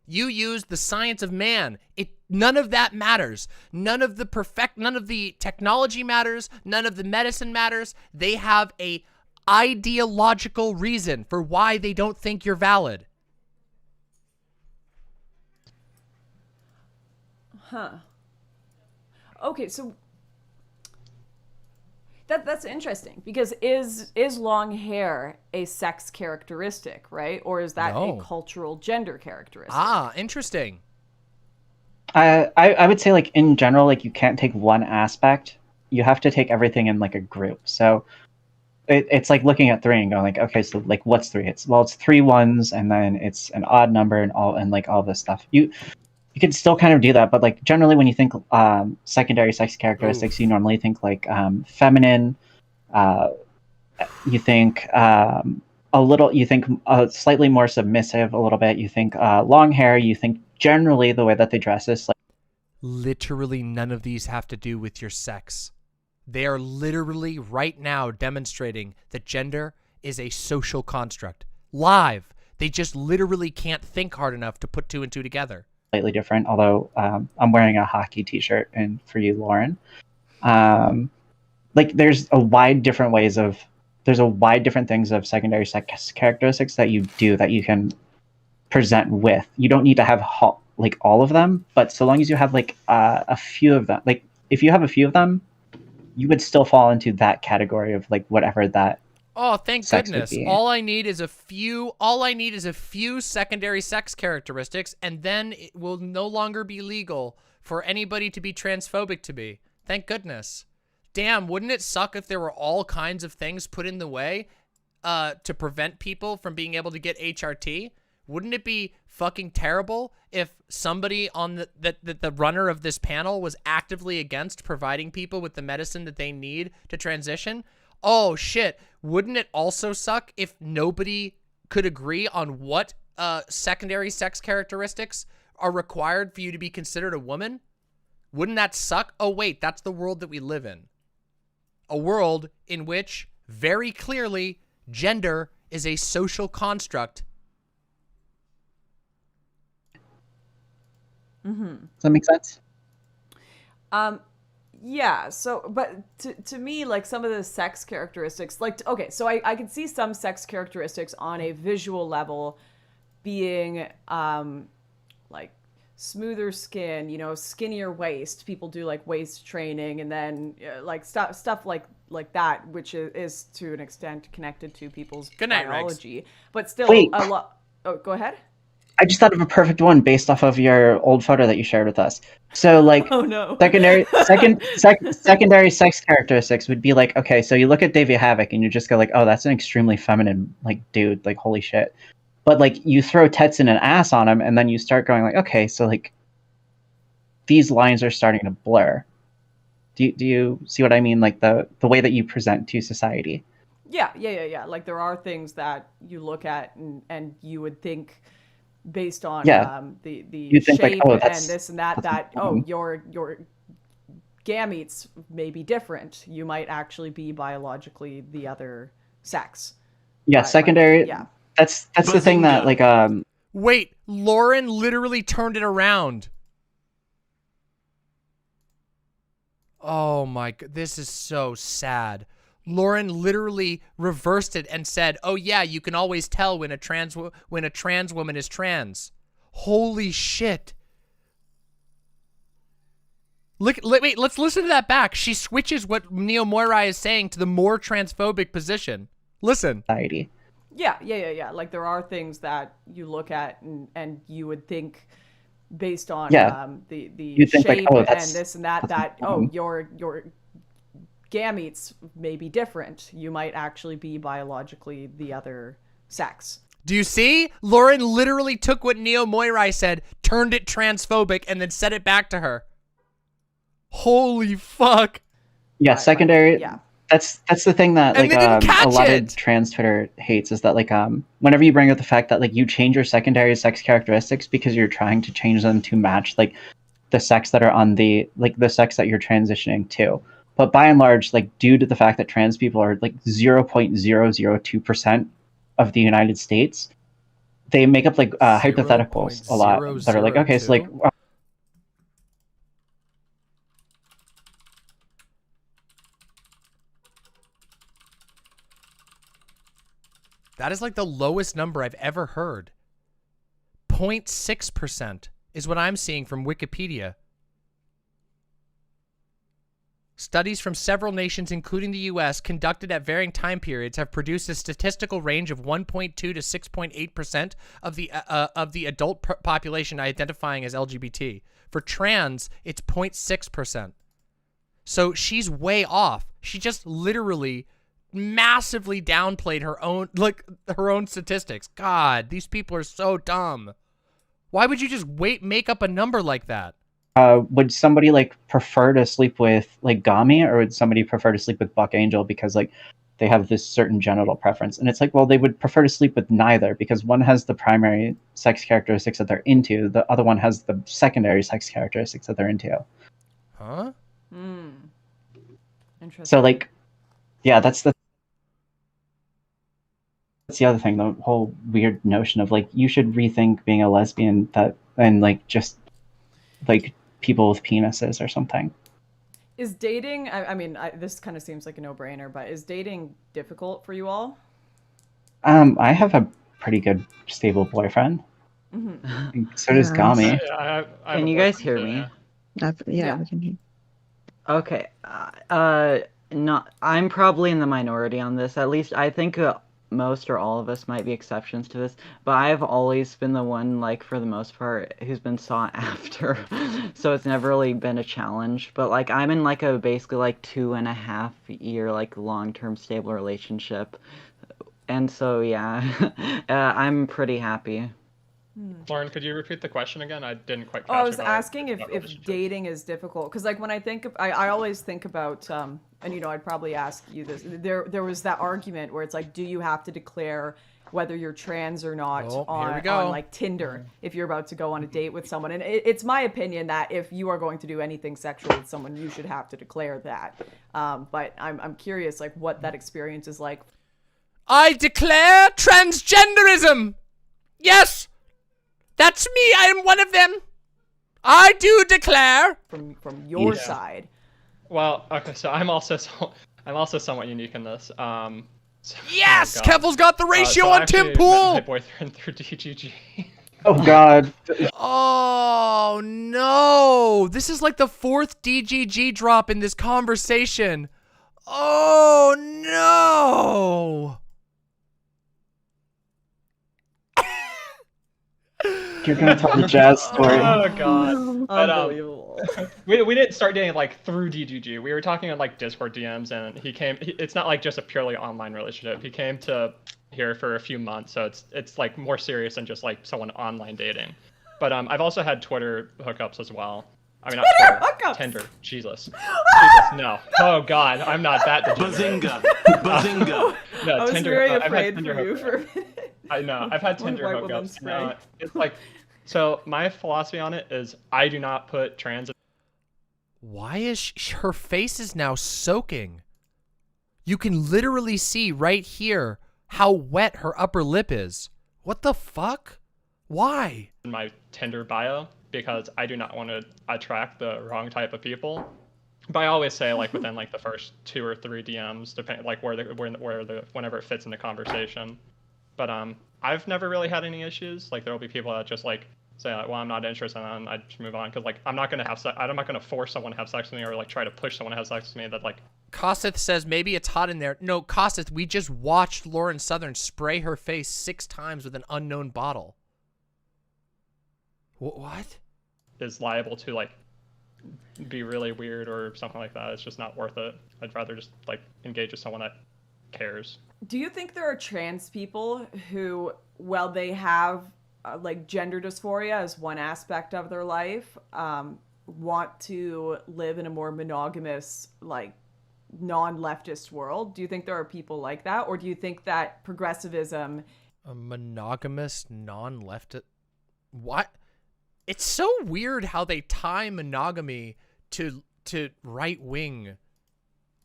You use the science of man. None of that matters. None of the technology matters. None of the medicine matters. They have a ideological reason for why they don't think you're valid. Huh. Okay, so that's interesting because is long hair a sex characteristic, right? Or is that a cultural gender characteristic? Ah, interesting. I would say like in general, like you can't take one aspect. You have to take everything in like a group. So it's like looking at 3 and going like, okay, so like what's 3? It's 3 ones and then it's an odd number and like all this stuff. You can still kind of do that, but like generally when you think secondary sex characteristics, you normally think like feminine. You think you think slightly more submissive a little bit. You think long hair. You think generally the way that they dress is like. Literally none of these have to do with your sex. They are literally right now demonstrating that gender is a social construct. Live. They just literally can't think hard enough to put 2 and 2 together. Slightly different, although I'm wearing a hockey t-shirt, and for you, Lauren, like there's a wide different things of secondary sex characteristics that you do that you can present with. You don't need to have like all of them, but so long as you have like a few of them, like if you have a few of them, you would still fall into that category of like whatever that. Oh, thank goodness. All I need is a few secondary sex characteristics, and then it will no longer be legal for anybody to be transphobic to be. Thank goodness. Damn, wouldn't it suck if there were all kinds of things put in the way to prevent people from being able to get HRT? Wouldn't it be fucking terrible if somebody on the runner of this panel was actively against providing people with the medicine that they need to transition? Oh, shit. Wouldn't it also suck if nobody could agree on what secondary sex characteristics are required for you to be considered a woman? Wouldn't that suck? Oh, wait, that's the world that we live in. A world in which, very clearly, gender is a social construct. Does that make sense? Yeah, so, but to me, like, some of the sex characteristics, like, okay, so I can see some sex characteristics on a visual level being, like, smoother skin, you know, skinnier waist. People do, like, waist training, and then, like, stuff like that, which is to an extent connected to people's Good night, biology. Rex. But still, Wait. a lot... Oh, go ahead. I just thought of a perfect one based off of your old photo that you shared with us. So, like, Oh, no. secondary sex characteristics would be like, okay, so you look at Davey Havoc and you just go like, oh, that's an extremely feminine, like, dude, like, holy shit. But, like, you throw tits and an ass on him, and then you start going like, okay, so, like, these lines are starting to blur. Do you see what I mean? Like, the way that you present to society. Yeah. Like, there are things that you look at and you would think, based on the You'd think, shape like, oh, and this and that your gametes may be different. You might actually be biologically the other sex. Yeah, secondary. Yeah. That's the thing that, like, Wait, Lauren literally turned it around. Oh my god, this is so sad. Lauren literally reversed it and said, "Oh yeah, you can always tell when a trans woman is trans." Holy shit. Wait, let's listen to that back. She switches what Neo Moirai is saying to the more transphobic position. Listen. Society. Yeah. Like, there are things that you look at and you would think, based on the think, shape like, oh, and that's, this and that your gametes may be different. You might actually be biologically the other sex. Do you see? Lauren literally took what Neo Moirai said, turned it transphobic, and then said it back to her. Holy fuck. Yeah, secondary. Yeah. That's the thing that, like, a lot of trans Twitter hates is that, like, whenever you bring up the fact that, like, you change your secondary sex characteristics because you're trying to change them to match, like, the sex that are on the sex that you're transitioning to. But by and large, like, due to the fact that trans people are like 0.002% of the United States, they make up, like, hypotheticals a lot that are like, okay, so, like, that is like the lowest number I've ever heard. 0.6% is what I'm seeing from Wikipedia. Studies from several nations, including the U.S., conducted at varying time periods, have produced a statistical range of 1.2 to 6.8% of the adult population identifying as LGBT. For trans, it's 0.6%. So she's way off. She just literally massively downplayed her own statistics. God, these people are so dumb. Why would you just make up a number like that? Would somebody, like, prefer to sleep with, like, Gami, or would somebody prefer to sleep with Buck Angel because, like, they have this certain genital preference? And it's like, well, they would prefer to sleep with neither because one has the primary sex characteristics that they're into, the other one has the secondary sex characteristics that they're into. Huh? Interesting. So, like, yeah, that's the other thing, the whole weird notion of, like, you should rethink being a lesbian, and like, just, like, people with penises or something. Is dating, I mean, this kind of seems like a no-brainer, but is dating difficult for you all? I have a pretty good, stable boyfriend. Mm-hmm. So does Gami. Can you guys hear me? Yeah, we can hear. Okay. Not. I'm probably in the minority on this. At least I think most or all of us might be exceptions to this, but I've always been the one, like, for the most part, who's been sought after, so it's never really been a challenge. But, like, I'm in, like, a basically, like, 2.5 year, like, long-term stable relationship, and so yeah, I'm pretty happy. Lauren, could you repeat the question again? I didn't quite catch I was it. asking if dating is difficult, because, like, when I think of, I always think about, and, you know, I'd probably ask you this, there was that argument where it's like, do you have to declare whether you're trans or not Oh, here on, we go. on like Tinder if you're about to go on a date with someone. And it's my opinion that if you are going to do anything sexual with someone, you should have to declare that. But I'm curious, like, what that experience is like. I declare transgenderism. Yes, that's me. I am one of them. I do declare. From your side. Well, okay, so I'm also somewhat unique in this. Yes, oh God. Keffals got the ratio so on I actually Tim met Pool. my boyfriend through DGG. Oh God. Oh no! This is like the 4th DGG drop in this conversation. Oh no! You're gonna tell the jazz story. Oh God. But, Unbelievable. we didn't start dating like through DGG. We were talking on like Discord DMs, and it's not like just a purely online relationship. He came to here for a few months, so it's like more serious than just like someone online dating. But I've also had Twitter hookups as well. I mean, not Twitter, hookups. Tinder. Jesus, Jesus, no. Oh God, I'm not that degenerate. Bazinga! Bazinga! No, I was Tinder. very I've had afraid Tinder for you hookups. for a minute. I know. I've had Tinder White woman hookups. spray. It's like, so my philosophy on it is I do not put trans. Why is her face is now soaking? You can literally see right here how wet her upper lip is. What the fuck? Why? In my Tinder bio because I do not want to attract the wrong type of people. But I always say like within like the first 2 or 3 DMs, depending like whenever it fits in the conversation. But I've never really had any issues. Like there will be people that just like say like, well, I'm not interested, and I just move on because like I'm not gonna have sex. I'm not gonna force someone to have sex with me or like try to push someone to have sex with me. That like. Koseth says maybe it's hot in there. No, Koseth, we just watched Lauren Southern spray her face 6 times with an unknown bottle. What? Is liable to like be really weird or something like that. It's just not worth it. I'd rather just like engage with someone that cares. Do you think there are trans people who, well, they have like gender dysphoria as one aspect of their life, want to live in a more monogamous, like non-leftist world? Do you think there are people like that, or do you think that progressivism, a monogamous non-leftist? What? It's so weird how they tie monogamy to right wing.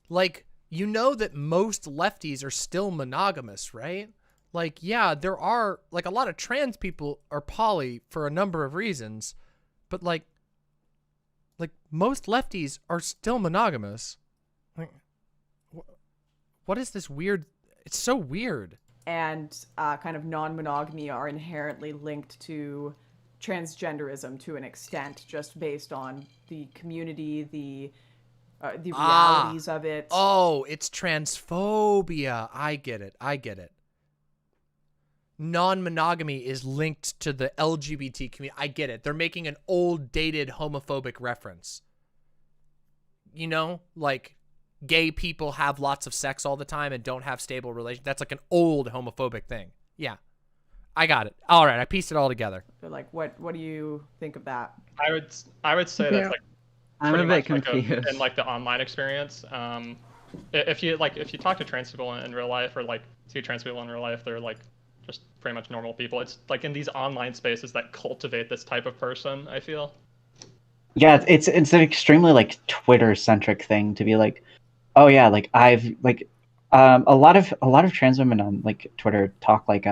Like, you know that most lefties are still monogamous, right? Like, yeah, there are, like, a lot of trans people are poly for a number of reasons, but like most lefties are still monogamous. Like, what is this weird? It's so weird. and kind of non-monogamy are inherently linked to transgenderism to an extent, just based on the community, the realities of it. Oh, it's transphobia. I get it. Non-monogamy is linked to the LGBT community. I get it. They're making an old, dated, homophobic reference. You know, like gay people have lots of sex all the time and don't have stable relations. That's like an old homophobic thing. Yeah, I got it. All right, I pieced it all together. But like, what do you think of that? I would say that's like I'm a bit confused. in like the online experience. If you talk to trans people in real life or like see trans people in real life, they're like just pretty much normal people. It's like in these online spaces that cultivate this type of person, I feel. Yeah, it's an extremely like Twitter centric thing to be like, oh yeah, like I've like a lot of trans women on like Twitter talk like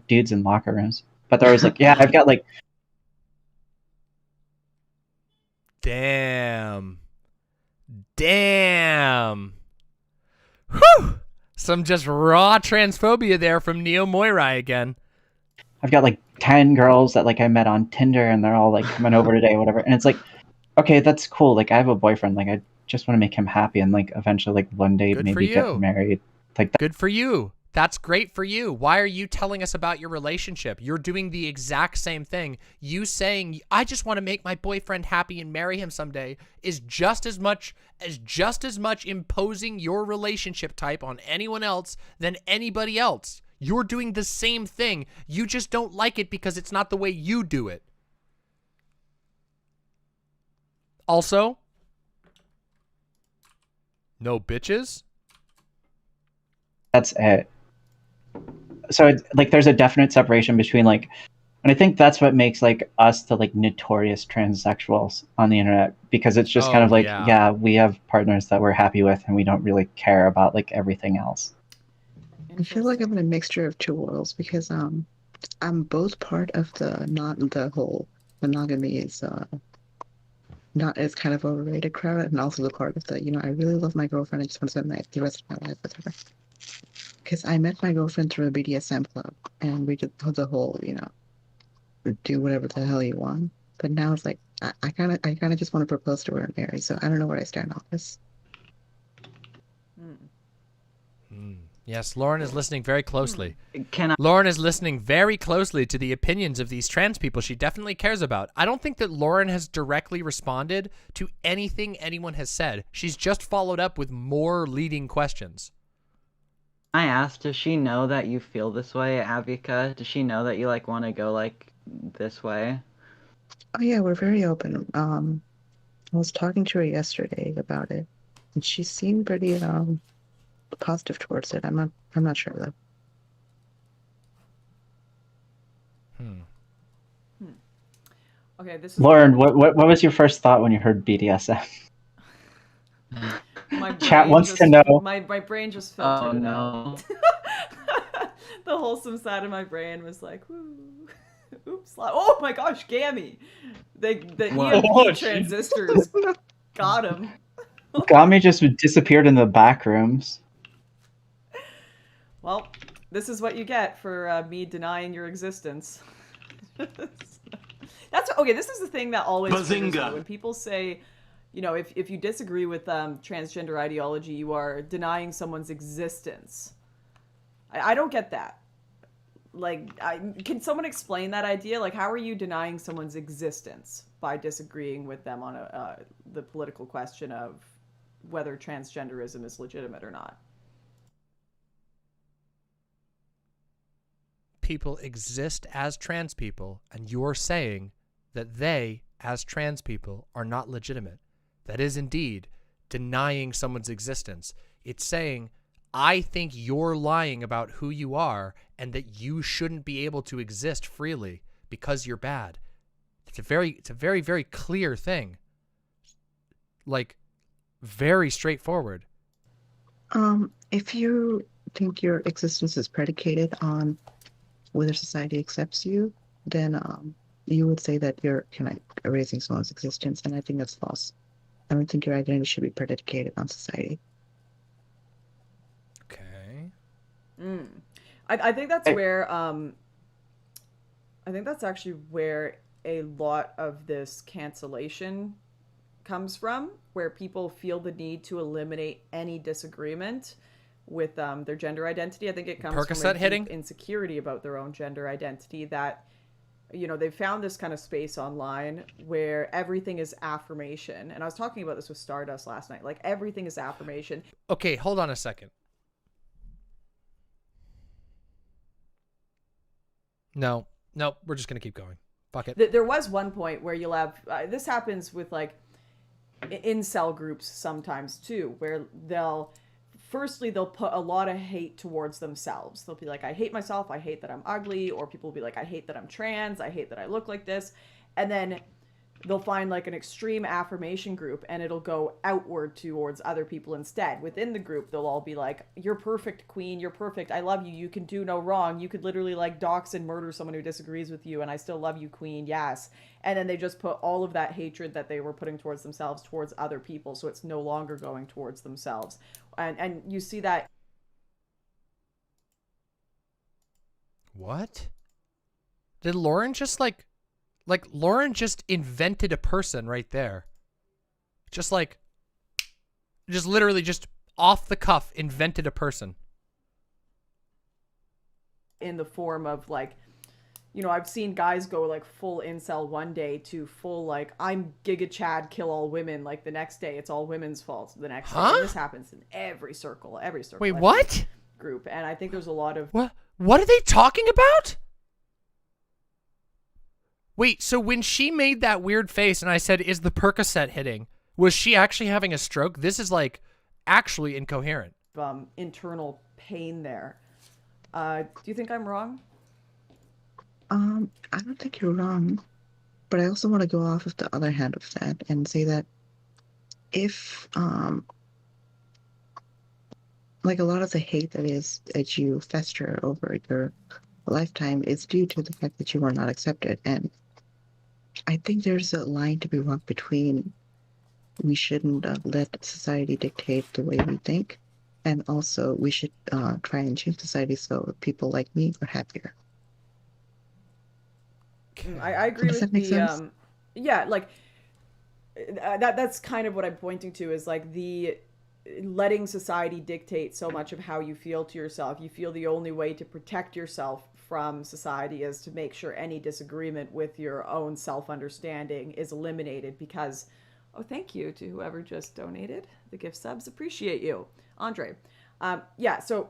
dudes in locker rooms, but they're always like, yeah, I've got like. Damn. Whew. Some just raw transphobia there from Neo Moirai again. I've got like 10 girls that like I met on Tinder and they're all like coming over today or whatever. And it's like, okay, that's cool. Like I have a boyfriend. Like I just want to make him happy and like eventually like one day Good maybe for get you. married. Like that. Good for you. That's great for you. Why are you telling us about your relationship? You're doing the exact same thing. You saying, I just want to make my boyfriend happy and marry him someday is just as much imposing your relationship type on anyone else than anybody else. You're doing the same thing. You just don't like it because it's not the way you do it. Also, no bitches. That's it. like there's a definite separation between like, and I think that's what makes like us the like notorious transsexuals on the internet, because it's just kind of like, yeah, we have partners that we're happy with and we don't really care about like everything else. I feel like I'm in a mixture of two worlds because I'm both part of the not the whole monogamy is not as kind of overrated crowd, and also the part of the, I really love my girlfriend, I just want to spend the rest of my life with her. Because I met my girlfriend through a BDSM club, and we did the whole, do whatever the hell you want. But now it's like I kind of just want to propose to her and marry. So I don't know where I stand on this. Yes, Lauren is listening very closely. Can I? Lauren is listening very closely to the opinions of these trans people she definitely cares about. I don't think that Lauren has directly responded to anything anyone has said. She's just followed up with more leading questions. I asked, does she know that you feel this way, Avika? Does she know that you like want to go like this way? Oh yeah, we're very open. I was talking to her yesterday about it, and she seemed pretty positive towards it. I'm not sure though. Okay, this is Lauren, what was your first thought when you heard BDSM? Chat wants to know. My brain just filtered it no. out. The wholesome side of my brain was like, woo. Oops. Oh my gosh, Gami. The EMP transistors got him. Gami just disappeared in the back rooms. Well, this is what you get for me denying your existence. That's okay. This is the thing that always triggers me. When people say, if you disagree with transgender ideology, you are denying someone's existence. I don't get that. Like, can someone explain that idea? Like, how are you denying someone's existence by disagreeing with them on the political question of whether transgenderism is legitimate or not? People exist as trans people, and you're saying that they, as trans people, are not legitimate. That is indeed denying someone's existence. It's saying, I think you're lying about who you are and that you shouldn't be able to exist freely because you're bad. It's a very, very clear thing. Like, very straightforward. If you think your existence is predicated on whether society accepts you, then you would say that you're kind of erasing someone's existence, and I think that's false. I don't think your identity should be predicated on society. Okay. I think that's where I think that's actually where a lot of this cancellation comes from, where people feel the need to eliminate any disagreement with their gender identity. I think it comes from a deep insecurity about their own gender identity, that they've found this kind of space online where everything is affirmation. And I was talking about this with Stardust last night. Like, everything is affirmation. Okay, hold on a second. No, we're just going to keep going. Fuck it. There was one point where you'll have, this happens with like incel groups sometimes too, where they'll put a lot of hate towards themselves. They'll be like, I hate myself, I hate that I'm ugly, or people will be like, I hate that I'm trans, I hate that I look like this. And then they'll find like an extreme affirmation group, and it'll go outward towards other people instead. Within the group, they'll all be like, you're perfect, queen, you're perfect, I love you, you can do no wrong, you could literally like dox and murder someone who disagrees with you, and I still love you, queen, yes. And then they just put all of that hatred that they were putting towards themselves towards other people, so it's no longer going towards themselves. And you see that. What? Did Lauren just like Lauren just invented a person right there. Just literally just off the cuff invented a person. In the form of like, I've seen guys go like full incel one day to full like, I'm Giga Chad, kill all women. Like the next day, it's all women's fault. The next day, and this happens in every circle. Wait, what? Group, and I think there's a lot of What are they talking about? Wait, so when she made that weird face and I said, is the Percocet hitting? Was she actually having a stroke? This is like actually incoherent. Internal pain there. Do you think I'm wrong? I don't think you're wrong, but I also want to go off of the other hand of that and say that if, like a lot of the hate that you fester over your lifetime is due to the fact that you are not accepted, and I think there's a line to be walked between we shouldn't let society dictate the way we think, and also we should try and change society so people like me are happier. I agree Does with that make the sense? yeah, like that's kind of what I'm pointing to, is like the letting society dictate so much of how you feel to yourself. You feel the only way to protect yourself from society is to make sure any disagreement with your own self-understanding is eliminated, because thank you to whoever just donated the gift subs. Appreciate you, Andre. Yeah, so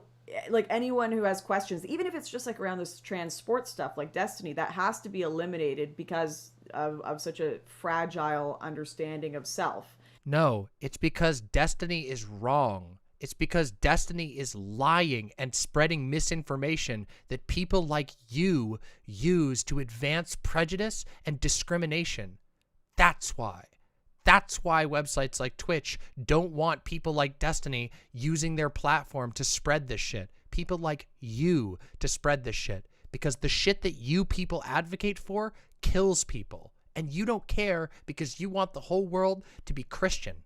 like anyone who has questions, even if it's just like around this trans sports stuff like Destiny, that has to be eliminated because of such a fragile understanding of self. No, it's because Destiny is wrong. It's because Destiny is lying and spreading misinformation that people like you use to advance prejudice and discrimination. That's why. That's why websites like Twitch don't want people like Destiny using their platform to spread this shit. People like you to spread this shit. Because the shit that you people advocate for kills people. And you don't care because you want the whole world to be Christian.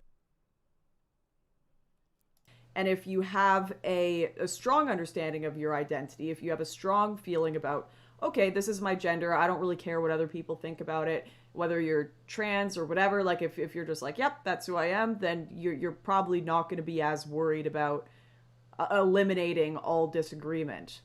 And if you have a strong understanding of your identity, if you have a strong feeling about, okay, this is my gender, I don't really care what other people think about it, whether you're trans or whatever, like if you're just like, yep, that's who I am, then you're probably not going to be as worried about eliminating all disagreement.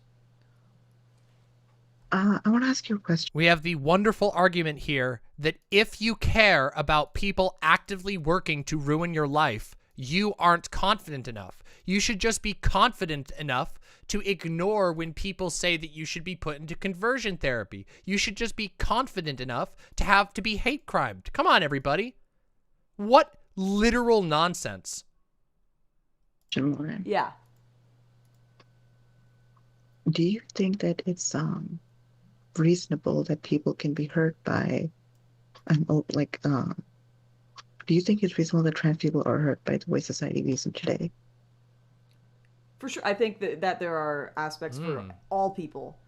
I want to ask you a question. We have the wonderful argument here that if you care about people actively working to ruin your life, you aren't confident enough. You should just be confident enough to ignore when people say that you should be put into conversion therapy. You should just be confident enough to have to be hate crimed. Come on, everybody. What literal nonsense. Yeah. Do you think that it's reasonable that people can be hurt by do you think it's reasonable that trans people are hurt by the way society views them today? For sure. I think that there are aspects for all people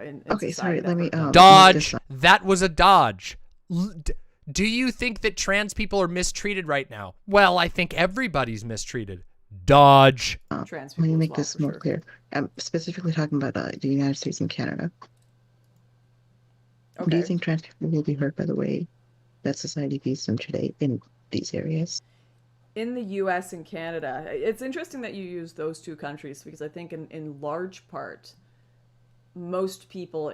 in Okay, sorry, society let me dodge. That was a dodge. Do you think that trans people are mistreated right now? Well, I think everybody's mistreated. Dodge. Trans let me make this more clear. I'm specifically talking about the United States and Canada. Okay. Do you think trans people will be hurt by the way that society views them today in these areas? In the US and Canada, it's interesting that you use those two countries, because I think in large part, most people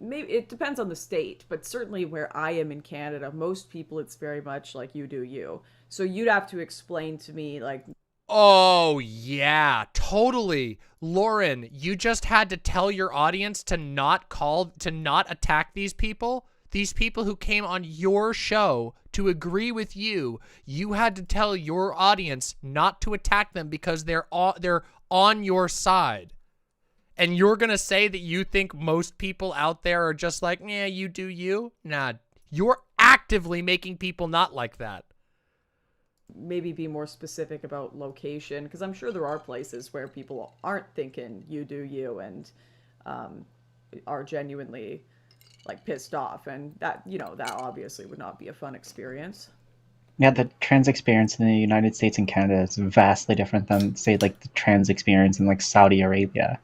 maybe it depends on the state, but certainly where I am in Canada, most people, it's very much like you do you. So you'd have to explain to me like, oh, yeah, totally. Lauren, you just had to tell your audience to not attack these people who came on your show to agree with you. You had to tell your audience not to attack them because they're on your side. And you're going to say that you think most people out there are just like, yeah, you do you? Nah, you're actively making people not like that. Maybe be more specific about location, because I'm sure there are places where people aren't thinking you do you and are genuinely like pissed off, and that, you know, that obviously would not be a fun experience. Yeah, the trans experience in the United States and Canada is vastly different than, say, like the trans experience in like Saudi Arabia.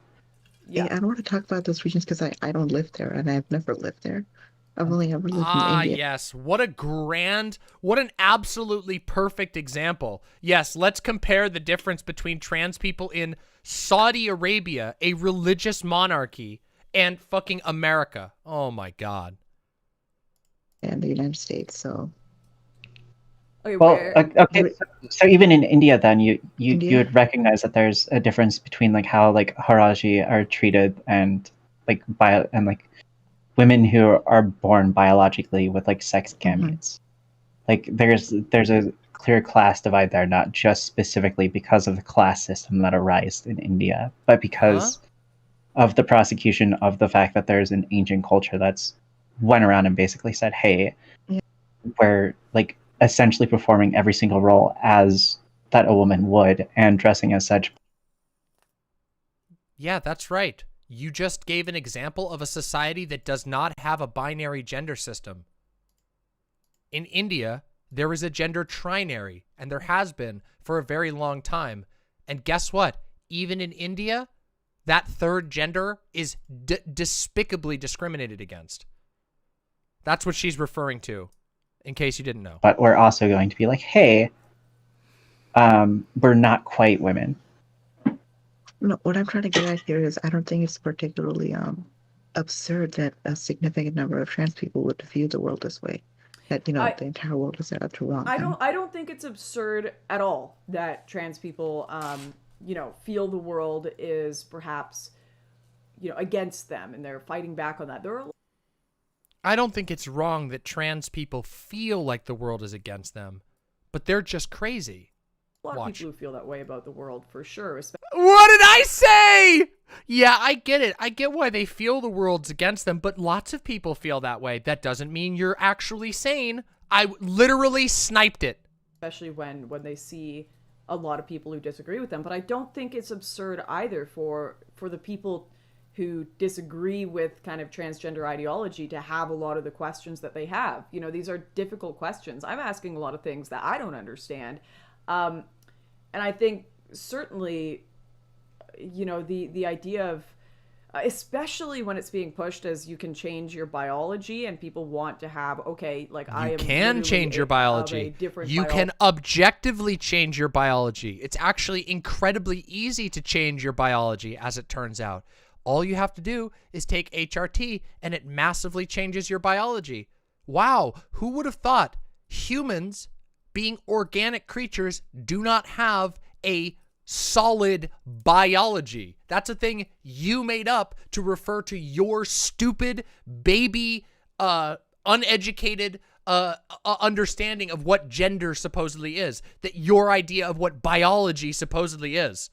Yeah, I don't want to talk about those regions because I don't live there and I've never lived there. I've only ever lived in India. Yes. What an absolutely perfect example. Yes, let's compare the difference between trans people in Saudi Arabia, a religious monarchy, and fucking America. Oh my God. And the United States, so. Okay, well, okay, so even in India, then you would recognize that there's a difference between like how like Haraji are treated and like women who are born biologically with like sex gametes. Like there's a clear class divide there, not just specifically because of the class system that arose in India, but because of the prosecution of the fact that there's an ancient culture that's went around and basically said, hey, we're like essentially performing every single role as that a woman would and dressing as such. Yeah, that's right. You just gave an example of a society that does not have a binary gender system. In India, there is a gender trinary, and there has been for a very long time. And guess what? Even in India, that third gender is despicably discriminated against. That's what she's referring to, in case you didn't know. But we're also going to be like, hey, we're not quite women. No, what I'm trying to get at here is I don't think it's particularly absurd that a significant number of trans people would view the world this way. That, you know, the entire world is set up to wrong them. I don't think it's absurd at all that trans people, you know, feel the world is perhaps, you know, against them and they're fighting back on that. I don't think it's wrong that trans people feel like the world is against them, but they're just crazy. A lot of people who feel that way about the world, for sure. What did I say? Yeah, I get it. I get why they feel the world's against them, but lots of people feel that way. That doesn't mean you're actually sane. I literally sniped it. Especially when they see a lot of people who disagree with them. But I don't think it's absurd either for the people who disagree with kind of transgender ideology to have a lot of the questions that they have. You know, these are difficult questions. I'm asking a lot of things that I don't understand. And I think certainly, you know, the idea of, especially when it's being pushed as you can change your biology and people want to have, okay, like you can change your biology. You can objectively change your biology. It's actually incredibly easy to change your biology, as it turns out. All you have to do is take HRT and it massively changes your biology. Wow, who would have thought humans, being organic creatures, do not have a solid biology? That's a thing you made up to refer to your stupid baby, uneducated understanding of what gender supposedly is. That your idea of what biology supposedly is.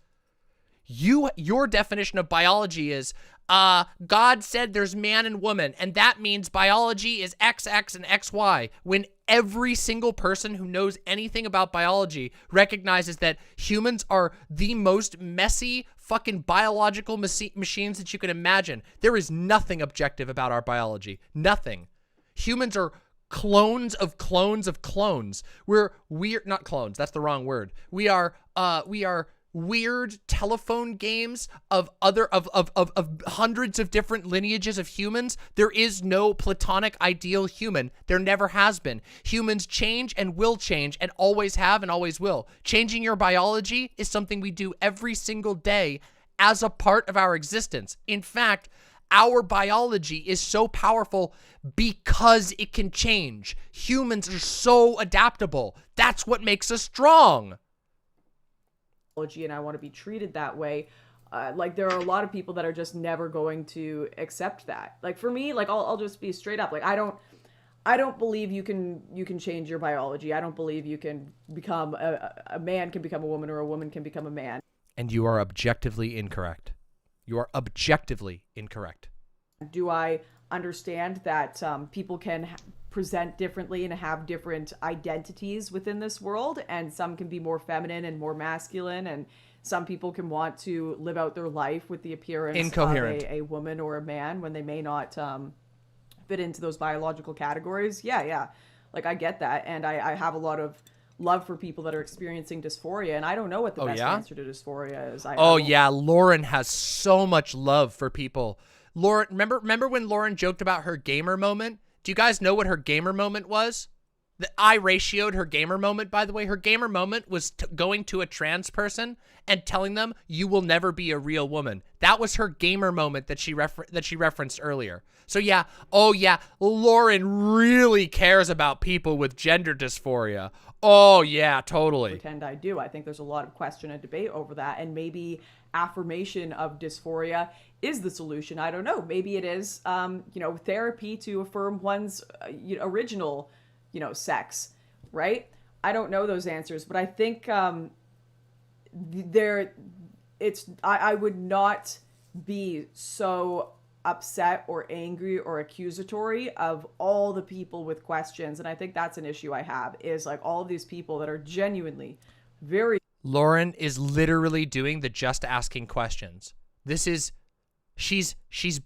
Your definition of biology is, God said there's man and woman, and that means biology is XX and XY, when every single person who knows anything about biology recognizes that humans are the most messy fucking biological machines that you can imagine. There is nothing objective about our biology. Nothing. Humans are clones of clones of clones. We're not clones, that's the wrong word. We are weird telephone games of hundreds of different lineages of humans. There is no platonic ideal human. There never has been. Humans change and will change and always have and always will. Changing your biology is something we do every single day as a part of our existence. In fact, our biology is so powerful because it can change. Humans are so adaptable. That's what makes us strong. And I want to be treated that way. Like there are a lot of people that are just never going to accept that. Like for me, like I'll just be straight up. Like I don't believe you can change your biology. I don't believe you can become a man can become a woman or a woman can become a man. And you are objectively incorrect. You are objectively incorrect. Do I understand that people can present differently and have different identities within this world, and some can be more feminine and more masculine, and some people can want to live out their life with the appearance of a woman or a man when they may not fit into those biological categories? Yeah. Like I get that, and I have a lot of love for people that are experiencing dysphoria, and I don't know what the best answer to dysphoria is. Yeah, Lauren has so much love for people. Lauren, remember when Lauren joked about her gamer moment? Do you guys know what her gamer moment was? I ratioed her gamer moment, by the way. Her gamer moment was going to a trans person and telling them, you will never be a real woman. That was her gamer moment that she referenced earlier. So yeah, Lauren really cares about people with gender dysphoria. Oh yeah, totally. Pretend I do. I think there's a lot of question and debate over that, and maybe affirmation of dysphoria is the solution. I don't know. Maybe it is, therapy to affirm one's original, sex, right? I don't know those answers, but I think I would not be so upset or angry or accusatory of all the people with questions. And I think that's an issue I have, is like all of these people that are genuinely very... Lauren is literally doing the just asking questions. This is, she's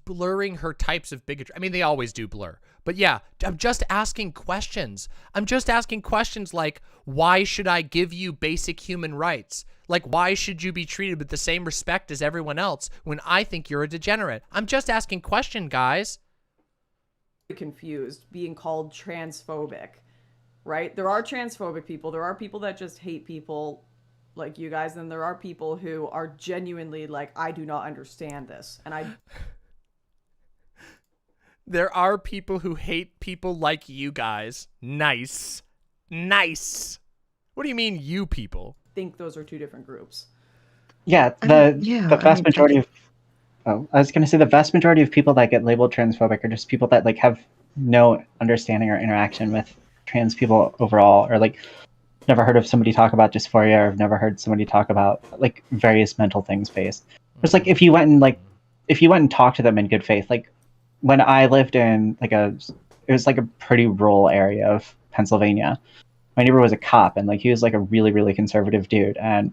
blurring her types of bigotry. I mean, they always do blur. But yeah, I'm just asking questions. I'm just asking questions like, why should I give you basic human rights? Like, why should you be treated with the same respect as everyone else when I think you're a degenerate? I'm just asking question, guys. Confused being called transphobic, right? There are transphobic people. There are people that just hate people like you guys, and there are people who are genuinely like, I do not understand this. And I... There are people who hate people like you guys. Nice. Nice. What do you mean, you people? think those are two different groups. Yeah, the vast majority of... Oh, I was going to say the vast majority of people that get labeled transphobic are just people that like have no understanding or interaction with trans people overall, or like never heard of somebody talk about dysphoria, or have never heard somebody talk about like various mental things based. It's like if you went and talked to them in good faith, like when I lived in like it was like a pretty rural area of Pennsylvania. My neighbor was a cop, and like he was like a really, really conservative dude, and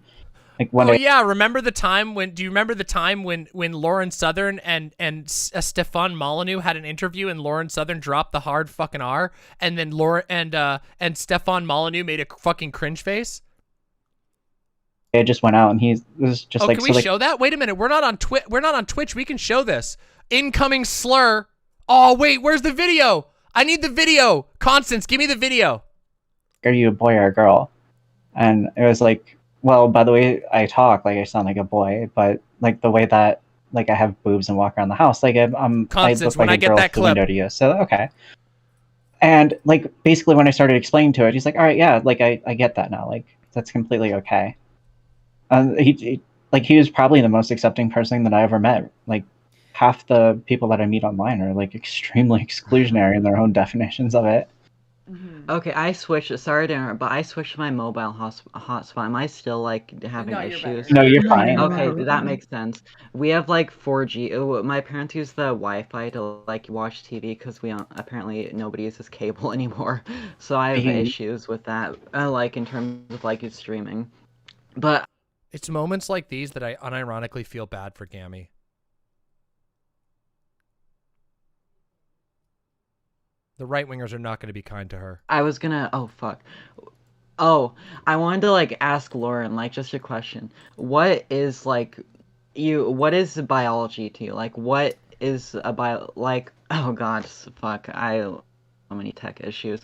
like when yeah, remember the time when? Do you remember the time when Lauren Southern and Stefan Molyneux had an interview, and Lauren Southern dropped the hard fucking R, and then and Stefan Molyneux made a fucking cringe face? It just went out, and he was just like. Can we show that? Wait a minute, we're not on Twitch. We're not on Twitch. We can show this incoming slur. Oh wait, where's the video? I need the video. Constance, give me the video. Are you a boy or a girl? And it was like, well, by the way I talk, like I sound like a boy, but like the way that like I have boobs and walk around the house, like Constance, I look like when a I get girl that through the clip. window to you. So okay. And like basically when I started explaining to it, he's like, all right, yeah, like I get that now. Like that's completely okay. He was probably the most accepting person that I ever met. Like half the people that I meet online are like extremely exclusionary in their own definitions of it. Okay, I switched. Sorry to interrupt, but I switched my mobile hotspot. Am I still like having No, you're issues? better. No, you're fine. Okay, that makes sense. We have like 4G. My parents use the Wi-Fi to like watch TV because we apparently nobody uses cable anymore. So I have issues with that, like in terms of like streaming. But it's moments like these that I unironically feel bad for Gami. The right-wingers are not going to be kind to her. I was gonna... Oh, fuck. Oh, I wanted to, like, ask Lauren, like, just a question. What is, like, what is biology to you? Like, what is a like, oh god, fuck, so many tech issues.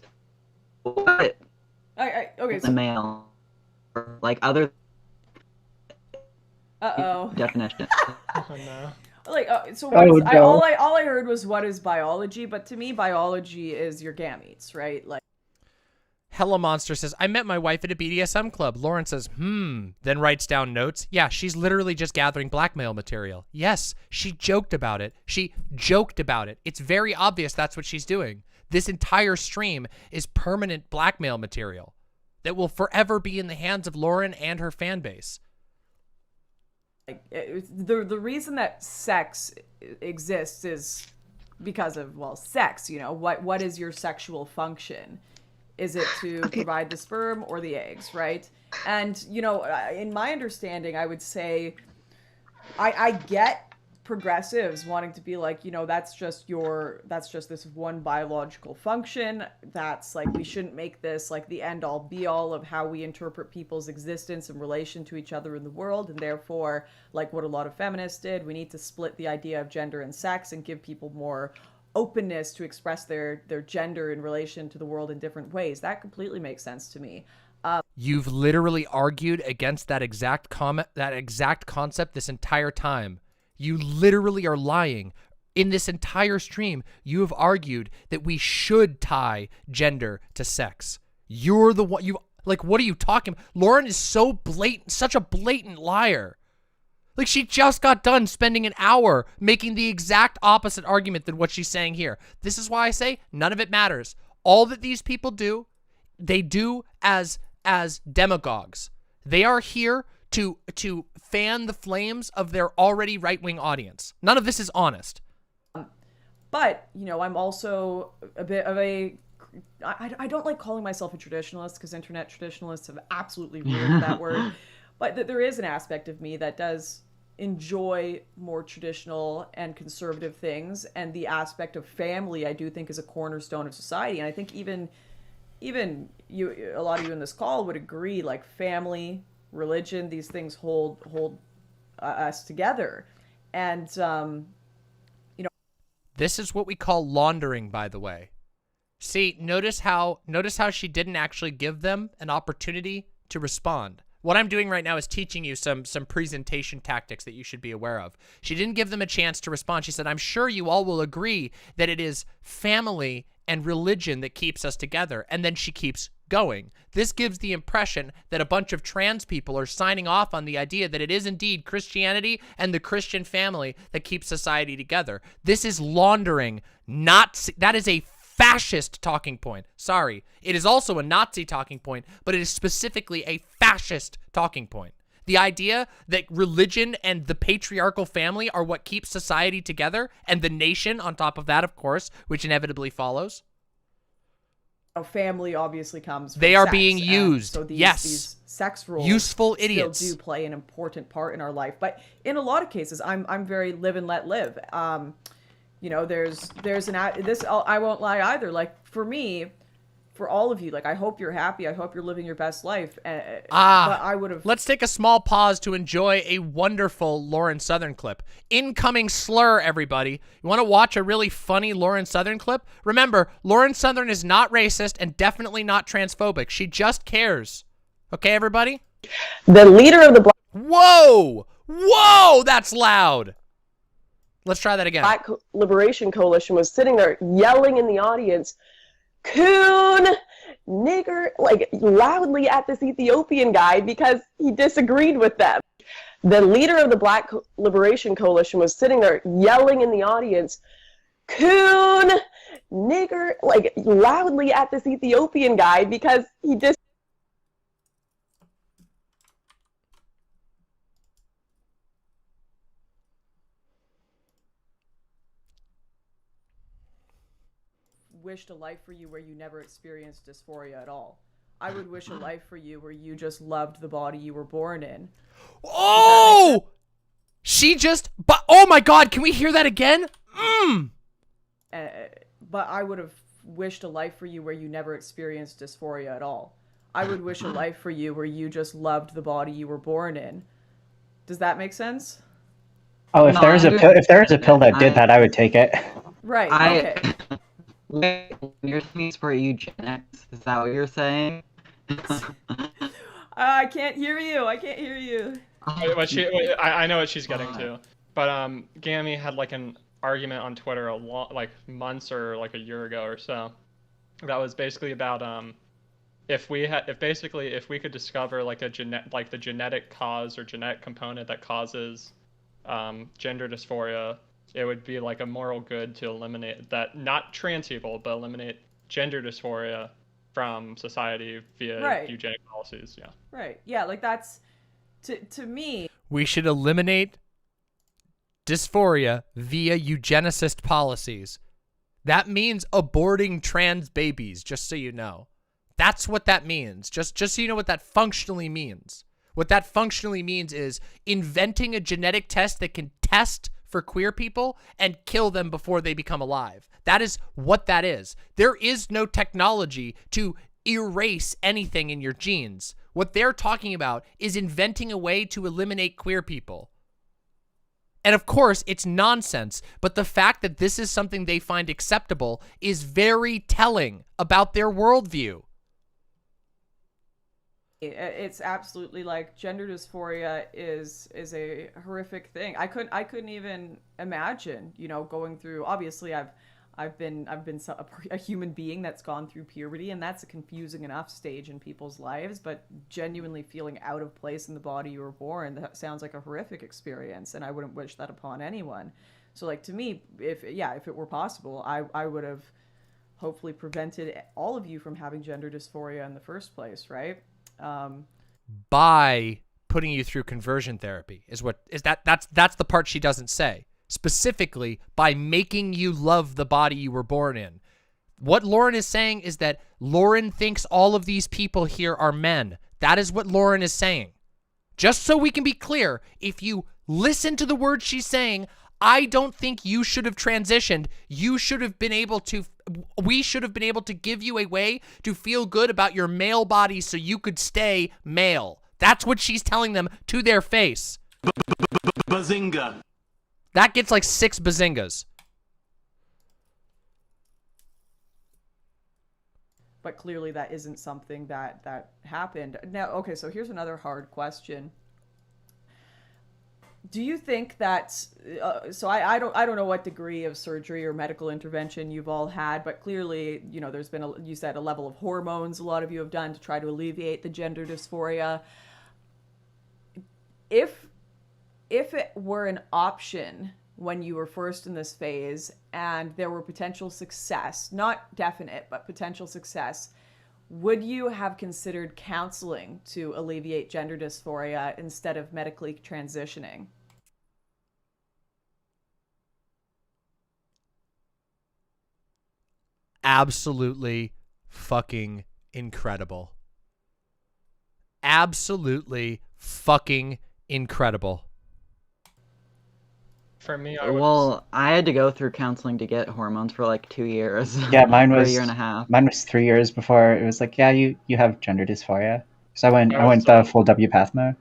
What? Okay, The male, like, other... Uh-oh. Definition. Oh, no. Like, so Oh, what is, no. all I heard was what is biology, but to me, biology is your gametes, right? Like, Hella Monster says, I met my wife at a BDSM club. Lauren says, then writes down notes. Yeah, she's literally just gathering blackmail material. Yes, she joked about it. She joked about it. It's very obvious that's what she's doing. This entire stream is permanent blackmail material that will forever be in the hands of Lauren and her fan base. like the reason that sex exists is because of, well, sex, you know. What is your sexual function? Is it to provide the sperm or the eggs, right? And, you know, in my understanding, I would say I get progressives wanting to be like, you know, that's just this one biological function. That's like, we shouldn't make this like the end all be all of how we interpret people's existence in relation to each other in the world. And therefore, like what a lot of feminists did, we need to split the idea of gender and sex and give people more openness to express their gender in relation to the world in different ways. That completely makes sense to me. You've literally argued against that exact concept this entire time. You literally are lying. In this entire stream, you have argued that we should tie gender to sex. You're the one, what are you talking about? Lauren is so blatant, such a blatant liar. Like, she just got done spending an hour making the exact opposite argument than what she's saying here. This is why I say none of it matters. All that these people do, they do as demagogues. They are here to fan the flames of their already right-wing audience. None of this is honest. But, you know, I'm also a bit of a... I don't like calling myself a traditionalist because internet traditionalists have absolutely ruined that word. But there is an aspect of me that does enjoy more traditional and conservative things, and the aspect of family I do think is a cornerstone of society. And I think even you, a lot of you in this call would agree, like family, religion, these things hold us together. And you know, this is what we call laundering, by the way. See, notice how she didn't actually give them an opportunity to respond. What I'm doing right now is teaching you some presentation tactics that you should be aware of. She didn't give them a chance to respond. She said, I'm sure you all will agree that it is family and religion that keeps us together. And then she keeps going. This gives the impression that a bunch of trans people are signing off on the idea that it is indeed Christianity and the Christian family that keeps society together. This is laundering, that is a fascist talking point. Sorry. It is also a Nazi talking point, but it is specifically a fascist talking point. The idea that religion and the patriarchal family are what keeps society together, and the nation on top of that, of course, which inevitably follows. Family obviously comes from They are sex, being used. so these sex roles Useful idiots. still do play an important part in our life. But in a lot of cases, I'm very live and let live. You know, there's I won't lie either. Like for me, for all of you, like I hope you're happy. I hope you're living your best life. But I would have. Let's take a small pause to enjoy a wonderful Lauren Southern clip. Incoming slur, everybody. You want to watch a really funny Lauren Southern clip? Remember, Lauren Southern is not racist and definitely not transphobic. She just cares. Okay, everybody? The leader of the Black... Whoa! Whoa! That's loud! Let's try that again. Black Liberation Coalition was sitting there yelling in the audience, "Coon, nigger," like loudly at this Ethiopian guy because he disagreed with them. The leader of the Black Liberation Coalition was sitting there yelling in the audience, "Coon, nigger," like loudly at this Ethiopian guy because he wished a life for you where you never experienced dysphoria at all. I would wish a life for you where you just loved the body you were born in. Oh! She just... But, oh my god, can we hear that again? But I would have wished a life for you where you never experienced dysphoria at all. I would wish a life for you where you just loved the body you were born in. Does that make sense? Oh, if there's a pill that did that, I would take it. Right, okay. You're saying it's for eugenics? Is that what you're saying? I can't hear you. I can't hear you. I know what she's getting to, but Gami had like an argument on Twitter like months or like a year ago or so. That was basically about if we could discover like the genetic cause or genetic component that causes gender dysphoria, it would be like a moral good to eliminate that, not trans people, but eliminate gender dysphoria from society via eugenic policies. Yeah. Right. Yeah, like that's to me. We should eliminate dysphoria via eugenicist policies. That means aborting trans babies, just so you know. That's what that means. Just so you know what that functionally means. What that functionally means is inventing a genetic test that can test for queer people and kill them before they become alive. That is what that is. There is no technology to erase anything in your genes. What they're talking about is inventing a way to eliminate queer people. And of course, it's nonsense, but the fact that this is something they find acceptable is very telling about their worldview. It's absolutely like gender dysphoria is a horrific thing. I couldn't even imagine, you know, going through. Obviously, I've been a human being that's gone through puberty, and that's a confusing enough stage in people's lives. But genuinely feeling out of place in the body you were born, that sounds like a horrific experience, and I wouldn't wish that upon anyone. So, like, to me, if it were possible, I would have hopefully prevented all of you from having gender dysphoria in the first place, right? By putting you through conversion therapy. That's the part she doesn't say. Specifically, by making you love the body you were born in. What Lauren is saying is that Lauren thinks all of these people here are men. That is what Lauren is saying. Just so we can be clear, if you listen to the words she's saying, I don't think you should have transitioned. You should have been able to, we should have been able to give you a way to feel good about your male body so you could stay male. That's what she's telling them to their face. Bazinga. That gets like 6 bazingas. But clearly that isn't something that happened. Now, okay, so here's another hard question. Do you think that, so I don't know what degree of surgery or medical intervention you've all had, but clearly, you know, there's been, you said, a level of hormones a lot of you have done to try to alleviate the gender dysphoria. If it were an option when you were first in this phase and there were potential success, not definite, but potential success, would you have considered counseling to alleviate gender dysphoria instead of medically transitioning? Absolutely fucking incredible. Absolutely fucking incredible. For me, I had to go through counseling to get hormones for like 2 years. Yeah, mine Or was a year and a half. Mine was 3 years before it was like, yeah, you have gender dysphoria. So I I went the full W path mode.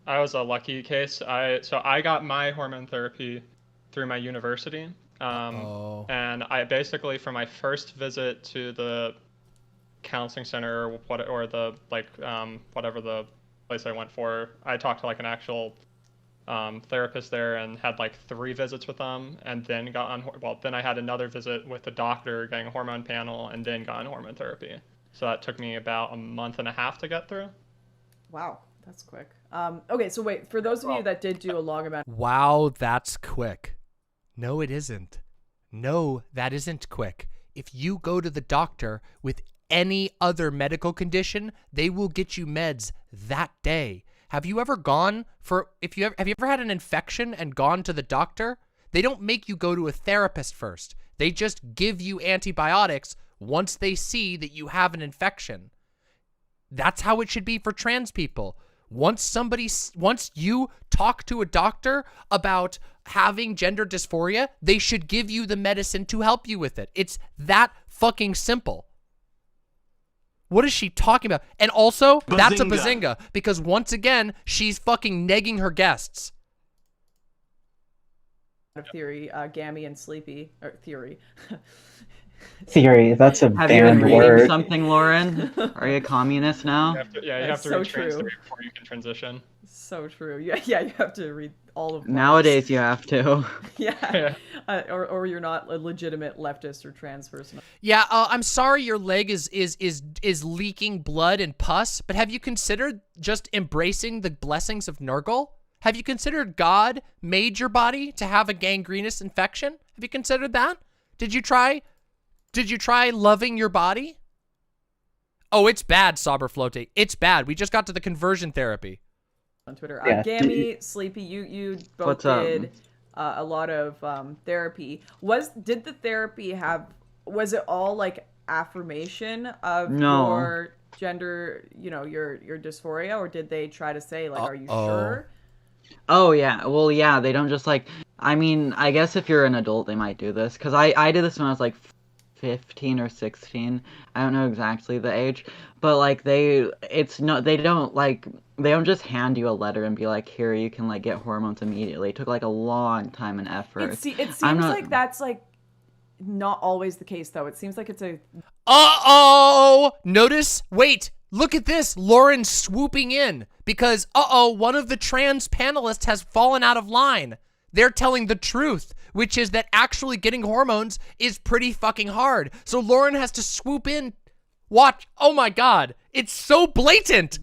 I was a lucky case. I got my hormone therapy through my university. And I basically, for my first visit to the counseling center or the whatever the place I went for, I talked to like an actual therapist there and had like 3 visits with them, and then got on. Well, then I had another visit with the doctor, getting a hormone panel, and then got on hormone therapy. So that took me about a month and a half to get through. Wow, that's quick. Okay, so wait, for those of you that did do a long amount. Wow, that's quick. No, it isn't. No, that isn't quick. If you go to the doctor with any other medical condition, they will get you meds that day. Have you ever gone for, have you ever had an infection and gone to the doctor? They don't make you go to a therapist first. They just give you antibiotics once they see that you have an infection. That's how it should be for trans people. Once you talk to a doctor about having gender dysphoria, they should give you the medicine to help you with it. It's that fucking simple. What is she talking about? And also, that's a bazinga, because once again, she's fucking negging her guests. Theory, Gami and Sleepy, or theory. Theory, that's a Have you banned been word. reading something, Lauren? Are you a communist now? You have to read trans theory before you can transition. So true. Yeah, you have to read all of. Nowadays, you have to. Yeah. Or you're not a legitimate leftist or trans person. Yeah, I'm sorry your leg is leaking blood and pus, but have you considered just embracing the blessings of Nurgle? Have you considered God made your body to have a gangrenous infection? Have you considered that? Did you try loving your body? Oh, it's bad, Soberflote. It's bad. We just got to the conversion therapy. On Twitter. Yeah. Gami, Sleepy, you both did a lot of therapy. Did the therapy was it all like affirmation of your gender, your dysphoria, or did they try to say like, are you sure? Oh yeah, well yeah, they don't just like, I mean, I guess if you're an adult they might do this, because I did this when I was like 15 or 16. I don't know exactly the age, but like they don't just hand you a letter and be like, here, you can like get hormones immediately. It took like a long time and effort. It seems like that's like not always the case though. It seems like it's a Notice, wait, look at this. Lauren swooping in because one of the trans panelists has fallen out of line. They're telling the truth, which is that actually getting hormones is pretty fucking hard. So Lauren has to swoop in. Watch. Oh my God. It's so blatant.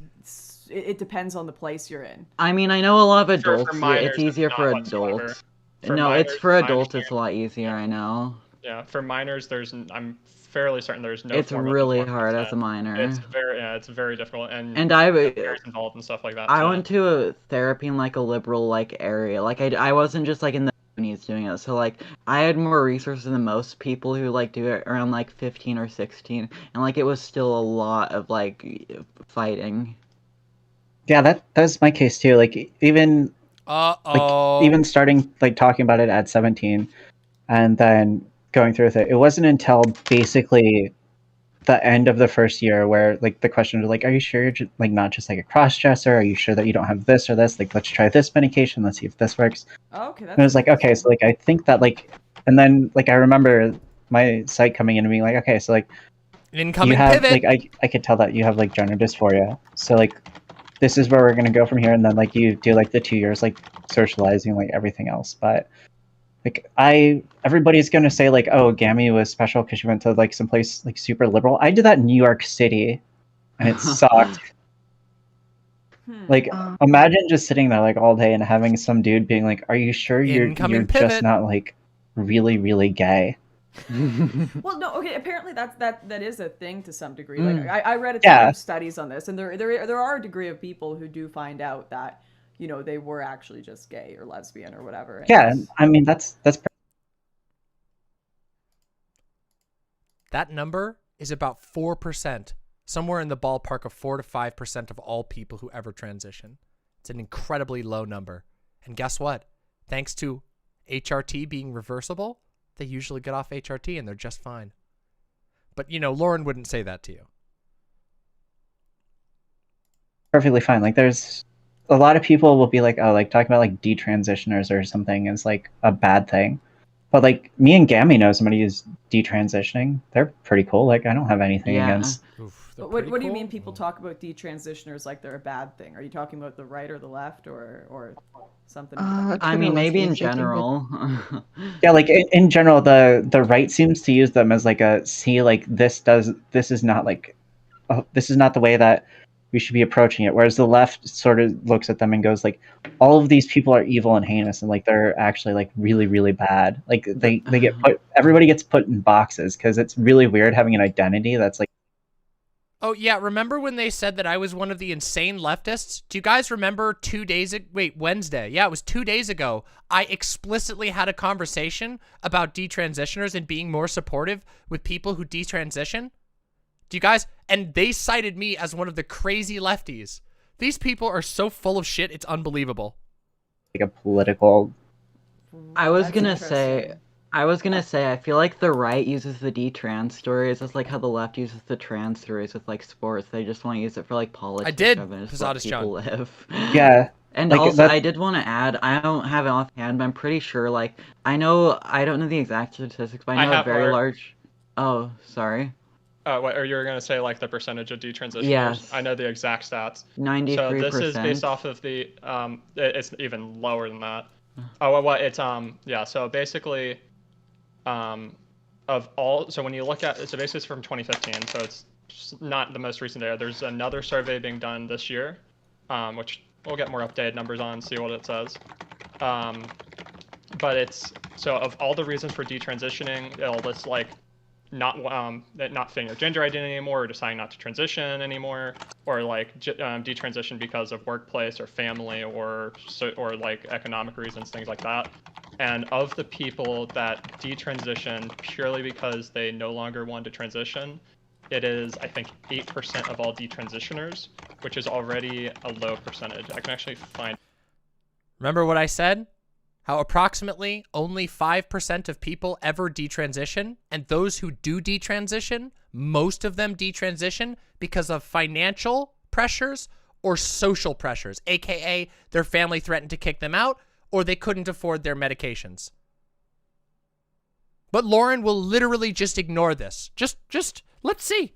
It depends on the place you're in. I mean, I know a lot of adults, minors, it's easier for adults. No, it's for adults, it's a lot easier, I know. Yeah, for minors, I'm fairly certain there's no. It's form of really informed hard as consent. a minor. It's very difficult, and And involved and stuff like that. I too. went to a therapy in like a liberal like area. Like I wasn't just like in the news doing it. So like I had more resources than most people who like do it around like 15 or 16, and like it was still a lot of like fighting. Yeah, that's my case too. Like even even starting like talking about it at 17 and then going through with it. It wasn't until basically the end of the first year where like the question was like, are you sure you're like not just like a cross dresser? Are you sure that you don't have this or this? Like let's try this medication, let's see if this works. Oh, okay, that's and it was like, okay, so like I think that like, and then like I remember my site coming in and being like, okay, so like incoming you have pivot. like I could tell that you have like gender dysphoria. So like this is where we're gonna go from here, and then like you do like the 2 years like socializing like everything else. But like everybody's gonna say like, oh, Gami was special because she went to like someplace like super liberal. I did that in New York City, and it sucked. Like imagine just sitting there like all day and having some dude being like, are you sure you're pivot. just not like really really gay? Well, no, okay. Apparently, that is a thing to some degree. Like, Mm. I read a ton Yeah. of studies on this, and there are a degree of people who do find out that they were actually just gay or lesbian or whatever. and Yeah, it's- I mean that's That number is about 4%, somewhere in the ballpark of 4 to 5% of all people who ever transition. It's an incredibly low number. And guess what? Thanks to HRT being reversible, they usually get off HRT and they're just fine. But, Lauren wouldn't say that to you. perfectly fine. Like there's a lot of people will be like, oh, like talking about like detransitioners or something is like a bad thing. But like me and Gami know somebody who's detransitioning. They're pretty cool. Like I don't have anything against. But what do you mean people talk about detransitioners like they're a bad thing? Are you talking about the right or the left or something? I mean, maybe in general. Yeah, like in general, the right seems to use them as like a see, like this is not like this is not the way that we should be approaching it. Whereas the left sort of looks at them and goes like, all of these people are evil and heinous, and like they're actually like really really bad. Like they get put, everybody gets put in boxes because it's really weird having an identity that's like. Oh, yeah, remember when they said that I was one of the insane leftists? Do you guys remember Wednesday? Yeah, it was 2 days ago. I explicitly had a conversation about detransitioners and being more supportive with people who detransition. Do you guys? And they cited me as one of the crazy lefties. These people are so full of shit, it's unbelievable. Like a political. I was gonna say, I feel like the right uses the detrans stories as like how the left uses the trans stories with like sports. They just want to use it for like politics. I did, It's what people live. Yeah. And like, also, that- I did want to add, I don't have it offhand, but I'm pretty sure, like, I don't know the exact statistics, but I know a very more. large. Oh, sorry. What, or you were going to say like the percentage of detransitioners? Yes. I know the exact stats. 93%. So this is based off of the, it's even lower than that. Oh, well, it's, yeah, so basically, of all, so when you look at, so basically it's from 2015, so it's not the most recent data. There's another survey being done this year, which we'll get more updated numbers on, see what it says. But it's, so of all the reasons for detransitioning, it'll list like, not fitting your gender identity anymore, or deciding not to transition anymore, or like detransition because of workplace or family or like economic reasons, things like that. And of the people that detransition purely because they no longer want to transition, it is, I think, 8% of all detransitioners, which is already a low percentage. I can actually find. Remember what I said? How approximately only 5% of people ever detransition, and those who do detransition, most of them detransition because of financial pressures or social pressures, aka their family threatened to kick them out or they couldn't afford their medications. But Lauren will literally just ignore this. Just let's see.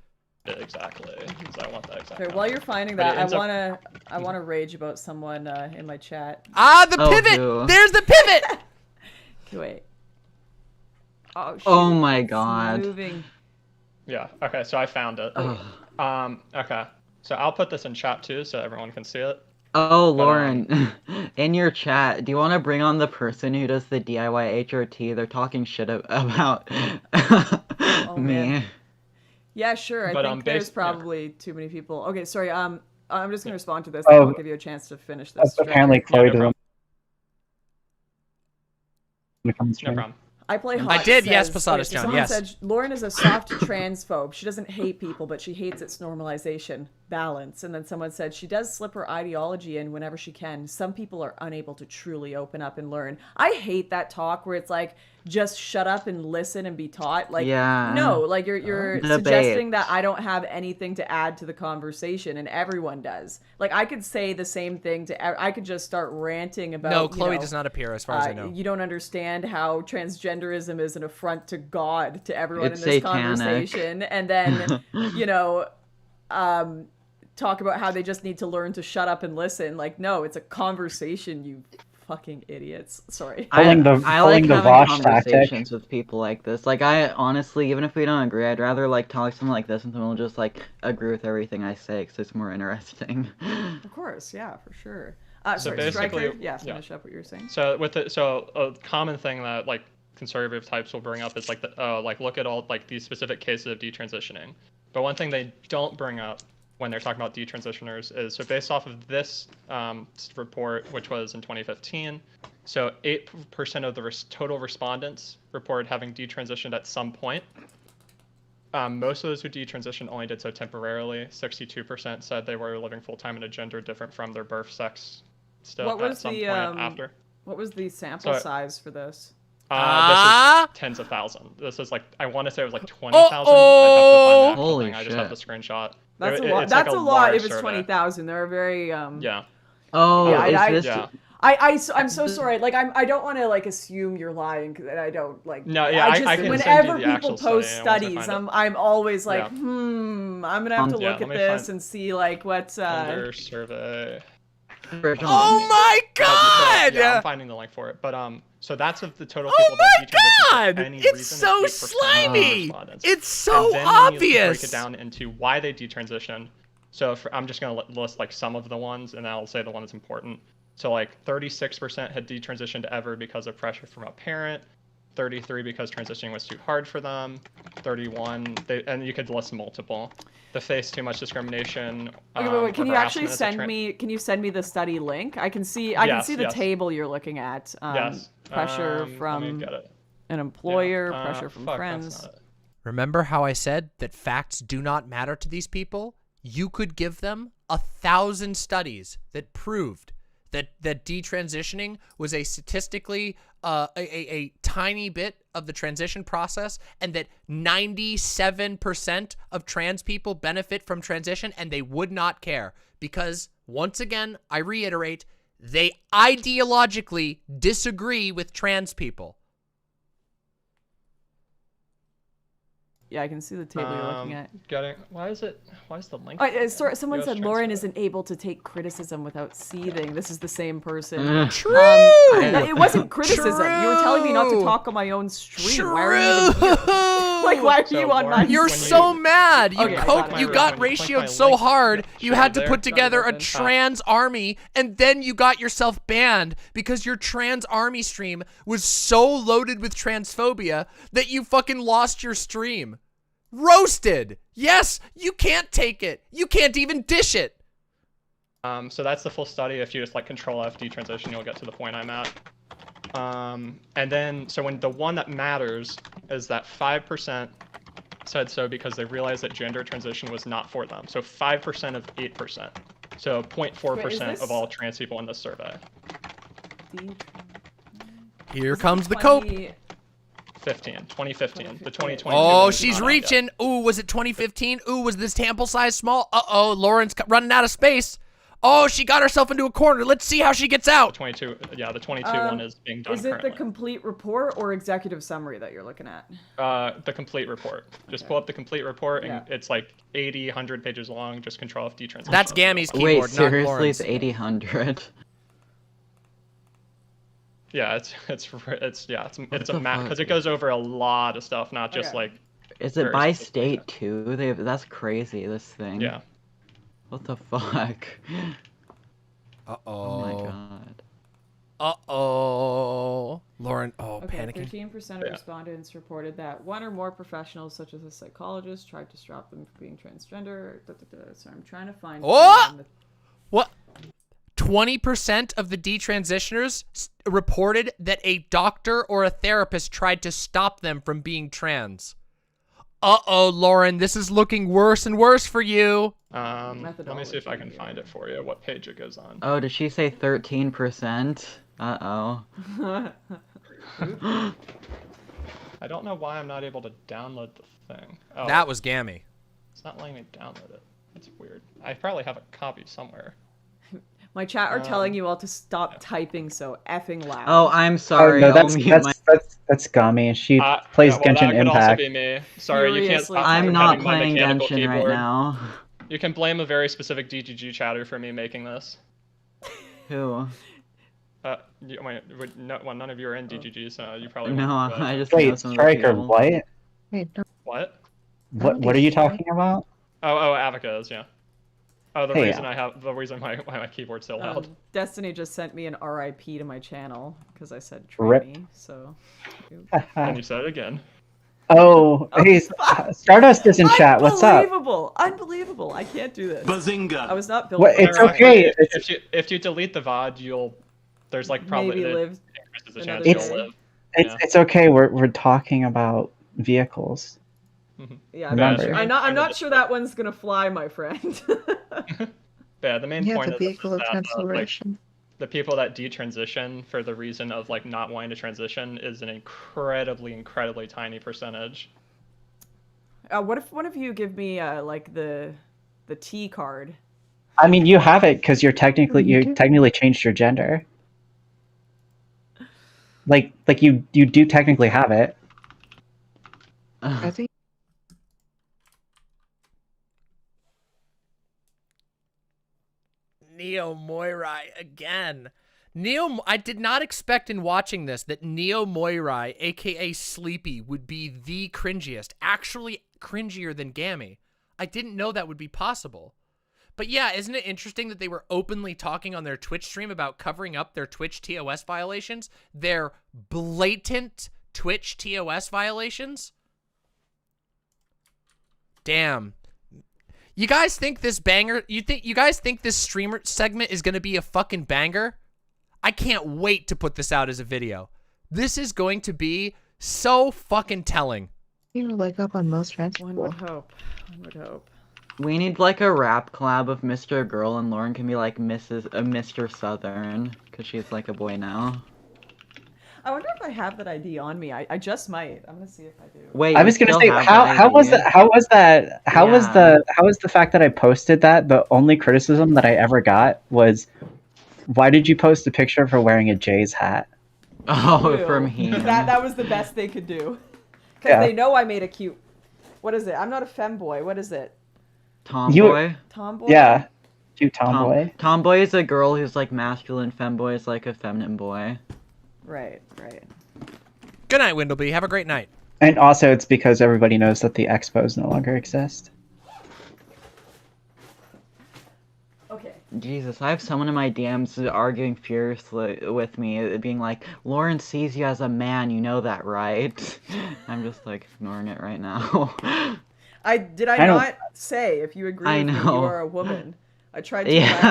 Exactly, because I want that exactly. Okay, while you're finding But that, it I wanna rage about someone in my chat. Ah, the pivot! There's the pivot! Okay, wait. Oh, shoot. Oh my It's god. moving. Yeah, okay, so I found it. Okay, so I'll put this in chat too so everyone can see it. Oh, Lauren, in your chat, do you want to bring on the person who does the DIY HRT? They're talking shit about me. Man. Yeah, sure. I But, think there's probably too many people. Okay, sorry. I'm just gonna respond to this. Oh, Then I'll give you a chance to finish this. Apparently, Chloe doesn't. No problem. I play hot. I did, yes, says- Posada's so John, someone yes. said Lauren is a soft transphobe. She doesn't hate people, but she hates its normalization, balance. And then someone said she does slip her ideology in whenever she can. Some people are unable to truly open up and learn. I hate that talk where it's like, just shut up and listen and be taught. Like, Yeah. no, like you're Debate. suggesting that I don't have anything to add to the conversation, and everyone does. Like, I could say the same thing I could just start ranting about. No, Chloe does not appear, as far as I know. You don't understand how transgenderism is an affront to God, to everyone It's in this satanic. conversation, and then talk about how they just need to learn to shut up and listen. Like, no, it's a conversation, you fucking idiots. Sorry. I like pulling the having Vosh conversations with people like this. Like, I honestly, even if we don't agree, I'd rather like talk to someone like this and someone will just like agree with everything I say because it's more interesting. Of course, yeah, for sure. So Sorry, basically, Striker, finish up what you were saying. So a common thing that like conservative types will bring up is like look at all like these specific cases of detransitioning. But one thing they don't bring up when they're talking about detransitioners is, so based off of this report, which was in 2015, so 8% of the total respondents reported having detransitioned at some point. Most of those who detransitioned only did so temporarily. 62% said they were living full-time in a gender different from their birth sex still What was at some the point after. what was the sample So- size for this? This is tens of thousands. This is like, I want to say it was like 20,000. I'd have to find the actual Holy thing. I just have the shit. screenshot. That's a It's lot. like That's a lot large if it's survey. 20,000. They're very Yeah. Oh, Yeah, is this? Yeah. I'm so sorry. Like, I don't want to like assume you're lying, because I don't like. No, yeah, I can send you whenever the people actual post study once I studies, find it. I'm always like, Yeah. I'm gonna have to Yeah, look let at me this find- and see like what. Gender survey. Oh my god! Yeah, I'm finding the link for it. But so that's of the total Oh people my that detransitioned god! for any It's reason, so 8% of slimy! respondents. It's so And then when you obvious! break it down into why they detransitioned. So I'm just gonna list like some of the ones, and I'll say the one that's important. So like 36% had detransitioned ever because of pressure from a parent. 33 because transitioning was too hard for them. 31, and you could list multiple. They face too much discrimination. Okay, wait. Can or you actually harassment as a send me? Can you send me the study link? I can see. I can Yes, see the yes. table you're looking at. Yes. Pressure Let me from get it. an employer. Yeah. Pressure from Fuck, that's friends. not it. Remember how I said that facts do not matter to these people? You could give them 1,000 studies that proved that detransitioning was a statistically a tiny bit of the transition process, and that 97% of trans people benefit from transition, and they would not care because, once again, I reiterate, they ideologically disagree with trans people. Yeah, I can see the table you're looking at. Why is the link? Sorry, someone US said trans Lauren study. isn't able to take criticism without seething. This is the same person. True! It wasn't criticism. You were telling me not to talk on my own stream. Why are you even here? Like, why are So, you on my Lauren, You're stream? so mad. You Okay, I got it. you When got you click my ratioed so link, hard, you had to there. put together a Sorry, trans army, and then you got yourself banned because your trans army stream was so loaded with transphobia that you fucking lost your stream. Roasted. Yes, you can't take it. You can't even dish it. So that's the full study. If you just like Control F detransition, you'll get to the point I'm at. And then, so when the one that matters is that 5% said so because they realized that gender transition was not for them. So 5% of 8%. So 0.4% of all trans people in this survey. Here comes the cope. 2015. The 2022 Oh, one is she's not out reaching. yet. Ooh, was it 2015? Ooh, was this sample size small? Uh-oh, Lauren's running out of space. Oh, she got herself into a corner. Let's see how she gets out. The 22 one is being done Is it currently. the complete report or executive summary that you're looking at? The complete report. Just pull up the complete report, and Yeah. it's like 80, 100 pages long. Just Control F detransition. That's Gami's keyboard, Wait, not seriously, Lauren's. it's 80-100. Yeah, it's a the map fuck? because it goes over a lot of stuff, not just Okay. like. Is it very by specific. state too? That's crazy. This thing. Yeah. What the fuck? Uh-oh. Oh my god. Uh-oh. Lauren, Okay, panicking. 13% of respondents reported that one or more professionals, such as a psychologist, tried to stop them from being transgender. So I'm trying to find... What? What? 20% of the detransitioners reported that a doctor or a therapist tried to stop them from being trans. Uh-oh, Lauren, this is looking worse and worse for you. Let me see if I can find it for you, what page it goes on. Oh, did she say 13%? Uh-oh. I don't know why I'm not able to download the thing. Oh, That was Gami. It's not letting me download it. That's weird. I probably have a copy somewhere. My chat are telling you all to stop typing so effing loud. Oh, I'm sorry. Oh, no, I'll mute my... that's Gami. She plays well, Genshin that could Impact. also be me. Sorry, you can't stop I'm me from not having my playing mechanical Genshin right keyboard. now. You can blame a very specific DGG chatter for me making this. Who? None of you are in DGG, so you probably No, won't, but- I just know Wait, some of the Striker, people. what? What? What are you talking about? Oh, Avicas, yeah. Oh, the Hey, reason my keyboard's so loud. Destiny just sent me an RIP to my channel because I said Rip. tranny, so... And you said it again. Oh, hey, Stardust is in chat. What's up? Unbelievable! Unbelievable! I can't do this. Bazinga! I was not built What? for It's this. okay. If you delete the VOD, there's like probably Maybe live increases the chance another you'll day. live. It's okay. We're talking about vehicles. Yeah, Remember. I'm not sure that one's gonna fly, my friend. Yeah, the main Yeah, point the of this vehicle is of that transformation. the people that detransition for the reason of like not wanting to transition is an incredibly tiny percentage. What if one of you give me like the T card? I mean, you have it because you technically changed your gender. Like you do technically have it. I think Neo Moirai again. I did not expect in watching this that Neo Moirai, aka Sleepy, would be the cringiest. Actually cringier than Gami. I didn't know that would be possible. But yeah, isn't it interesting that they were openly talking on their Twitch stream about covering up their Twitch TOS violations? Their blatant Twitch TOS violations? Damn. You guys think this banger, you guys think this streamer segment is going to be a fucking banger? I can't wait to put this out as a video. This is going to be so fucking telling. you leg up on most trans One people. would hope. One would hope. We need like a rap collab of Mr. Girl and Lauren can be like Mr. Southern because she's like a boy now. I wonder if I have that ID on me. I just might. I'm gonna see if I do. Wait, I was gonna say how was the fact that I posted that the only criticism that I ever got was why did you post a picture of her wearing a Jay's hat? Oh, True. from him. That was the best they could do. Because Yeah. they know I made a cute... What is it? I'm not a femboy. What is it? Tomboy? Tomboy? Yeah. Cute tomboy. Tomboy is a girl who's like masculine, femboy is like a feminine boy. Right, right. Good night, Windleby. Have a great night. And also it's because everybody knows that the expos no longer exist. Okay. Jesus, I have someone in my DMs arguing furiously with me, being like, Lauren sees you as a man, you know that, right? I'm just like ignoring it right now. Did I don't- not say, if you agree I with me, you know. are a woman? I tried to... Yeah.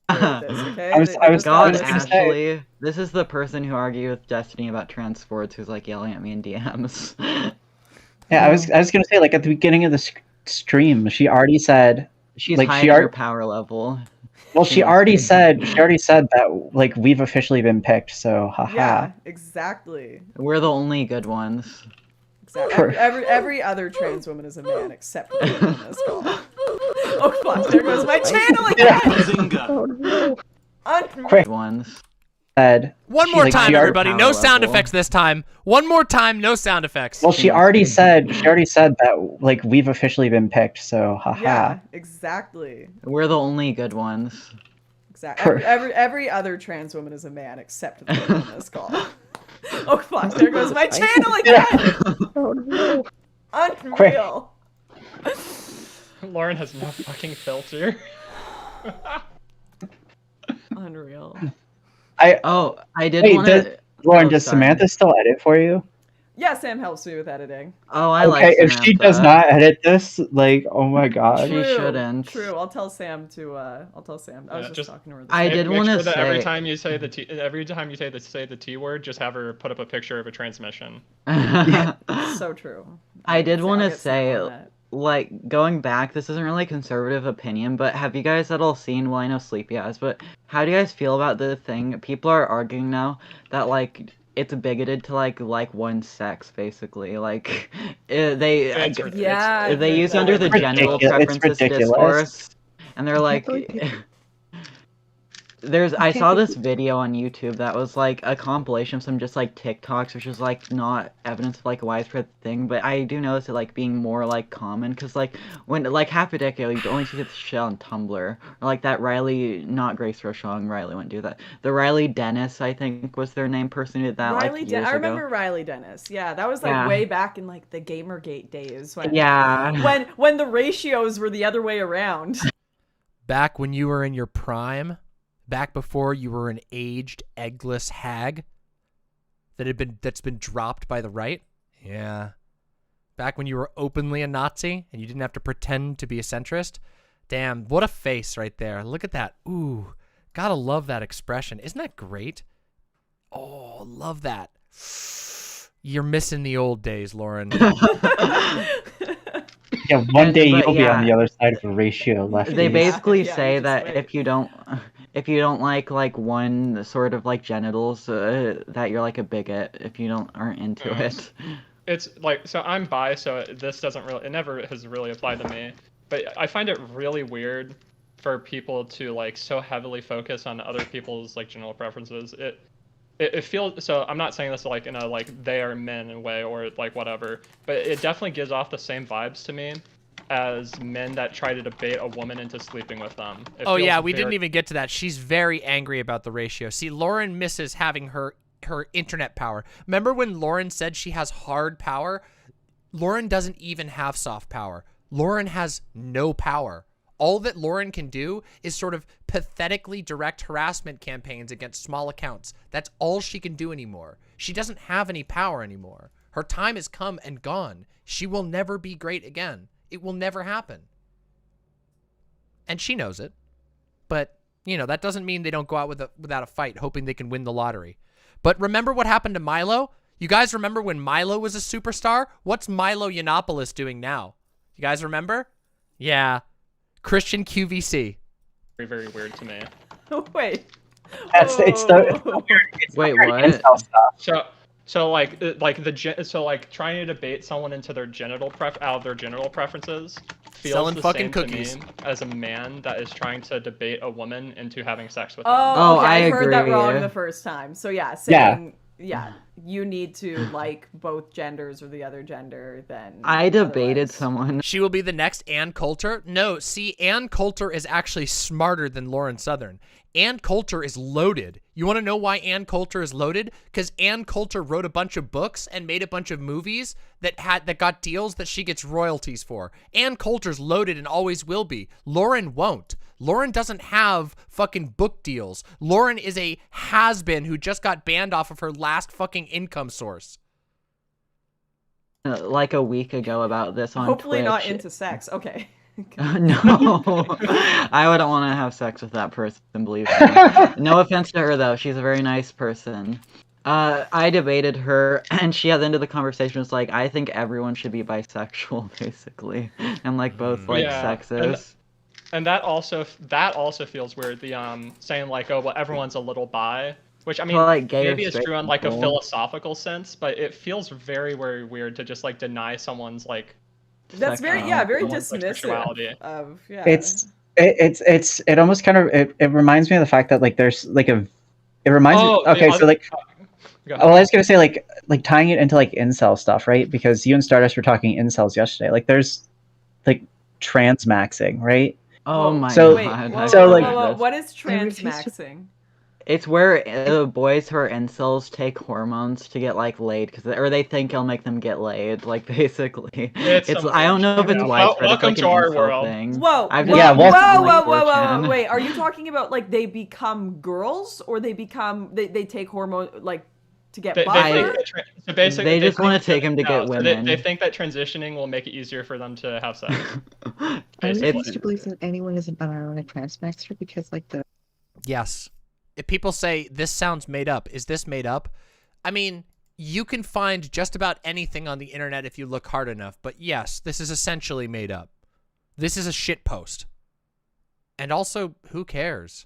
okay? I was God, gonna say- Ashley, this is the person who argued with Destiny about transports who's like yelling at me in DMs. Yeah, I was gonna say like at the beginning of the stream, she already said She's like hiding her power level. Well, she already said that like we've officially been picked, so haha. Yeah, exactly. We're the only good ones. Exactly. Every other trans woman is a man except for me on this call. Oh fuck, there goes my channel again! Quick ones. Said One more like, time, she already- everybody. No sound effects this time. One more time, no sound effects. Well, she already said that like we've officially been picked, so haha. Yeah, exactly. We're the only good ones. Exactly. Every other trans woman is a man except for me on this call. Oh fuck! There goes my channel again. Unreal. Lauren has no fucking filter. Unreal. I did Wait, want to. Lauren, does Samantha still edit for you? Yeah, Sam helps me with editing. Oh, I Okay, like if she does Samantha. not edit this, like, oh my god. She shouldn't. True. I'll tell Sam to. I'll tell Sam. I was just talking to her. This I morning. did Make want sure to that say every time you say the T word, just have her put up a picture of a transmission. So true. I did want I'll to get Sam say, on that. like, going back, this isn't really conservative opinion, but have you guys at all seen, well, I know Sleepy has, but how do you guys feel about the thing? People are arguing now that, like, it's bigoted to, like one sex, basically. Like, they use under the genital preferences discourse, and they're like... I saw this video on YouTube that was like a compilation of some just like TikToks, which is like not evidence of like a widespread thing, but I do notice it like being more like common, because like when like half a decade ago you'd only see this shit on Tumblr, or like that Riley, not Grace Rochon, Riley wouldn't do that. The Riley Dennis, I think was their name, person who did that Riley like years I ago. remember Riley Dennis. Yeah, that was like Yeah. way back in like the Gamergate days when Yeah. when the ratios were the other way around. Back when you were in your prime, back before you were an aged, eggless hag that's been dropped by the right. Yeah. Back when you were openly a Nazi and you didn't have to pretend to be a centrist. Damn, what a face right there. Look at that. Ooh, gotta love that expression. Isn't that great? Oh, love that. You're missing the old days, Lauren. Yeah, one day But you'll be on yeah. the other side of a ratio left. They basically say that if you don't like one sort of like genitals, that you're like a bigot if you aren't into it. It's like, so I'm bi, so this doesn't really, it never has really applied to me, but I find it really weird for people to like so heavily focus on other people's like genital preferences. It feels, so I'm not saying this like in a like they are men in a way or like whatever, but it definitely gives off the same vibes to me as men that try to debate a woman into sleeping with them. Oh yeah, we didn't even get to that. She's very angry about the ratio. See, Lauren misses having her internet power. Remember when Lauren said she has hard power? Lauren doesn't even have soft power. Lauren has no power. All that Lauren can do is sort of pathetically direct harassment campaigns against small accounts. That's all she can do anymore. She doesn't have any power anymore. Her time has come and gone. She will never be great again. It will never happen. And she knows it. But, you know, that doesn't mean they don't go out without a fight, hoping they can win the lottery. But remember what happened to Milo? You guys remember when Milo was a superstar? What's Milo Yiannopoulos doing now? You guys remember? Yeah. Christian QVC. Very, very weird to me. Wait. It's the weird. Wait, what? So like trying to debate someone into their out of their genital preferences feels Selling the fucking same cookies. to me as a man that is trying to debate a woman into having sex with them. Oh, okay. I I heard that agree. wrong the first time. So yeah, saying you need to like both genders or the other gender, then I debated someone. She will be the next Ann Coulter? No, see, Ann Coulter is actually smarter than Lauren Southern. Ann Coulter is loaded. You want to know why Ann Coulter is loaded? Because Ann Coulter wrote a bunch of books and made a bunch of movies that got deals that she gets royalties for. Ann Coulter's loaded and always will be. Lauren won't. Lauren doesn't have fucking book deals. Lauren is a has-been who just got banned off of her last fucking income source. Like a week ago about this on hopefully Twitch. not into sex. Okay. No, I wouldn't want to have sex with that person, believe me. No offense to her, though. She's a very nice person. I debated her, and she at the end of the conversation was like, I think everyone should be bisexual, basically. And like both like sexes. And that also feels weird, the saying like, oh well, everyone's a little bi. Which I mean, like maybe it's true in like a philosophical sense, but it feels very, very weird to just like deny someone's like That's very dismissive sexuality. of It almost kind of it reminds me of the fact that like there's like it reminds me so like I was gonna say like tying it into like incel stuff, right? Because you and Stardust were talking incels yesterday. Like there's like transmaxing, right? Oh my god. Wait, so like what is transmaxing? It's where boys who are incels take hormones to get like laid, or they think it'll make them get laid. Like basically, It's I don't know if it's widespread. Welcome it's to like our an incel world. thing. Whoa, I've whoa, just whoa, seen it on, whoa, like, whoa, whoa, 4chan. whoa, wait, are you talking about like they become girls or they become, they take hormone, like, to get buffer? So basically, They just want to take him to get so women. they think that transitioning will make it easier for them to have sex. I refuse to believe that anyone is an unironic transmaster because, like, the... Yes. If people say, this sounds made up, is this made up? I mean, you can find just about anything on the internet if you look hard enough, but yes, this is essentially made up. This is a shit post. And also, who cares?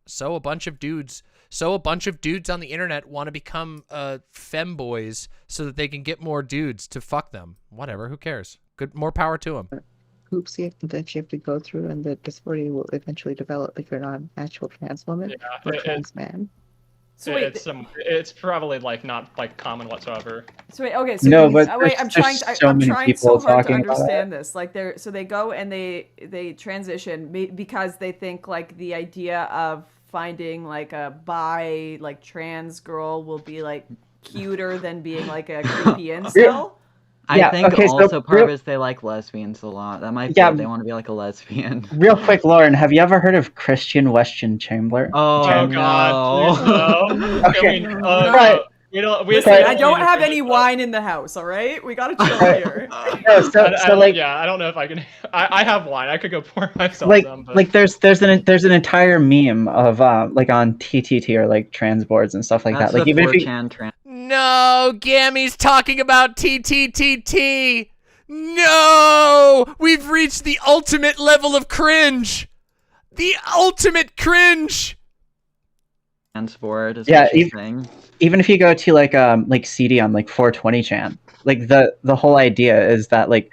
So a bunch of dudes on the internet want to become femboys so that they can get more dudes to fuck them. Whatever, who cares? More power to them. hoops that you have to go through and the dysphoria will eventually develop if you're not an actual trans woman or trans man. So wait, it's probably like not like common whatsoever. So wait, okay, so No, but wait, I'm trying so hard to understand this. Like they go and they transition because they think like the idea of finding like a bi like trans girl will be like cuter than being like a creepy incel. I think also part of it is they like lesbians a lot. That might be it. They want to be like a lesbian. Real quick, Lauren, have you ever heard of Christian Weston Chandler? Oh, God. No. Okay. No. I don't have any wine in the house, all right? We gotta chill here. I don't know if I can. I have wine. I could go pour myself some. But... Like there's an entire meme of like on TTT or like trans boards and stuff like that. Like even if you... No, Gami's talking about TTTT. No, we've reached the ultimate level of cringe. The ultimate cringe. Transport is even if you go to like CD on like 420chan, like the whole idea is that like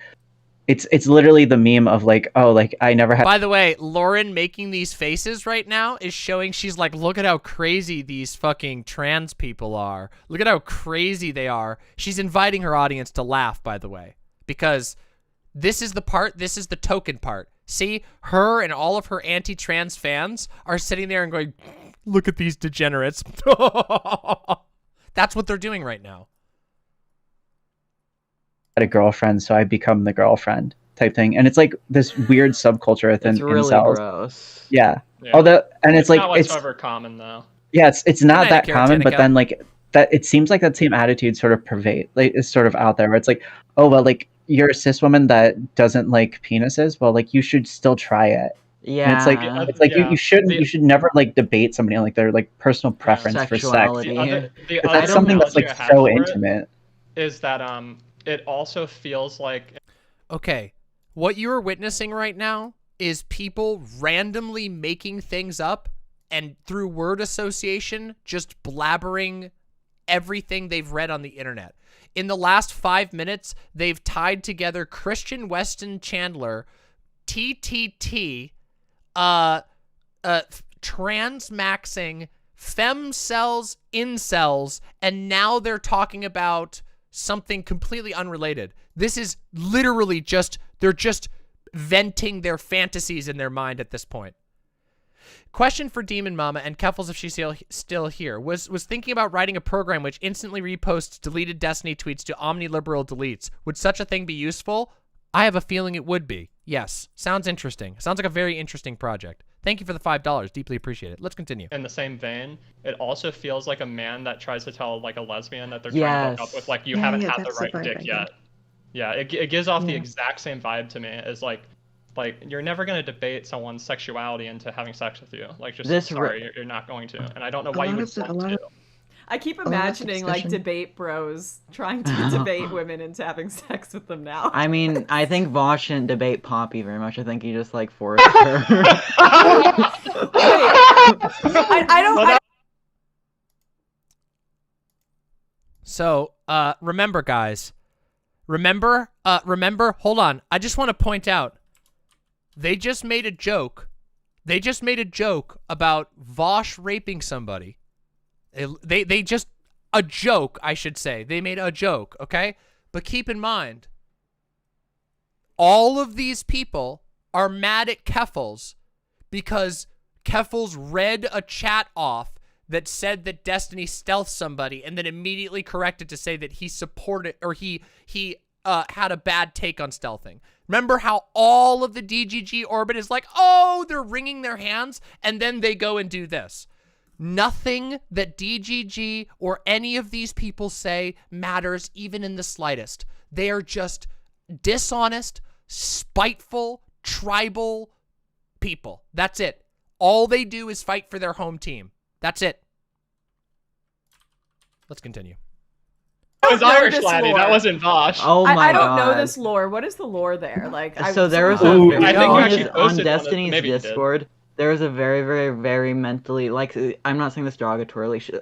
it's literally the meme of like, oh, like I never had. By the way, Lauren making these faces right now is showing she's like, look at how crazy these fucking trans people are. Look at how crazy they are. She's inviting her audience to laugh, by the way, because this is the token part. See, her and all of her anti-trans fans are sitting there and going, look at these degenerates. That's what they're doing right now. A girlfriend, so I become the girlfriend type thing, and it's like this weird subculture within really incels. Gross. Yeah. Although, and it's like not whatsoever common though. Yeah, it's not that common, but then like that, it seems like that same attitude sort of is sort of out there, where it's like, oh well, like you're a cis woman that doesn't like penises, well, like you should still try it. Yeah, and it's like you should never like debate somebody on like their like personal preference for sex. That's something that's like so intimate. Is that it also feels like... Okay, what you're witnessing right now is people randomly making things up and through word association just blabbering everything they've read on the internet. In the last 5 minutes, they've tied together Christian Weston Chandler, TTT, trans-maxing, femcells, incels, and now they're talking about something completely unrelated. This is literally they're just venting their fantasies in their mind at this point. Question for Demon Mama and Keffals, if she's still here, was thinking about writing a program which instantly reposts deleted Destiny tweets to omniliberal deletes. Would such a thing be useful? I have a feeling it would be. Yes. Sounds interesting. Sounds like a very interesting project. Thank you for the $5. Deeply appreciate it. Let's continue. In the same vein, it also feels like a man that tries to tell like a lesbian that they're trying to hook up with, like, you haven't had the right dick yet. Yeah, it gives off the exact same vibe to me as like you're never going to debate someone's sexuality into having sex with you. Like, just sorry, you're not going to. And I don't know why you would want to. I keep imagining like debate bros trying to debate women into having sex with them now. I mean, I think Vosh didn't debate Poppy very much. I think he just like forced her. I don't. So, remember, guys. Remember, hold on. I just want to point out, they just made a joke. They just made a joke about Vosh raping somebody. They just, a joke, I should say. They made a joke, okay? But keep in mind, all of these people are mad at Keffals because Keffals read a chat off that said that Destiny stealthed somebody and then immediately corrected to say that he supported, or he had a bad take on stealthing. Remember how all of the DGG orbit is like, oh, they're wringing their hands, and then they go and do this. Nothing that DGG or any of these people say matters even in the slightest. They are just dishonest, spiteful, tribal people. That's it. All they do is fight for their home team. That's it. Let's continue. That was Irish this laddie. lore. That wasn't Vosh. Oh my god. I don't know this lore. What is the lore there? Like, So there was I think you actually on posted Destiny's maybe you did. Discord. There was a very, very, very mentally, like, I'm not saying this derogatorily,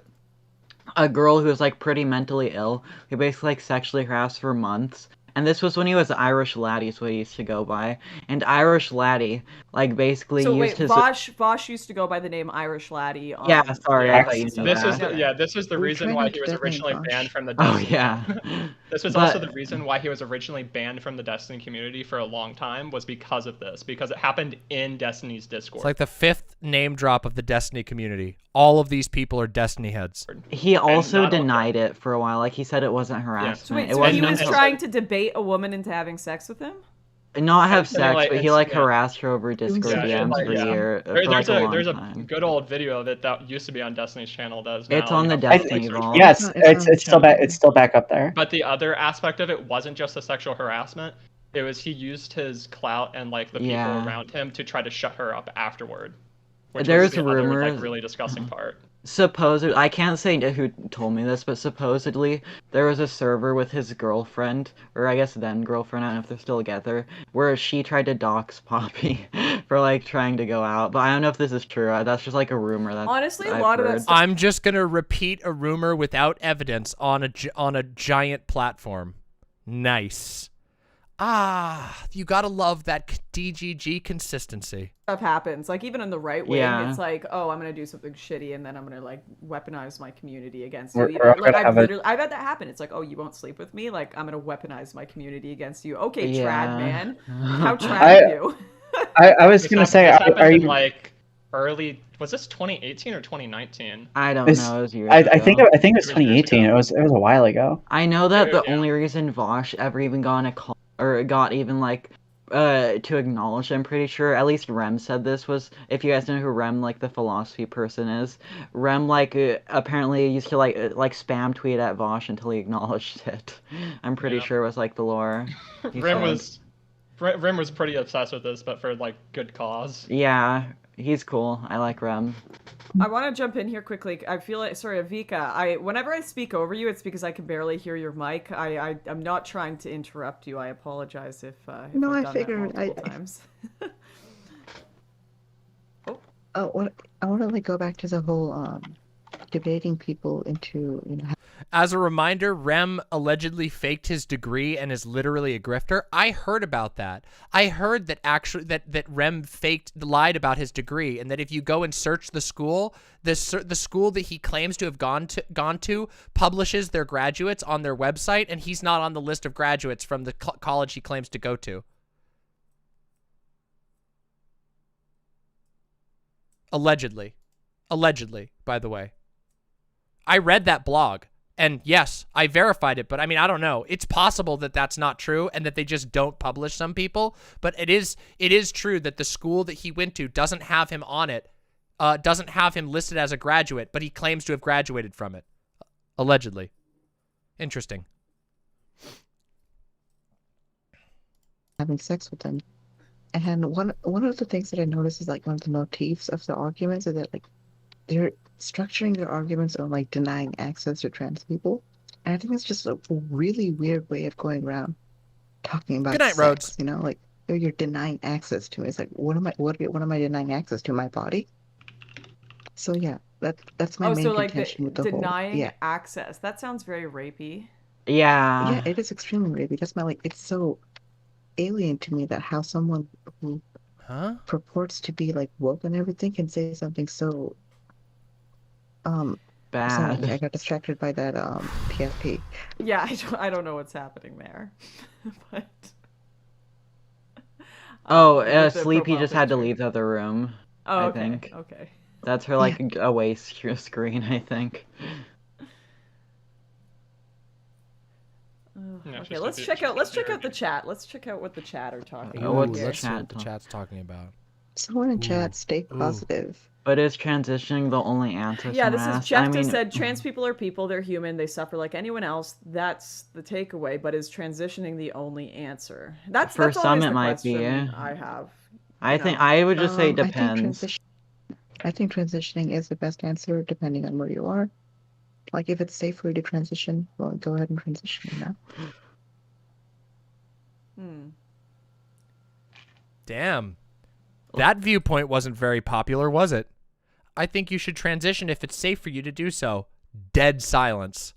a girl who was like pretty mentally ill, who basically like sexually harassed for months. And this was when he was Irish Laddie, is what he used to go by. And Irish Laddie, like, basically So used wait, his... Vosh used to go by the name Irish Laddie. Yeah, sorry, I thought you knew This that. is this is the reason why he was originally banned from the Oh, Destiny. yeah. This was But- also the reason why he was originally banned from the Destiny community for a long time, was because of this, because it happened in Destiny's Discord. It's like the 5th name drop of the Destiny community. All of these people are Destiny heads. He also denied it for a while. Like, he said it wasn't harassment. So wait, it so wasn't he was until- trying to debate a woman into having sex with him? Not have Something sex, like- but he it's- like yeah. harassed her over Discord DMs for a year. For like a long there's time. a good old video of it that used to be on Destiny's channel. That is now, It's on the you know, Destiny search vault. for. Yes, it's still back. It's still back up there. But the other aspect of it wasn't just the sexual harassment. It was he used his clout and like the people Yeah. around him to try to shut her up afterward. Which There's was the other, rumors- like, really disgusting part. Supposedly, I can't say who told me this, but supposedly there was a server with his girlfriend, or I guess then girlfriend, I don't know if they're still together, where she tried to dox Poppy for like trying to go out. But I don't know if this is true. That's just like a rumor. That Honestly, a I've lot of heard. that stuff. I'm just gonna repeat a rumor without evidence on a giant platform. Nice. Ah, you gotta love that DGG consistency. Stuff happens. Like, even in the right wing, Yeah. it's like, oh, I'm gonna do something shitty, and then I'm gonna like weaponize my community against We're- you. we're all Like, gonna have a- I've had that happen. It's like, oh, you won't sleep with me? Like, I'm gonna weaponize my community against you. Okay, Yeah. trad man. How trad I- are you? I was This gonna happened- say, this happened are in, you? like early? Was this 2018 or 2019? I don't This- know. It was years I think ago. it was 2018. It was a while ago. I know that Dude, the only reason Vosh ever even got a call or got even like to acknowledge, I'm pretty sure, at least Rem said this, was, if you guys know who Rem, like the philosophy person is, Rem like apparently used to like spam tweet at Vosh until he acknowledged it. I'm pretty sure it was like the lore. he Rim said. was pretty obsessed with this, but for like good cause. Yeah, he's cool. I like Rem. I want to jump in here quickly. I feel like, sorry, Avika. Whenever I speak over you, it's because I can barely hear your mic. I'm not trying to interrupt you. I apologize if No, I've I done figured. that multiple times. I want to like go back to the whole debating people into As a reminder, Rem allegedly faked his degree and is literally a grifter. I heard about that. I heard that actually that Rem lied about his degree, and that if you go and search the school, the school that he claims to have gone to publishes their graduates on their website, and he's not on the list of graduates from the college he claims to go to. Allegedly, by the way. I read that blog. And yes, I verified it, but I mean, I don't know. It's possible that that's not true and that they just don't publish some people, but it is true that the school that he went to doesn't have him on it, doesn't have him listed as a graduate, but he claims to have graduated from it. Allegedly. Interesting. having sex with them. And one of the things that I noticed is like one of the motifs of the arguments is that like they're structuring their arguments on like denying access to trans people. And I think it's just a really weird way of going around talking about Good night, sex, Rhodes. you know, like you're denying access to it. It's like what am I denying access to? My body? So yeah, that's my main so like contention with the denying whole access. That sounds very rapey. Yeah. Yeah, it is extremely rapey. That's my like it's so alien to me that how someone who purports to be like woke and everything can say something so bad. sorry, I got distracted by that PFP. Yeah, I don't know what's happening there. But Oh, with the Sleepy profile just had to picture. leave the other room. Oh, I okay. think. Okay. That's her like away screen, I think. Okay, let's check out the chat. Let's check out what the chat are talking about What's here. Let's see what the chat's talking about. Someone in chat, stay positive. But is transitioning the only answer? Yeah, this someone is asked? Jeff I mean, just said trans people are people, they're human, they suffer like anyone else. That's the takeaway, but is transitioning the only answer? That's For always some the it might be. question I have. I think I would just say I think depends. I think transitioning is the best answer depending on where you are. Like if it's safe for you to transition, well, go ahead and transition now. Damn. That viewpoint wasn't very popular, was it? I think you should transition if it's safe for you to do so. Dead silence.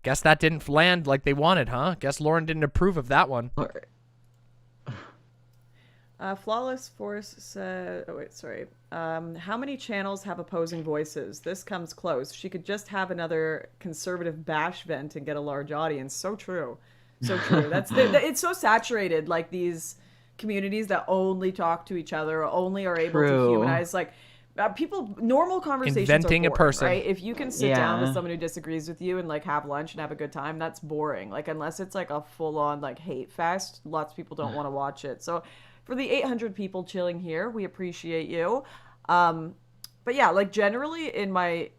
Guess that didn't land like they wanted, huh? Guess Lauren didn't approve of that one. Flawless Force said, oh wait, sorry. How many channels have opposing voices? This comes close. She could just have another conservative bash vent and get a large audience. So true. So true. It's so saturated, like these communities that only talk to each other, or only are able to humanize, like people, normal conversations Inventing are a boring, person. right? If you can sit down with someone who disagrees with you and like have lunch and have a good time, that's boring. Like unless it's like a full-on like hate fest, lots of people don't want to watch it. So for the 800 people chilling here, we appreciate you. But yeah, like generally in my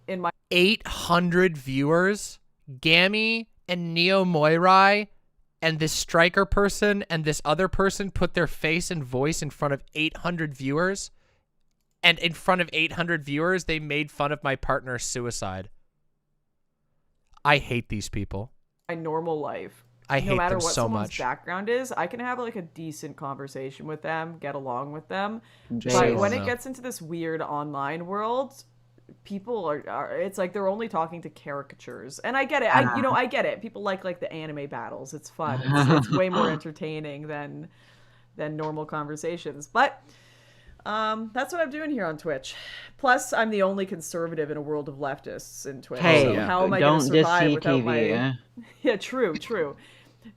800 viewers, Gami and Neo Moirai and this striker person and this other person put their face and voice in front of 800 viewers, and in front of 800 viewers they made fun of my partner's suicide. I hate these people. my normal life, I no hate matter them what so someone's much. background is, I can have like a decent conversation with them, get along with them. Jeez. But when it gets into this weird online world, people are it's like they're only talking to caricatures. And I get it. I get it. People like the anime battles. It's fun. It's way more entertaining than normal conversations. But that's what I'm doing here on Twitch. Plus, I'm the only conservative in a world of leftists in Twitch. Hey, so how am I going to don't survive dis without CTV, my? eh? Yeah, true.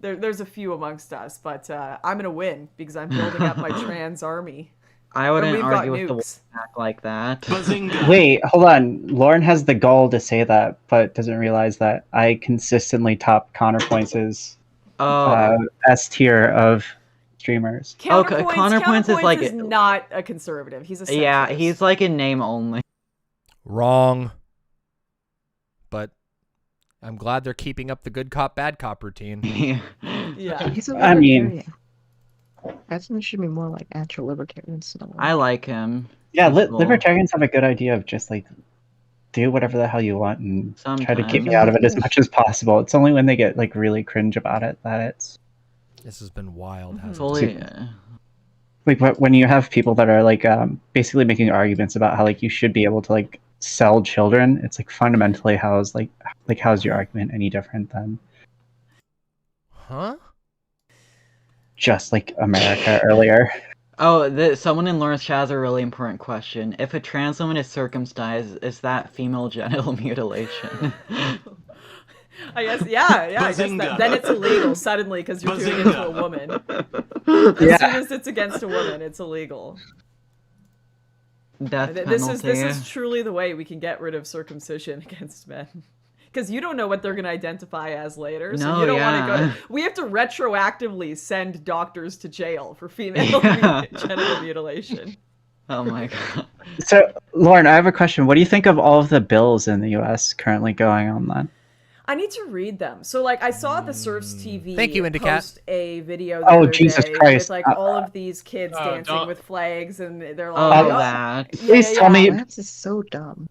There's a few amongst us, but I'm gonna win because I'm building up my trans army. I And wouldn't we've got argue with the nukes. act like that. Wait, hold on. Lauren has the gall to say that, but doesn't realize that I consistently top Counterpoints' S tier of streamers. Counterpoints is like is not a conservative. He's a centrist. yeah, he's like in name only. Wrong. But I'm glad they're keeping up the good cop, bad cop routine. Yeah. He's a I mean- libertarian. That's should be more like actual libertarians. I like him. Yeah, He's cool. libertarians have a good idea of just like do whatever the hell you want and try to keep me Sometimes. out of it as much as possible. It's only when they get like really cringe about it that it's This has been wild, hasn't Fully, it? like when you have people that are like basically making arguments about how like you should be able to like sell children. It's like fundamentally how's your argument any different than Huh? just like America earlier? Oh, someone in Lawrence chat has a really important question. If a trans woman is circumcised, is that female genital mutilation? I guess, yeah. I guess then it's illegal suddenly because you're doing it to a woman. As soon as it's against a woman, it's illegal. Death This penalty. is truly the way we can get rid of circumcision against men. Because you don't know what they're going to identify as later, so No, you don't want yeah. to go. We have to retroactively send doctors to jail for female genital mutilation. Oh my god. So, Lauren, I have a question. What do you think of all of the bills in the U.S. currently going on then? I need to read them. So, like, I saw the Surfs TV Thank you, Indicat. post a video the Oh, other Jesus day Christ. with, like, all of these kids dancing don't- with flags, and they're Oh, like, that. Please tell me. Lance is so dumb.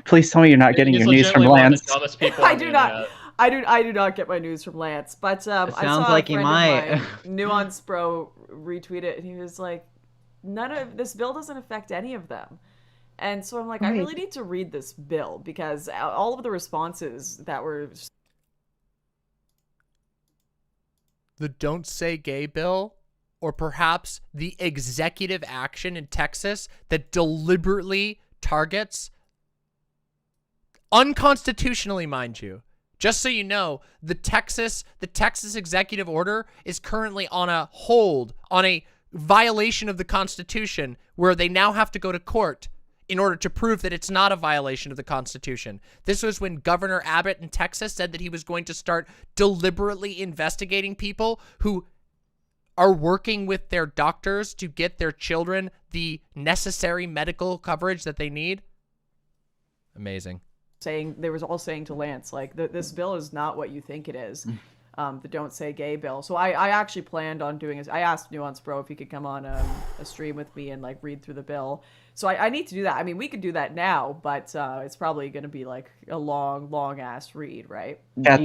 Please tell me you're not getting He's your news from legitimately one of Lance. the dumbest people I on the do not. internet. I do not get my news from Lance, but I sounds saw like a he friend might. of mine, Nuance Bro, retweet it, and he was like, "None of this bill doesn't affect any of them." And so I'm like, I Right. really need to read this bill because all of the responses that were The Don't Say Gay bill, or perhaps the executive action in Texas that deliberately targets, unconstitutionally, mind you. Just so you know, the Texas executive order is currently on a hold, on a violation of the Constitution where they now have to go to court in order to prove that it's not a violation of the Constitution. This was when Governor Abbott in Texas said that he was going to start deliberately investigating people who are working with their doctors to get their children the necessary medical coverage that they need. Amazing. They was all saying to Lance, like, this bill is not what you think it is. The Don't Say Gay bill. So I actually planned on doing this. I asked Nuance Bro if he could come on a stream with me and like read through the bill. So I need to do that. I mean, we could do that now, but it's probably going to be like a long ass read, right? Yeah, do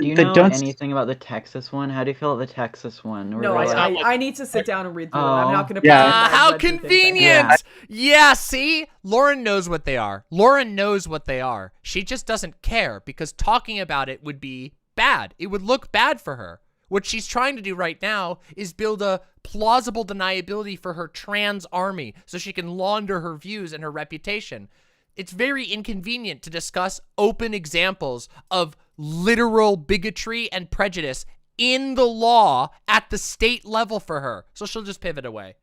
you know anything about the Texas one? How do you feel about the Texas one? No, I need to sit down and read through it. I'm not going to. Yeah, how convenient! Yeah, see? Lauren knows what they are. Lauren knows what they are. She just doesn't care because talking about it would be bad. It would look bad for her. What she's trying to do right now is build a plausible deniability for her trans army so she can launder her views and her reputation. It's very inconvenient to discuss open examples of literal bigotry and prejudice in the law at the state level for her. So she'll just pivot away.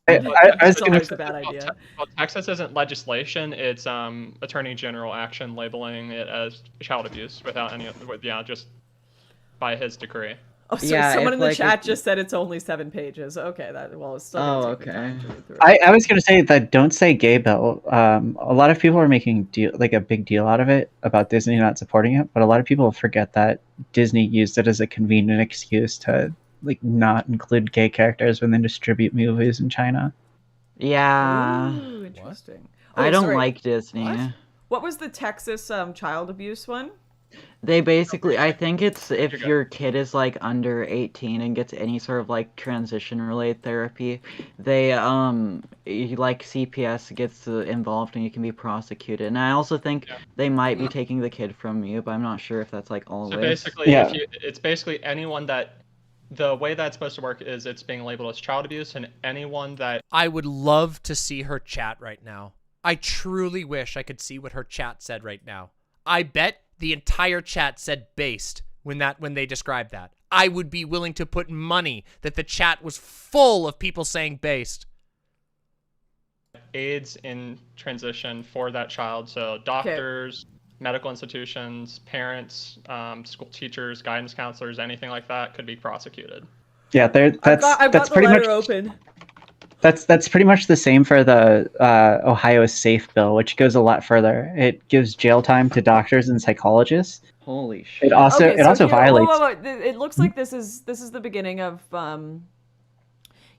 I was going to say, a bad idea. Well, Texas isn't legislation; it's Attorney General action labeling it as child abuse without any, just by his decree. Oh, so someone in the chat just said it's only 7 pages. Okay, it's still. Oh, okay. I was going to say that Don't Say Gay bill. A lot of people are making a big deal out of it about Disney not supporting it, but a lot of people forget that Disney used it as a convenient excuse to not include gay characters when they distribute movies in China. Yeah. Ooh, interesting. I don't like Disney. What was the Texas child abuse one? They basically, I think it's if your kid is under 18 and gets any sort of transition related therapy, they CPS gets involved and you can be prosecuted. And I also think they might be taking the kid from you, but I'm not sure if that's always. So basically, it's basically anyone that. The way that's supposed to work is it's being labeled as child abuse, and anyone that... I would love to see her chat right now. I truly wish I could see what her chat said right now. I bet the entire chat said based when they described that. I would be willing to put money that the chat was full of people saying based. Aids in transition for that child, so doctors... medical institutions, parents, school teachers, guidance counselors, anything like that could be prosecuted. Yeah, that's pretty much open. That's pretty much the same for the Ohio Safe bill, which goes a lot further. It gives jail time to doctors and psychologists. Holy shit! It also violates. It looks like this is the beginning of.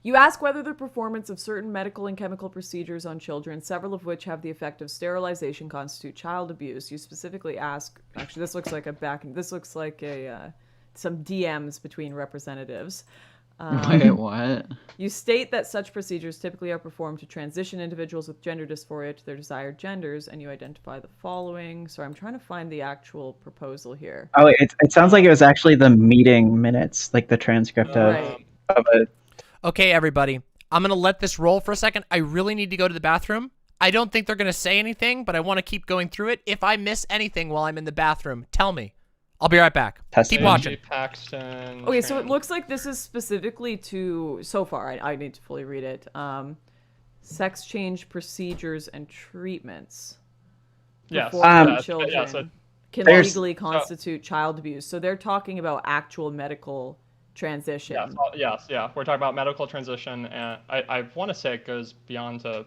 You ask whether the performance of certain medical and chemical procedures on children, several of which have the effect of sterilization, constitute child abuse. You specifically ask. Actually, this looks like some DMs between representatives. Wait, what? You state that such procedures typically are performed to transition individuals with gender dysphoria to their desired genders, and you identify the following. Sorry, I'm trying to find the actual proposal here. Oh, it sounds like it was actually the meeting minutes, like the transcript of it. Okay, everybody. I'm going to let this roll for a second. I really need to go to the bathroom. I don't think they're going to say anything, but I want to keep going through it. If I miss anything while I'm in the bathroom, tell me. I'll be right back. Keep watching. Okay, so it looks like this is specifically to, so far, I need to fully read it, sex change procedures and treatments. Yes. For children can legally constitute child abuse. So they're talking about actual medical transition. Yes. We're talking about medical transition, and I want to say it goes beyond to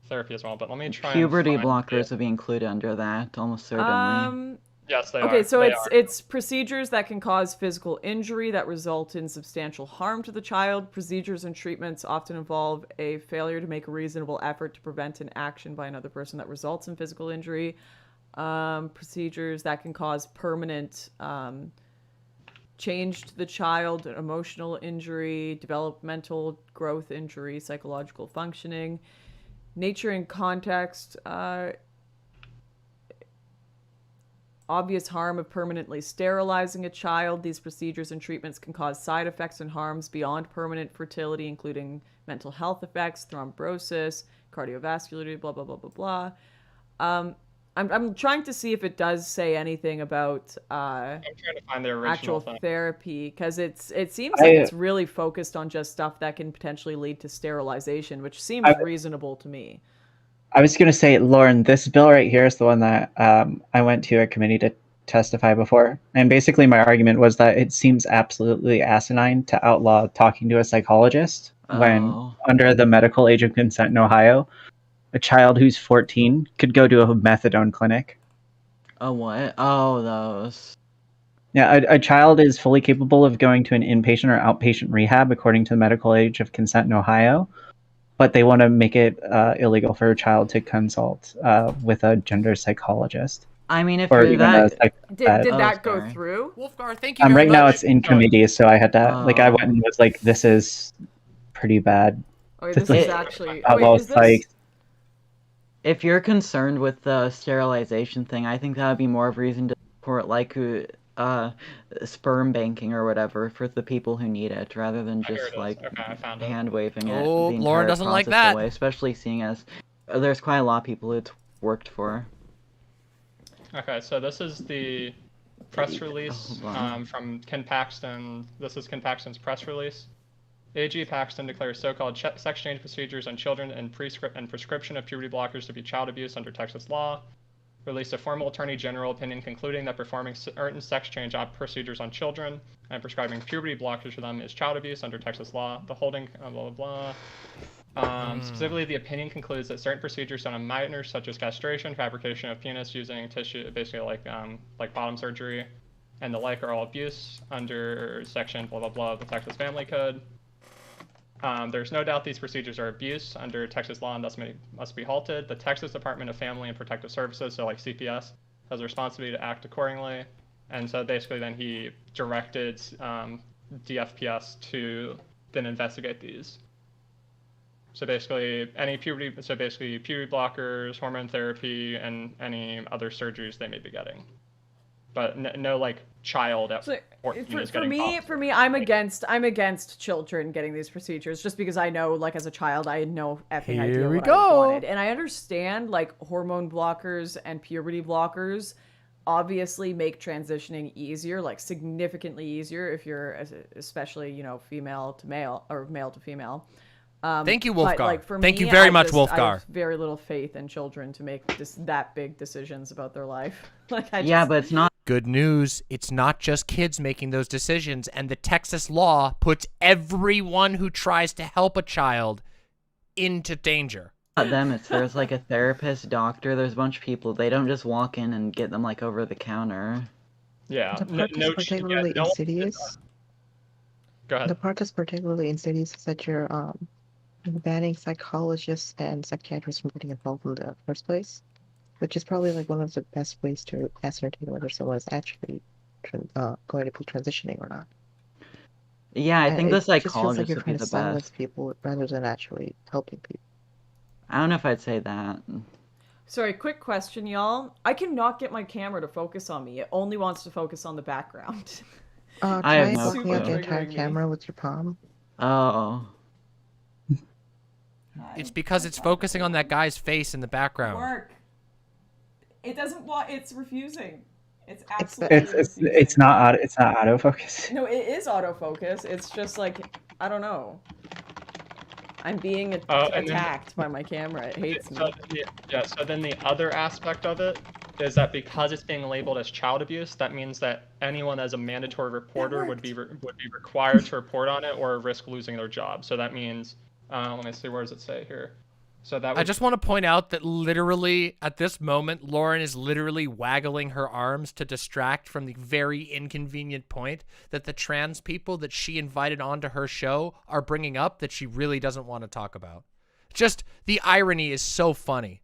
therapy as well, but let me try. Puberty blockers would be included under that, almost certainly. Yes, they are. Okay, so it's procedures that can cause physical injury that result in substantial harm to the child. Procedures and treatments often involve a failure to make a reasonable effort to prevent an action by another person that results in physical injury. Procedures that can cause permanent change to the child, emotional injury, developmental growth injury, psychological functioning. Nature and context, obvious harm of permanently sterilizing a child. These procedures and treatments can cause side effects and harms beyond permanent fertility, including mental health effects, thrombosis, cardiovascular, blah, blah, blah, blah, blah. I'm trying to see if it does say anything about I'm trying to find the original actual thing. therapy, because it seems like it's really focused on just stuff that can potentially lead to sterilization, which seems reasonable to me. I was going to say, Lauren, this bill right here is the one that I went to a committee to testify before. And basically my argument was that it seems absolutely asinine to outlaw talking to a psychologist when, under the medical age of consent in Ohio, a child who's 14 could go to a methadone clinic. A what? Oh, those. Yeah, a child is fully capable of going to an inpatient or outpatient rehab according to the medical age of consent in Ohio, but they want to make it illegal for a child to consult with a gender psychologist. I mean, if or you're even that... Did that go through? Wolfgar, thank you very right much. now it's in committee, so I had to I went and was like, this is pretty bad. Oh, this is actually... outlaw is this... psych. If you're concerned with the sterilization thing, I think that would be more of a reason to support, like, sperm banking or whatever for the people who need it, rather than just, like, hand-waving it. Oh, the Lauren entire doesn't like process that. away, especially seeing as there's quite a lot of people it's worked for. Okay, so this is the press release from Ken Paxton. This is Ken Paxton's press release. AG Paxton declares so-called sex change procedures on children and prescription of puberty blockers to be child abuse under Texas law. Released a formal Attorney General opinion concluding that performing certain sex change procedures on children and prescribing puberty blockers for them is child abuse under Texas law. The holding, blah, blah, blah. Specifically, the opinion concludes that certain procedures done on minors, such as castration, fabrication of penis using tissue, basically like bottom surgery, and the like, are all abuse under section blah, blah, blah of the Texas Family Code. There's no doubt these procedures are abuse under Texas law and thus must be halted. The Texas Department of Family and Protective Services, so like CPS, has a responsibility to act accordingly. And so basically then he directed DFPS to then investigate these. So basically puberty blockers, hormone therapy, and any other surgeries they may be getting. But no like child at 14 is getting popped. For me, I'm against children getting these procedures, just because I know, like, as a child, I had no effing idea what I wanted. And I understand, like, hormone blockers and puberty blockers obviously make transitioning easier, like significantly easier if you're, especially, you know, female to male or male to female. Thank you, Wolfgar. Like, for Thank me, you very much, I Wolfgar. have very little faith in children to make that big decisions about their life. Like, but it's not. Good news. It's not just kids making those decisions, and the Texas law puts everyone who tries to help a child into danger. Not them. There's like a therapist, doctor. There's a bunch of people. They don't just walk in and get them like over the counter. Yeah. The part that's particularly insidious. Go ahead. The part that's particularly insidious is that you're banning psychologists and psychiatrists from getting involved in the first place, which is probably like one of the best ways to ascertain whether someone is actually going to be transitioning or not. Yeah, I think the It just feels like psychologist you're would be trying the to silence best. people rather than actually helping people. I don't know if I'd say that. Sorry, quick question, y'all. I cannot get my camera to focus on me. It only wants to focus on the background. Try blocking out the entire camera with your palm. Oh. It's because it's focusing on that guy's face in the background. Work. It doesn't want. It's refusing. It's absolutely. It's not autofocus. No, it is autofocus. It's just like, I don't know. I'm being attacked by my camera. It hates me. So then the other aspect of it is that because it's being labeled as child abuse, that means that anyone as a mandatory reporter would be required to report on it or risk losing their job. So that means, let me see, where does it say here? So that I just want to point out that literally at this moment, Lauren is literally waggling her arms to distract from the very inconvenient point that the trans people that she invited onto her show are bringing up that she really doesn't want to talk about. Just the irony is so funny.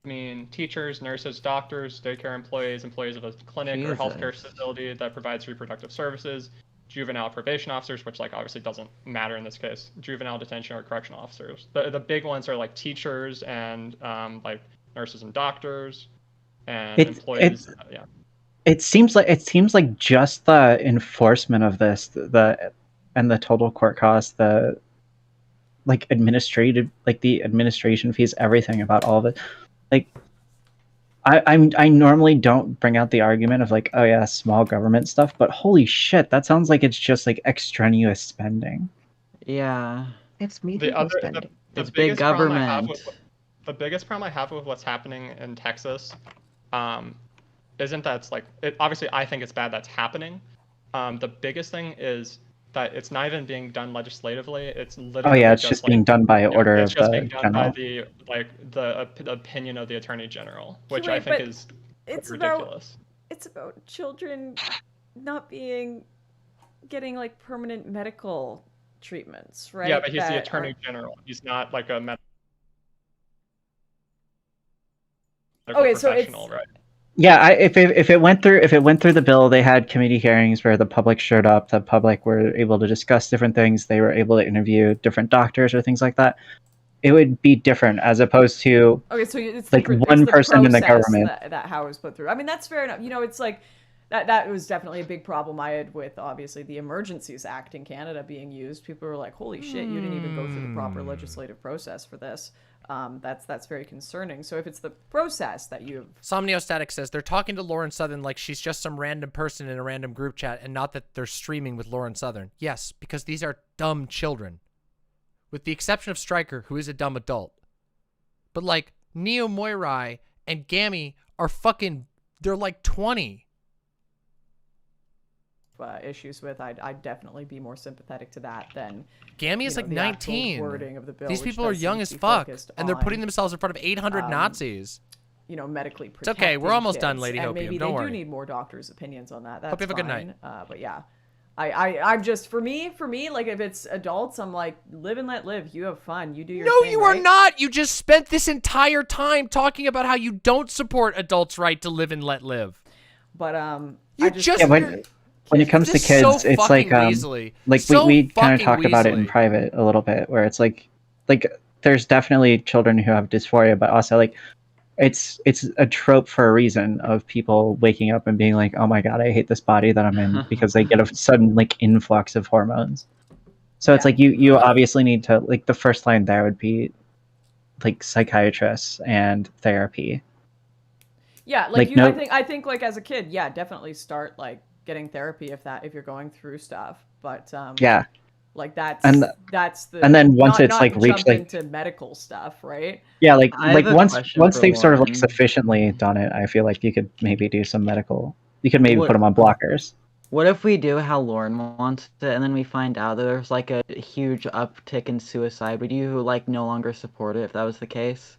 I mean, teachers, nurses, doctors, daycare employees, employees of a clinic or healthcare facility that provides reproductive services, juvenile probation officers, which like obviously doesn't matter in this case, juvenile detention or correctional officers. The big ones are like teachers and like nurses and doctors and employees. Yeah. It seems like just the enforcement of this, and the total court cost, the like administrative, like the administration fees, everything about all of it. Like I normally don't bring out the argument of like, oh yeah, small government stuff, but holy shit, that sounds like it's just like extraneous spending. Yeah. It's The It's big biggest problem I have government. the biggest problem I have with what's happening in Texas, isn't that it's like obviously I think it's bad that's happening. The biggest thing is that it's not even being done legislatively. It's literally Oh yeah, it's just being done by order it's of just the being done by general. the opinion of the attorney general, which Wait, I think but is it's ridiculous. It's about children not getting like permanent medical treatments, right? Yeah, but he's the that attorney are- general. He's not like a medical Okay, so it's professional, right? Yeah, if it went through the bill, they had committee hearings where the public showed up. The public were able to discuss different things. They were able to interview different doctors or things like that. It would be different as opposed to okay. So it's like it's one the person in the process government. that how it was put through. I mean, that's fair enough. It's like that was definitely a big problem I had with obviously the Emergencies Act in Canada being used. People were like, "Holy shit, you didn't even go through the proper legislative process for this." That's very concerning. So if it's the process that you have... Somniostatic says they're talking to Lauren Southern like she's just some random person in a random group chat and not that they're streaming with Lauren Southern. Yes, because these are dumb children. With the exception of Stryker, who is a dumb adult. But like Neo Moirai and Gami are they're like 20. Issues with, I'd definitely be more sympathetic to that than Gami is like the actual 19. wording of the bill. These which people are does young seem as to be fuck, focused and they're putting on, themselves in front of 800 Nazis. Medically It's okay. We're protecting almost done, kids, Lady and Hopium. maybe Don't they worry. do need more doctors' opinions on that. That's Hope you have a good fine. night. But yeah, I'm just for me, like if it's adults, I'm like live and let live. You have fun. You do your No, thing, you are right? not. You just spent this entire time talking about how you don't support adults' right to live and let live. But you When it comes to This is so kids, it's fucking like weaselly. like So we kind of fucking talk about it in weaselly. private a little bit, where it's like there's definitely children who have dysphoria, but also like it's a trope for a reason of people waking up and being like, oh my god, I hate this body that I'm in, because they get a sudden like influx of hormones. So it's like you obviously need to, like, the first line there would be like psychiatrists and therapy. Yeah, Like, I think like as a kid, yeah, definitely start like getting therapy if you're going through stuff. But Yeah. like that's And the and then once it's not like reached jump like into medical stuff, right? yeah, like I have a once question for they've sort of like Lauren. sufficiently done it, I feel like you could maybe do some medical. You could maybe What- put them on blockers. What if we do how Lauren wants it, and then we find out that there's like a huge uptick in suicide? Would you like no longer support it if that was the case?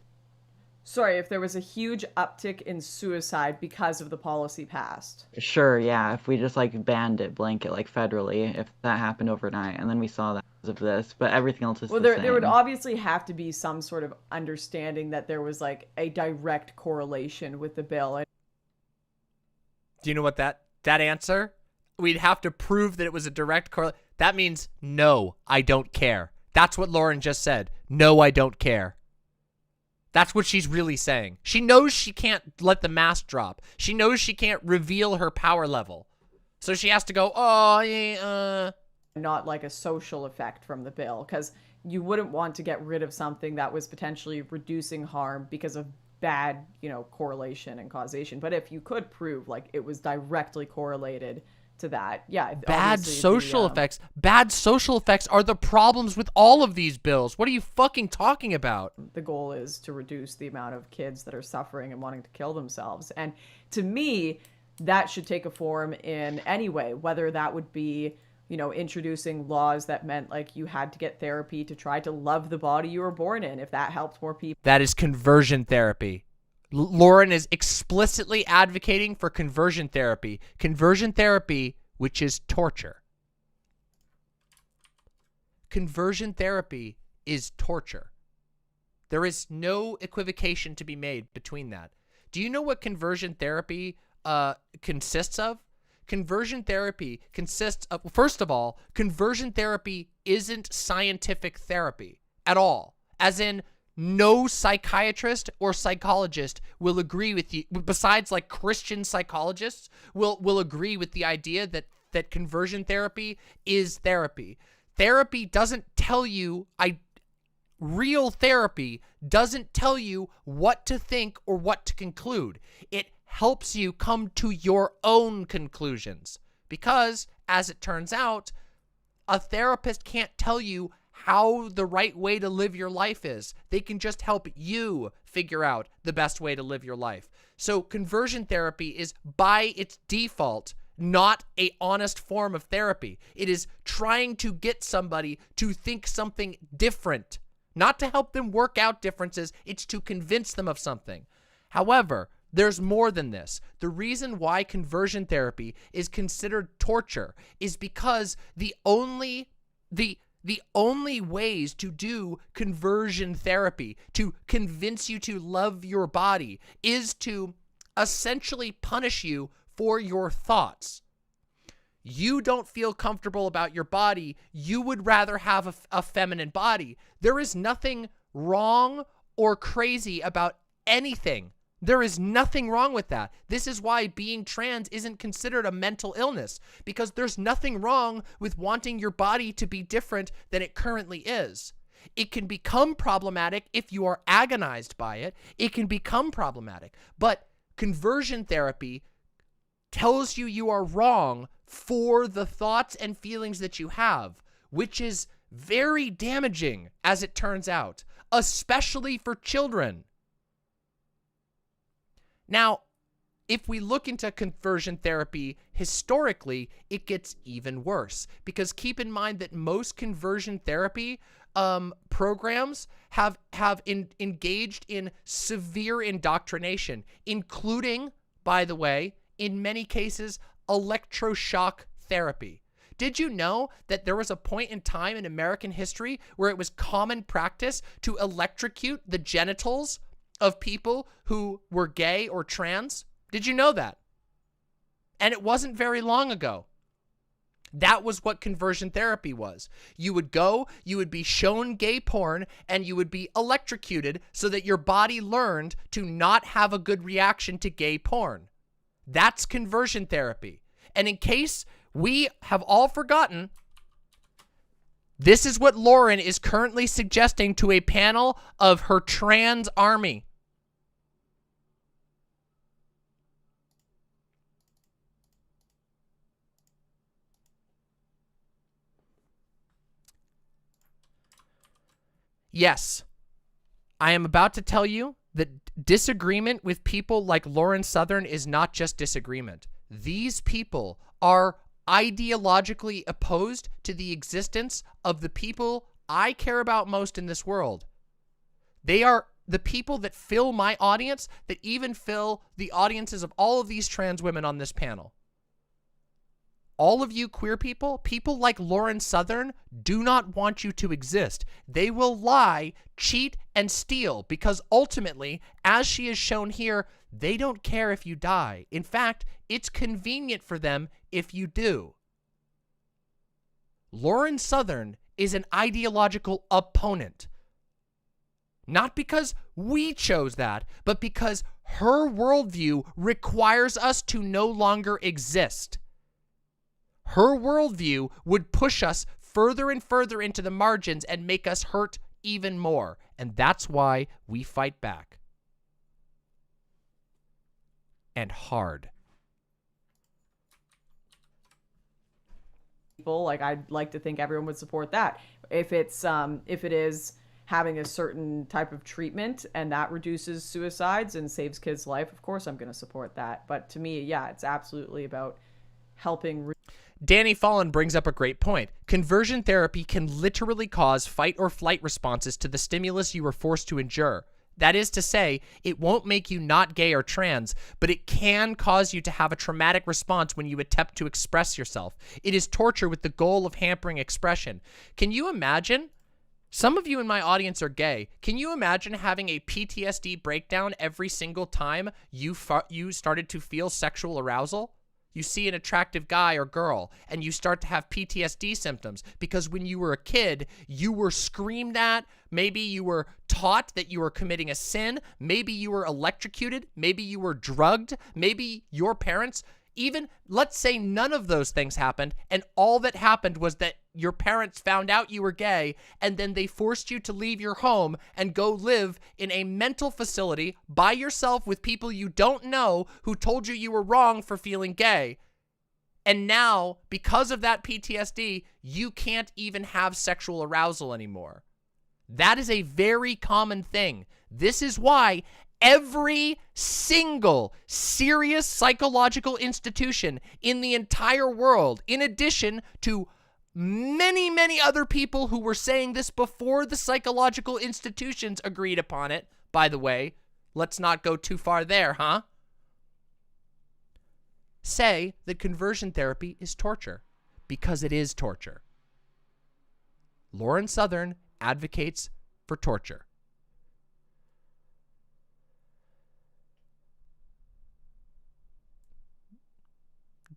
Sorry, if there was a huge uptick in suicide because of the policy passed. Sure, yeah. If we just like banned it blanket, like federally, if that happened overnight, and then we saw that because of this, but everything else is Well, the there would same. obviously have to be some sort of understanding that there was like a direct correlation with the bill. And Do you know what that answer? We'd have to prove that it was a direct correlation. That means no, I don't care. That's what Lauren just said. No, I don't care. That's what she's really saying. She knows she can't let the mask drop. She knows she can't reveal her power level. So she has to go, oh, yeah, not like a social effect from the bill, because you wouldn't want to get rid of something that was potentially reducing harm because of bad, correlation and causation. But if you could prove like it was directly correlated to that, yeah. Bad obviously social effects. Bad social effects are the problems with all of these bills. What are you fucking talking about? The goal is to reduce the amount of kids that are suffering and wanting to kill themselves. And to me, that should take a form in any way, whether that would be, introducing laws that meant like you had to get therapy to try to love the body you were born in, if that helped more people. That is conversion therapy. Lauren is explicitly advocating for conversion therapy. Conversion therapy, which is torture. Conversion therapy is torture. There is no equivocation to be made between that. Do you know what conversion therapy consists of? Conversion therapy consists of, first of all, conversion therapy isn't scientific therapy at all. As in, no psychiatrist or psychologist will agree with you, besides like Christian psychologists, will agree with the idea that conversion therapy is therapy. Therapy doesn't tell you real therapy doesn't tell you what to think or what to conclude. It helps you come to your own conclusions. Because, as it turns out, a therapist can't tell you how the right way to live your life is. They can just help you figure out the best way to live your life. So conversion therapy is, by its default, not a honest form of therapy. It is trying to get somebody to think something different, not to help them work out differences. It's to convince them of something. However, there's more than this. The reason why conversion therapy is considered torture is because the only ways to do conversion therapy, to convince you to love your body, is to essentially punish you for your thoughts. You don't feel comfortable about your body. You would rather have a feminine body. There is nothing wrong or crazy about anything. There is nothing wrong with that. This is why being trans isn't considered a mental illness, because there's nothing wrong with wanting your body to be different than it currently is. It can become problematic if you are agonized by it. It can become problematic. But conversion therapy tells you you are wrong for the thoughts and feelings that you have, which is very damaging, as it turns out, especially for children. Now, if we look into conversion therapy historically, it gets even worse, because keep in mind that most conversion therapy programs have engaged in severe indoctrination, including, by the way, in many cases, electroshock therapy. Did you know that there was a point in time in American history where it was common practice to electrocute the genitals of people who were gay or trans? Did you know that? And it wasn't very long ago. That was what conversion therapy was. You would go, you would be shown gay porn, and you would be electrocuted so that your body learned to not have a good reaction to gay porn. That's conversion therapy. And in case we have all forgotten, this is what Lauren is currently suggesting to a panel of her trans army. Yes, I am about to tell you that disagreement with people like Lauren Southern is not just disagreement. These people are ideologically opposed to the existence of the people I care about most in this world. They are the people that fill my audience, that even fill the audiences of all of these trans women on this panel. All of you queer people, people like Lauren Southern, do not want you to exist. They will lie, cheat, and steal, because ultimately, as she has shown here, they don't care if you die. In fact, it's convenient for them if you do. Lauren Southern is an ideological opponent. Not because we chose that, but because her worldview requires us to no longer exist. Her worldview would push us further and further into the margins and make us hurt even more. And that's why we fight back. And hard. People, like, I'd like to think everyone would support that. If it is having a certain type of treatment and that reduces suicides and saves kids' life, of course I'm going to support that. But to me, yeah, it's absolutely about helping. Danny Faun brings up a great point. Conversion therapy can literally cause fight or flight responses to the stimulus you were forced to endure. That is to say, it won't make you not gay or trans, but it can cause you to have a traumatic response when you attempt to express yourself. It is torture with the goal of hampering expression. Can you imagine? Some of you in my audience are gay. Can you imagine having a PTSD breakdown every single time you started to feel sexual arousal? You see an attractive guy or girl, and you start to have PTSD symptoms because when you were a kid, you were screamed at. Maybe you were taught that you were committing a sin. Maybe you were electrocuted. Maybe you were drugged. Maybe your parents even, let's say none of those things happened, and all that happened was that your parents found out you were gay, and then they forced you to leave your home and go live in a mental facility by yourself with people you don't know who told you you were wrong for feeling gay. And now, because of that PTSD, you can't even have sexual arousal anymore. That is a very common thing. This is why every single serious psychological institution in the entire world, in addition to many, many other people who were saying this before the psychological institutions agreed upon it, by the way, let's not go too far there, huh? Say that conversion therapy is torture, because it is torture. Lauren Southern advocates for torture.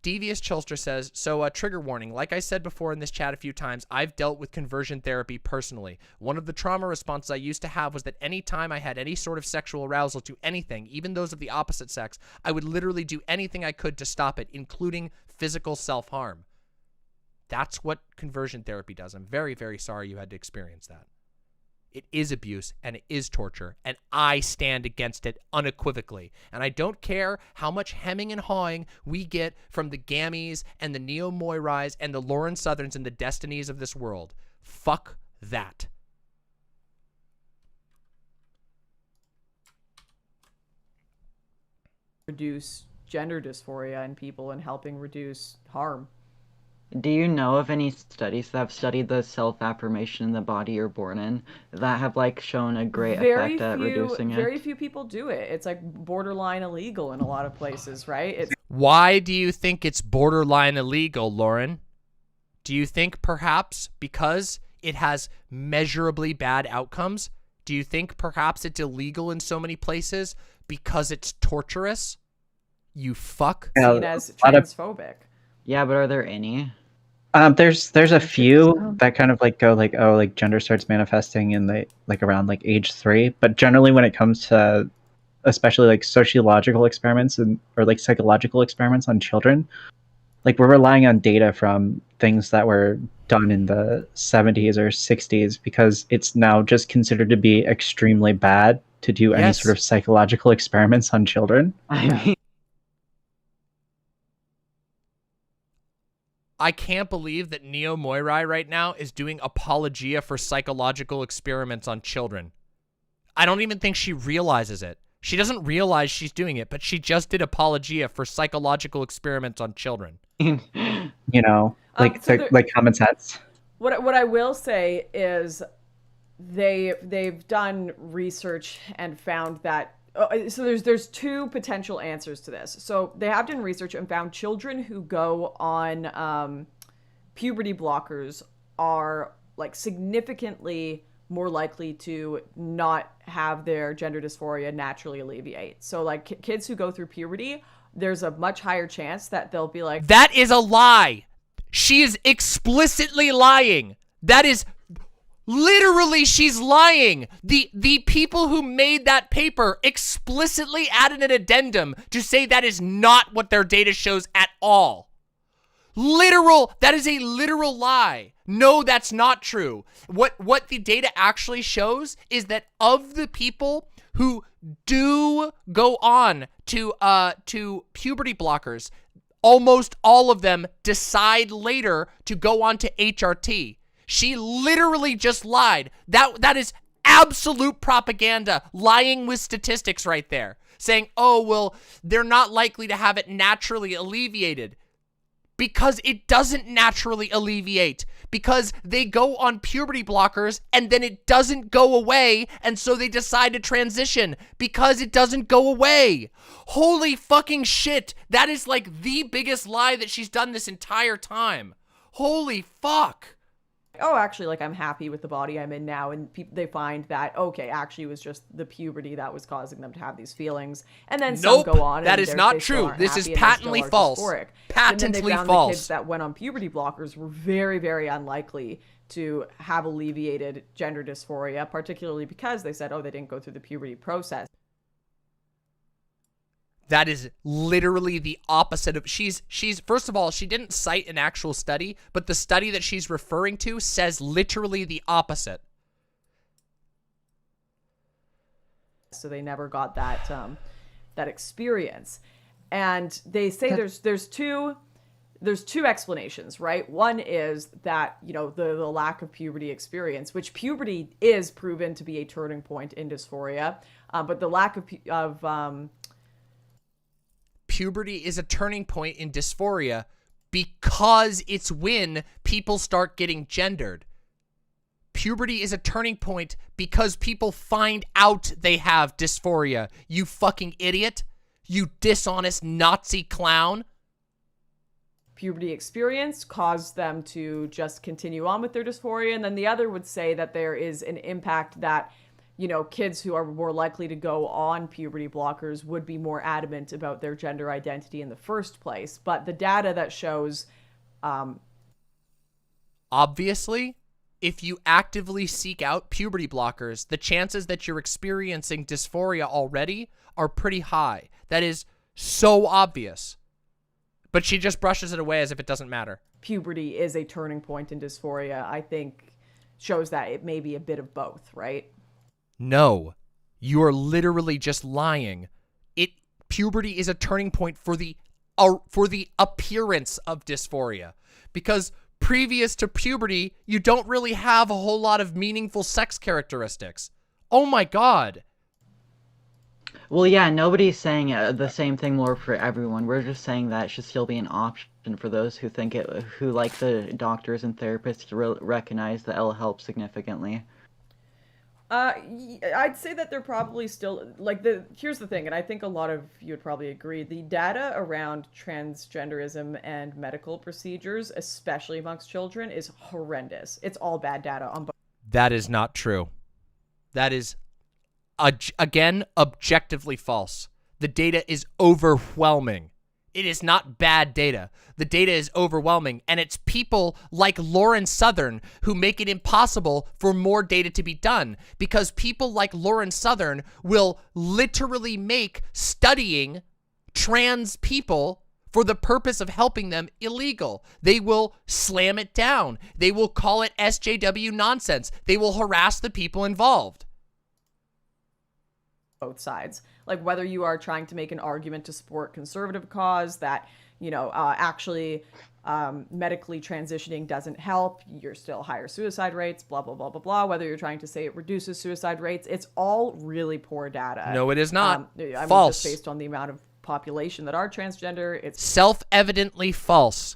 Devious Chilster says, so trigger warning, like I said before in this chat a few times, I've dealt with conversion therapy personally. One of the trauma responses I used to have was that anytime I had any sort of sexual arousal to anything, even those of the opposite sex, I would literally do anything I could to stop it, including physical self-harm. That's what conversion therapy does. I'm very, very sorry you had to experience that. It is abuse, and it is torture, and I stand against it unequivocally. And I don't care how much hemming and hawing we get from the Gamis and the Neo Moirais and the Lauren Southerns and the Destinies of this world. Fuck that. Reduce gender dysphoria in people and helping reduce harm. Do you know of any studies that have studied the self-affirmation in the body you're born in that have like shown a great effect at reducing it? Very few people do it. It's like borderline illegal in a lot of places, right? It's Why do you think it's borderline illegal, Lauren? Do you think perhaps because it has measurably bad outcomes? Do you think perhaps it's illegal in so many places because it's torturous? You fuck. seen as transphobic. Yeah, but are there any? There's a few that kind of like go like, oh, like gender starts manifesting in the like around like age 3, but generally when it comes to especially like sociological experiments or like psychological experiments on children, like we're relying on data from things that were done in the 70s or 60s because it's now just considered to be extremely bad to do any sort of psychological experiments on children. I can't believe that Neo Moirai right now is doing apologia for psychological experiments on children. I don't even think she realizes it. She doesn't realize she's doing it, but she just did apologia for psychological experiments on children. You know, like like common sense. What I will say is they've done research and found that so there's two potential answers to this. So they have done research and found children who go on puberty blockers are like significantly more likely to not have their gender dysphoria naturally alleviate. So like kids who go through puberty, there's a much higher chance that they'll be like, that is a lie. She is explicitly lying. That is literally, she's lying. The people who made that paper explicitly added an addendum to say that is not what their data shows at all. That is a literal lie. No, that's not true. What the data actually shows is that of the people who do go on to puberty blockers, almost all of them decide later to go on to HRT. She literally just lied. That is absolute propaganda, lying with statistics right there. Saying, oh, well, they're not likely to have it naturally alleviated. Because it doesn't naturally alleviate. Because they go on puberty blockers and then it doesn't go away, and so they decide to transition because it doesn't go away. Holy fucking shit. That is like the biggest lie that she's done this entire time. Holy fuck. oh, actually, like, I'm happy with the body I'm in now. And they find that, okay, actually it was just the puberty that was causing them to have these feelings. And then some go on. That and is not they still true. aren't This is happy and they still patently are false. dysphoric. Patently and then they found false. The kids that went on puberty blockers were very, very unlikely to have alleviated gender dysphoria, particularly because they said, oh, they didn't go through the puberty process. That is literally the opposite of she's first of all, she didn't cite an actual study, but the study that she's referring to says literally the opposite. So they never got that that experience. And they say there's two explanations, right? One is that, you know, the lack of puberty experience, which puberty is proven to be a turning point in dysphoria, but the lack of puberty is a turning point in dysphoria because it's when people start getting gendered. Puberty is a turning point because people find out they have dysphoria. You fucking idiot. You dishonest Nazi clown. Puberty experience caused them to just continue on with their dysphoria. And then the other would say that there is an impact that, you know, kids who are more likely to go on puberty blockers would be more adamant about their gender identity in the first place. But the data that shows... Obviously, if you actively seek out puberty blockers, the chances that you're experiencing dysphoria already are pretty high. That is so obvious. But she just brushes it away as if it doesn't matter. Puberty is a turning point in dysphoria, I think, shows that it may be a bit of both, right? No, you are literally just lying. Puberty is a turning point for the appearance of dysphoria, because previous to puberty, you don't really have a whole lot of meaningful sex characteristics. Oh my god. Well, yeah, nobody's saying the same thing more for everyone. We're just saying that it should still be an option for those who think who like the doctors and therapists to recognize that it'll help significantly. I'd say that they're probably still, like, here's the thing, and I think a lot of you would probably agree, the data around transgenderism and medical procedures, especially amongst children, is horrendous. It's all bad data on both. That is not true. That is, again, objectively false. The data is overwhelming. It is not bad data. The data is overwhelming, and it's people like Lauren Southern who make it impossible for more data to be done, because people like Lauren Southern will literally make studying trans people for the purpose of helping them illegal. They will slam it down. They will call it SJW nonsense. They will harass the people involved. Both sides. Like, whether you are trying to make an argument to support conservative cause that, you know, actually medically transitioning doesn't help, you're still higher suicide rates, blah, blah, blah, blah, blah. Whether you're trying to say it reduces suicide rates, it's all really poor data. No, it is not. I mean, false. just based on the amount of population that are transgender, it's self-evidently false.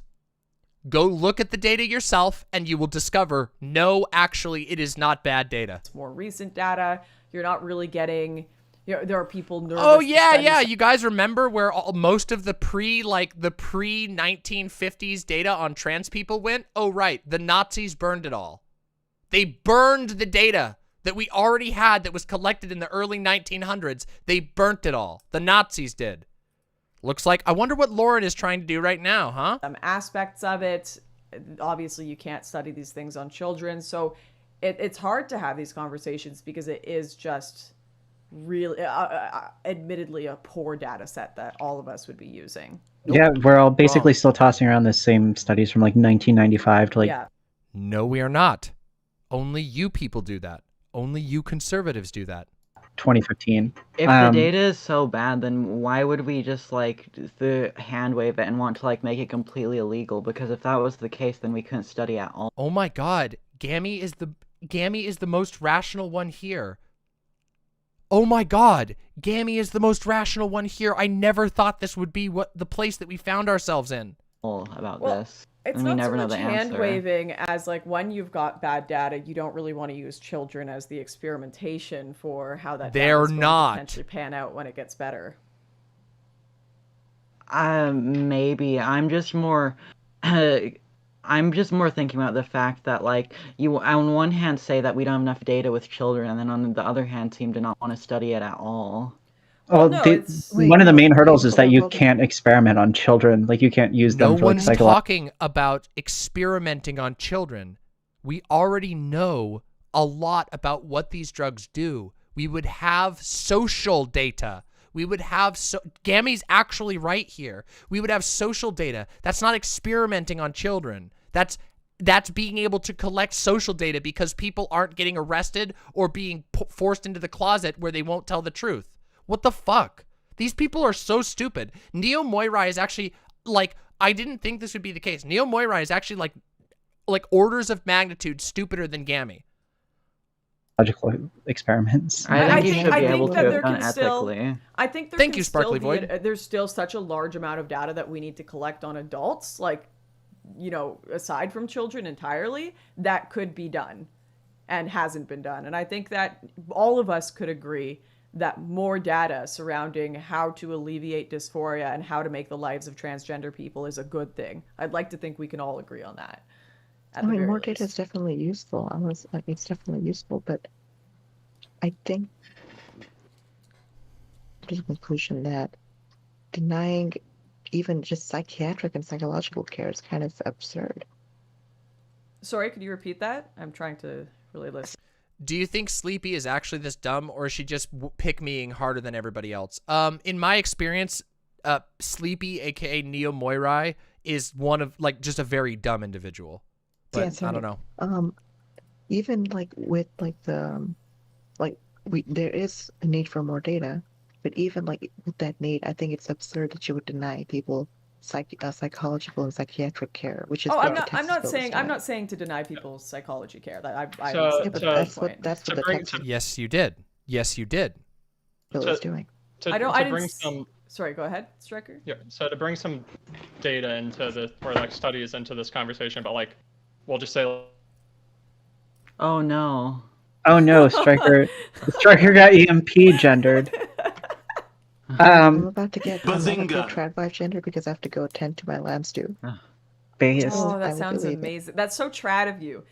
Go look at the data yourself and you will discover, no, actually, it is not bad data. It's more recent data. You're not really getting... You know, there are people nervous. Oh yeah. You guys remember where most of the pre-1950s data on trans people went? Oh right, the Nazis burned it all. They burned the data that we already had that was collected in the early 1900s. They burnt it all. The Nazis did. Looks like, I wonder what Lauren is trying to do right now, huh? Some aspects of it. Obviously, you can't study these things on children, so it's hard to have these conversations because it is just really admittedly a poor data set that all of us would be using. Yeah, we're all basically still tossing around the same studies from like 1995 to like... Yeah. No, we are not. Only you people do that. Only you conservatives do that. 2015. If the data is so bad, then why would we just like hand wave it and want to like make it completely illegal? Because if that was the case, then we couldn't study at all. Oh my god, Gami is the most rational one here. Oh my god, Gami is the most rational one here. I never thought this would be the place that we found ourselves in. About Well, this. It's and we not never so know much the hand answer. waving as like when you've got bad data, you don't really want to use children as the experimentation for how that data They're is going not. to potentially pan out when it gets better. Maybe. I'm just more thinking about the fact that like you on one hand say that we don't have enough data with children, and then on the other hand seem to not want to study it at all. Well, one of the main hurdles is that you can't experiment on children. Like, you can't use them No for like one's psychological... talking about experimenting on children. We already know a lot about what these drugs do. We would have social data. We would have Gami's actually right here. We would have social data. That's not experimenting on children. That's being able to collect social data because people aren't getting arrested or being forced into the closet where they won't tell the truth. What the fuck? These people are so stupid. Neo Moirai is actually, like, I didn't think this would be the case. Neo Moirai is actually, like orders of magnitude stupider than Gami. Logical experiments. I think you should be able to there have done can still, ethically. I think there Thank can you, still Sparkly be Void. there's still such a large amount of data that we need to collect on adults, like, you know, aside from children entirely, that could be done and hasn't been done. And I think that all of us could agree that more data surrounding how to alleviate dysphoria and how to make the lives of transgender people is a good thing. I'd like to think we can all agree on that. I mean, more data is definitely useful. It's definitely useful, but I think to the conclusion that denying even just psychiatric and psychological care is kind of absurd. Sorry, could you repeat that? I'm trying to really listen. Do you think Sleepy is actually this dumb, or is she just pick-meing harder than everybody else? In my experience, Sleepy, aka Neo Moirai, is one of, like, just a very dumb individual. But I don't know. Even like with like the there is a need for more data, but even like with that need, I think it's absurd that you would deny people psychological and psychiatric care, which is I'm not saying to deny people's psychology care. That that's what the text. Yes, you did. Yes, you did. Bill is doing. Sorry, go ahead, Striker. Yeah. So to bring some data into this, or like studies into this conversation, but like, we'll just say. Oh no. Oh no, Striker! Striker got EMP gendered. I'm about to get trad life gender because I have to go attend to my lab stew. Based. Oh, that sounds amazing. That's so trad of you.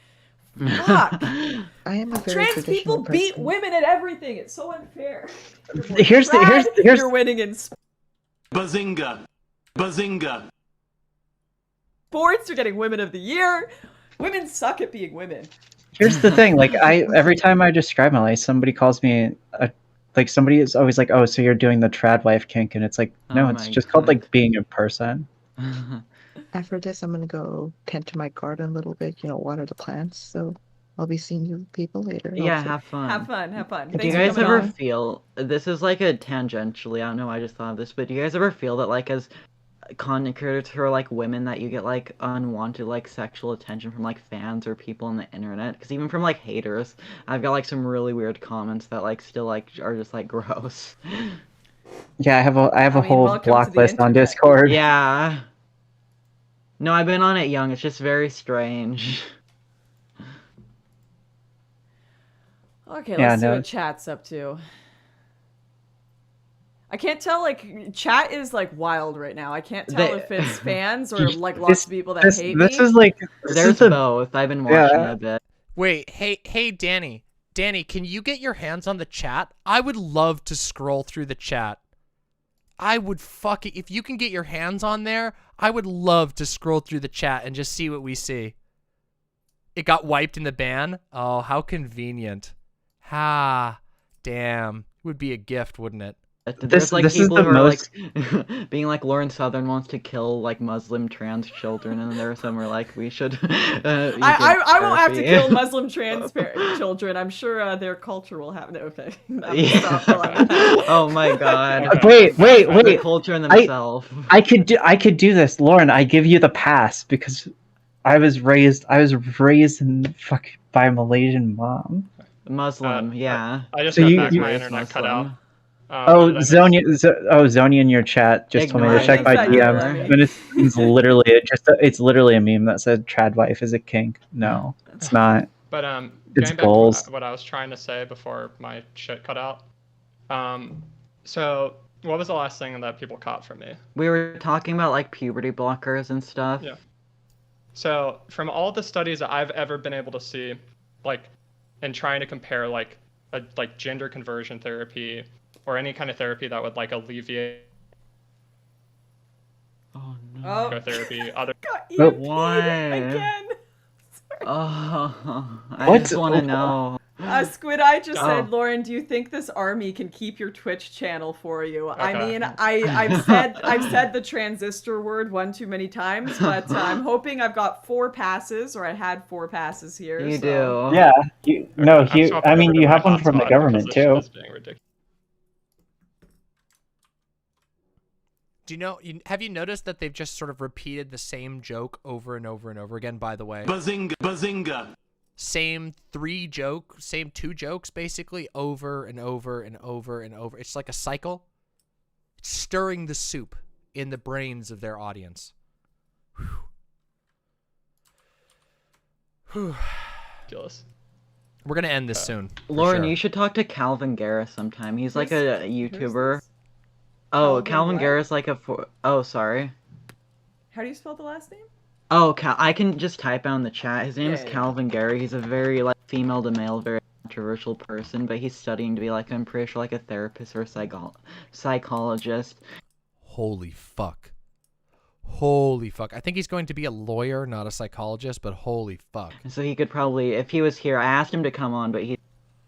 Fuck. I am a very trans people beat women at everything. It's so unfair. Here's You're winning in Bazinga. Bazinga. sports. You're getting Women of the Year. Women suck at being women. Here's the thing, like every time I describe my life, somebody calls me like somebody is always like, oh, so you're doing the trad wife kink, and it's like, no, it's just called like being a person. After this, I'm gonna go tend to my garden a little bit, water the plants. So I'll be seeing you people later. Yeah, hopefully. have fun. Have fun. Have fun. Do you guys ever feel, this is like a tangentially, I don't know why I just thought of this, but do you guys ever feel that like as content creators who are like women that you get like unwanted like sexual attention from like fans or people on the internet? Because even from like haters, I've got like some really weird comments that like still like are just like gross. Yeah, I have a whole block list on Discord. Yeah. No, I've been on it young. It's just very strange. Okay, let's see what chat's up to. I can't tell, like, chat is, like, wild right now. I can't tell if it's fans or, like, lots of people that hate me. This is, like... There's both. I've been watching a bit. Wait, hey, Danny. Danny, can you get your hands on the chat? I would love to scroll through the chat. I would if you can get your hands on there, I would love to scroll through the chat and just see what we see. It got wiped in the ban? Oh, how convenient. Ha, damn. It would be a gift, wouldn't it? There's like people who are like being like Lauren Southern wants to kill like Muslim trans children, and there are some who are like we should. I won't have to kill Muslim trans children. I'm sure their culture will have. Okay. Oh my god. Wait. The culture in themselves. I could do this, Lauren. I give you the pass because I was raised in by a Malaysian mom. Muslim, yeah. I just got back my internet cut out. Zonia in your chat just told me to check my DM. And it's literally a meme that said trad wife is a kink. No, it's not. But it's going back goals. to what I was trying to say before my shit cut out. So what was the last thing that people caught from me? We were talking about like puberty blockers and stuff. Yeah. So from all the studies that I've ever been able to see, like, and trying to compare like gender conversion therapy or any kind of therapy that would like alleviate psychotherapy, other why? Again. Oh, I What's just want to know. Squid Eye just Oh. said, Lauren, do you think this army can keep your Twitch channel for you? I Okay. mean, I've said the transistor word one too many times, but I'm hoping I've got 4 passes, or I had 4 passes here. You so. do. Yeah. No, I'm you. swapping I over mean, to you my have one from the hotspot government because this shit too. is being ridiculous. Do you know? Have you noticed that they've just sort of repeated the same joke over and over and over again? By the way, Bazinga, bazinga. same 2 jokes, basically over and over and over and over. It's like a cycle. It's stirring the soup in the brains of their audience. Ridiculous. We're gonna end this soon. for Lauren, sure. you should talk to Calvin Garris sometime. He's like Who's- a YouTuber. this? Oh, Calvin Calvin what? Garris, like a. Oh, sorry. How do you spell the last name? Oh, I can just type out in the chat. His name is Yeah, yeah. Calvin Gary. He's a very like female to male, very controversial person, but he's studying to be like, I'm pretty sure, like a therapist or a psychologist. Holy fuck. Holy fuck. I think he's going to be a lawyer, not a psychologist, but holy fuck. So he could probably, if he was here, I asked him to come on, but he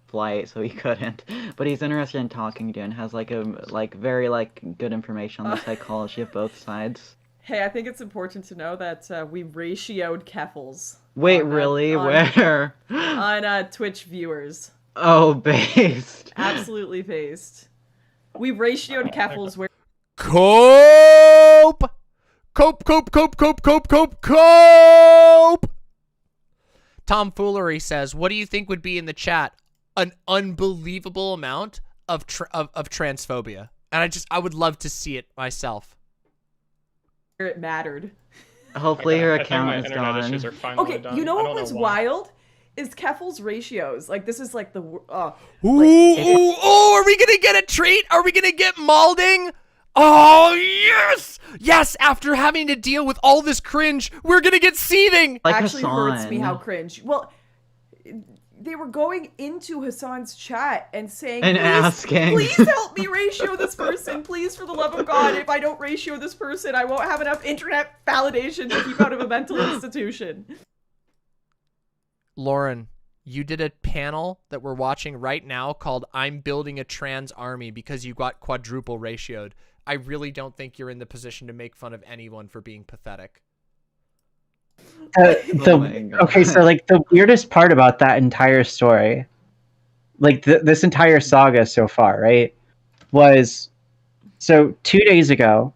flight, so he couldn't. But he's interested in talking to you and has like a very good information on the psychology of both sides. Hey, I think it's important to know that we ratioed Keffals. Wait, really? Where? On Twitch viewers. Oh, based. Absolutely based. We ratioed Keffals where. Cope! Cope! Tomfoolery says, what do you think would be in the chat? An unbelievable amount of transphobia. And I would love to see it myself. It mattered. Hopefully her I think my account is internet gone. issues are finally Okay, done. you know I what don't was why. wild? Is Keffals ratios. Like, this is like the... Ooh, are we gonna get a treat? Are we gonna get malding? Oh, yes! Yes, after having to deal with all this cringe, we're gonna get seething! Actually hurts me how cringe. Well, they were going into Hassan's chat and saying, And asking. Please help me ratio this person. Please, for the love of God, if I don't ratio this person, I won't have enough internet validation to keep out of a mental institution. Lauren, you did a panel that we're watching right now called I'm Building a Trans Army because you got quadruple ratioed. I really don't think you're in the position to make fun of anyone for being pathetic. Okay, so like the weirdest part about that entire story, like this entire saga so far, right, was so 2 days ago,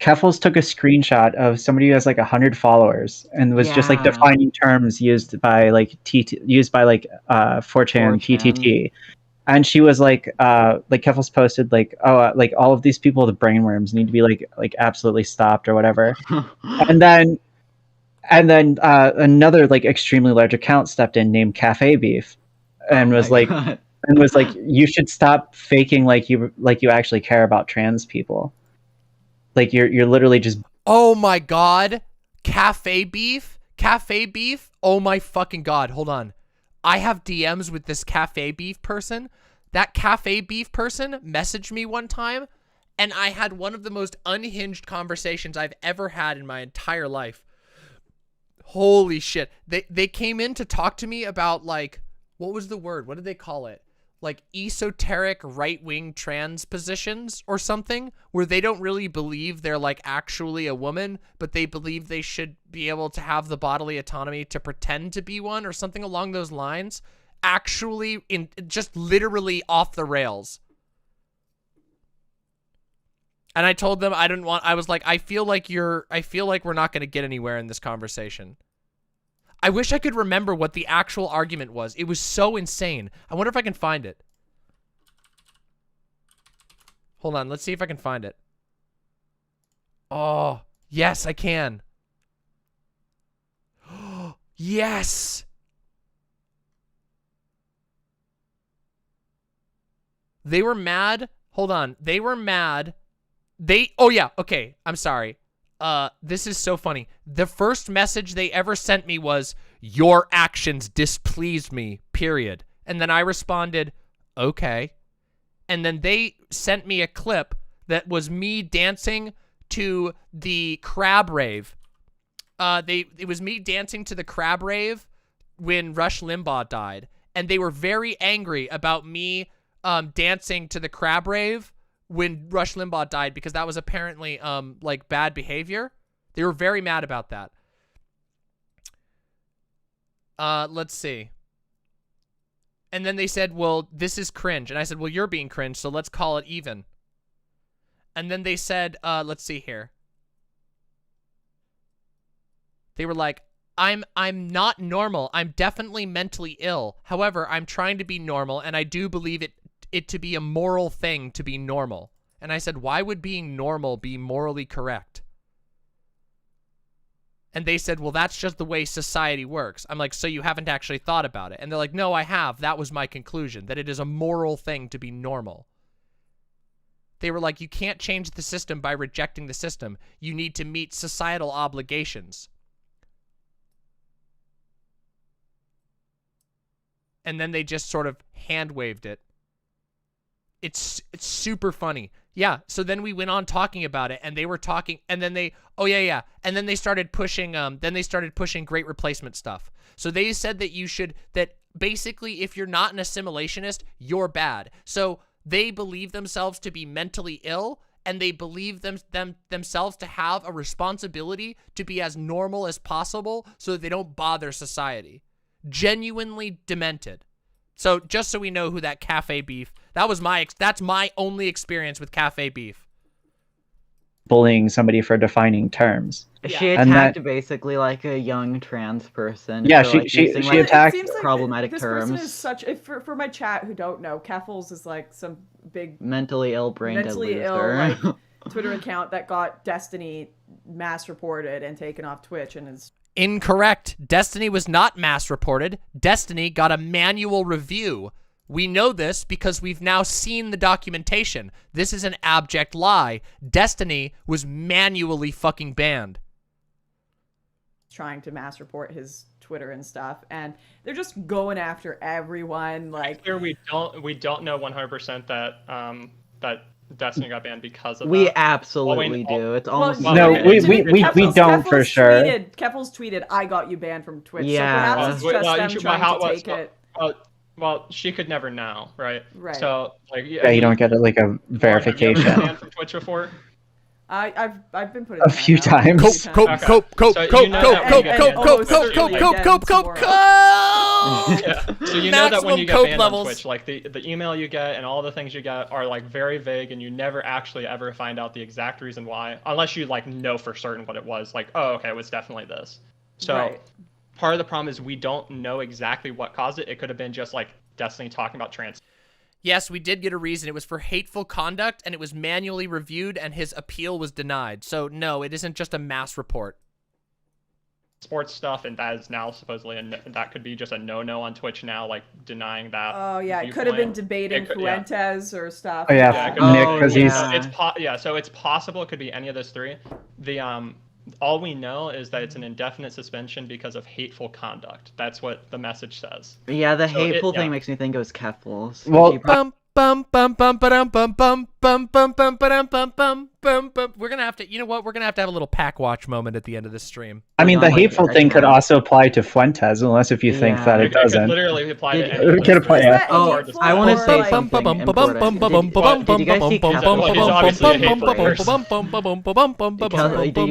Keffals took a screenshot of somebody who has like 100 followers and was just like Yeah. defining terms used by like 4chan TTT. And she was like Keffals posted like, oh, like all of these people with brainworms need to be like absolutely stopped or whatever. and then another like extremely large account stepped in named Cafe Beef and was like you should stop faking like you actually care about trans people. Like you're literally just... Oh my god. Cafe beef? Oh my fucking god. Hold on. I have DMs with this Cafe Beef person. That Cafe Beef person messaged me one time, and I had one of the most unhinged conversations I've ever had in my entire life. Holy shit. They came in to talk to me about, like, what was the word? What did they call it? Like esoteric right-wing trans positions or something, where they don't really believe they're like actually a woman, but they believe they should be able to have the bodily autonomy to pretend to be one or something along those lines. Actually, just literally off the rails. And I told them I was like, I feel like we're not going to get anywhere in this conversation. I wish I could remember what the actual argument was. It was so insane. I wonder if I can find it. Hold on. Let's see if I can find it. Oh, yes, I can. Yes. They were mad. Hold on. They were mad. Oh yeah. Okay. I'm sorry. This is so funny. The first message they ever sent me was, your actions displeased me, period. And then I responded, okay. And then they sent me a clip that was me dancing to the crab rave. It was me dancing to the crab rave Rush Limbaugh died, and they were very angry about me dancing to the crab rave when Rush Limbaugh died because that was apparently like bad behavior. They were very mad about that. Let's see. And then they said, well, this is cringe. And I said, well, you're being cringe, so let's call it even. And then they said, let's see here. They were like, I'm not normal. I'm definitely mentally ill. However, I'm trying to be normal, and I do believe it to be a moral thing to be normal. And I said, why would being normal be morally correct? And they said, well, that's just the way society works. I'm like, so you haven't actually thought about it? And they're like, no, I have. That was my conclusion, that it is a moral thing to be normal. They were like, you can't change the system by rejecting the system. You need to meet societal obligations. And then they just sort of hand-waved it. It's super funny. Yeah, so then we went on talking about it, and they were talking, and then they, oh yeah, and then they started pushing, great replacement stuff. So they said that that basically if you're not an assimilationist, you're bad. So they believe themselves to be mentally ill, and they believe themselves to have a responsibility to be as normal as possible so that they don't bother society. Genuinely demented. So just so we know who that cafe beef, that's my only experience with cafe beef. Bullying somebody for defining terms. She attacked basically like a young trans person. Yeah, for, like, she using, like, attacked It seems like problematic this terms. person is such, for my chat who don't know, Keffals is like some big Mentally ill, brain dead mentally ill loser. like Twitter account that got Destiny mass reported and taken off Twitch and is Incorrect. Destiny was not mass reported. Destiny got a manual review. We know this because we've now seen the documentation. This is an abject lie. Destiny was manually fucking banned. trying to mass report his Twitter and stuff, and they're just going after everyone. Like, here we don't know 100% that that Destiny got banned because of We that. absolutely do. It's almost No, we don't for sure. Keffals tweeted, "I got you banned from Twitch." Yeah. So perhaps it's just them trying to take it. Well, she could never know, right? Right. So, like, Yeah, you don't get like a verification. Have you ever been banned from Twitch before? I've been put in A few times. Cope. Yeah, so you know that when you get banned on Twitch, like the email you get and all the things you get are like very vague, and you never actually ever find out the exact reason why, unless you like know for certain what it was. Like, oh, okay, it was definitely this. So part of the problem is we don't know exactly what caused it. It could have been just like Destiny talking about trans. Yes, we did get a reason. It was for hateful conduct, and it was manually reviewed, and his appeal was denied. So, no, it isn't just a mass report. Sports stuff, and that is now supposedly, that could be just a no-no on Twitch now, like denying that. Oh yeah, it could have been debating Fuentes or stuff. Oh yeah, Nick, because he's. So it's possible it could be any of those three. The all we know is that it's an indefinite suspension because of hateful conduct. That's what the message says. Yeah, the hateful thing makes me think it was Keffals. Well, We're gonna have to, you know what? We're gonna have to have a little pack watch moment at the end of this stream. I mean, the hateful thing could also apply to Fuentes, unless if you think that it doesn't. It could literally apply to any. It could apply. Yeah. Oh, I want to say something important. Did you guys see Did you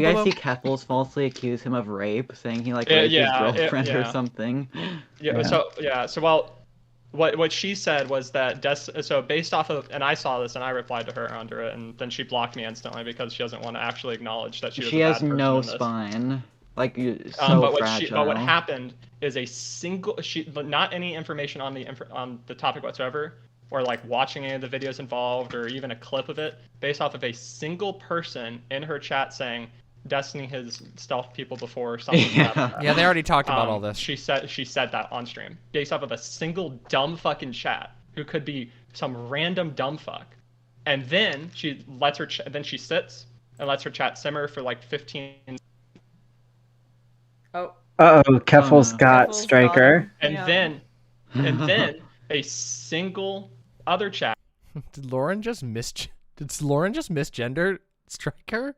guys see Keffals falsely accuse him of rape, saying he like raped his girlfriend or something? So well, what she said was that so based off of, and I saw this and I replied to her under it, and then she blocked me instantly because she doesn't want to actually acknowledge that she was a bad person no in this. spine. Like, so fragile. But what happened is not any information on the topic whatsoever, or like watching any of the videos involved, or even a clip of it, based off of a single person in her chat saying Destiny has stealthed people before or something. Yeah, they already talked about all this. She said that on stream based off of a single dumb fucking chat who could be some random dumb fuck, and then she lets her then she sits and lets her chat simmer for like 15. Keffals got Striker. And then a single other chat. Did Lauren just misgender Striker?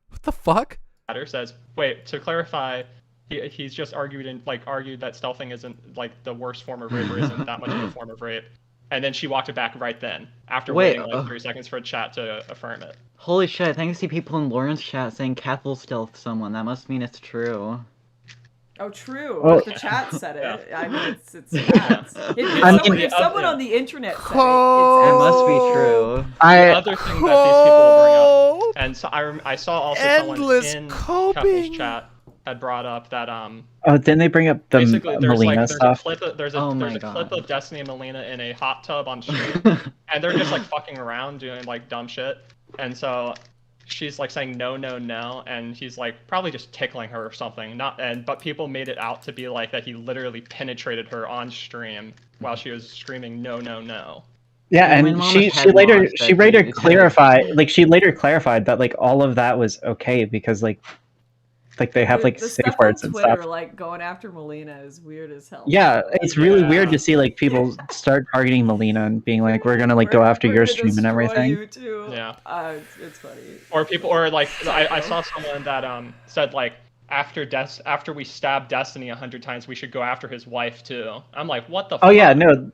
What the fuck? Says, wait, to clarify, he's just argued that stealthing isn't like the worst form of rape or isn't that much of a form of rape. And then she walked it back right then after waiting like 3 seconds for a chat to affirm it. Holy shit! I think I see people in Lauren's chat saying Keffals stealth someone. That must mean it's true. Oh, true. Well- If the chat said it. I mean, it's facts. If someone on the internet said It must be true. The other thing that these people will bring up, and so I saw also someone in Keffals chat had brought up that Oh, then they bring up the basically Melina stuff. There's a clip of Destiny and Melina in a hot tub on stream, and they're just like fucking around doing like dumb shit, and so she's like saying no, no, no, and he's like probably just tickling her or something. But people made it out to be like that he literally penetrated her on stream while she was screaming no, no, no. Yeah, and she later clarified that like all of that was okay because like they have like the safe stuff words on and Twitter, stuff. like going after Melina is weird as hell. Yeah, it's really weird to see like people start targeting Melina and being like, "We're gonna like go after your stream and everything." You too. Yeah. It's funny. Or people, or like I saw someone that said like after we stab Destiny 100 times, we should go after his wife too. I'm like, what the? Oh yeah, no.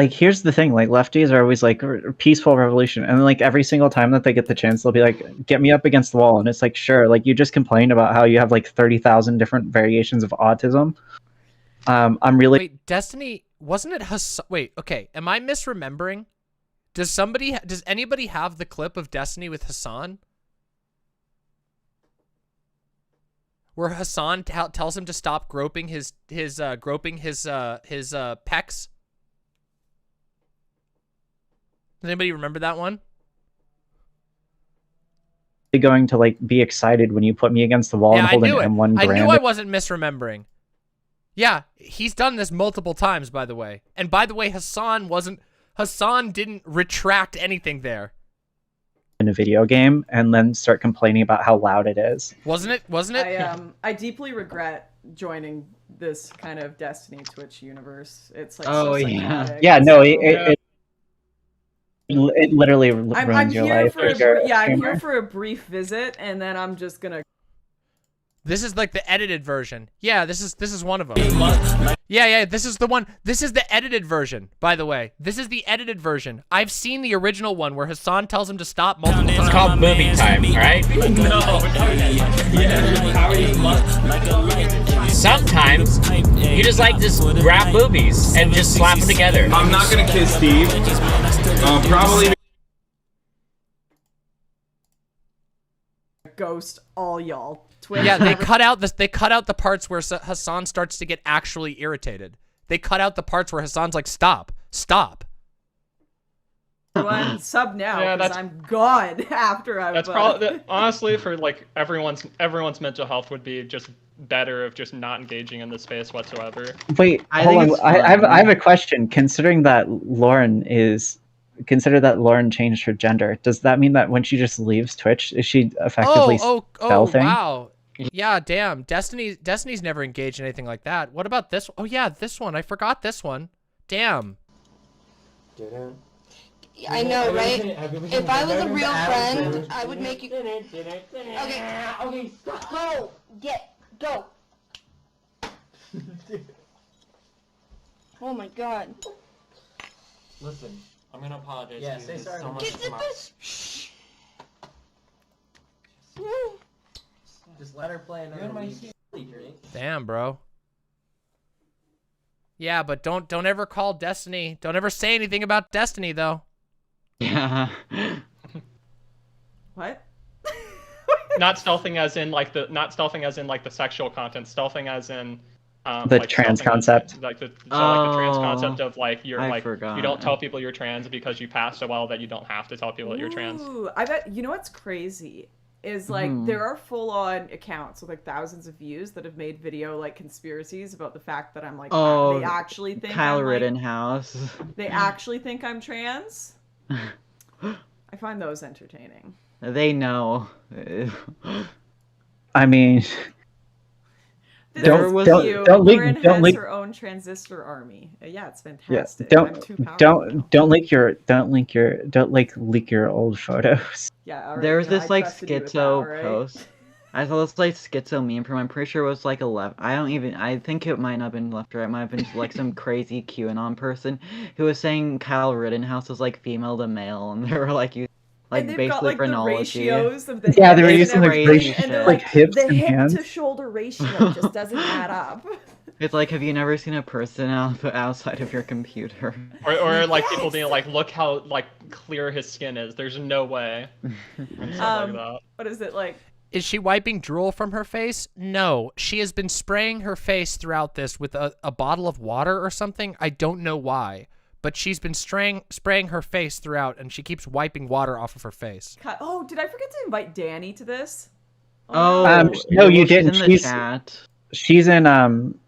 Here's the thing. Like lefties are always like peaceful revolution, and like every single time that they get the chance, they'll be like, "Get me up against the wall," and it's like, sure. Like you just complained about how you have like 30,000 different variations of autism. I'm really Wait, Destiny wasn't it Hassan? Wait, okay. Am I misremembering? Does anybody have the clip of Destiny with Hassan? Where Hassan tells him to stop groping his pecs. Does anybody remember that one? going to like be excited when you put me against the wall and hold an M1 I Garand. knew I wasn't misremembering. Yeah, he's done this multiple times, by the way. And by the way, Hassan didn't retract anything there. In a video game and then start complaining about how loud it is. Wasn't it? I deeply regret joining this kind of Destiny Twitch universe. It's like Oh so yeah, psychotic. yeah. No, It's it literally I'm ruins your here life. for if you're a I'm streamer. here for a brief visit, and then I'm just gonna. This is like the edited version. Yeah, this is one of them. Yeah, this is the one. This is the edited version, by the way. This is the edited version. I've seen the original one where Hassan tells him to stop multiple times. It's called movie time, right? Sometimes you just like to grab boobies and just slap them together. I'm not gonna kiss Steve. Probably. Ghost all y'all. Twitch. Yeah, they cut out the parts where Hassan starts to get actually irritated. They cut out the parts where Hassan's like, stop. Everyone sub now Yeah, because I'm gone after I've. That's probably honestly for like everyone's mental health would be just better if just not engaging in this space whatsoever. Wait, hold on. I have a question. Considering that Lauren changed her gender, does that mean that when she just leaves Twitch, is she effectively stealthing? Wow. Yeah, damn. Destiny's never engaged in anything like that. What about this? Oh yeah, this one. I forgot this one. Damn. I know, right? If I was a real friend, I would make you. Okay, stop. Go. Oh my god. Listen, I'm gonna apologize. Yeah, to you. say There's sorry. So much Get come out. Just let her play another week. Damn, bro. Yeah, but don't ever call Destiny. Don't ever say anything about Destiny though. Yeah. What? Not stealthing as in like the sexual content. Stealthing as in The like trans stealthing concept. like the trans concept of like you're I like forgot. you don't tell people you're trans because you pass so well that you don't have to tell people that you're trans. Ooh, I bet you know what's crazy is like there are full-on accounts with like thousands of views that have made video like conspiracies about the fact that I'm like they actually think Kyle I'm, like, Rittenhouse. they actually think I'm trans. I find those entertaining. They know. I mean, Lauren has her own transistor army. Yeah, it's fantastic. I'm too powerful. don't leak your old photos. Yeah, all right, There was you know, this I like trusted you with that, schizo all right? post. I saw this like schizo meme from, I'm pretty sure it was like I think it might not have been left or right, it might have been like some crazy QAnon person who was saying Kyle Rittenhouse was like female to male, and they were like you like And they've basically got like the phrenology. ratios of the Yeah, they were hips using and like everything, ratio, and they're like hips the and hip hands. to shoulder ratio just doesn't add up. It's like, have you never seen a person outside of your computer? Or like people being like, look how like clear his skin is. There's no way. And stuff like that. What is it like? Is she wiping drool from her face? No. She has been spraying her face throughout this with a bottle of water or something. I don't know why. But she's been spraying her face throughout, and she keeps wiping water off of her face. Oh, did I forget to invite Danny to this? No, you didn't. She's in the chat.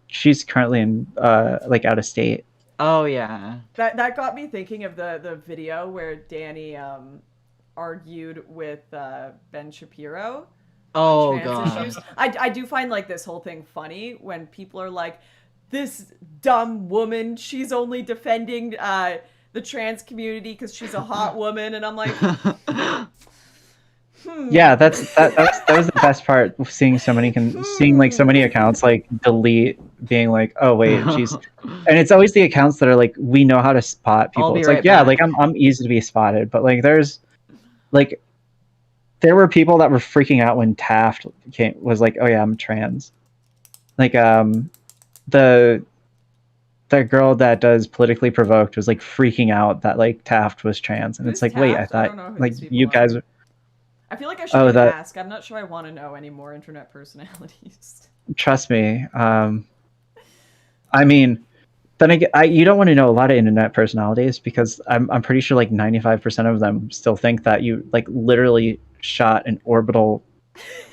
She's currently in like out of state. Oh yeah. That got me thinking of the video where Danny argued with Ben Shapiro. Oh trans god. issues. I do find like this whole thing funny when people are like, this dumb woman, she's only defending the trans community because she's a hot woman, and I'm like, Yeah, that was the best part of seeing so many seeing like so many accounts like delete being like, oh wait, she's, and it's always the accounts that are like, we know how to spot people. be It's right like, yeah, back. like I'm easy to be spotted, but like there were people that were freaking out when Taft was like, oh yeah, I'm trans. Like the girl that does Politically Provoked was like freaking out that like Taft was trans, and it's like, wait, I Taft? I don't know thought who like these people you are. guys. I feel like I should Oh, that- ask. I'm not sure I want to know any more internet personalities. Trust me. I mean, then again, you don't want to know a lot of internet personalities because I'm pretty sure like 95% of them still think that you like literally shot an orbital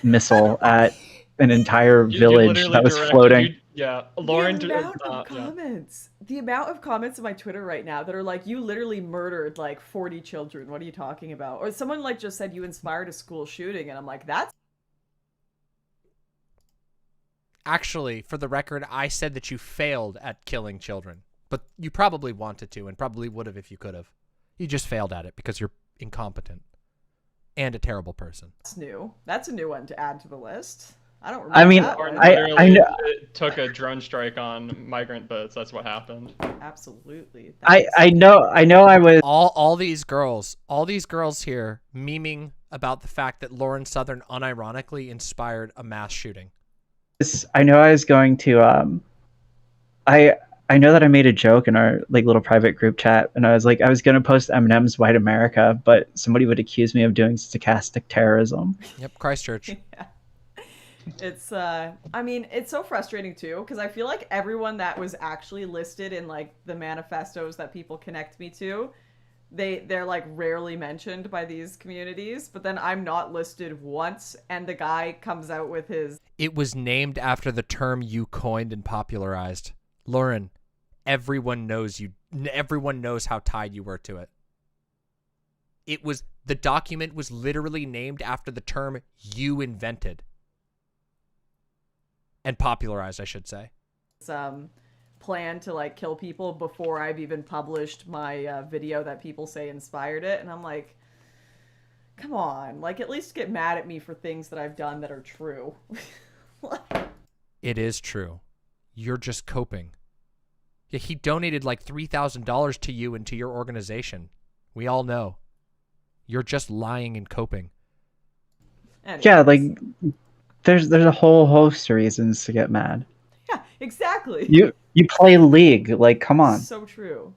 missile at an entire You village literally that was directed- floating. Yeah, Lauren. The amount of comments. The amount of comments on my Twitter right now that are like, you literally murdered like 40 children. What are you talking about? Or someone like just said you inspired a school shooting, and I'm like, that's... Actually, for the record, I said that you failed at killing children. But you probably wanted to, and probably would have if you could have. You just failed at it because you're incompetent. And a terrible person. That's new. That's a new one to add to the list. I don't remember I mean, that one. I know. Took a drone strike on migrant boats. That's what happened. Absolutely. I know. I was. All these girls here memeing about the fact that Lauren Southern unironically inspired a mass shooting. I know I was going to. I know that I made a joke in our like little private group chat, and I was like, I was gonna post Eminem's "White America," but somebody would accuse me of doing stochastic terrorism. Yep, Christchurch. Yeah. It's I mean, it's so frustrating too, because I feel like everyone that was actually listed in like the manifestos that people connect me to, they're like rarely mentioned by these communities, but then I'm not listed once, and the guy comes out with his... It was named after the term you coined and popularized. Lauren, everyone knows how tied you were to it. The document was literally named after the term you invented. And popularized, I should say. Plan to like kill people before I've even published my video that people say inspired it, and I'm like, come on, like at least get mad at me for things that I've done that are true. It is true. You're just coping. Yeah, he donated like $3,000 to you and to your organization. We all know. You're just lying and coping. Anyways. Yeah, like there's a whole host of reasons to get mad. Yeah, exactly. You play League, like come on. So true.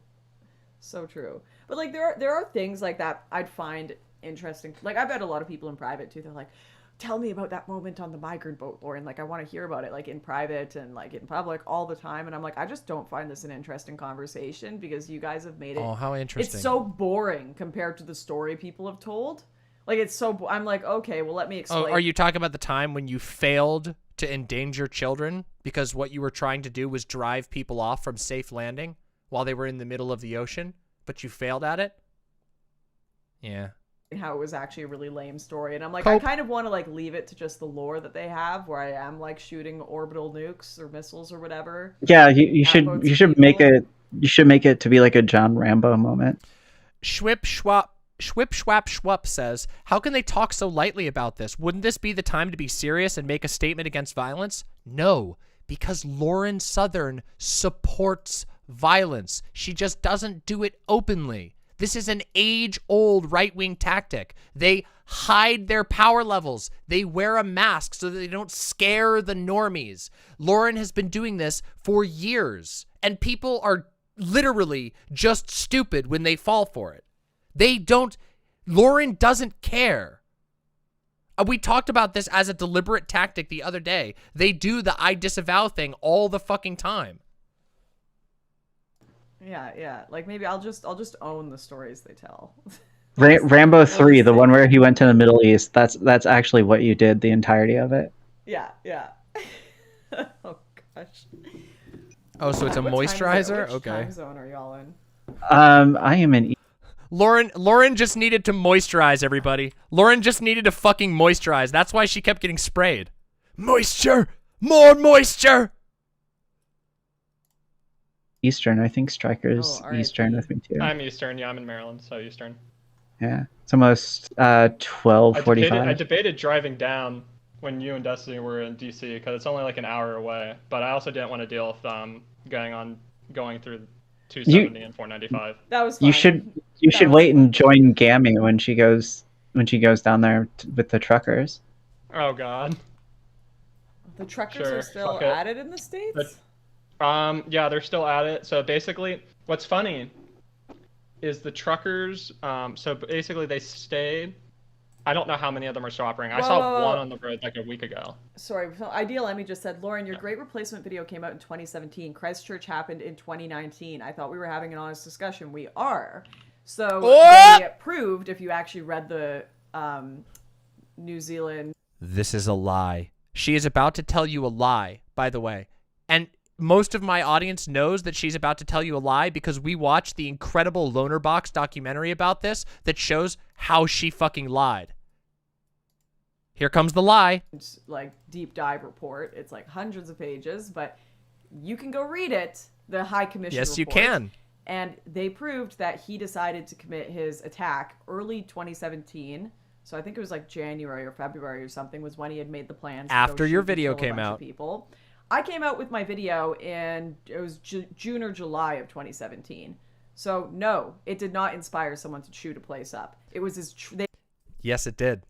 So true. But like there are things like that I'd find interesting. Like I've had a lot of people in private too. They're like, tell me about that moment on the migrant boat, Lauren. Like I want to hear about it, like in private and like in public all the time. And I'm like, I just don't find this an interesting conversation because you guys have made it. Oh, how interesting. It's so boring compared to the story people have told. Like it's so, I'm like, okay, well let me explain. Oh, are you talking about the time when you failed to endanger children because what you were trying to do was drive people off from safe landing while they were in the middle of the ocean, but you failed at it? Yeah. How it was actually a really lame story, and I'm like, Cope. I kind of want to like leave it to just the lore that they have, where I am like shooting orbital nukes or missiles or whatever. Yeah, you should make it to be like a John Rambo moment. Schwip schwap Schwip Schwap Schwup says, how can they talk so lightly about this? Wouldn't this be the time to be serious and make a statement against violence? No, because Lauren Southern supports violence. She just doesn't do it openly. This is an age-old right-wing tactic. They hide their power levels. They wear a mask so that they don't scare the normies. Lauren has been doing this for years, and people are literally just stupid when they fall for it. They don't, Lauren doesn't care. We talked about this as a deliberate tactic the other day. They do the I disavow thing all the fucking time. Yeah. Like maybe I'll just own the stories they tell. Rambo 3, the one where he went to the Middle East, that's actually what you did, the entirety of it. Yeah. Oh gosh. Oh, so it's a moisturizer? Which Okay. time zone are y'all in? I am in. Lauren just needed to moisturize, everybody. Lauren just needed to fucking moisturize. That's why she kept getting sprayed. Moisture! More moisture! Eastern, I think Striker's Eastern with me too. I'm Eastern, yeah, I'm in Maryland, so Eastern. Yeah, it's almost 12:45. I debated driving down when you and Destiny were in DC because it's only like an hour away, but I also didn't want to deal with going through 270 and 495. That was fine. You should wait and join Gami when she goes down there with the truckers. Oh God. The truckers Sure, are still fuck it. at it in the States? Yeah, they're still at it. So basically, what's funny is the truckers, so basically they stayed. I don't know how many of them are still operating. I saw one on the road like a week ago. Sorry, so Ideal Emmy just said, Lauren, your great replacement video came out in 2017. Christchurch happened in 2019. I thought we were having an honest discussion. We are. So they proved, if you actually read the New Zealand. This is a lie. She is about to tell you a lie, by the way. And most of my audience knows that she's about to tell you a lie because we watched the incredible Loner Box documentary about this that shows how she fucking lied. Here comes the lie. Like deep dive report. It's like hundreds of pages, but you can go read it. The High Commission Yes, report. you can. And they proved that he decided to commit his attack early 2017. So I think it was like January or February or something was when he had made the plans. After your shoot and video kill a came bunch of out. People. I came out with my video in, it was June or July of 2017. So no, it did not inspire someone to shoot a place up. It was his... Yes, it did.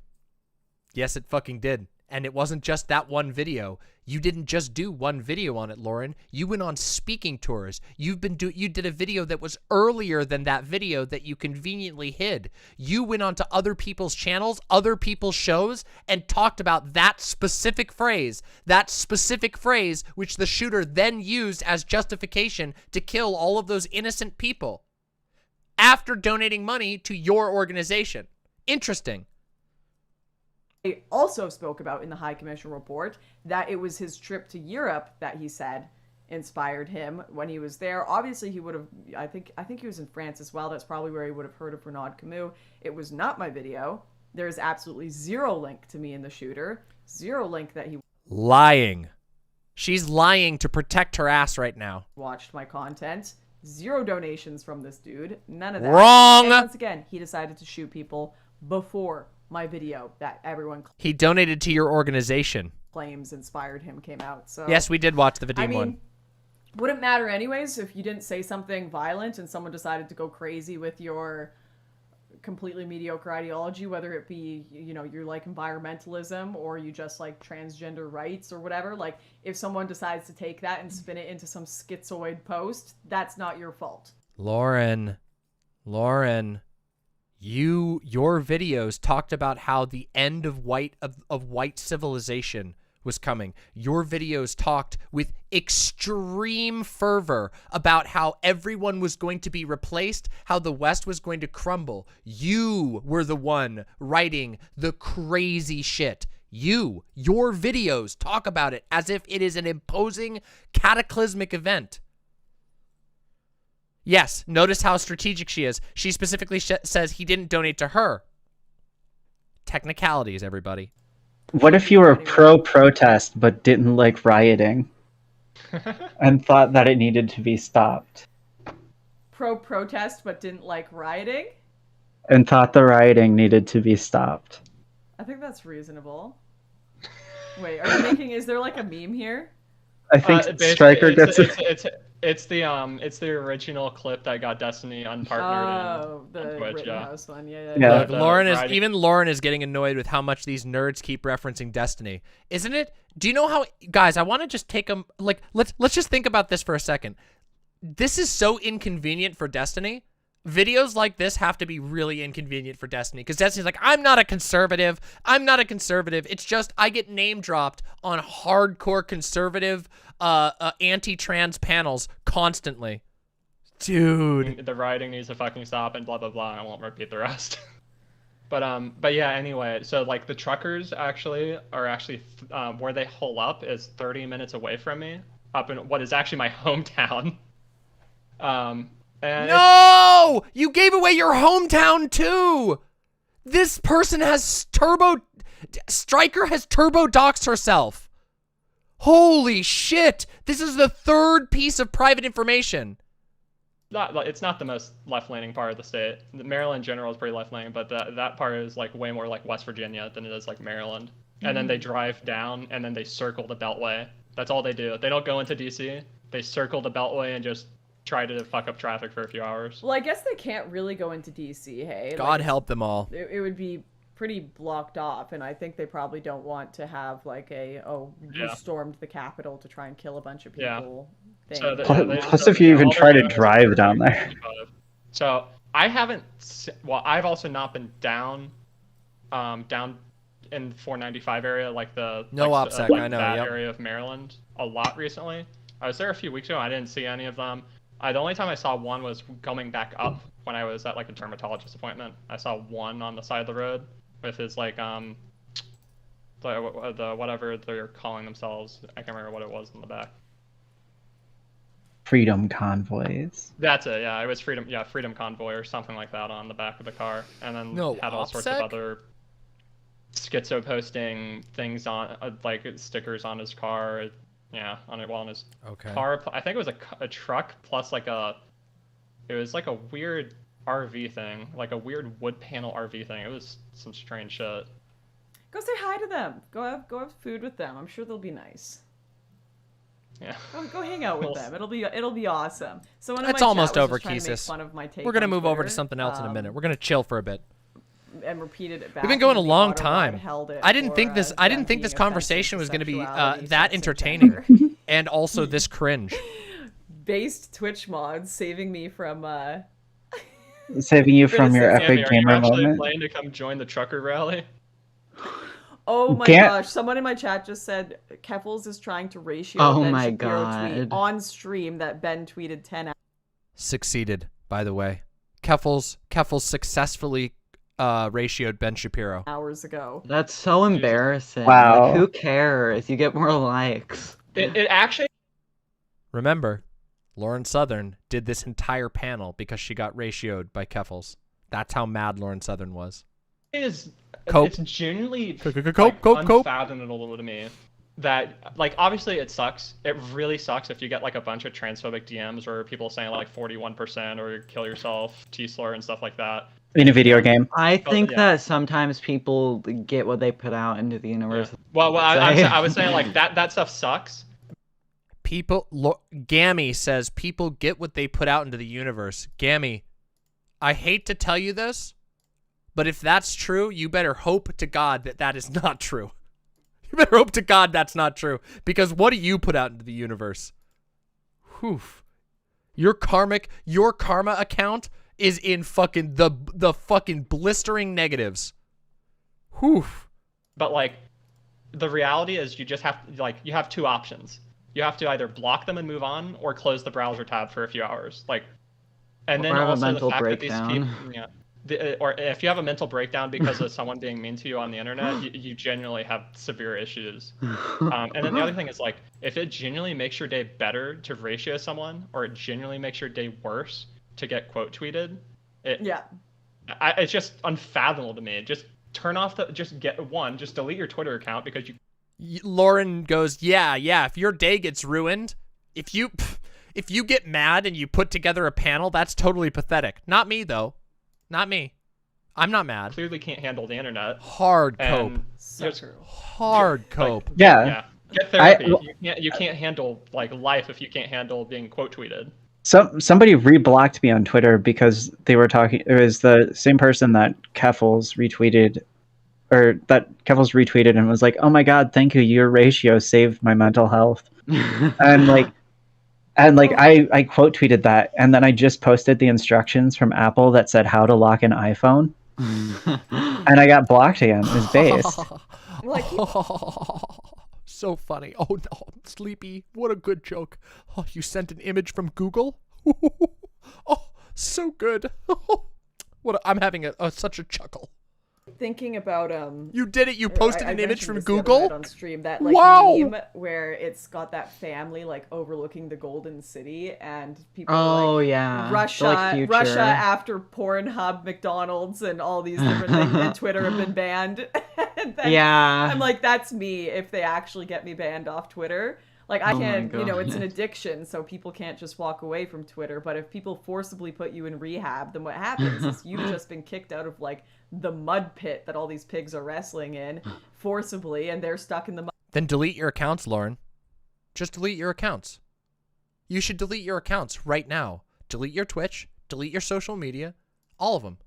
Yes, it fucking did. And it wasn't just that one video. You didn't just do one video on it, Lauren. You went on speaking tours. You did a video that was earlier than that video that you conveniently hid. You went onto other people's channels, other people's shows, and talked about that specific phrase which the shooter then used as justification to kill all of those innocent people after donating money to your organization. Interesting. They also spoke about in the High Commission report that it was his trip to Europe that he said inspired him when he was there. Obviously, he would have, I think he was in France as well. That's probably where he would have heard of Renaud Camus. It was not my video. There is absolutely zero link to me in the shooter. Zero link that he Lying. She's lying to protect her ass right now. watched my content. Zero donations from this dude. None of that. Wrong. And once again, he decided to shoot people before my video that everyone He donated to your organization. claims inspired him came out. So Yes, we did watch the Vadim one. Wouldn't matter anyways if you didn't say something violent and someone decided to go crazy with your completely mediocre ideology, whether it be, you know, you're like environmentalism or you just like transgender rights or whatever. Like if someone decides to take that and spin it into some schizoid post, that's not your fault. Lauren, your videos talked about how the end of white civilization was coming. Your videos talked with extreme fervor about how everyone was going to be replaced, how the West was going to crumble. You were the one writing the crazy shit. Your videos talk about it as if it is an imposing, cataclysmic event. Yes, notice how strategic she is. She specifically says he didn't donate to her. Technicalities, everybody. What if you were pro-protest but didn't like rioting and thought that it needed to be stopped? Pro-protest but didn't like rioting? and thought the rioting needed to be stopped. I think that's reasonable. Wait, are you making? Is there like a meme here? I think Basically, Striker gets it. It's the original clip that got Destiny unpartnered Oh, the on Twitch, Rittenhouse one. Yeah. Look, Lauren is getting annoyed with how much these nerds keep referencing Destiny, isn't it? Do you know how, guys? I want to just take them. Like, let's just think about this for a second. This is so inconvenient for Destiny. Videos like this have to be really inconvenient for Destiny because Destiny's like, I'm not a conservative. I'm not a conservative. It's just I get name dropped on hardcore conservative anti-trans panels constantly. Dude. The rioting needs to fucking stop and blah, blah, blah. I won't repeat the rest. But yeah, anyway, so like the truckers are where they hole up is 30 minutes away from me, up in what is actually my hometown. And no! You gave away your hometown too! This person has Striker has turbo doxed herself. Holy shit! This is the third piece of private information. It's not the most left-leaning part of the state. Maryland in general is pretty left-leaning, but that part is like way more like West Virginia than it is like Maryland. And then they drive down and then they circle the Beltway. That's all they do. They don't go into DC. They circle the Beltway and just try to fuck up traffic for a few hours. Well, I guess they can't really go into DC, hey? God help them all. It would be pretty blocked off, and I think they probably don't want to have like you stormed the Capitol to try and kill a bunch of people. Yeah. So Plus, if you even try to drive down there. So I've also not been down in 495 area, like I know, that area of Maryland a lot recently. I was there a few weeks ago. I didn't see any of them. The only time I saw one was coming back up when I was at like a dermatologist appointment. I saw one on the side of the road with his like the whatever they're calling themselves. I can't remember what it was in the back. Freedom convoys. That's it. Yeah, it was Freedom Convoy or something like that on the back of the car, and then had all sorts of other schizo posting things on like stickers on his car. Yeah, on his car. I think it was a truck plus like it was like a weird RV thing, like a weird wood panel RV thing. It was some strange shit. Go say hi to them. Go have food with them. I'm sure they'll be nice. Yeah. Go hang out with them. It'll be awesome. So it's almost over, Keesis. We're gonna move over to something else in a minute. We're gonna chill for a bit. And repeated it back. We've been going a long time. I didn't think this conversation was going to be that entertaining, and also this cringe. Based Twitch mods saving me from saving you from your epic gamer moment. Are you actually planning to come join the trucker rally? Oh my gosh! Someone in my chat just said Keffals is trying to ratio Ben Shapiro tweet on stream that Ben tweeted 10 hours. Succeeded, by the way. Keffals successfully ratioed Ben Shapiro hours ago. That's so embarrassing. Wow. Like, who cares? You get more likes. It actually. Remember, Lauren Southern did this entire panel because she got ratioed by Keffals. That's how mad Lauren Southern was. It's genuinely unfathomable to me that, like, obviously it sucks. It really sucks if you get like a bunch of transphobic DMs or people saying like 41% or kill yourself, T-slur and stuff like that. In a video game. I think that sometimes people get what they put out into the universe. Yeah. Well, I was saying like that stuff sucks. Gami says people get what they put out into the universe. Gami, I hate to tell you this, but if that's true, you better hope to God that is not true. You better hope to God that's not true, because what do you put out into the universe? Whew. Your karma account is in fucking the fucking blistering negatives. Whew. But like, the reality is you just have you have two options. You have to either block them and move on, or close the browser tab for a few hours. Like, and then also the fact that these people, or if you have a mental breakdown because of someone being mean to you on the internet, you genuinely have severe issues. And then the other thing is like, if it genuinely makes your day better to ratio someone, or it genuinely makes your day worse to get quote tweeted, it's just unfathomable to me. Just turn off just delete your Twitter account because you. Lauren goes, yeah. If your day gets ruined, if you get mad and you put together a panel, that's totally pathetic. Not me though. Not me. I'm not mad. Clearly can't handle the internet. Hard and cope. just- Hard cope. Yeah. Get therapy. You can't handle like life if you can't handle being quote tweeted. Somebody reblocked me on Twitter because they were talking. It was the same person that Keffals retweeted, and was like, "Oh my god, thank you. Your ratio saved my mental health." and I quote tweeted that, and then I just posted the instructions from Apple that said how to lock an iPhone, and I got blocked again. It was based. So funny. Oh no, Sleepy. What a good joke. Oh, you sent an image from Google? Oh, so good. I'm having such a chuckle. Thinking about You did it. You posted an image from mentioned this the other Google? night on stream, that like Wow. meme where it's got that family like overlooking the Golden City and people Oh, like yeah. The, Russia like, future. Russia after Pornhub, McDonald's, and all these different things, and Twitter have been banned. And then Yeah. I'm like, that's me if they actually get me banned off Twitter. Like I Oh my can't, you know, it's an God. addiction, so people can't just walk away from Twitter. But if people forcibly put you in rehab, then what happens is you've just been kicked out of like the mud pit that all these pigs are wrestling in forcibly, and they're stuck in the mud. Then delete your accounts, Lauren. Just delete your accounts. You should delete your accounts right now. Delete your Twitch, delete your social media, all of them.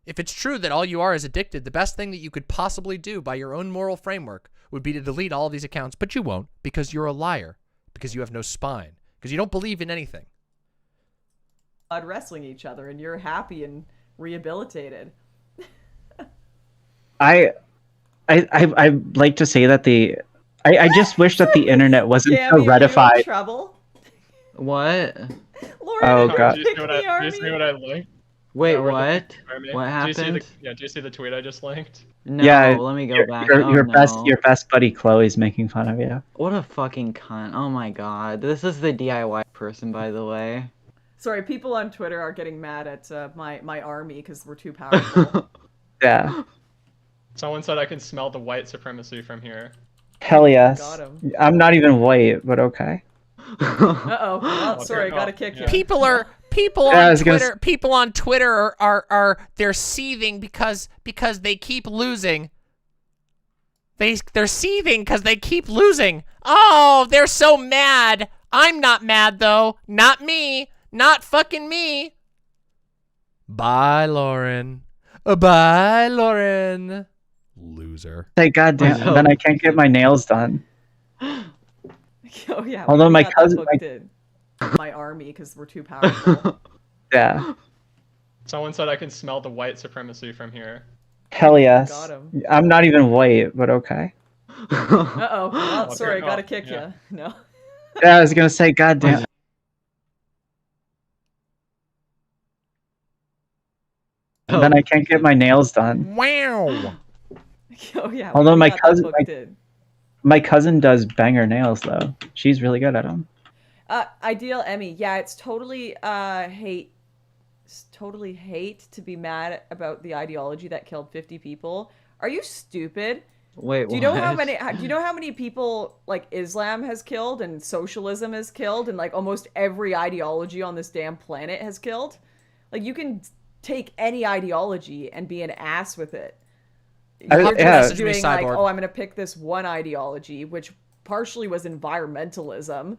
If it's true that all you are is addicted, the best thing that you could possibly do by your own moral framework would be to delete all of these accounts, but you won't because you're a liar, because you have no spine, because you don't believe in anything. Mud wrestling each other, and you're happy and rehabilitated. I like to say that I just wish that the internet wasn't so Gami, are you in redified. trouble? What? Lauren, Oh did god. Do you see what I linked? Wait, Over the what? army? What happened? Do you see the tweet I just linked? No, Yeah, let me go your, back. Your, Oh, your best no. your best buddy Chloe's making fun of you. What a fucking cunt. Oh my god. This is the DIY person, by the way. Sorry, people on Twitter are getting mad at my army because we're too powerful. Yeah. Someone said I can smell the white supremacy from here. Hell yes. Got him. I'm not even white, but okay. Uh-oh. Well, sorry, gotta kick you. People on Twitter. People on Twitter are they're seething because they keep losing. They're seething because they keep losing. Oh, they're so mad. I'm not mad though. Not me. Not fucking me. Bye, Lauren. Bye, Lauren. Loser. Say goddamn. Then I can't get my nails done. Oh yeah. Although we my got that cousin, booked in. My army because we're too powerful. yeah. Someone said I can smell the white supremacy from here. Hell yes. Got him. I'm not even white, but okay. Uh-oh. Well, sorry, Okay, gotta kick yeah. you. No. Yeah, I was gonna say goddamn. Then I can't get my nails done. Wow. Oh yeah. Although we my got that cousin, booked in. my cousin does banger nails though. She's really good at them. Ideal Emmy. Yeah, it's totally hate. It's totally hate to be mad about the ideology that killed 50 people. Are you stupid? Wait, do you know how what? many? Do you know how many people like Islam has killed and socialism has killed and like almost every ideology on this damn planet has killed? Like you can take any ideology and be an ass with it. You're just doing like, oh, I'm gonna pick this one ideology, which partially was environmentalism,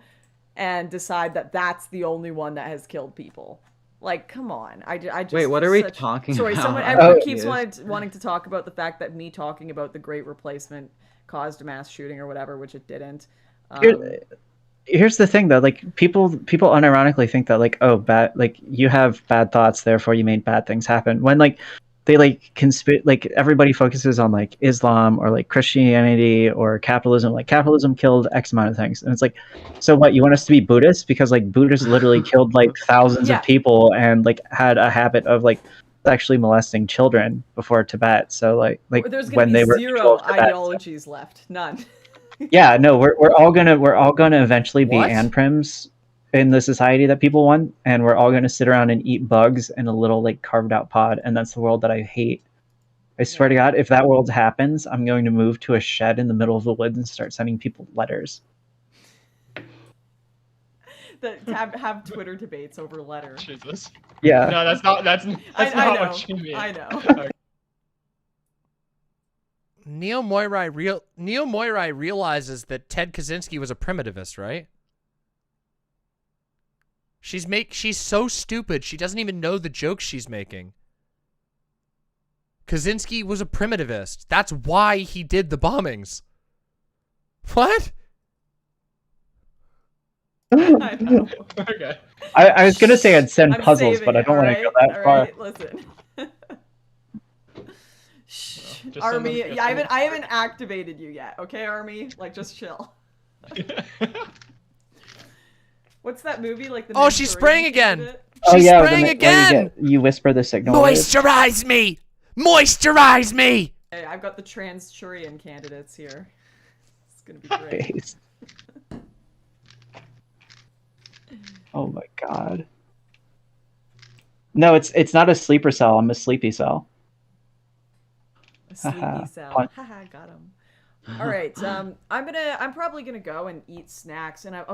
and decide that that's the only one that has killed people. Like, come on. I just Wait, what are we talking Sorry, about? everyone keeps wanting to talk about the fact that me talking about the Great Replacement caused a mass shooting or whatever, which it didn't. Here's the thing though, like people unironically think that like, oh, bad, like you have bad thoughts, therefore you made bad things happen. When like they like like everybody focuses on like Islam or like Christianity or capitalism. Like capitalism killed X amount of things, and it's like, so what? You want us to be Buddhists because like Buddhists literally killed like thousands of people and like had a habit of like sexually molesting children before Tibet. So like there's gonna when be they were zero Tibet, ideologies left. None. yeah, no, we're all gonna eventually be anprims in the society that people want, and we're all gonna sit around and eat bugs in a little like carved out pod, and that's the world that I hate. I swear to God, if that world happens, I'm going to move to a shed in the middle of the woods and start sending people letters. to have Twitter debates over letter. Jesus. Yeah. No, that's not I know. what you mean. I know. Okay. Neo Moirai realizes that Ted Kaczynski was a primitivist, right? She's so stupid she doesn't even know the jokes she's making. Kaczynski was a primitivist. That's why he did the bombings. What? I know. Okay. I was gonna say I'd send I'm puzzles, saving but I it, don't want to go alright? that far. Alright, listen. Just Army, send them- I haven't activated you yet, okay, Army? Like, just chill. What's that movie? Like the Oh, she's spraying Manchurian again. Candidate? Oh She's yeah, spraying again. You whisper the signal. wave. Moisturize me. Moisturize me. Hey, I've got the Transphobic candidates here. It's gonna be great. Face. Oh my god. No, it's not a sleeper cell. I'm a sleepy cell. A sleepy Haha, cell. fun. Haha, got him. All right, I'm probably gonna go and eat snacks, and I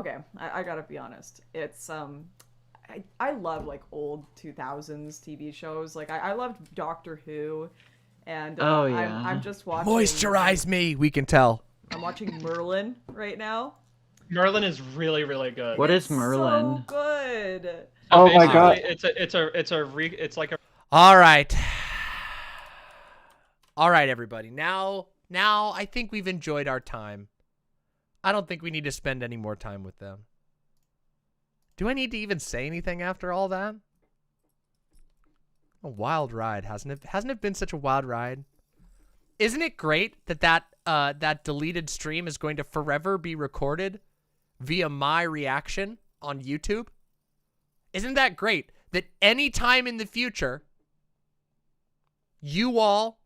gotta be honest. It's I love like old 2000s TV shows. Like I loved Doctor Who, and Oh, yeah. I'm just watching. Moisturize me. We can tell. I'm watching Merlin right now. Merlin is really, really good. What is Merlin? So good. So Oh my god. basically, it's like a All right. All right, everybody. Now I think we've enjoyed our time. I don't think we need to spend any more time with them. Do I need to even say anything after all that? A wild ride, hasn't it? Hasn't it been such a wild ride? Isn't it great that that deleted stream is going to forever be recorded via my reaction on YouTube? Isn't that great that any time in the future you all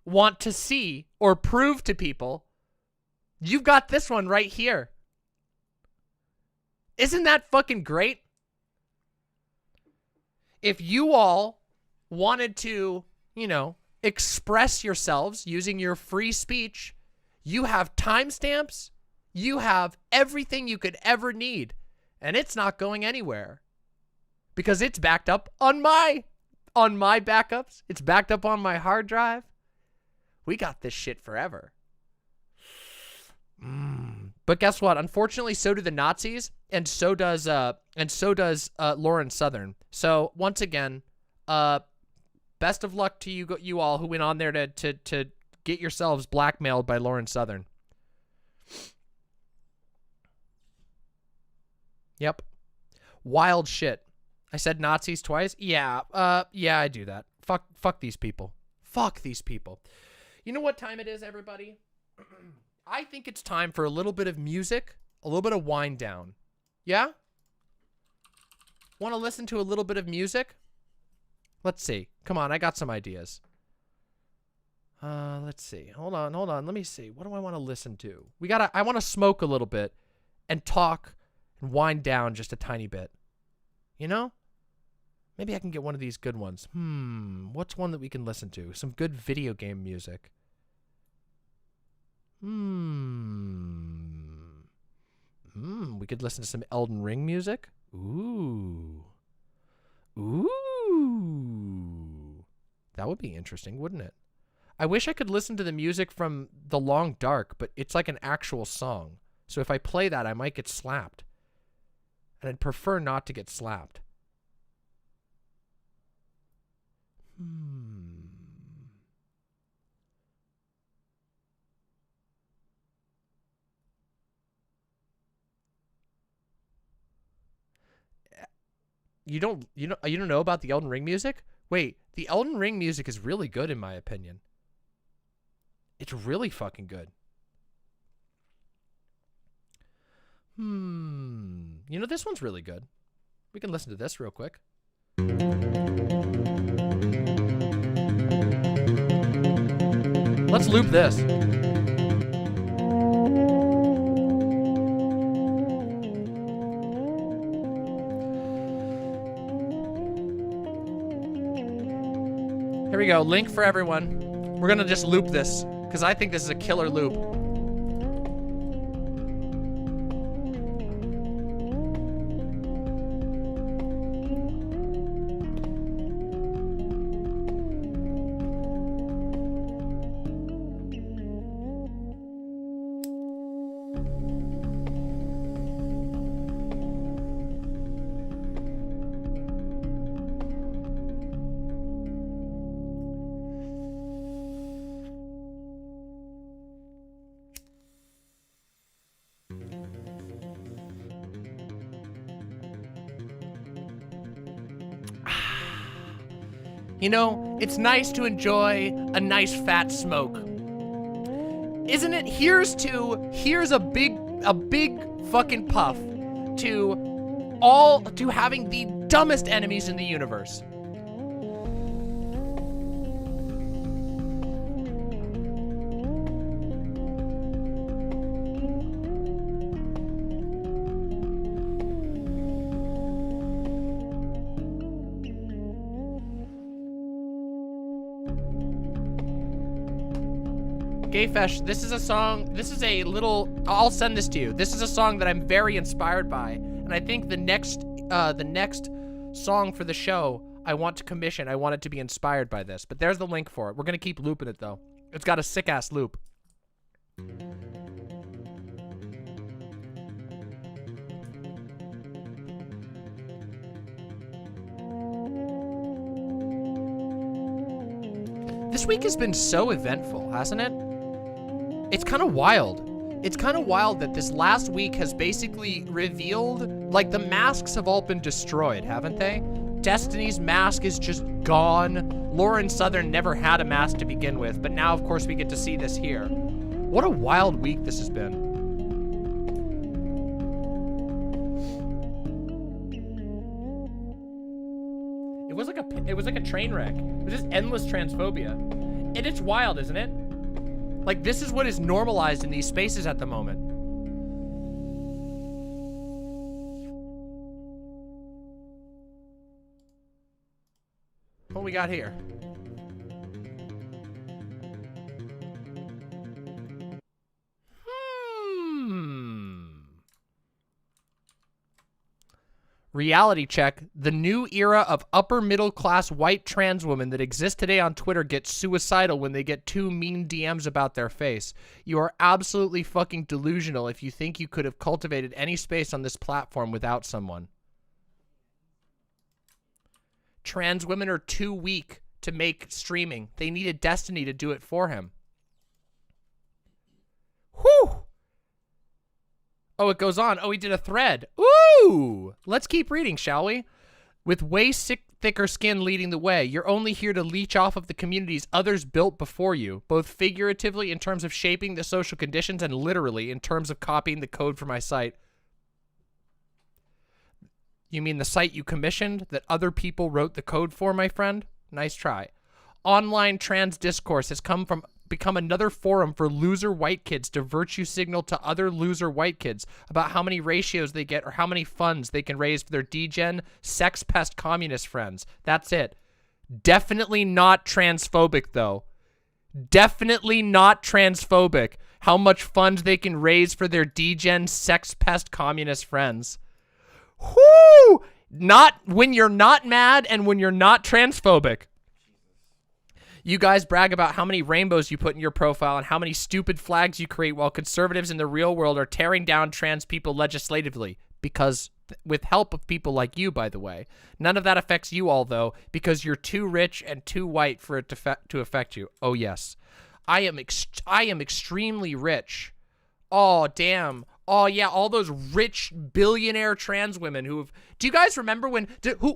want to see or prove to people, you've got this one right here. Isn't that fucking great? If you all wanted to, you know, express yourselves using your free speech, you have timestamps, you have everything you could ever need, and it's not going anywhere because it's backed up on my backups. It's backed up on my hard drive. We got this shit forever. But guess what? Unfortunately, so do the Nazis, and so does Lauren Southern. So once again, best of luck to you all who went on there to get yourselves blackmailed by Lauren Southern. Yep. Wild shit. I said Nazis twice? Yeah. Yeah, I do that. Fuck these people. Fuck these people. You know what time it is, everybody? I think it's time for a little bit of music, a little bit of wind down. Yeah? Want to listen to a little bit of music? Let's see. Come on, I got some ideas. Let's see. Hold on. Let me see. What do I want to listen to? I want to smoke a little bit and talk and wind down just a tiny bit. You know? Maybe I can get one of these good ones. What's one that we can listen to? Some good video game music. We could listen to some Elden Ring music. Ooh. That would be interesting, wouldn't it? I wish I could listen to the music from The Long Dark, but it's like an actual song. So if I play that, I might get slapped. And I'd prefer not to get slapped. You don't know about the Elden Ring music? Wait, the Elden Ring music is really good in my opinion. It's really fucking good. You know, this one's really good. We can listen to this real quick. Let's loop this. Here we go. Link for everyone. We're going to just loop this because I think this is a killer loop. You know, it's nice to enjoy a nice fat smoke. Isn't it? Here's a big fucking puff to having the dumbest enemies in the universe. Gayfesh, this is a song, I'll send this to you. This is a song that I'm very inspired by, and I think the next song for the show I want to commission, I want it to be inspired by this, but there's the link for it. We're gonna keep looping it though. It's got a sick-ass loop. This week has been so eventful, hasn't it? It's kind of wild. It's kind of wild that this last week has basically revealed, like, the masks have all been destroyed, haven't they? Destiny's mask is just gone. Lauren Southern never had a mask to begin with, but now, of course, we get to see this here. What a wild week this has been. It was like a train wreck. It was just endless transphobia. And it's wild, isn't it? Like, this is what is normalized in these spaces at the moment. What we got here? Reality check. The new era of upper middle class white trans women that exist today on Twitter get suicidal when they get 2 mean DMs about their face. You are absolutely fucking delusional if you think you could have cultivated any space on this platform without someone. Trans women are too weak to make streaming. They needed Destiny to do it for him. Whew! Oh, it goes on. Oh, he did a thread. Ooh! Let's keep reading, shall we? With way thicker skin leading the way, you're only here to leech off of the communities others built before you, both figuratively in terms of shaping the social conditions and literally in terms of copying the code for my site. You mean the site you commissioned that other people wrote the code for, my friend? Nice try. Online trans discourse has become another forum for loser white kids to virtue signal to other loser white kids about how many ratios they get or how many funds they can raise for their degen, sex pest communist friends. That's it. Definitely not transphobic, though. Definitely not transphobic. How much funds they can raise for their degen, sex pest communist friends. Whoo! Not when you're not mad and when you're not transphobic. You guys brag about how many rainbows you put in your profile and how many stupid flags you create while conservatives in the real world are tearing down trans people legislatively. Because, with help of people like you, by the way. None of that affects you all, though, because you're too rich and too white for it to affect you. Oh, yes. I am extremely rich. Oh, damn. Oh, yeah, all those rich billionaire trans women who have... Do you guys remember when...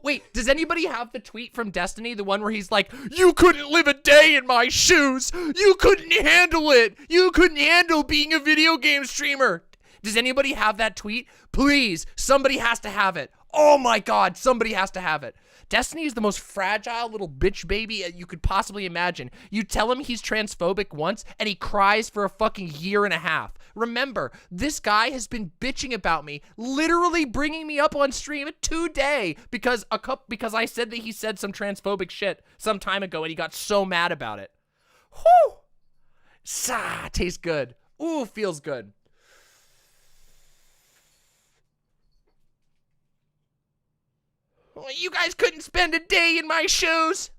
Wait, does anybody have the tweet from Destiny? The one where he's like, you couldn't live a day in my shoes. You couldn't handle it. You couldn't handle being a video game streamer. Does anybody have that tweet? Please, somebody has to have it. Oh, my God, somebody has to have it. Destiny is the most fragile little bitch baby you could possibly imagine. You tell him he's transphobic once, and he cries for a fucking year and a half. Remember, this guy has been bitching about me, literally bringing me up on stream today because I said that he said some transphobic shit some time ago, and he got so mad about it. Whew! Tastes good. Ooh, feels good. You guys couldn't spend a day in my shoes.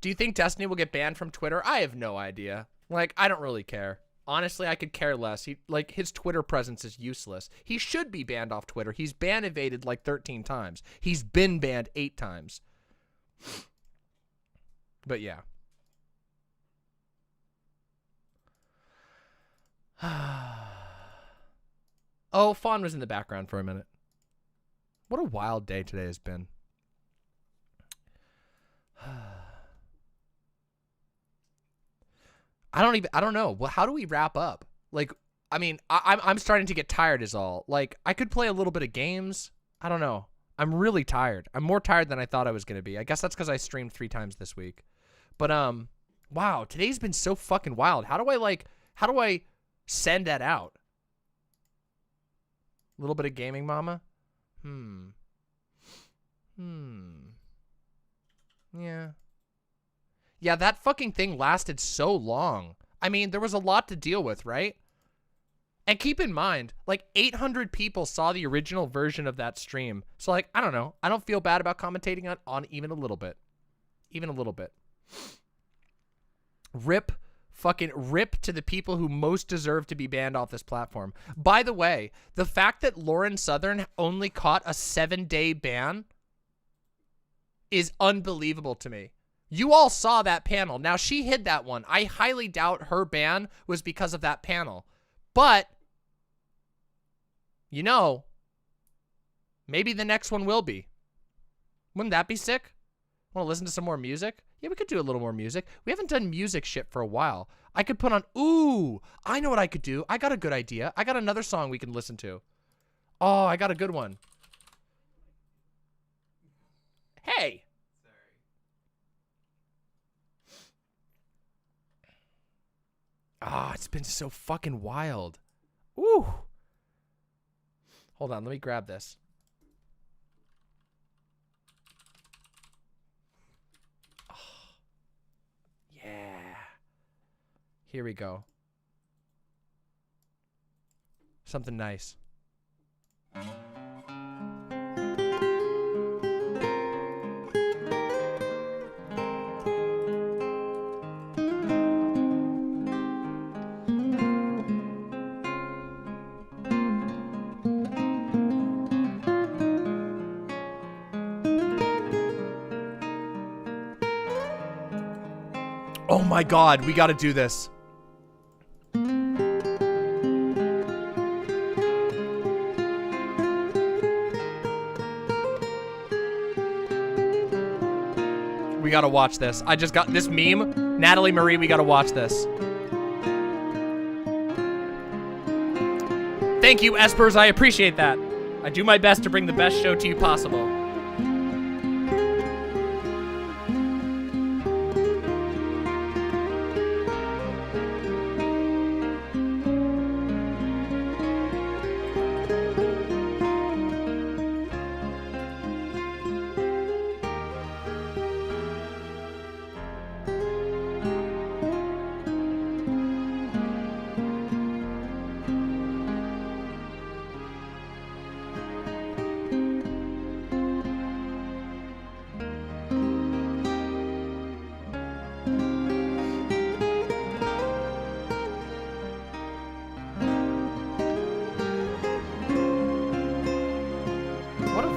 Do you think Destiny will get banned from Twitter? I have no idea. Like, I don't really care. Honestly, I could care less. His Twitter presence is useless. He should be banned off Twitter. He's ban evaded like 13 times. He's been banned 8 times. But yeah. Oh, Faun was in the background for a minute. What a wild day today has been. I don't know. Well, how do we wrap up? Like, I mean, I'm starting to get tired is all. Like, I could play a little bit of games. I don't know. I'm really tired. I'm more tired than I thought I was going to be. I guess that's because I streamed 3 times this week. But, wow, today's been so fucking wild. How do I send that out? A little bit of gaming, mama? Yeah. Yeah, that fucking thing lasted so long. I mean, there was a lot to deal with, right? And keep in mind, like 800 people saw the original version of that stream. So like, I don't know. I don't feel bad about commentating on even a little bit. Even a little bit. Fucking rip to the people who most deserve to be banned off this platform. By the way, the fact that Lauren Southern only caught a 7-day ban is unbelievable to me. You all saw that panel. Now, she hid that one. I highly doubt her ban was because of that panel. But, you know, maybe the next one will be. Wouldn't that be sick? Want to listen to some more music? Yeah, we could do a little more music. We haven't done music shit for a while. I could put on... Ooh, I know what I could do. I got a good idea. I got another song we can listen to. Oh, I got a good one. Hey! Ah, it's been so fucking wild. Ooh. Hold on, let me grab this. Oh. Yeah. Here we go. Something nice. Oh my God, we gotta do this. We gotta watch this. I just got this meme. Natalie Marie, we gotta watch this. Thank you, Espers. I appreciate that. I do my best to bring the best show to you possible.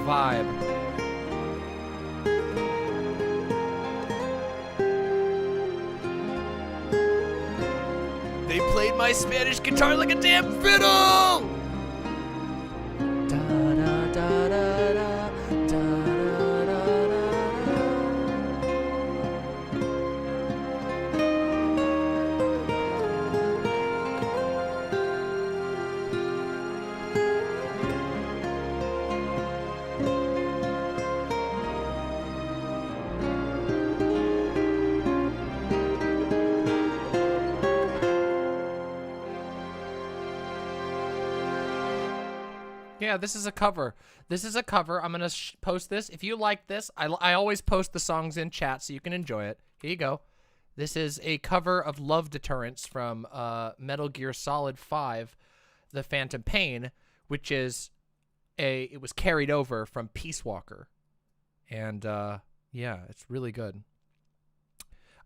Vibe. They played my Spanish guitar like a damn fiddle! Yeah, this is a cover. This is a cover. I'm going to post this. If you like this, I always post the songs in chat so you can enjoy it. Here you go. This is a cover of Love Deterrence from Metal Gear Solid 5, The Phantom Pain, which is it was carried over from Peace Walker. And yeah, it's really good.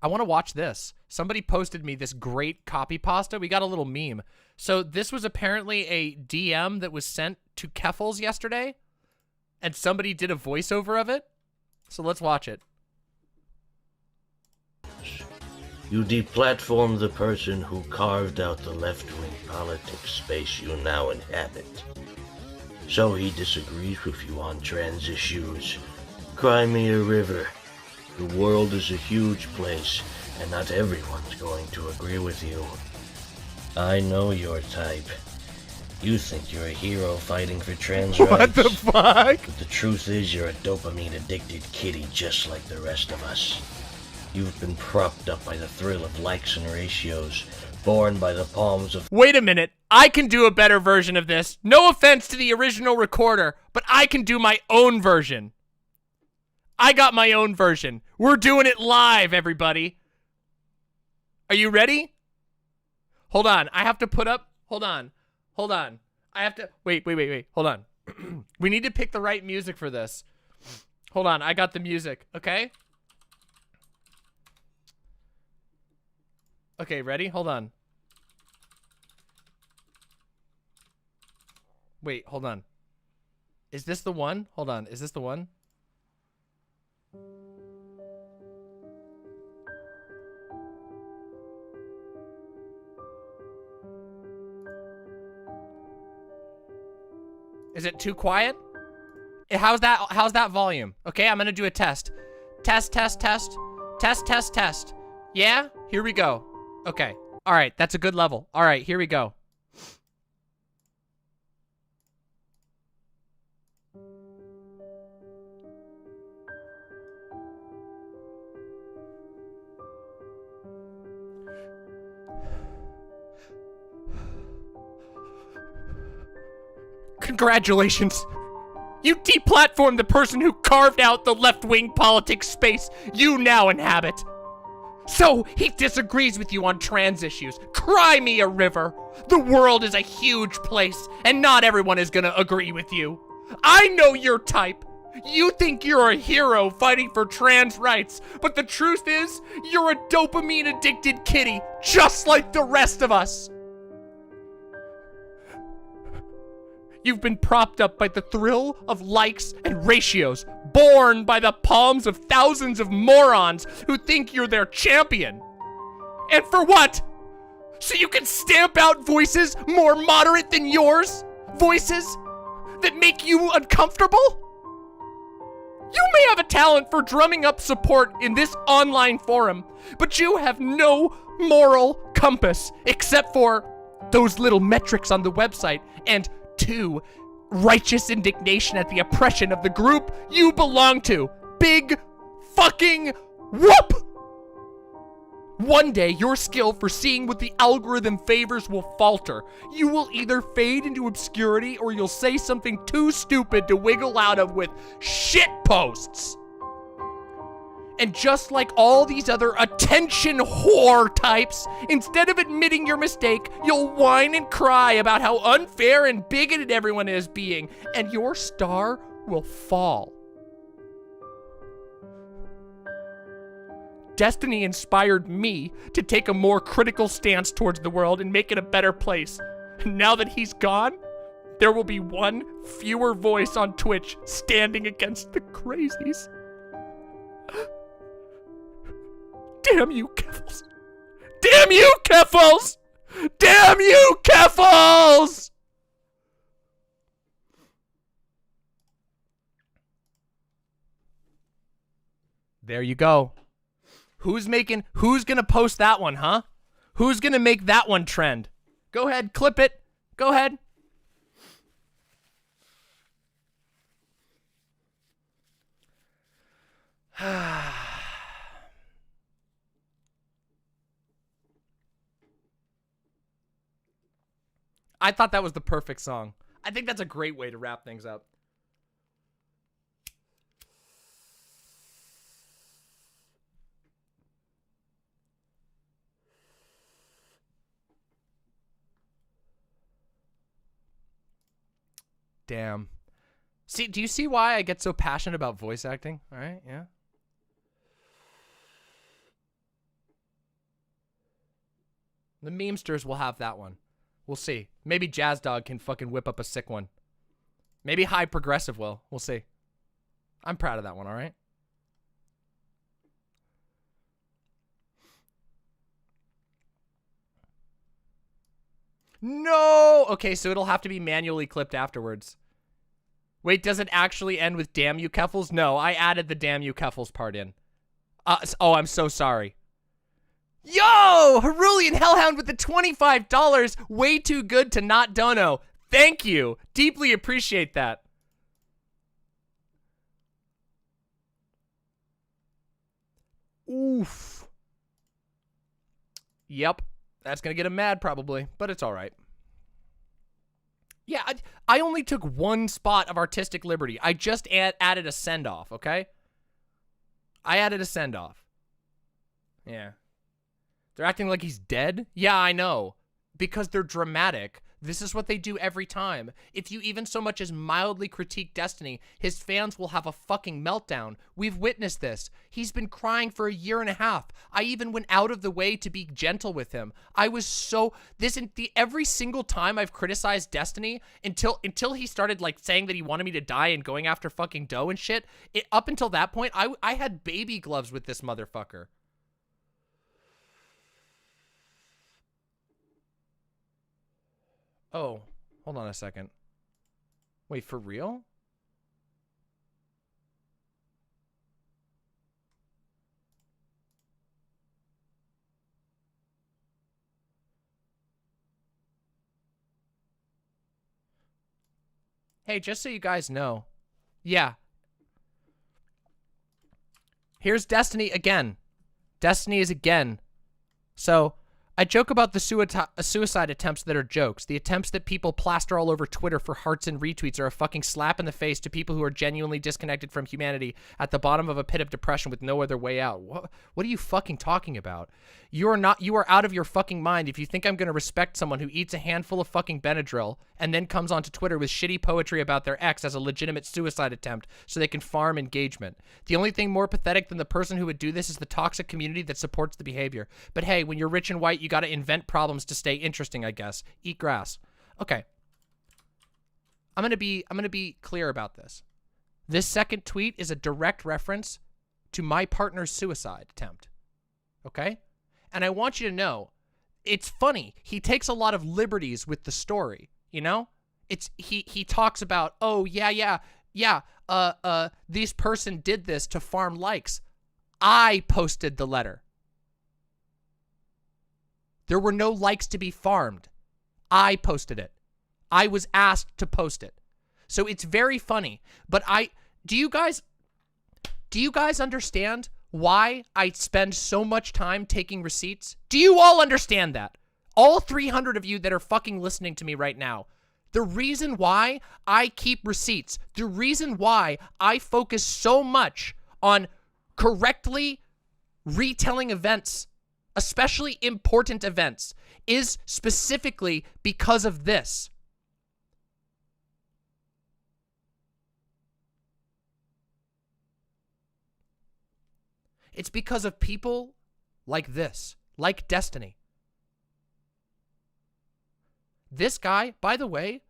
I want to watch this. Somebody posted me this great copy pasta. We got a little meme. So this was apparently a DM that was sent to Keffals yesterday, and somebody did a voiceover of it. So let's watch it. You deplatform the person who carved out the left-wing politics space you now inhabit. So he disagrees with you on trans issues. Cry me a river. The world is a huge place, and not everyone's going to agree with you. I know your type. You think you're a hero fighting for trans rights. What the fuck? But the truth is you're a dopamine-addicted kitty just like the rest of us. You've been propped up by the thrill of likes and ratios, born by the palms of— Wait a minute. I can do a better version of this. No offense to the original recorder, but I can do my own version. I got my own version. We're doing it live, everybody. Are you ready? Hold on. I have to put up... Hold on. I have to... Wait. Hold on. We need to pick the right music for this. Hold on. I got the music. Okay? Okay, ready? Hold on. Wait, hold on. Is this the one? Hold on. Is this the one? Is it too quiet? How's that volume? Okay, I'm gonna do a test. Test. Yeah? Here we go. Okay. All right, that's a good level. All right, here we go. Congratulations. You deplatformed the person who carved out the left-wing politics space you now inhabit. So, he disagrees with you on trans issues. Cry me a river. The world is a huge place, and not everyone is gonna agree with you. I know your type. You think you're a hero fighting for trans rights, but the truth is, you're a dopamine-addicted kitty, just like the rest of us. You've been propped up by the thrill of likes and ratios, born by the palms of thousands of morons who think you're their champion. And for what? So you can stamp out voices more moderate than yours? Voices that make you uncomfortable? You may have a talent for drumming up support in this online forum, but you have no moral compass except for those little metrics on the website and 2, righteous indignation at the oppression of the group you belong to. Big fucking whoop! One day, your skill for seeing what the algorithm favors will falter. You will either fade into obscurity or you'll say something too stupid to wiggle out of with shit posts. And just like all these other attention whore types, instead of admitting your mistake, you'll whine and cry about how unfair and bigoted everyone is being, and your star will fall. Destiny inspired me to take a more critical stance towards the world and make it a better place. And now that he's gone, there will be one fewer voice on Twitch standing against the crazies. Damn you, Keffals! Damn you, Keffals! Damn you, Keffals! There you go. Who's gonna post that one, huh? Who's gonna make that one trend? Go ahead, clip it. Go ahead. I thought that was the perfect song. I think that's a great way to wrap things up. Damn. See, do you see why I get so passionate about voice acting? All right, yeah. The memesters will have that one. We'll see. Maybe JazDog can fucking whip up a sick one. Maybe High Progressive will. We'll see. I'm proud of that one, all right? No! Okay, so it'll have to be manually clipped afterwards. Wait, does it actually end with damn you, Keffals? No, I added the damn you, Keffals part in. Oh, I'm so sorry. Yo, Herulian Hellhound with the $25. Way too good to not dono. Thank you. Deeply appreciate that. Oof. Yep. That's going to get him mad probably, but it's all right. Yeah, I only took one spot of artistic liberty. I just added a send-off, okay? I added a send-off. Yeah. They're acting like he's dead? Yeah, I know. Because they're dramatic. This is what they do every time. If you even so much as mildly critique Destiny, his fans will have a fucking meltdown. We've witnessed this. He's been crying for a year and a half. I even went out of the way to be gentle with him. I was so... every single time I've criticized Destiny, until he started, like, saying that he wanted me to die and going after fucking dough and shit, up until that point, I had baby gloves with this motherfucker. Oh, hold on a second. Wait, for real? Hey, just so you guys know. Yeah. Here's Destiny again. Destiny is again. So... I joke about the suicide attempts that are jokes. The attempts that people plaster all over Twitter for hearts and retweets are a fucking slap in the face to people who are genuinely disconnected from humanity at the bottom of a pit of depression with no other way out. What are you fucking talking about? You are out of your fucking mind if you think I'm going to respect someone who eats a handful of fucking Benadryl and then comes onto Twitter with shitty poetry about their ex as a legitimate suicide attempt so they can farm engagement. The only thing more pathetic than the person who would do this is the toxic community that supports the behavior. But hey, when you're rich and white, you got to invent problems to stay interesting, I guess. Eat grass. Okay. I'm going to be clear about this. This second tweet is a direct reference to my partner's suicide attempt. Okay? And I want you to know, it's funny. He takes a lot of liberties with the story, you know? He talks about, oh, yeah, this person did this to farm likes. I posted the letter. There were no likes to be farmed. I posted it. I was asked to post it. So it's very funny. But do you guys understand why I spend so much time taking receipts? Do you all understand that? All 300 of you that are fucking listening to me right now. The reason why I keep receipts, the reason why I focus so much on correctly retelling events, especially important events, is specifically because of this. It's because of people like this, like Destiny. This guy, by the way,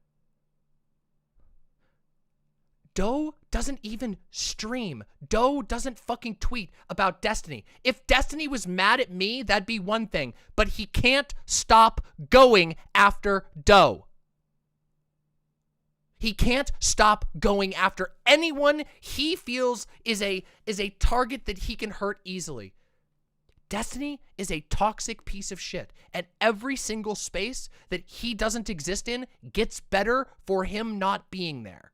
Doe doesn't even stream. Doe doesn't fucking tweet about Destiny. If Destiny was mad at me, that'd be one thing. But he can't stop going after Doe. He can't stop going after anyone he feels is a target that he can hurt easily. Destiny is a toxic piece of shit, and every single space that he doesn't exist in gets better for him not being there.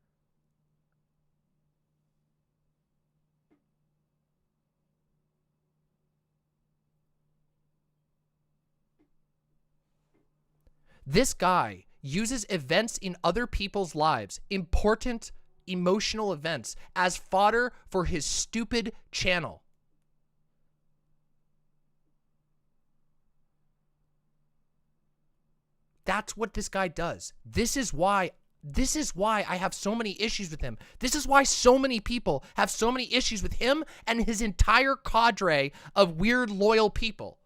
This guy uses events in other people's lives, important emotional events, as fodder for his stupid channel. That's what this guy does. This is why I have so many issues with him. This is why so many people have so many issues with him and his entire cadre of weird, loyal people.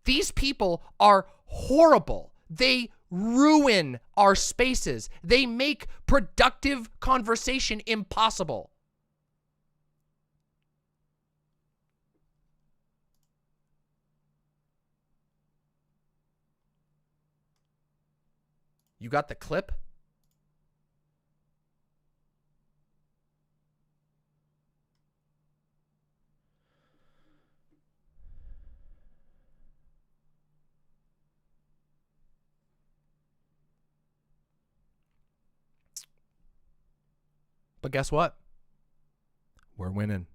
These people are horrible. They ruin our spaces. They make productive conversation impossible. You got the clip? But guess what? We're winning.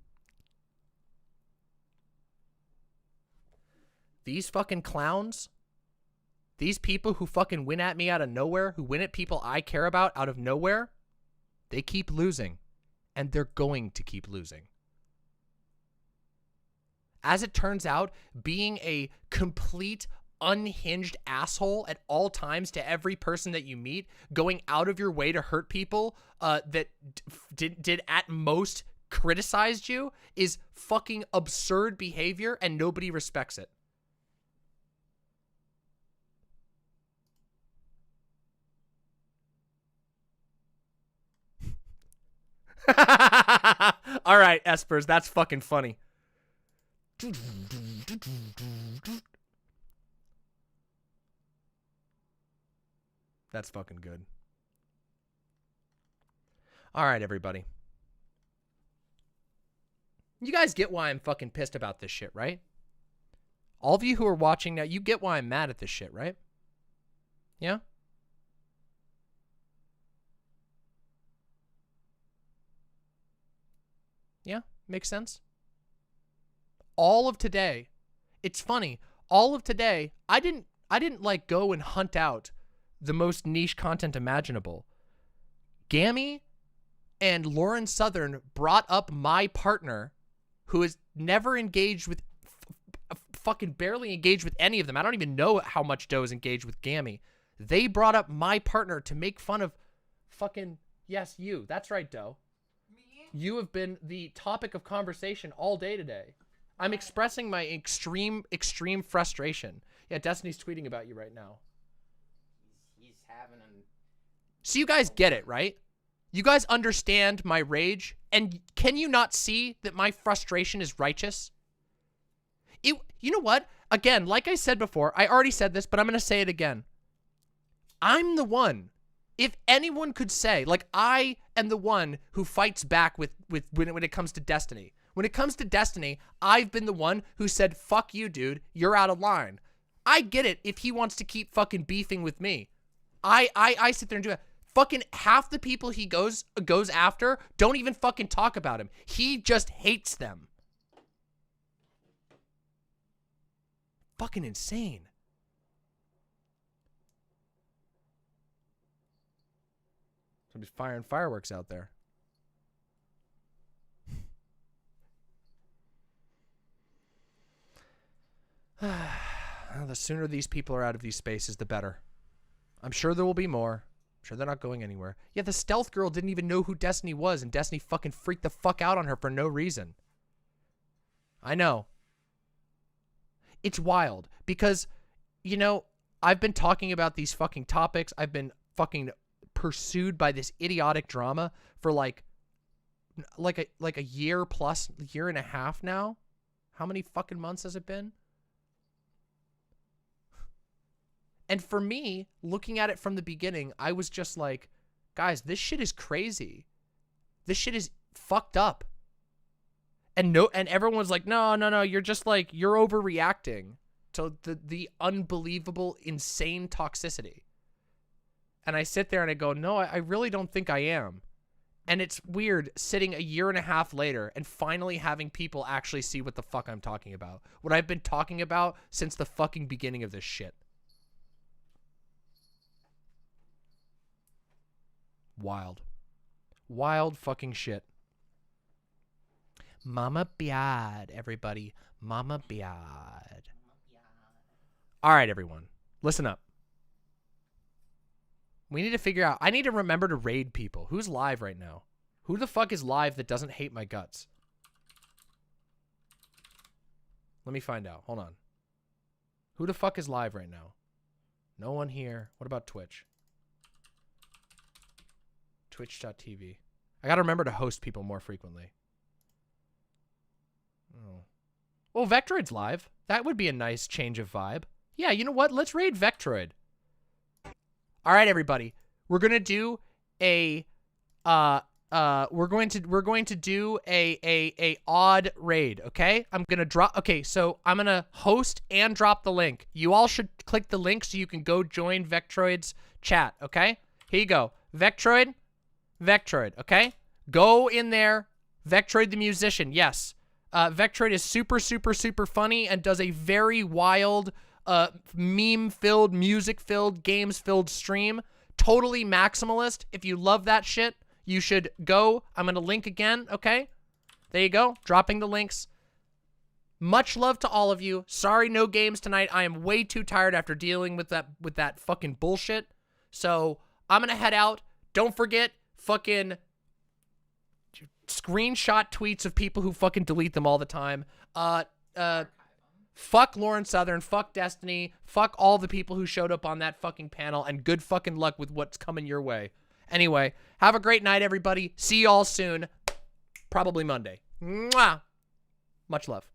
These fucking clowns, these people who fucking win at me out of nowhere, who win at people I care about out of nowhere, they keep losing. And they're going to keep losing. As it turns out, being a complete unhinged asshole at all times to every person that you meet, going out of your way to hurt people that did at most criticized you, is fucking absurd behavior, and nobody respects it. All right, Espers, that's fucking funny. That's fucking good. All right, everybody. You guys get why I'm fucking pissed about this shit, right? All of you who are watching now, you get why I'm mad at this shit, right? Yeah? Yeah? Makes sense? All of today, it's funny, all of today, I didn't like go and hunt out the most niche content imaginable. Gami and Lauren Southern brought up my partner, who is never engaged with, fucking barely engaged with any of them. I don't even know how much Doe is engaged with Gami. They brought up my partner to make fun of fucking, yes, you. That's right, Doe. Me? You have been the topic of conversation all day today. I'm expressing my extreme frustration. Yeah, Destiny's tweeting about you right now. He's having an... So you guys get it, right? You guys understand my rage, and can you not see that my frustration is righteous? You know what? Again, like I said before, I already said this, but I'm going to say it again. I'm the one. If anyone could say, like, I am the one who fights back when it comes to Destiny. When it comes to Destiny, I've been the one who said, fuck you, dude. You're out of line. I get it if he wants to keep fucking beefing with me. I sit there and do it. Fucking half the people he goes after don't even fucking talk about him. He just hates them. Fucking insane. Somebody's firing fireworks out there. Well, the sooner these people are out of these spaces, the better. I'm sure there will be more. I'm sure they're not going anywhere. Yeah, the stealth girl didn't even know who Destiny was, and Destiny fucking freaked the fuck out on her for no reason. I know. It's wild because, you know, I've been talking about these fucking topics. I've been fucking pursued by this idiotic drama for like a year plus, year and a half now. How many fucking months has it been? And for me, looking at it from the beginning, I was just like, guys, this shit is crazy. This shit is fucked up. And everyone's like, no, you're just like, you're overreacting to the unbelievable, insane toxicity. And I sit there and I go, no, I really don't think I am. And it's weird sitting a year and a half later and finally having people actually see what the fuck I'm talking about. What I've been talking about since the fucking beginning of this shit. Wild. Wild fucking shit. Mama Biad, everybody. Mama Biad. All right, everyone. Listen up. We need to figure out... I need to remember to raid people. Who's live right now? Who the fuck is live that doesn't hate my guts? Let me find out. Hold on. Who the fuck is live right now? No one here. What about Twitch? Twitch.tv. I gotta remember to host people more frequently. Oh. Well, Vectroid's live. That would be a nice change of vibe. Yeah, you know what? Let's raid Vectroid. All right, everybody. We're gonna do a we're going to do a odd raid, okay? I'm gonna drop. Okay, so I'm gonna host and drop the link. You all should click the link so you can go join Vectroid's chat, okay? Here you go. Vectroid, okay? Go in there. Vectroid the musician, yes. Vectroid is super, super, super funny and does a very wild, meme-filled, music-filled, games-filled stream. Totally maximalist. If you love that shit, you should go. I'm going to link again, okay? There you go. Dropping the links. Much love to all of you. Sorry, no games tonight. I am way too tired after dealing with that fucking bullshit. So I'm going to head out. Don't forget, fucking screenshot tweets of people who fucking delete them all the time. Fuck Lauren Southern, fuck Destiny, fuck all the people who showed up on that fucking panel, and good fucking luck with what's coming your way. Anyway, have a great night, everybody. See y'all soon. Probably Monday. Mwah! Much love.